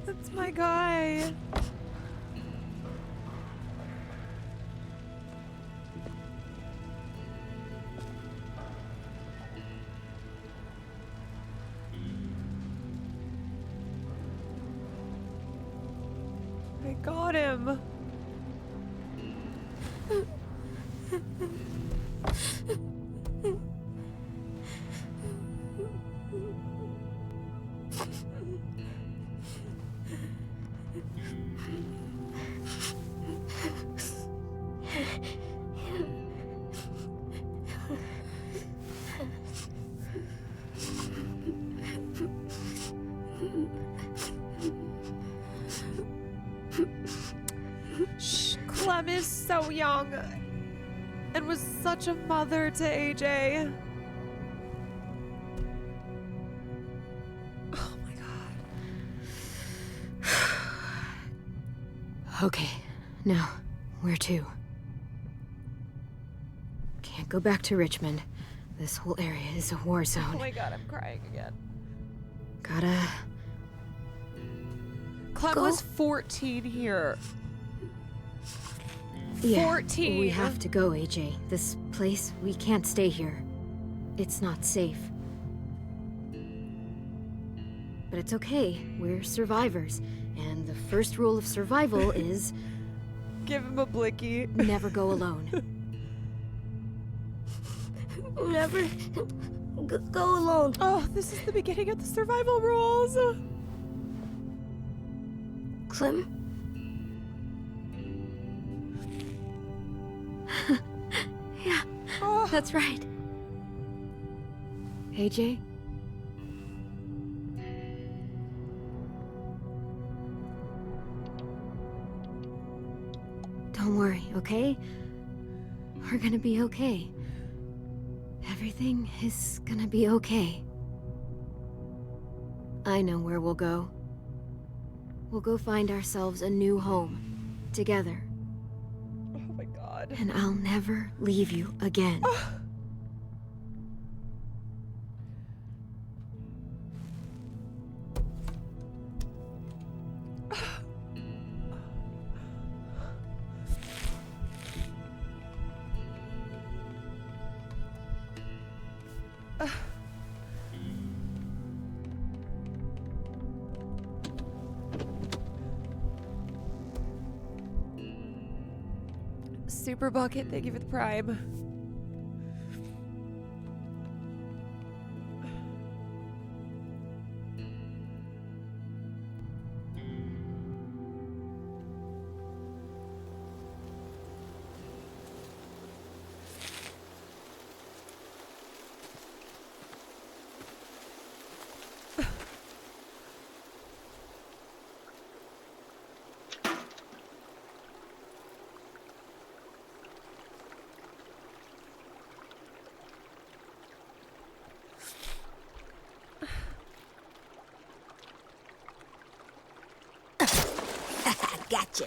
That's my guy. I got him. Clem is so young and was such a mother to AJ. Oh my god. Okay, now, where to? Can't go back to Richmond. This whole area is a war zone. Oh my god, I'm crying again. Gotta... Clem go? was 14 here. Yeah, 14. we have to go, AJ. This place, we can't stay here. It's not safe. But it's okay. We're survivors. And the first rule of survival is... Give him a blicky. Never go alone. Never go alone. Oh, this is the beginning of the survival rules. Clem? Yeah, that's right. AJ? Don't worry, okay? We're gonna be okay. Everything is gonna be okay. I know where we'll go. We'll go find ourselves a new home. Together. Oh my god. And I'll never leave you again. Super Bucket, thank you for the prime. Gotcha.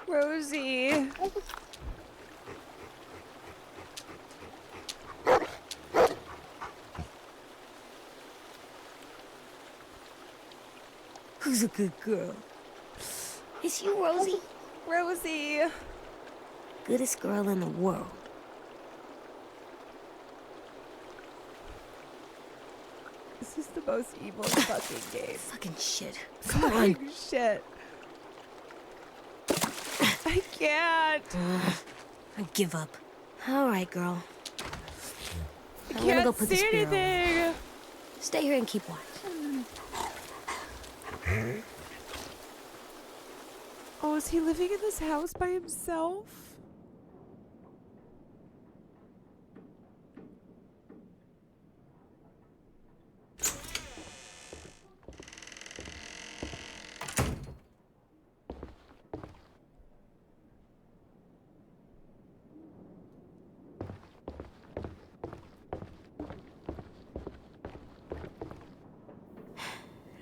Rosie. Who's a good girl? It's you, Rosie. Rosie. Goodest girl in the world. This is the most evil fucking game. Fucking shit. Come on. Shit. I can't. I give up. All right, girl. I I'm gonna go can't put the see sparrow away. anything. Stay here and keep watch. Oh, is he living in this house by himself?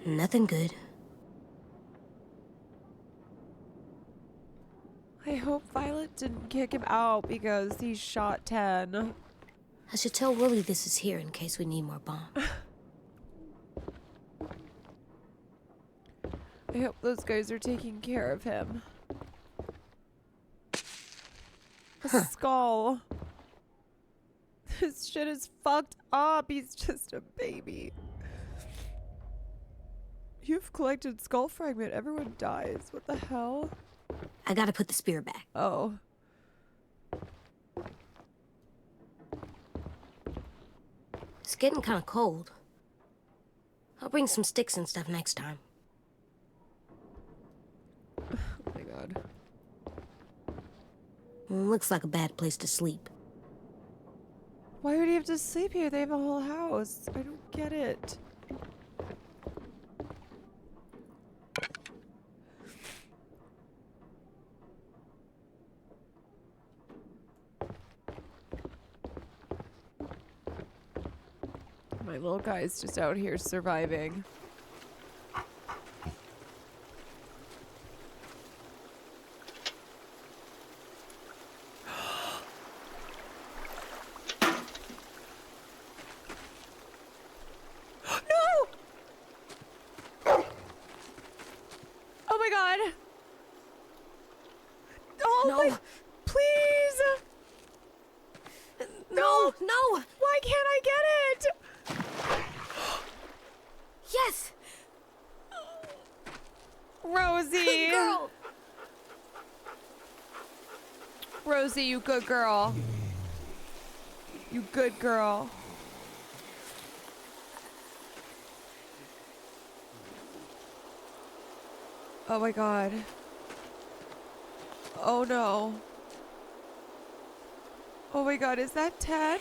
Nothing good. I hope Violet didn't kick him out because he shot 10. I should tell Willie this is here in case we need more bombs. I hope those guys are taking care of him. A skull. This shit is fucked up. He's just a baby. You've collected skull fragment. Everyone dies. What the hell? I gotta put the spear back. Oh. It's getting kind of cold. I'll bring some sticks and stuff next time. Oh my god. Looks like a bad place to sleep. Why would he have to sleep here? They have a whole house. I don't get it. My little guy's just out here surviving. No! Oh my god! Oh No. my... Please! No, no! Why can't I get it? Yes! Rosie! Good girl! Rosie, you good girl. You good girl. Oh my god. Oh no. Oh my god, is that 10?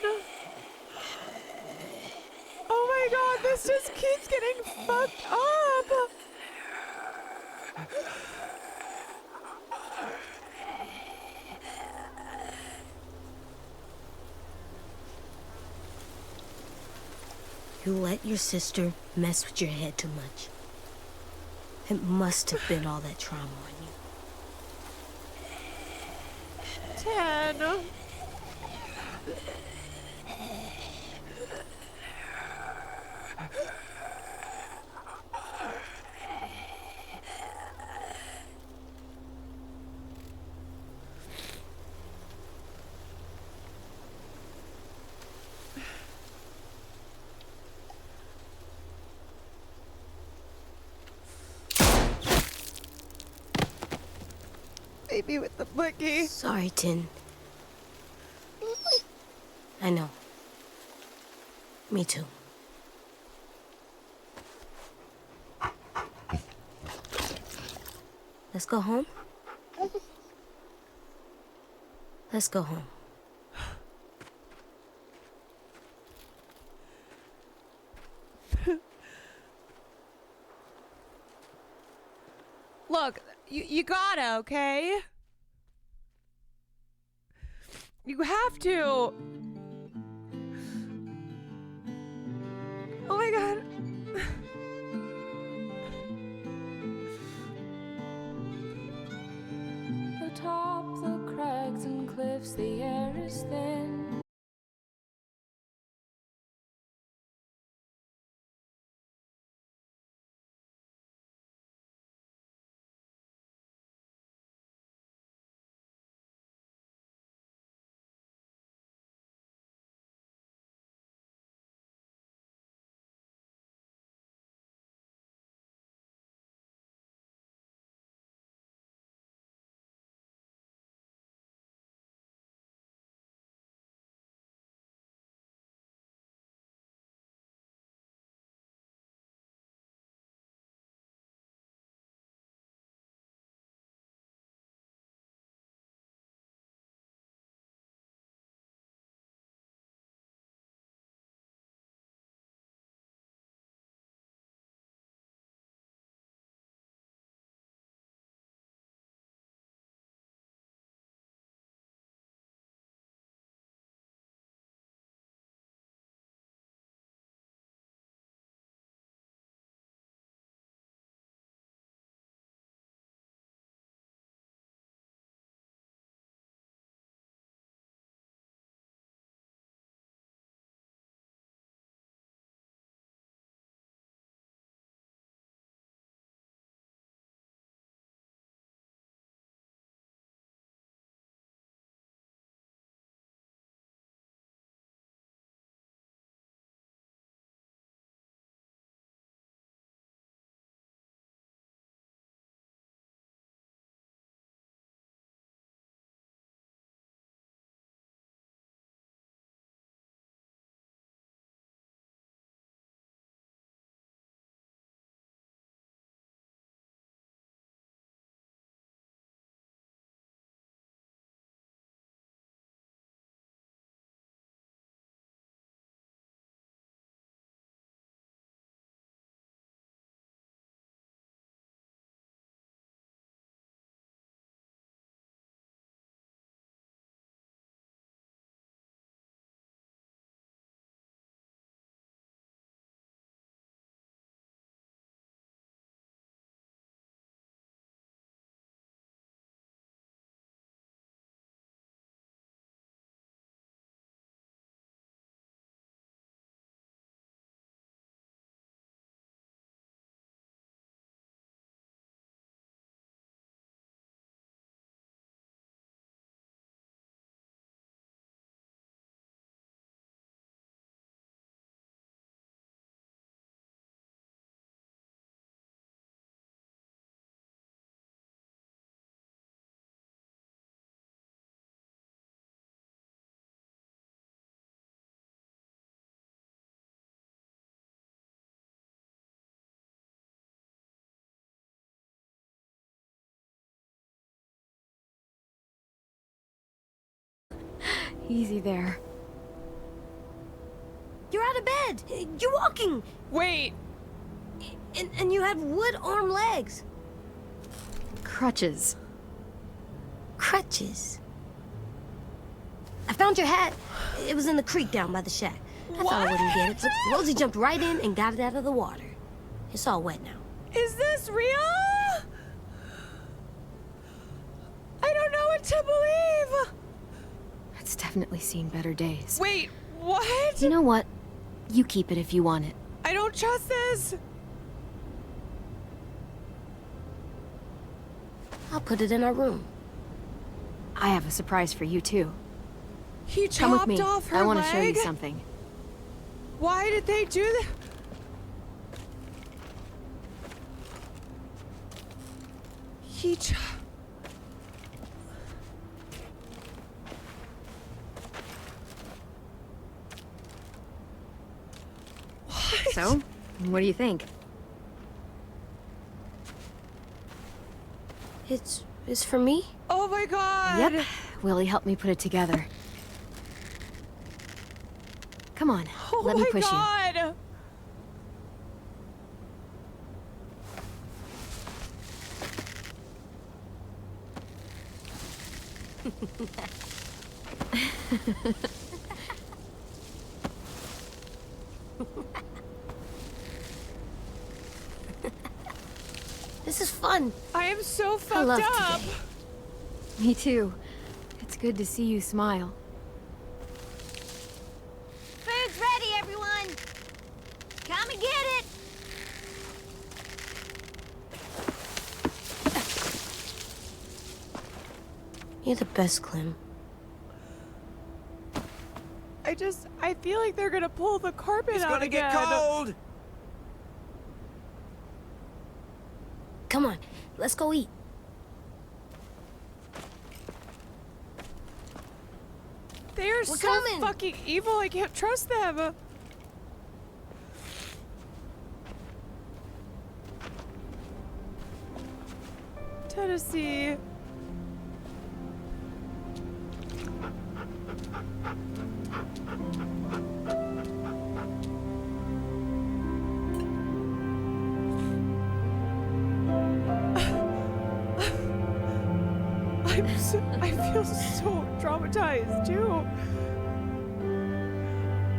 Oh my god, this just keeps getting fucked up! You let your sister mess with your head too much. It must have been all that trauma on you. 10. Baby with the blicky. Sorry, Tin. I know. Me too. Let's go home? Let's go home. Look, you gotta, okay? You have to. Oh my god. Atop the crags and cliffs, the air is thin. Easy there. You're out of bed. You're walking. Wait. And you have wood arm legs. Crutches. Crutches. I found your hat. It was in the creek down by the shack. I thought I wouldn't get it, but Rosie jumped right in and got it out of the water. It's all wet now. Is this real? I don't know what to believe. It's definitely seen better days. Wait, what? You know what? You keep it if you want it. I don't trust this. I'll put it in our room. I have a surprise for you, too. He Come with chopped me. off her I want leg? to show you something. Why did they do that? He What? So, what do you think? It's for me? Oh my god! Yep. Willie helped me put it together. Come on, Oh let me my push god! This is fun. I am so I love fucked up. today. you. Me too. It's good to see you smile. Food's ready, everyone. Come and get it. You're the best, Clem. I feel like they're gonna pull the carpet out again. It's gonna get cold. Come on, let's go eat. They are We're so coming. fucking evil, I can't trust them. Tennessee. I feel so traumatized too.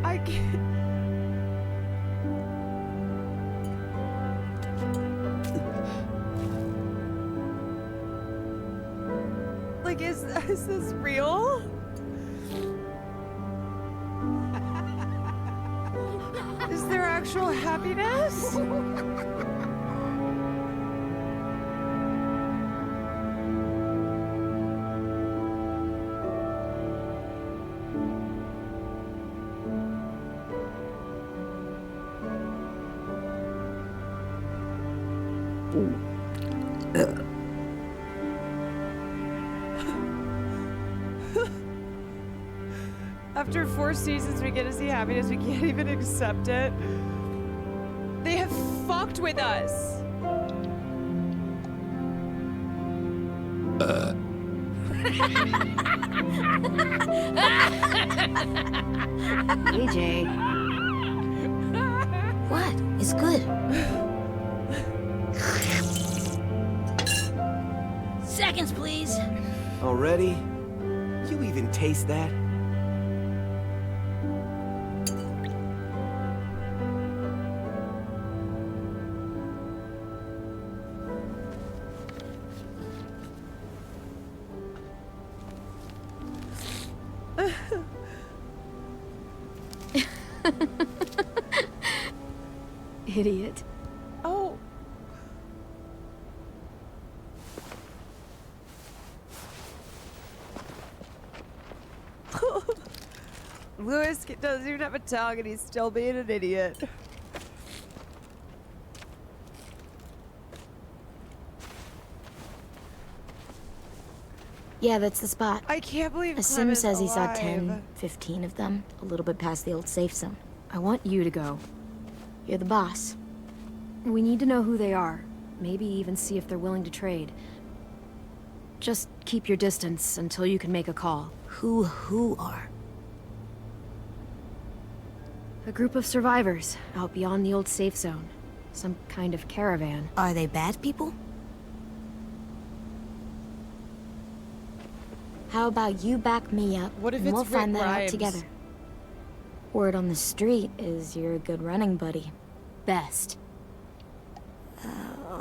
I can't. Like, is this real? Is there actual happiness? After 4 seasons, we get to see happiness. We can't even accept it. They have fucked with us. AJ. What? It's good. Seconds, please. Already? You even taste that? Idiot. Oh. Lewis doesn't even have a tongue and he's still being an idiot. Yeah, that's the spot. I can't believe Sim Clem is says he saw alive. 10, 15 of them, a little bit past the old safe zone. I want you to go. You're the boss. We need to know who they are. Maybe even see if they're willing to trade. Just keep your distance until you can make a call. Who are? A group of survivors out beyond the old safe zone. Some kind of caravan. Are they bad people? How about you back me up, What if and it's we'll find Rick that Grimes? out together. Word on the street is you're a good running buddy. Best.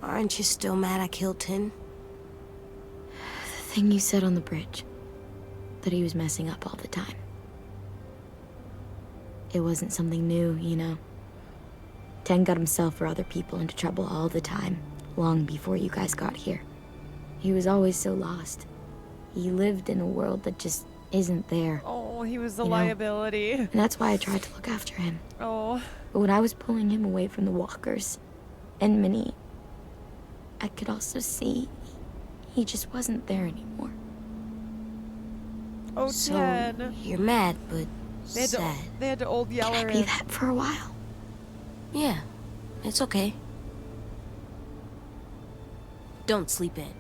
Aren't you still mad I killed Tin? The thing you said on the bridge. That he was messing up all the time. It wasn't something new, you know. Ten got himself or other people into trouble all the time, long before you guys got here. He was always so lost. He lived in a world that just isn't there. Oh, he was a You know? liability. And that's why I tried to look after him. Oh. But when I was pulling him away from the walkers and Minnie, I could also see he just wasn't there anymore. Oh, So, Ted. you're mad, but They had, sad. they had to old Yeller Can I be him. that for a while? Yeah, it's okay. Don't sleep in.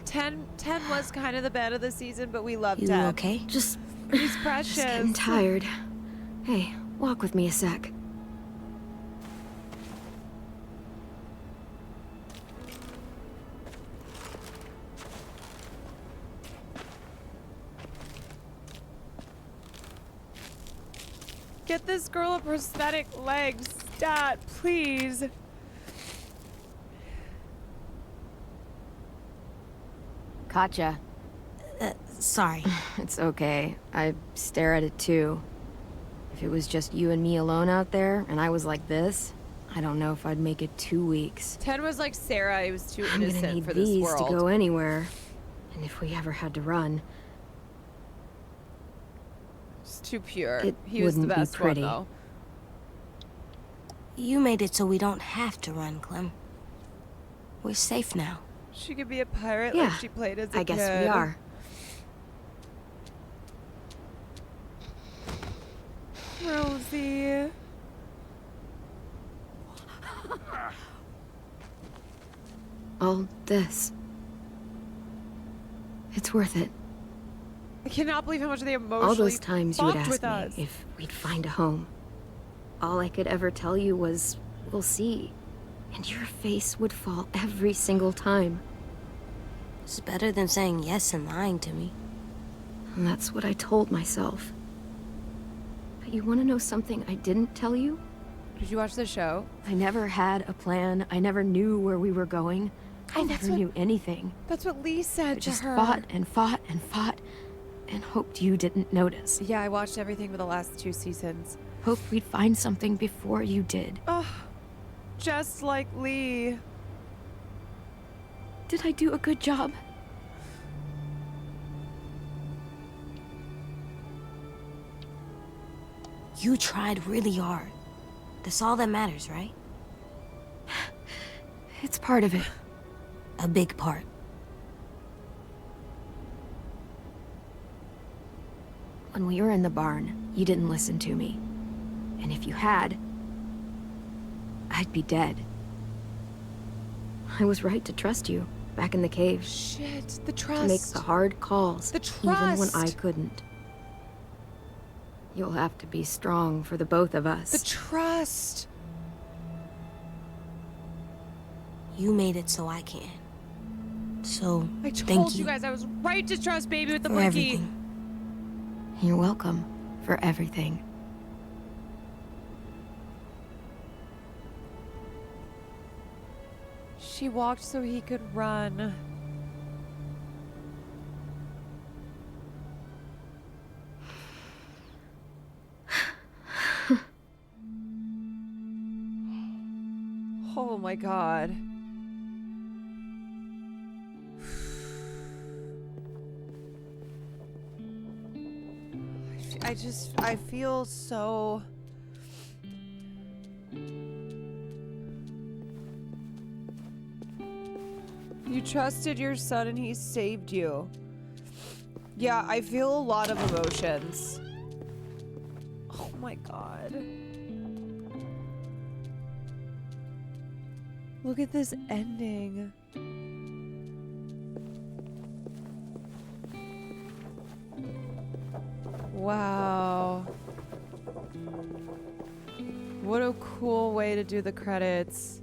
Ten was kind of the bad of the season, but we loved You 10. okay? Just He's precious. getting tired. Hey, walk with me a sec. Get this girl a prosthetic legs, Dad, please. Katja. Sorry. It's okay. I stare at it too. If it was just you and me alone out there, and I was like this, I don't know if I'd make it 2 weeks. 10 was like Sarah. He was too I'm gonna innocent need for this these world. to go anywhere. And if we ever had to run, It's too pure. It He was the wouldn't be best pretty. one, though. You made it so we don't have to run, Clem. We're safe now. She could be a pirate Yeah, like she played as a I guess kid. we are. Rosie. All this. It's worth it. I cannot believe how much they emotionally All those times you would fucked ask with me us. if we'd find a home. All I could ever tell you was, we'll see. And your face would fall every single time. It's better than saying yes and lying to me. And that's what I told myself. But you want to know something I didn't tell you? Did you watch the show? I never had a plan. I never knew where we were going. I never knew anything. That's what Lee said I to just her. fought and fought and fought and hoped you didn't notice. Yeah, I watched everything for the last 2 seasons. Hoped we'd find something before you did. Oh, just like Lee. Did I do a good job? You tried really hard. That's all that matters, right? It's part of it. A big part. When we were in the barn, you didn't listen to me. And if you had, I'd be dead. I was right to trust you back in the cave. Shit, the To make trust. the hard calls, The even when I trust. couldn't. You'll have to be strong for the both of us. The trust. You made it so I can. So, I thank told you. you guys I was right to trust Baby with the For blinky. everything. You're welcome for everything. She walked so he could run. Oh my god. I feel so... You trusted your son and he saved you. Yeah, I feel a lot of emotions. Oh my god. Look at this ending. Wow. What a cool way to do the credits.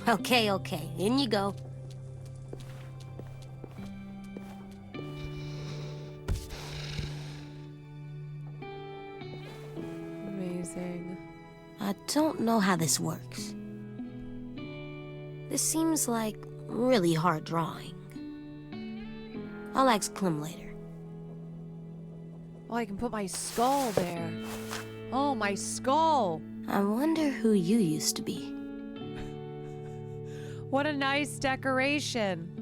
Okay, okay. In you go. Amazing. I don't know how this works. This seems like really hard drawing. I'll ask Clem later. Oh, I can put my skull there. Oh, my skull. I wonder who you used to be. What a nice decoration.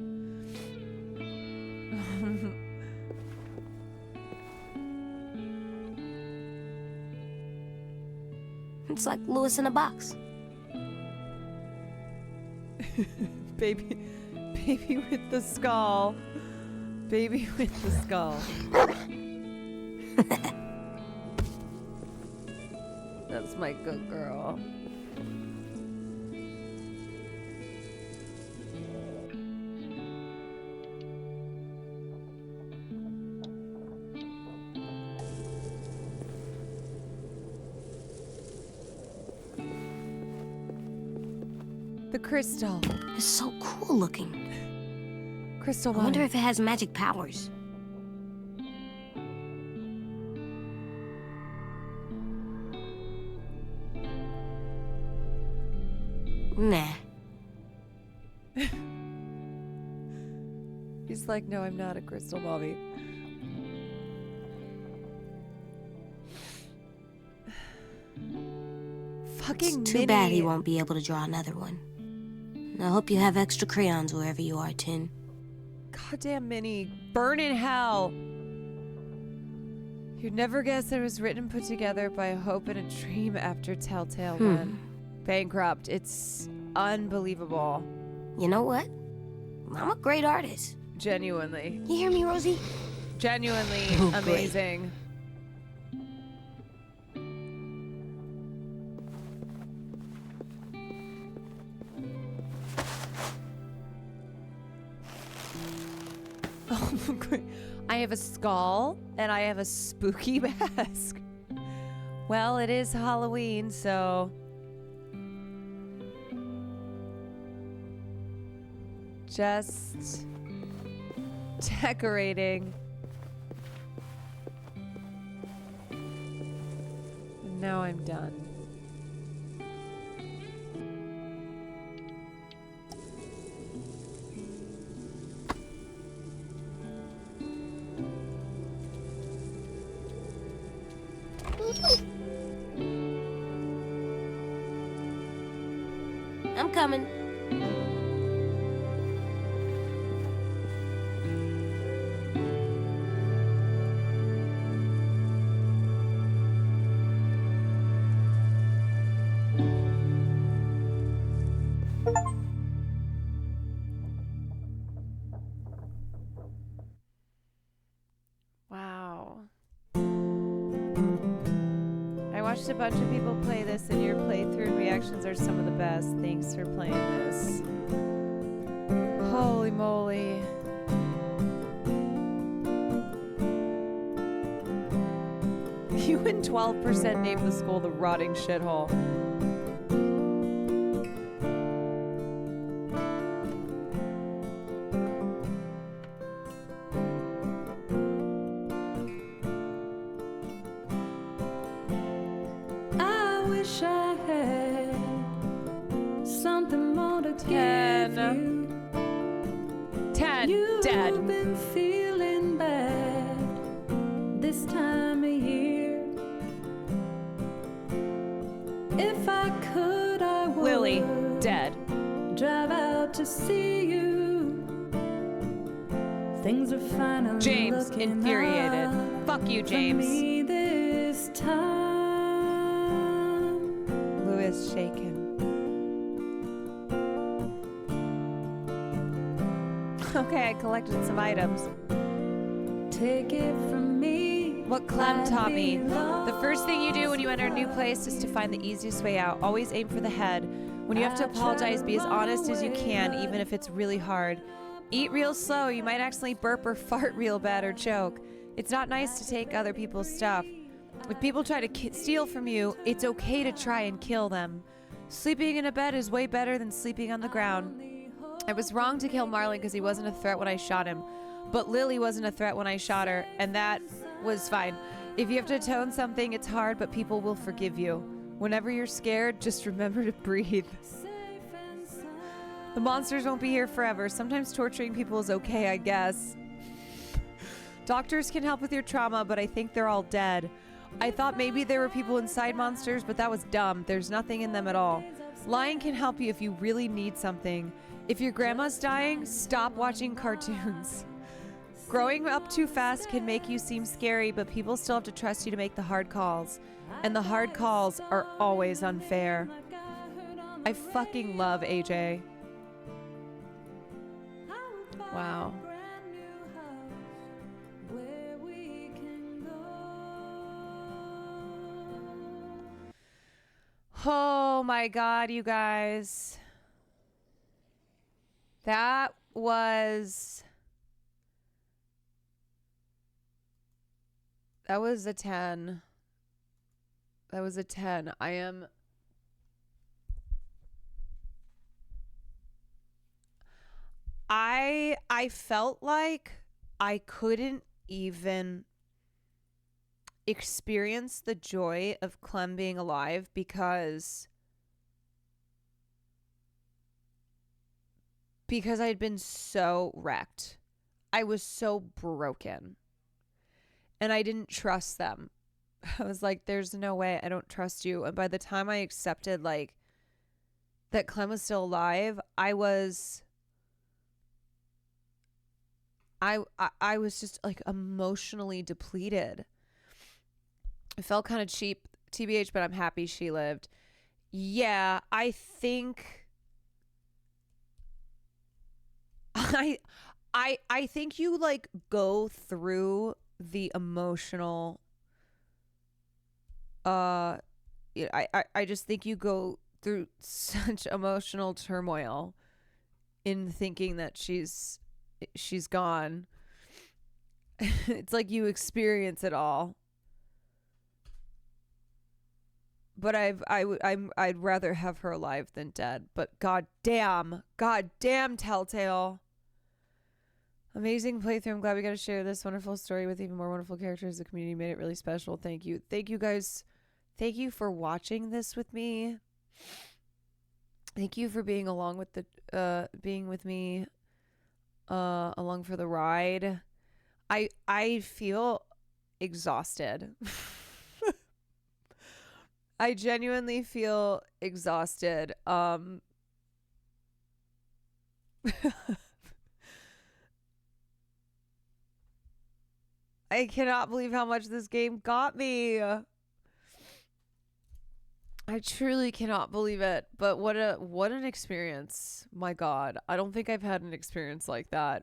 It's like Lewis in a box. Baby with the skull. Baby with the skull. That's my good girl. The crystal. It's so cool looking. Crystal I wonder water. if it has magic powers. Nah. He's like, no, I'm not a crystal mommy. Fucking It's too Minnie. bad he won't be able to draw another one. I hope you have extra crayons wherever you are, Tin. Goddamn Minnie. Burn in hell. You'd never guess it was written and put together by a hope and a dream after Telltale went bankrupt. It's unbelievable. You know what? I'm a great artist. Genuinely. You hear me, Rosie? Genuinely Oh, great. amazing. Oh, I have a skull and I have a spooky mask. Well, it is Halloween, so just decorating. And now I'm done. I'm coming. Wow. I watched a bunch of people play this, and your playthrough and reactions are some of the best. Thanks for playing this. Holy moly. You and 12% named the school the rotting shithole. I wish I had something more to give you. 10. You've Dead. been feeling bad this time of year. If I could, I would. Lily. Dead. Drive out to see you. Things are finally James. looking Infuriated. up Fuck you, for James. me this time. Louis shaken. Okay, I collected some items. Take it from me, What Clem taught me. The first thing you do when you enter a new place is to find the easiest way out. Always aim for the head. When you have to apologize, be as honest as you can, even if it's really hard. Eat real slow. You might accidentally burp or fart real bad or choke. It's not nice to take other people's stuff. If people try to steal from you, it's okay to try and kill them. Sleeping in a bed is way better than sleeping on the ground. I was wrong to kill Marlon because he wasn't a threat when I shot him. But Lily wasn't a threat when I shot her, and that was fine. If you have to atone something, it's hard, but people will forgive you. Whenever you're scared, just remember to breathe. The monsters won't be here forever. Sometimes torturing people is okay, I guess. Doctors can help with your trauma, but I think they're all dead. I thought maybe there were people inside monsters, but that was dumb. There's nothing in them at all. Lying can help you if you really need something. If your grandma's dying, stop watching cartoons. Growing up too fast can make you seem scary, but people still have to trust you to make the hard calls. And the hard calls are always unfair. I fucking love AJ. Wow. Oh my God, you guys. That was a 10. That was a 10. I felt like I couldn't even experience the joy of Clem being alive because I'd been so wrecked. I was so broken. And I didn't trust them. I was like, there's no way, I don't trust you. And by the time I accepted like that Clem was still alive, I was just like emotionally depleted. It felt kind of cheap, TBH, but I'm happy she lived. Yeah, I think I think you like go through the emotional I just think you go through such emotional turmoil in thinking that she's gone. It's like you experience it all. But I'd rather have her alive than dead. But god damn Telltale. Amazing playthrough. I'm glad we got to share this wonderful story with even more wonderful characters. The community made it really special. Thank you. Thank you guys. Thank you for watching this with me. Thank you for being along with being with me along for the ride. I feel exhausted. I genuinely feel exhausted. I cannot believe how much this game got me. I truly cannot believe it. But what an experience. My God. I don't think I've had an experience like that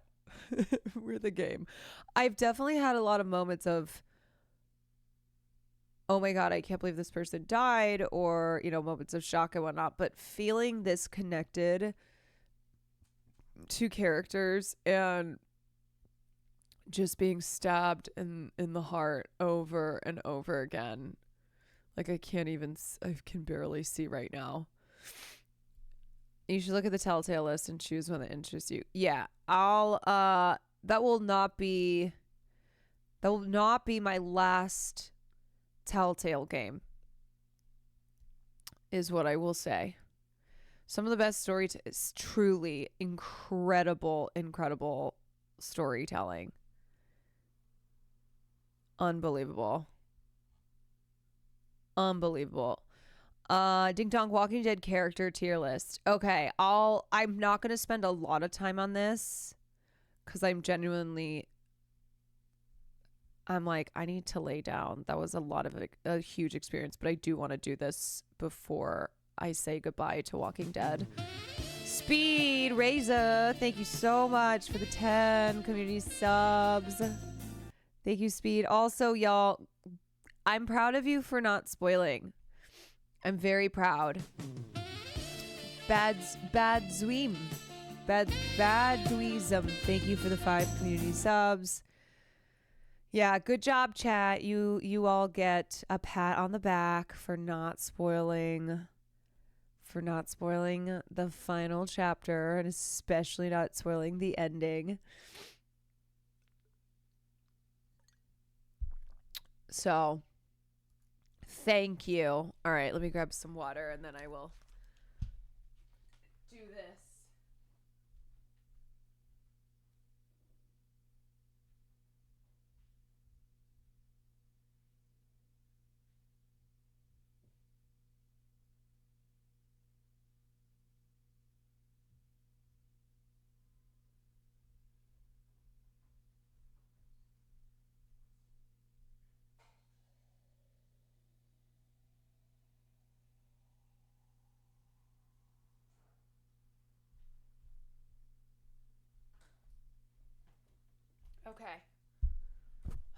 with a game. I've definitely had a lot of moments of, oh my God, I can't believe this person died, or, moments of shock and whatnot. But feeling this connected to characters and just being stabbed in the heart over and over again. Like I can barely see right now. You should look at the Telltale list and choose one that interests you. Yeah, that will not be my last Telltale game, is what I will say. Some of the best is truly incredible storytelling. Unbelievable. Ding Dong Walking Dead character tier list. Okay, I'm not going to spend a lot of time on this because I'm like, I need to lay down. That was a huge experience, but I do want to do this before I say goodbye to Walking Dead. Speed Razor, thank you so much for the 10 community subs. Thank you, Speed. Also, y'all, I'm proud of you for not spoiling. I'm very proud. Badzuim. Badweezum. Thank you for the 5 community subs. Yeah, good job, chat. You all get a pat on the back for not spoiling the final chapter, and especially not spoiling the ending. So, thank you. All right, let me grab some water and then I will do this.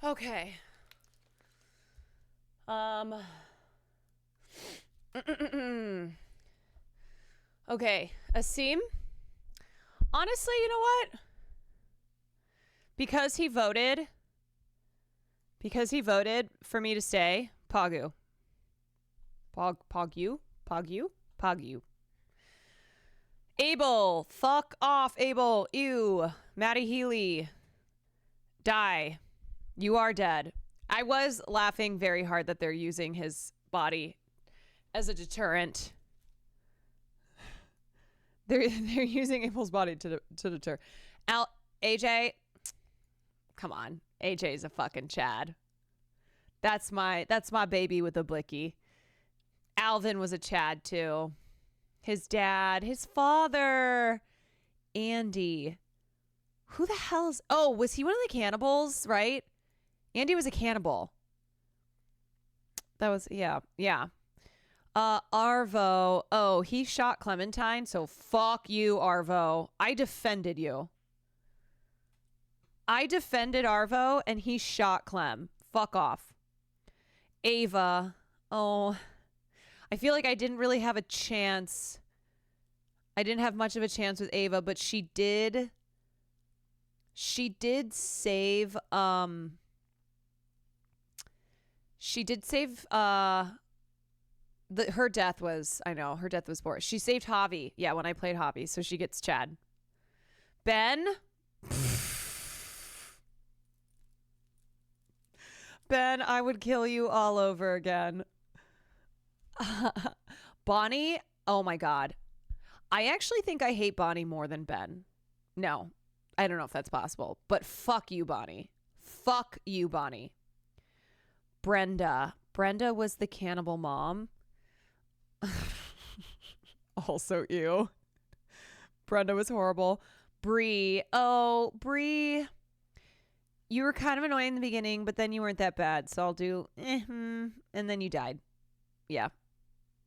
Okay. Okay, Asim. Honestly, you know what? Because he voted for me to stay, Pogu. Pogu? Abel, fuck off, Abel. Ew. Maddie Healy, die. You are dead. I was laughing very hard that they're using his body as a deterrent. They're using Abel's body to deter. AJ, come on. AJ's a fucking Chad. That's my baby with a blicky. Alvin was a Chad too. His dad, his father, Andy. Who the hell is... Oh, was he one of the cannibals, right? Andy was a cannibal. That was... Yeah. Arvo. Oh, he shot Clementine, so fuck you, Arvo. I defended you. I defended Arvo, and he shot Clem. Fuck off. Ava. Oh... I feel like I didn't really have a chance. I didn't have much of a chance with Ava, but she did save her death was poor. She saved Javi. Yeah, when I played Javi, so she gets Chad. Ben? Ben, I would kill you all over again. Bonnie, oh my god. I actually think I hate Bonnie more than Ben. No, I don't know if that's possible, but fuck you, Bonnie. Fuck you, Bonnie. Brenda was the cannibal mom. Also ew. Brenda was horrible. Bree, you were kind of annoying in the beginning, but then you weren't that bad, so I'll do and then you died. Yeah.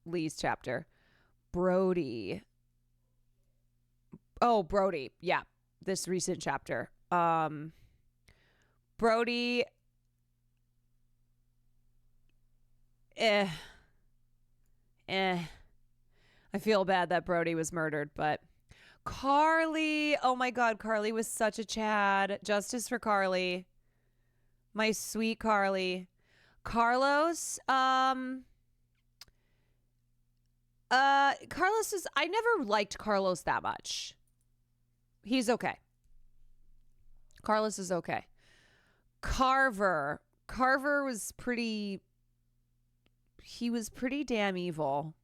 Lee's chapter. Brody. Oh, Brody. Yeah. This recent chapter. Brody. I feel bad that Brody was murdered, but Carly. Oh my God. Carly was such a Chad. Justice for Carly. My sweet Carly. Carlos. Carlos is... I never liked Carlos that much. He's okay. Carlos is okay. Carver was pretty... He was pretty damn evil.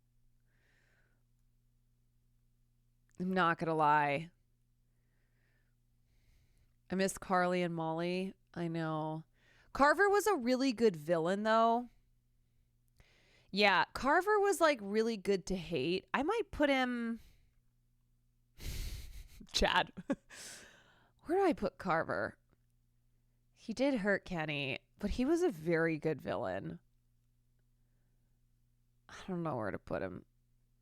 I'm not gonna lie. I miss Carly and Molly. I know. Carver was a really good villain, though. Yeah, Carver was like really good to hate. I might put him... Chad. Where do I put Carver? He did hurt Kenny, but he was a very good villain. I don't know where to put him.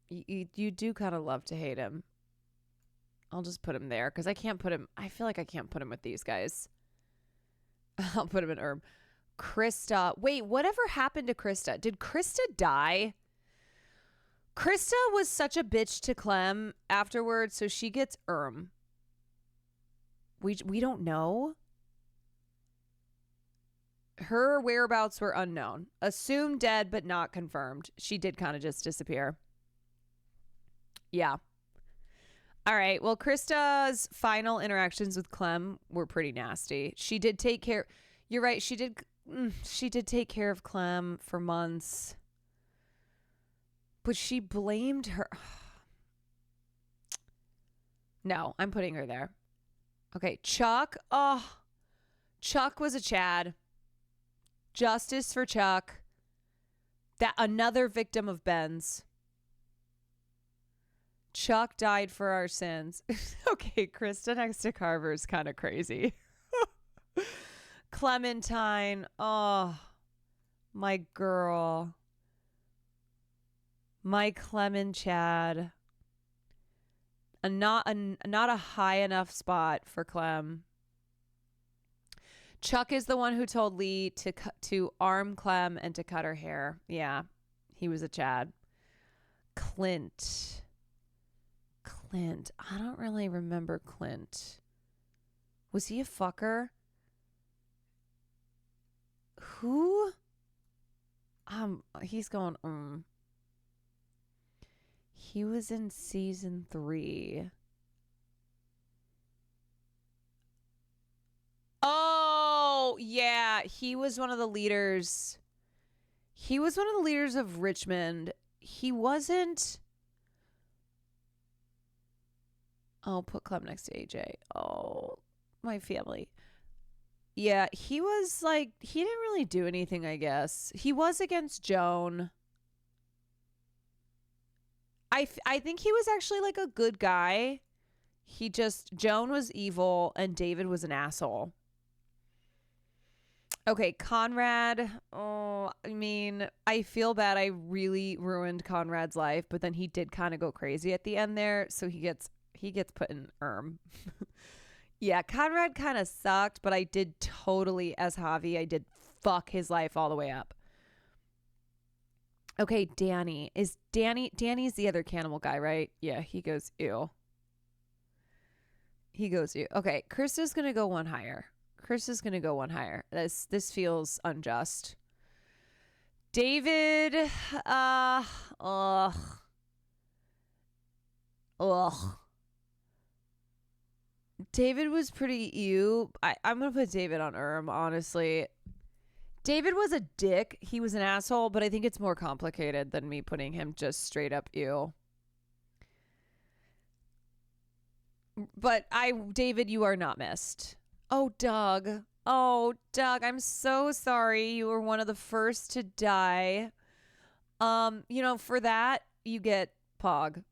You do kind of love to hate him. I'll just put him there because I can't put him... I feel like I can't put him with these guys. I'll put him in Krista. Wait, whatever happened to Krista? Did Krista die? Krista was such a bitch to Clem afterwards, so she gets We don't know. Her whereabouts were unknown. Assumed dead, but not confirmed. She did kind of just disappear. Yeah. All right. Well, Krista's final interactions with Clem were pretty nasty. She did take care. You're right. She did take care of Clem for months. But she blamed her. No, I'm putting her there. Okay. Chuck. Oh, Chuck was a Chad. Justice for Chuck. That another victim of Ben's. Chuck died for our sins. Okay, Krista next to Carver is kind of crazy. Clementine. Oh, my girl. My Clement Chad. Not a high enough spot for Clem. Chuck is the one who told Lee to arm Clem and to cut her hair. Yeah, he was a Chad. Clint. I don't really remember Clint. Was he a fucker? Who? He's going, He was in season 3. Oh, yeah. He was one of the leaders. He was one of the leaders of Richmond. He wasn't. I'll put Clem next to AJ. Oh, my family. Yeah, he was like, he didn't really do anything, I guess. He was against Joan. I think he was actually like a good guy. Joan was evil and David was an asshole. Okay, Conrad. Oh, I mean, I feel bad. I really ruined Conrad's life, but then he did kind of go crazy at the end there, so he gets put in Yeah, Conrad kind of sucked, but I did totally, as Javi, I did fuck his life all the way up. Okay, Danny. Danny's the other cannibal guy, right? Yeah, he goes, ew. Okay, Krista's going to go one higher. This feels unjust. David, ugh. David was pretty ew. I'm going to put David on honestly. David was a dick. He was an asshole, but I think it's more complicated than me putting him just straight up ew. But David, you are not missed. Oh, Doug, I'm so sorry. You were one of the first to die. For that, you get Pog.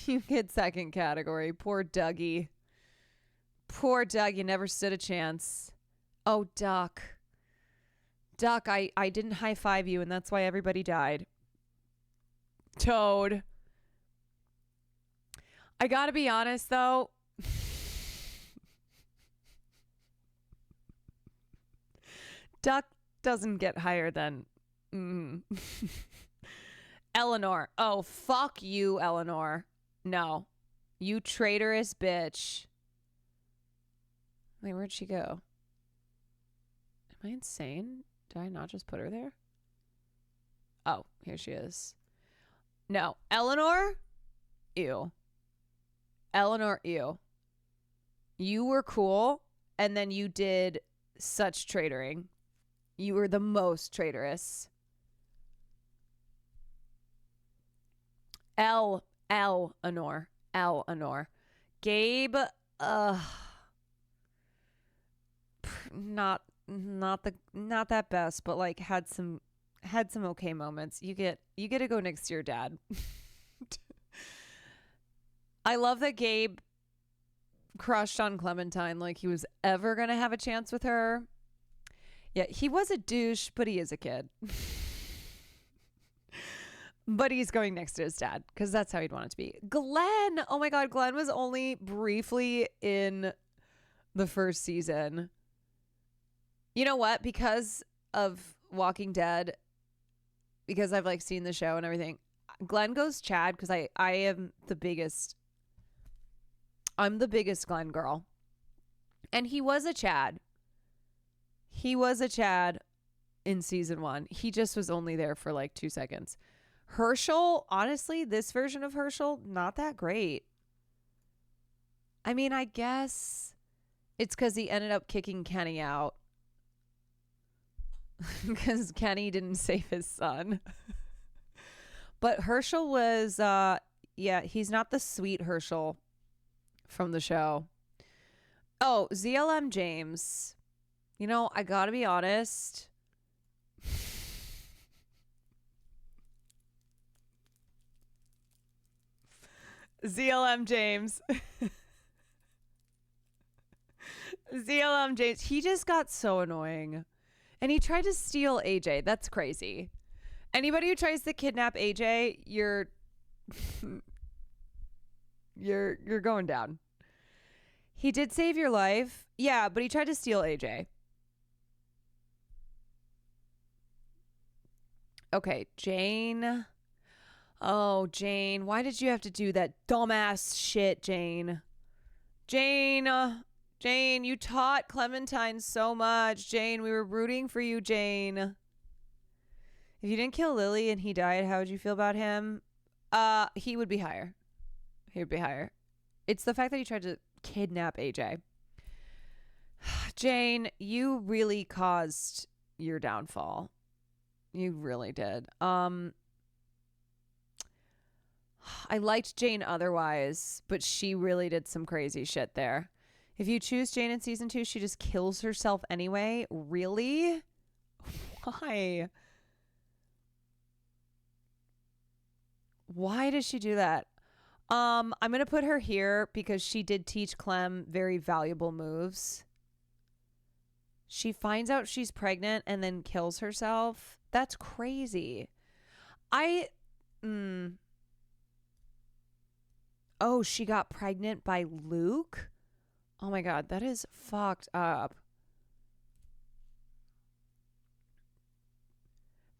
You get second category. Poor Dougie. Poor Doug, you never stood a chance. Oh, Duck, I didn't high five you, and that's why everybody died. Toad. I gotta be honest, though. Duck doesn't get higher than Eleanor. Oh, fuck you, Eleanor. No. You traitorous bitch. Wait, where'd she go? Am I insane? Did I not just put her there? Oh, here she is. No. Eleanor? Ew. Eleanor, ew. You were cool, and then you did such traitoring. You were the most traitorous. Eleanor. Gabe, not that best, but like had some okay moments. You get to go next to your dad. I love that Gabe crushed on Clementine like he was ever gonna have a chance with her. Yeah, he was a douche, but he is a kid. But he's going next to his dad because that's how he'd want it to be. Glenn, oh my God, Glenn was only briefly in the first season. You know what? Because of Walking Dead, because I've like seen the show and everything, Glenn goes Chad because I am the biggest. I'm the biggest Glenn girl. And he was a Chad. He was a Chad in season 1. He just was only there for like 2 seconds. Herschel, honestly, this version of Herschel, not that great. I mean, I guess it's because he ended up kicking Kenny out. Because Kenny didn't save his son. But Herschel was, he's not the sweet Herschel from the show. Oh, ZLM James. You know, I gotta be honest. ZLM James. ZLM James. He just got so annoying. And he tried to steal AJ. That's crazy. Anybody who tries to kidnap AJ, you're going down. He did save your life. Yeah, but he tried to steal AJ. Okay, Jane. Oh, Jane. Why did you have to do that dumbass shit, Jane? Jane, you taught Clementine so much. Jane, we were rooting for you, Jane. If you didn't kill Lily and he died, how would you feel about him? He would be higher. He would be higher. It's the fact that he tried to kidnap AJ. Jane, you really caused your downfall. You really did. I liked Jane otherwise, but she really did some crazy shit there. If you choose Jane in season 2, she just kills herself anyway. Really? Why? Why does she do that? I'm going to put her here because she did teach Clem very valuable moves. She finds out she's pregnant and then kills herself. That's crazy. Oh, she got pregnant by Luke? Oh my God, that is fucked up.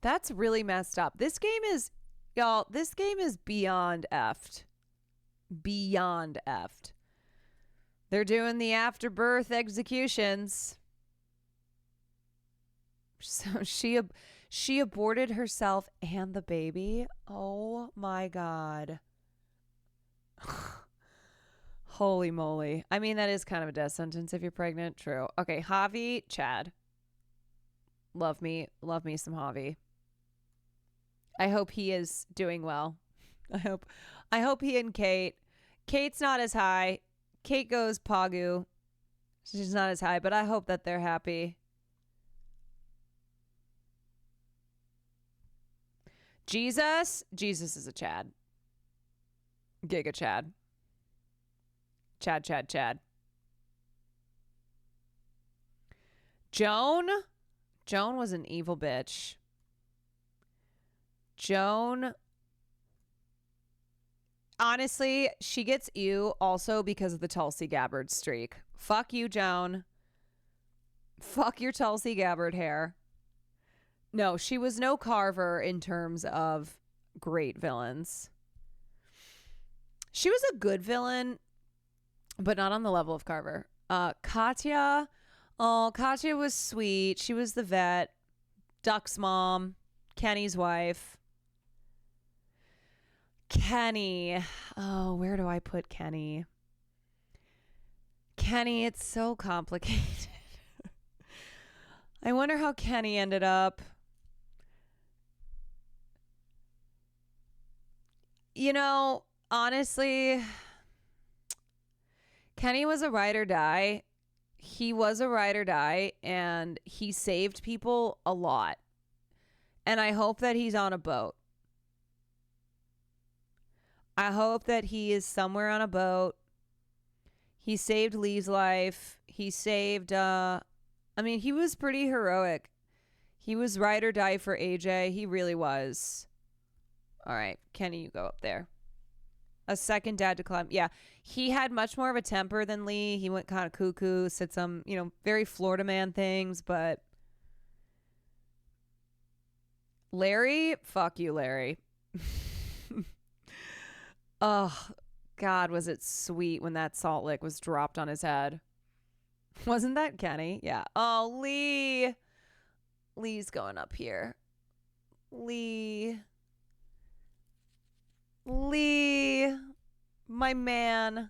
That's really messed up. This game is, y'all, this game is beyond effed. Beyond effed. They're doing the afterbirth executions. So she aborted herself and the baby. Oh my God. Holy moly. I mean, that is kind of a death sentence if you're pregnant. True. Okay, Javi, Chad. Love me some Javi. I hope he is doing well. I hope he and Kate. Kate's not as high. Kate goes Pagu. She's not as high, but I hope that they're happy. Jesus is a Chad. Giga Chad. Chad. Joan was an evil bitch. Joan, honestly, she gets ew also because of the Tulsi Gabbard streak. Fuck you, Joan. Fuck your Tulsi Gabbard hair. No, she was no Carver in terms of great villains. She was a good villain, but not on the level of Carver. Katya. Oh, Katya was sweet. She was the vet. Duck's mom. Kenny's wife. Kenny. Oh, where do I put Kenny? Kenny, it's so complicated. I wonder how Kenny ended up. You know, honestly, Kenny was a ride or die. He was a ride or die, and he saved people a lot. And I hope that he's on a boat. I hope that he is somewhere on a boat. He saved Lee's life. He saved, he was pretty heroic. He was ride or die for AJ. He really was. All right, Kenny, you go up there. A second dad to Clem. Yeah. He had much more of a temper than Lee. He went kind of cuckoo, said some, very Florida man things, but Larry, fuck you, Larry. Oh, God, was it sweet when that salt lick was dropped on his head. Wasn't that Kenny? Yeah. Oh, Lee. Lee's going up here. Lee, my man.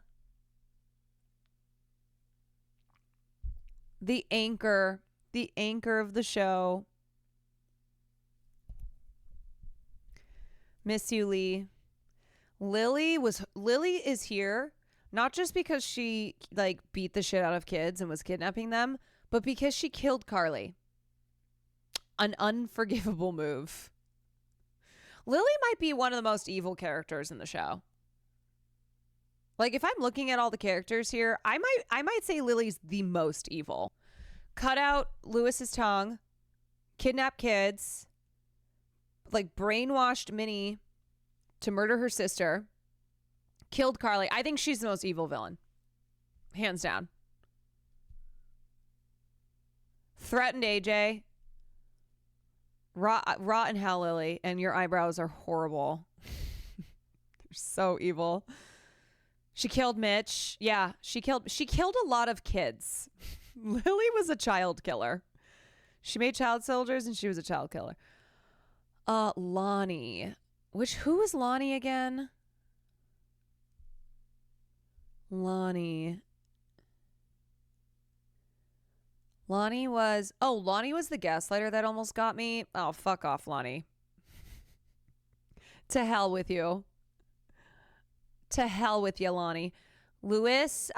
The anchor of the show. Miss you, Lee. Lily is here, not just because she beat the shit out of kids and was kidnapping them, but because she killed Carly. An unforgivable move. Lily might be one of the most evil characters in the show. If I'm looking at all the characters here, I might say Lily's the most evil. Cut out Lewis's tongue, kidnap kids, brainwashed Minnie to murder her sister, killed Carly. I think she's the most evil villain. Hands down. Threatened AJ. Rot in hell, Lily, and your eyebrows are horrible. They're so evil. She killed Mitch. Yeah, she killed a lot of kids. Lily was a child killer. She made child soldiers and she was a child killer. Lonnie. Who was Lonnie again? Lonnie was the gaslighter that almost got me. Oh, fuck off, Lonnie. To hell with you. To hell with you, Lonnie. Lewis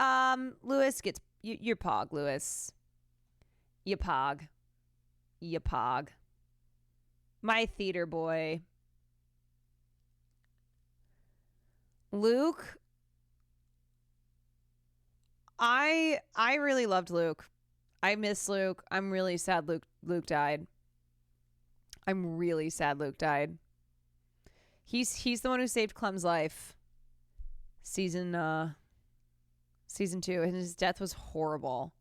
gets you're pog, Lewis. You pog. My theater boy. Luke. I really loved Luke. I miss Luke. I'm really sad Luke died. I'm really sad Luke died. He's the one who saved Clem's life. Season 2, and his death was horrible.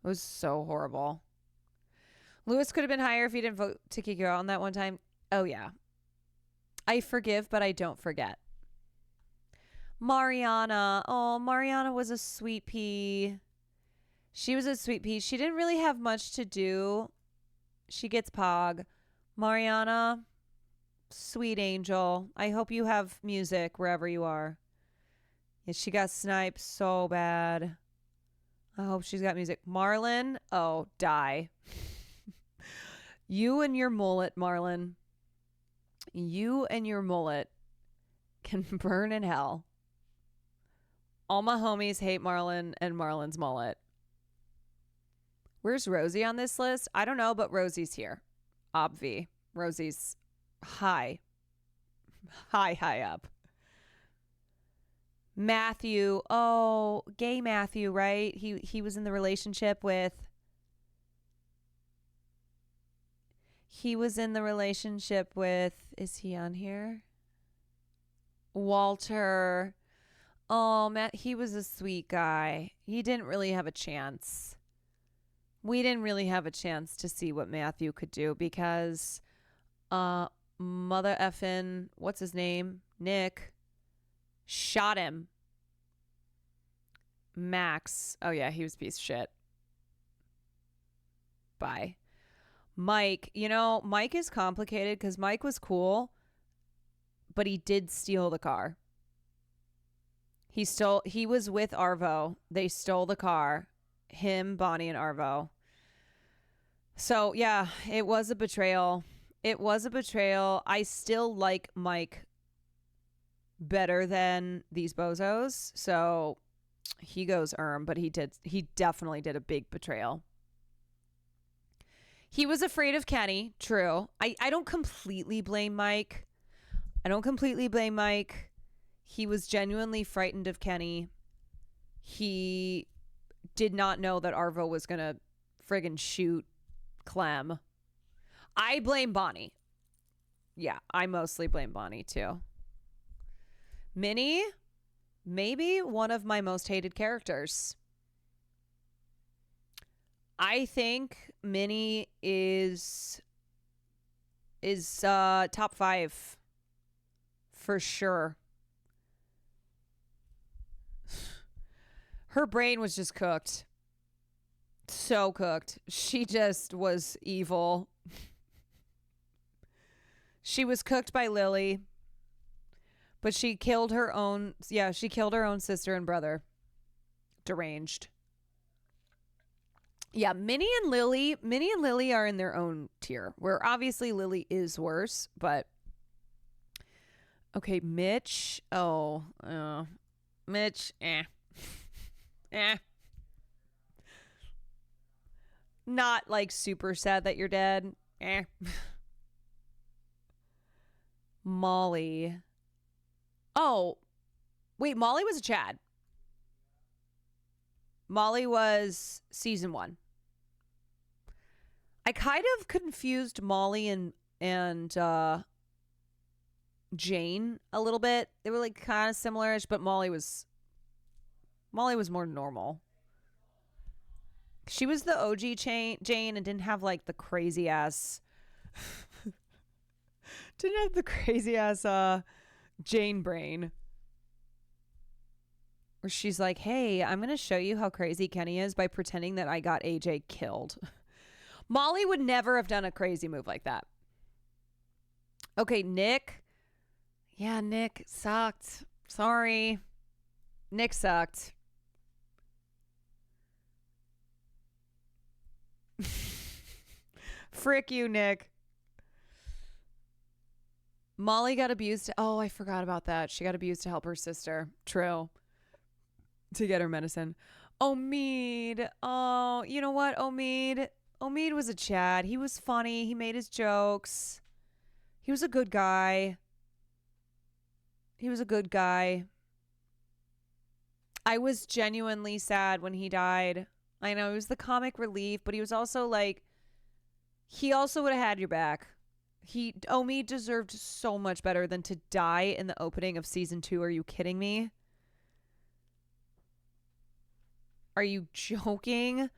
It was so horrible. Lewis could have been higher if he didn't vote to kick you out on that one time. Oh yeah. I forgive, but I don't forget. Mariana. Oh, Mariana was a sweet pea. She was a sweet pea. She didn't really have much to do. She gets pog. Mariana, sweet angel. I hope you have music wherever you are. Yeah, she got sniped so bad. I hope she's got music. Marlon, oh, die. You and your mullet, Marlon. You and your mullet can burn in hell. All my homies hate Marlon and Marlon's mullet. Where's Rosie on this list? I don't know, but Rosie's here. Obvi. Rosie's high up. Matthew. Oh, gay Matthew, right? He was in the relationship with... Is he on here? Walter. Oh, Matt, he was a sweet guy. He didn't really have a chance. We didn't really have a chance to see what Matthew could do because mother effin', what's his name? Nick shot him. Max. Oh yeah, he was a piece of shit. Bye. Mike. Mike is complicated because Mike was cool, but he did steal the car. He was with Arvo. They stole the car. Him, Bonnie, and Arvo. So, yeah, it was a betrayal. I still like Mike better than these bozos. So, he goes but he definitely did a big betrayal. He was afraid of Kenny, true. I don't completely blame Mike. He was genuinely frightened of Kenny. He did not know that Arvo was going to friggin' shoot Clem. I blame Bonnie. Yeah, I mostly blame Bonnie too. Minnie, maybe one of my most hated characters. I think Minnie is top 5 for sure. Her brain was just cooked. So cooked. She just was evil. She was cooked by Lily, but she killed her own sister and brother. Deranged. Yeah, Minnie and Lily are in their own tier, where obviously Lily is worse, but okay, Mitch. Mitch, not like super sad that you're dead. Molly. Oh, wait, Molly was a Chad. Molly was season 1. I kind of confused Molly and Jane a little bit. They were like kind of similarish, but Molly was more normal. She was the OG Jane and didn't have like the crazy ass Jane brain. Where she's like, hey, I'm going to show you how crazy Kenny is by pretending that I got AJ killed. Molly would never have done a crazy move like that. Okay, Nick. Yeah, Nick sucked. Sorry. Nick sucked. Frick you, Nick. Molly got abused. Oh, I forgot about that. She got abused to help her sister. True. To get her medicine. Omid. Oh, you know what, Omid? Omid was a Chad. He was funny. He made his jokes. He was a good guy. I was genuinely sad when he died. I know, he was the comic relief, but he was also like, he also would have had your back. Omid deserved so much better than to die in the opening of season 2. Are you kidding me? Are you joking?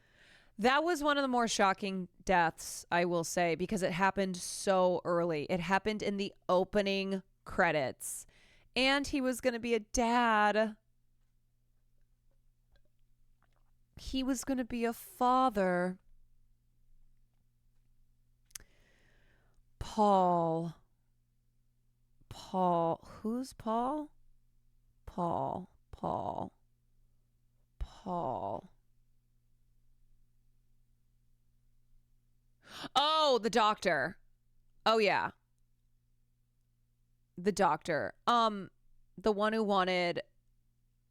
That was one of the more shocking deaths, I will say, because it happened so early. It happened in the opening credits. And he was going to be a dad. He was going to be a father. Paul. Who's Paul? Paul. Oh, the doctor. Oh, yeah. The doctor. The one who wanted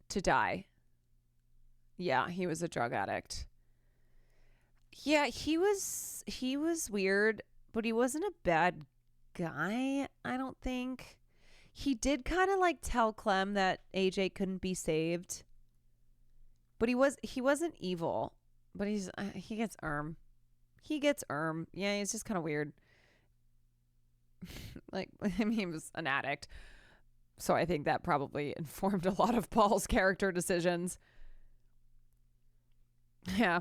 to die. Yeah, he was a drug addict. Yeah, he was weird, but he wasn't a bad guy, I don't think. He did kind of like tell Clem that AJ couldn't be saved. But he wasn't evil. But he gets He gets Yeah, he's just kind of weird. Like, I mean, he was an addict. So I think that probably informed a lot of Paul's character decisions. Yeah.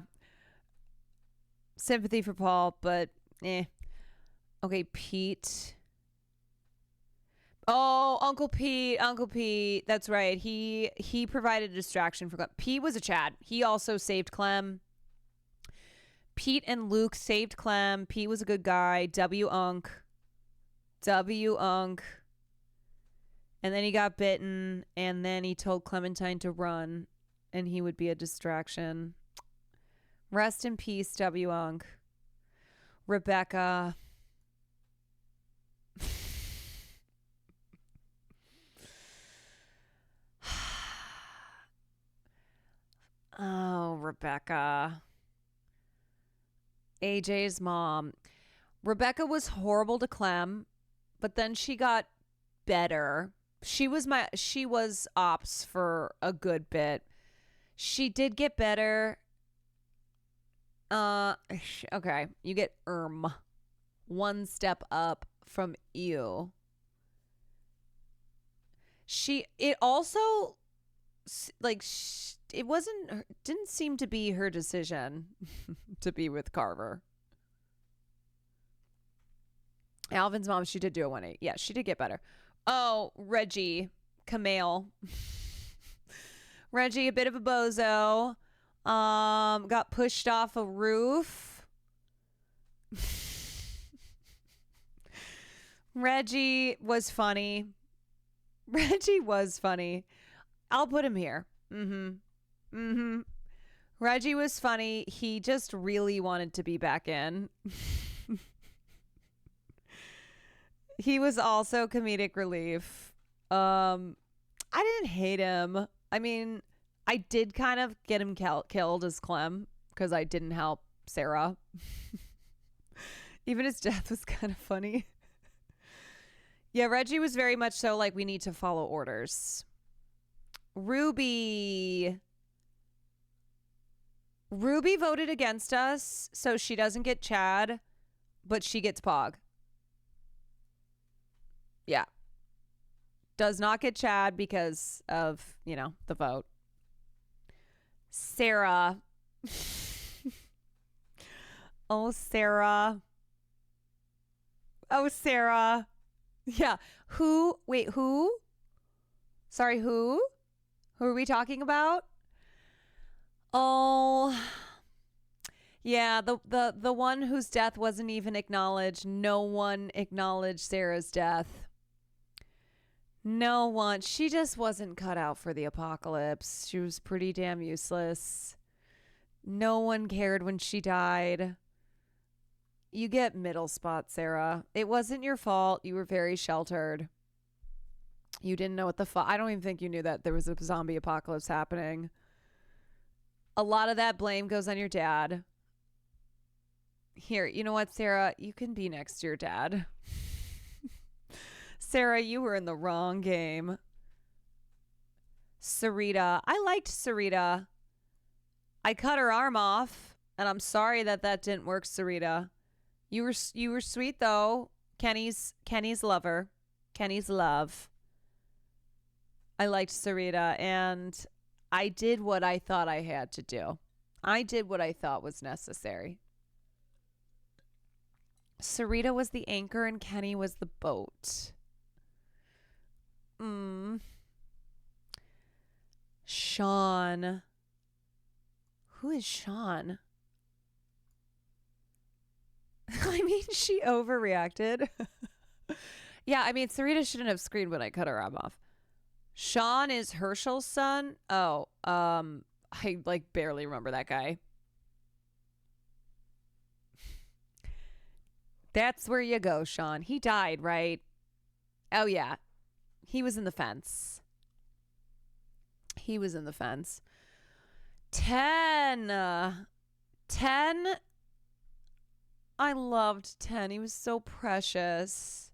Sympathy for Paul, but Okay, Pete. Oh, Uncle Pete. That's right. He provided a distraction for Clem. Pete was a Chad. He also saved Clem. Pete and Luke saved Clem. Pete was a good guy. W-Unk. And then he got bitten, and then he told Clementine to run, and he would be a distraction. Rest in peace, W-Unk. Rebecca. Oh, Rebecca. AJ's mom. Rebecca was horrible to Clem, but then she got better. She was ops for a good bit. She did get better. Okay, you get one step up from you. It also, like, didn't seem to be her decision to be with Carver. Alvin's mom, she did do a 180. Yeah, she did get better. Oh, Reggie, Camille. Reggie, a bit of a bozo. Got pushed off a roof. Reggie was funny. Reggie was funny. I'll put him here. Reggie was funny. He just really wanted to be back in. He was also comedic relief. I didn't hate him. I mean, I did kind of get him killed as Clem because I didn't help Sarah. Even his death was kind of funny. Yeah, Reggie was very much so like, we need to follow orders. Ruby voted against us, so she doesn't get Chad, but she gets Pog. Yeah. Does not get Chad because of, the vote. Sarah. Oh, Sarah. Oh, Sarah. Yeah. Who? Wait, who? Sorry, who? Who are we talking about? Oh, yeah, the one whose death wasn't even acknowledged. No one acknowledged Sarah's death. No one. She just wasn't cut out for the apocalypse. She was pretty damn useless. No one cared when she died. You get middle spot, Sarah. It wasn't your fault. You were very sheltered. You didn't know what the fuck. I don't even think you knew that there was a zombie apocalypse happening. A lot of that blame goes on your dad. Here, you know what, Sarah? You can be next to your dad. Sarah, you were in the wrong game. Sarita. I liked Sarita. I cut her arm off, and I'm sorry that didn't work, Sarita. You were sweet though. Kenny's lover. Kenny's love. I liked Sarita, and I did what I thought I had to do. I did what I thought was necessary. Sarita was the anchor and Kenny was the boat. Sean. Who is Sean? I mean, she overreacted. Yeah, I mean, Sarita shouldn't have screamed when I cut her arm off. Sean is Herschel's son. Oh, I barely remember that guy. That's where you go, Sean. He died, right? Oh, yeah. He was in the fence. He was in the fence. 10. I loved 10. He was so precious.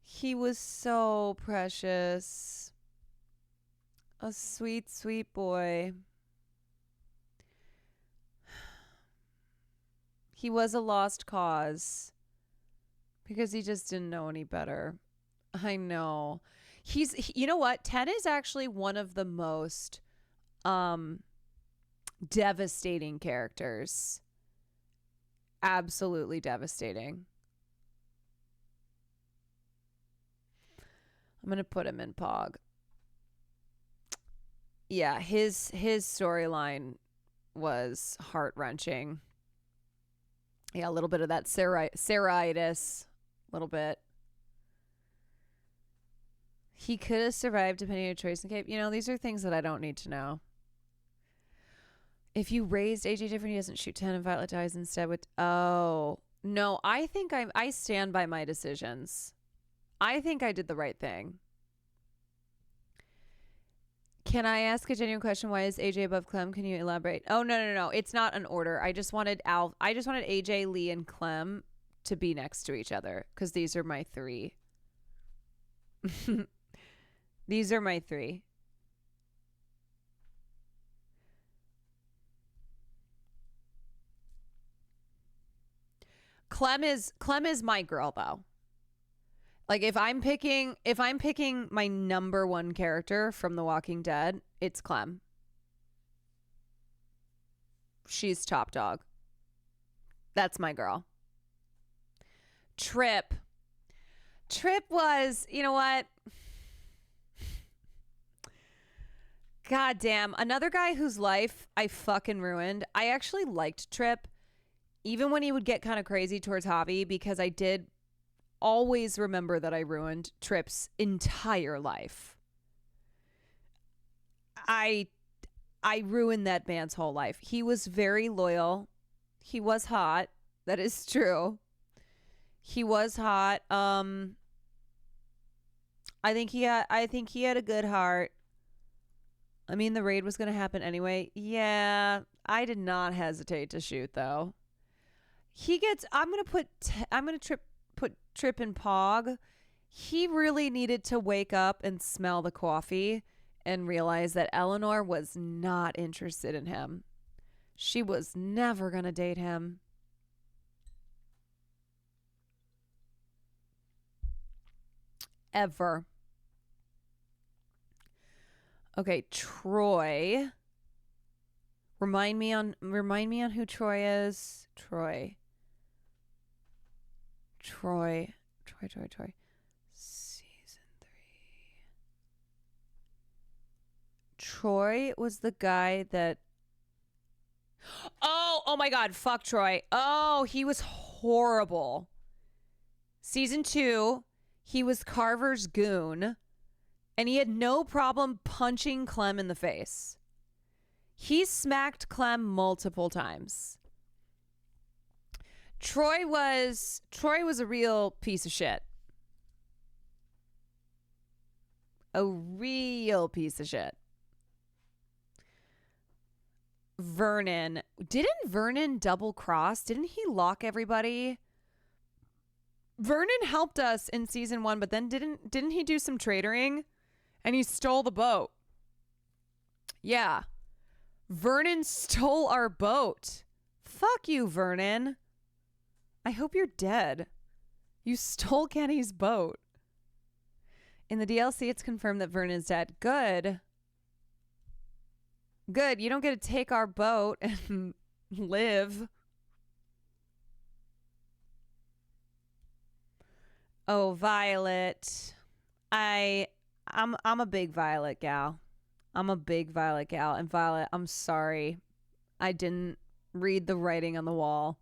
He was so precious. A sweet, sweet boy. He was a lost cause because he just didn't know any better. I know. You know what? 10 is actually one of the most devastating characters. Absolutely devastating. I'm going to put him in Pog. Yeah, his storyline was heart-wrenching. Yeah, a little bit of that Saraitis. A little bit. He could have survived depending on choice and cape. These are things that I don't need to know. If you raised AJ different, he doesn't shoot 10 and Violet dies instead with... Oh. No, I think I stand by my decisions. I think I did the right thing. Can I ask a genuine question? Why is AJ above Clem? Can you elaborate? Oh, no. It's not an order. I just wanted AJ, Lee, and Clem to be next to each other because these are my three. These are my three. Clem is my girl though. Like if I'm picking my number one character from The Walking Dead, it's Clem. She's top dog. That's my girl. Trip was, you know what? God damn. Another guy whose life I fucking ruined. I actually liked Trip, even when he would get kind of crazy towards Javi, because I did always remember that I ruined Trip's entire life. I ruined that man's whole life. He was very loyal. He was hot. That is true. He was hot. I think he had a good heart. I mean, the raid was going to happen anyway. Yeah, I did not hesitate to shoot though. I'm going to put Trip in Pog. He really needed to wake up and smell the coffee and realize that Eleanor was not interested in him. She was never going to date him. Ever. Okay, Troy. Remind me on who Troy is. Troy. Season 3. Troy was the guy that... Oh my God. Fuck Troy. Oh, he was horrible. Season 2, he was Carver's goon, and he had no problem punching Clem in the face. He smacked Clem multiple times. Troy was a real piece of shit. A real piece of shit. Vernon. Didn't Vernon double cross? Didn't he lock everybody? Vernon helped us in season 1, but then didn't he do some traitoring? And he stole the boat. Yeah. Vernon stole our boat. Fuck you, Vernon. I hope you're dead. You stole Kenny's boat. In the DLC, it's confirmed that Vernon's dead. Good. Good. You don't get to take our boat and live. Oh, Violet. I'm a big Violet gal. I'm a big Violet gal. And Violet, I'm sorry. I didn't read the writing on the wall.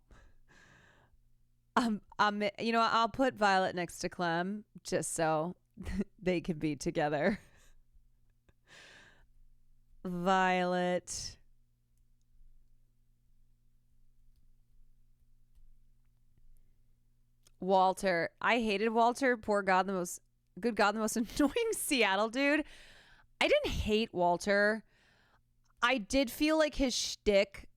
I'll put Violet next to Clem just so they can be together. Violet. Walter. I hated Walter. Poor God, the most annoying Seattle dude. I didn't hate Walter. I did feel like his shtick.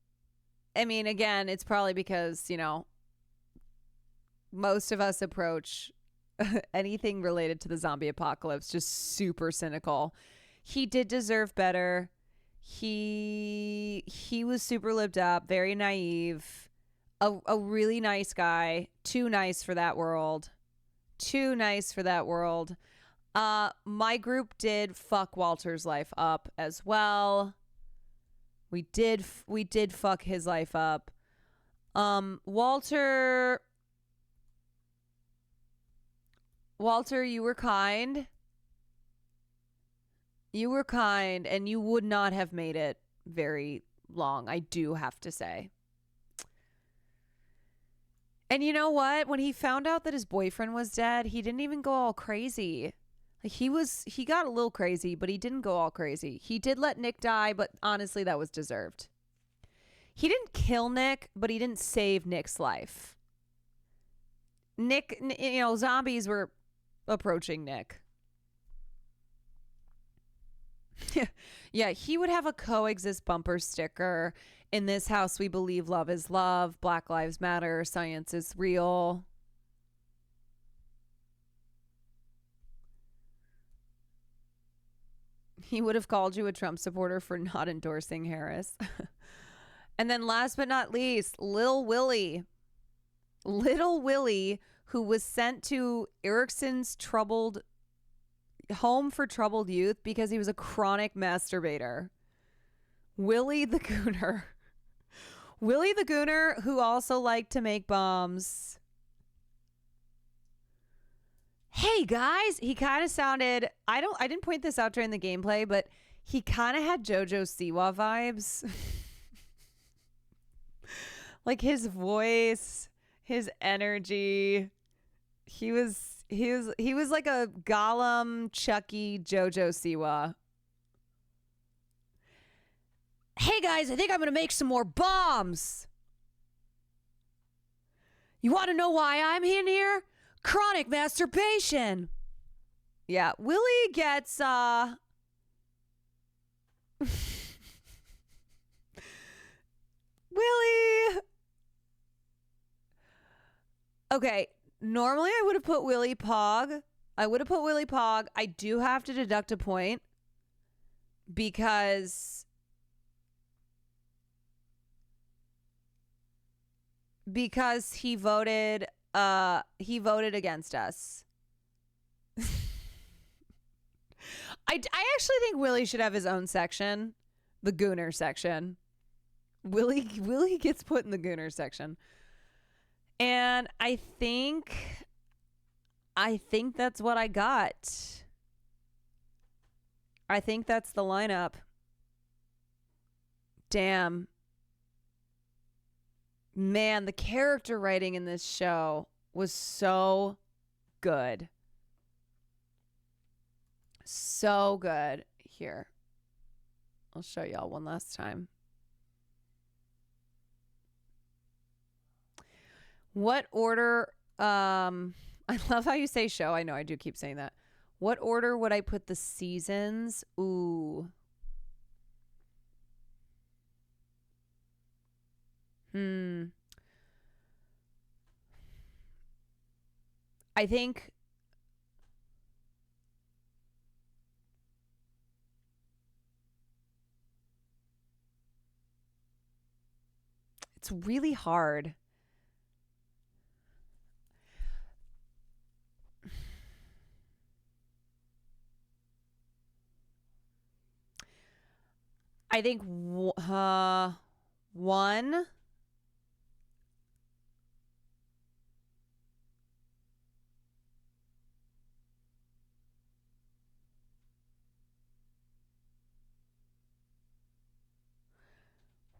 I mean, again, it's probably because, most of us approach anything related to the zombie apocalypse just super cynical. He did deserve better. He was super lived up, very naive, a really nice guy. Too nice for that world. My group did fuck Walter's life up as well. We did fuck his life up. Walter, you were kind. You were kind, and you would not have made it very long, I do have to say. And you know what? When he found out that his boyfriend was dead, he didn't even go all crazy. Like he got a little crazy, but he didn't go all crazy. He did let Nick die, but honestly, that was deserved. He didn't kill Nick, but he didn't save Nick's life. Nick, zombies were approaching Nick. Yeah, he would have a coexist bumper sticker. In this house, we believe love is love. Black lives matter. Science is real. He would have called you a Trump supporter for not endorsing Harris. And then last but not least, Lil Willie. Little Willie, who was sent to Ericsson's home for troubled youth because he was a chronic masturbator. Willie the Gooner. Willie the Gooner, who also liked to make bombs. Hey guys, he kind of sounded, I didn't point this out during the gameplay, but he kind of had JoJo Siwa vibes. Like his voice, his energy. He was like a Gollum, Chucky, JoJo Siwa. Hey guys, I think I'm going to make some more bombs. You want to know why I'm in here? Chronic masturbation. Yeah, Willie gets Willie. Okay, normally I would have put Willie Pog. I do have to deduct a point because he voted against us. I actually think Willie should have his own section, the Gooner section. Willie gets put in the Gooner section. And I think that's what I got. I think that's the lineup. Damn. Man, the character writing in this show was so good. So good. Here. I'll show y'all one last time. What order, I love how you say show. I know I do keep saying that. What order would I put the seasons? Ooh. I think it's really hard. I think one.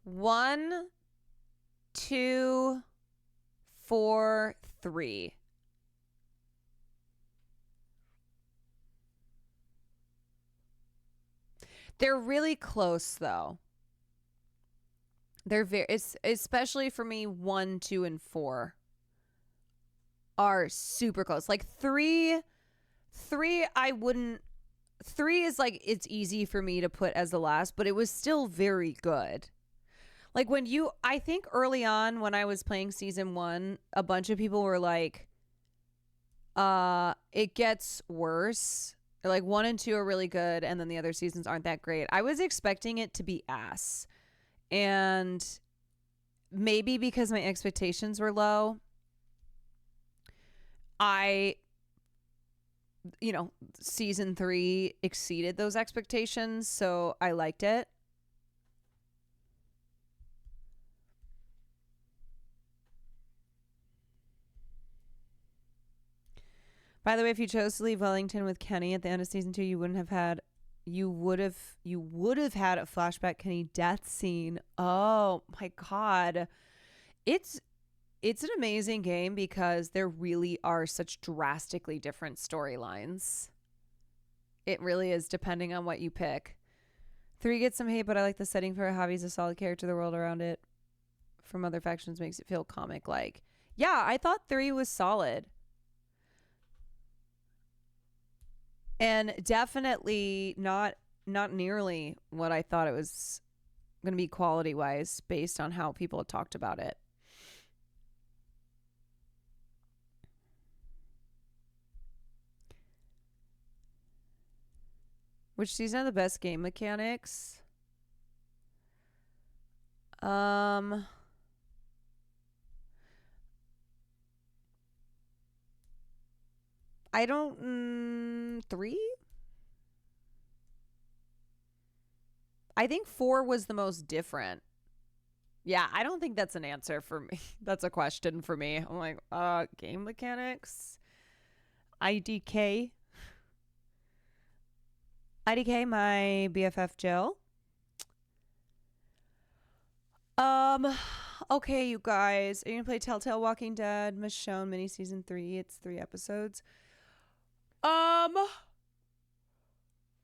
One, 2, 4, 3. They're really close, though. They're especially for me, 1, 2, and 4 are super close. Like 3, I wouldn't. 3 is like, it's easy for me to put as the last, but it was still very good. Like I think early on when I was playing season 1, a bunch of people were like, it gets worse. Like 1 and 2 are really good, and then the other seasons aren't that great. I was expecting it to be ass. And maybe because my expectations were low, season 3 exceeded those expectations, so I liked it. By the way, if you chose to leave Wellington with Kenny at the end of season 2, you would have had a flashback Kenny death scene. Oh my God. It's an amazing game because there really are such drastically different storylines. It really is, depending on what you pick. 3 gets some hate, but I like the setting for it. Javi's a solid character. The world around it from other factions makes it feel comic-like. Yeah, I thought 3 was solid. And definitely not nearly what I thought it was going to be quality-wise based on how people had talked about it. Which season had the best game mechanics? I don't... 3? I think 4 was the most different. Yeah, I don't think that's an answer for me. That's a question for me. I'm like, game mechanics? IDK? IDK, my BFF Jill. Okay, you guys. Are you gonna play Telltale Walking Dead Michonne mini season 3? It's 3 episodes.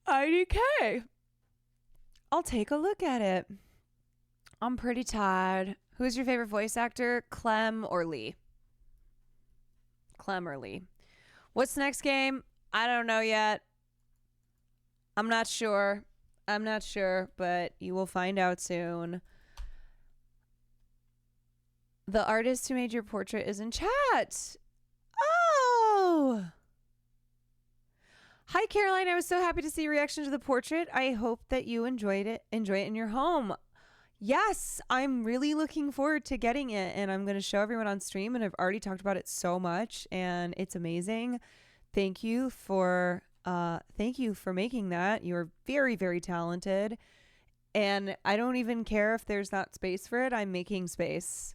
IDK. I'll take a look at it. I'm pretty tired. Who's your favorite voice actor? Clem or Lee? Clem or Lee. What's the next game? I don't know yet. I'm not sure, but you will find out soon. The artist who made your portrait is in chat. Oh! Hi, Caroline. I was so happy to see your reaction to the portrait. I hope that you enjoy it in your home. Yes, I'm really looking forward to getting it, and I'm going to show everyone on stream, and I've already talked about it so much, and it's amazing. Thank you for making that. You're very, very talented, and I don't even care if there's not space for it. I'm making space.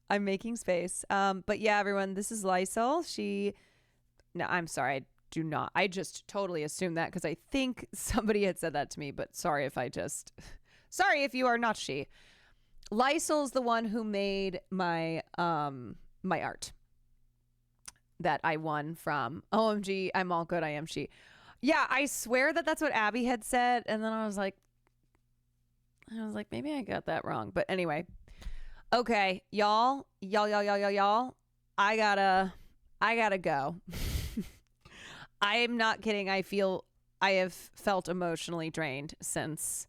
But yeah, everyone, this is Lysol. No, I'm sorry. I do not. I just totally assumed that because I think somebody had said that to me, but sorry if you are not she. Lysol's the one who made my my art that I won from OMG, I'm all good, I am she. Yeah, I swear that's what Abby had said, and then I was like maybe I got that wrong. But anyway. Okay, y'all, I gotta go. I am not kidding. I have felt emotionally drained since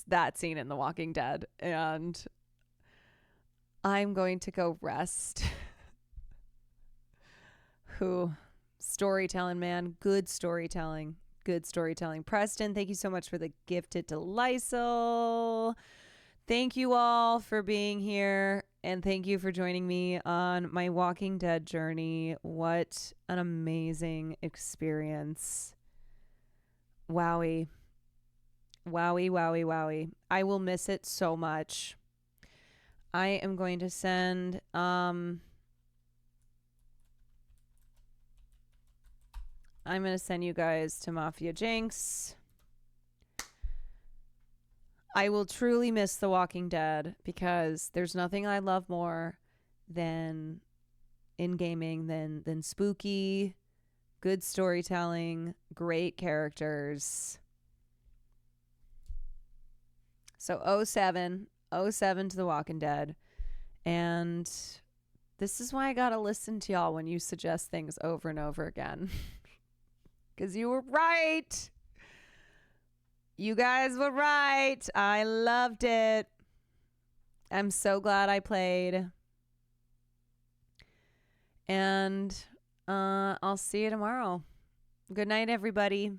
that scene in The Walking Dead, and I'm going to go rest. Storytelling, man. Good storytelling. Preston, thank you so much for the gifted to Lysol. Thank you all for being here, and thank you for joining me on my Walking Dead journey. What an amazing experience. Wowie. I will miss it so much. I am going to send I'm going to send you guys to Mafia Jinx. I will truly miss The Walking Dead because there's nothing I love more than in gaming than spooky, good storytelling, great characters. So 07 to The Walking Dead. And this is why I got to listen to y'all when you suggest things over and over again. Because you were right. You guys were right. I loved it. I'm so glad I played. And I'll see you tomorrow. Good night, everybody.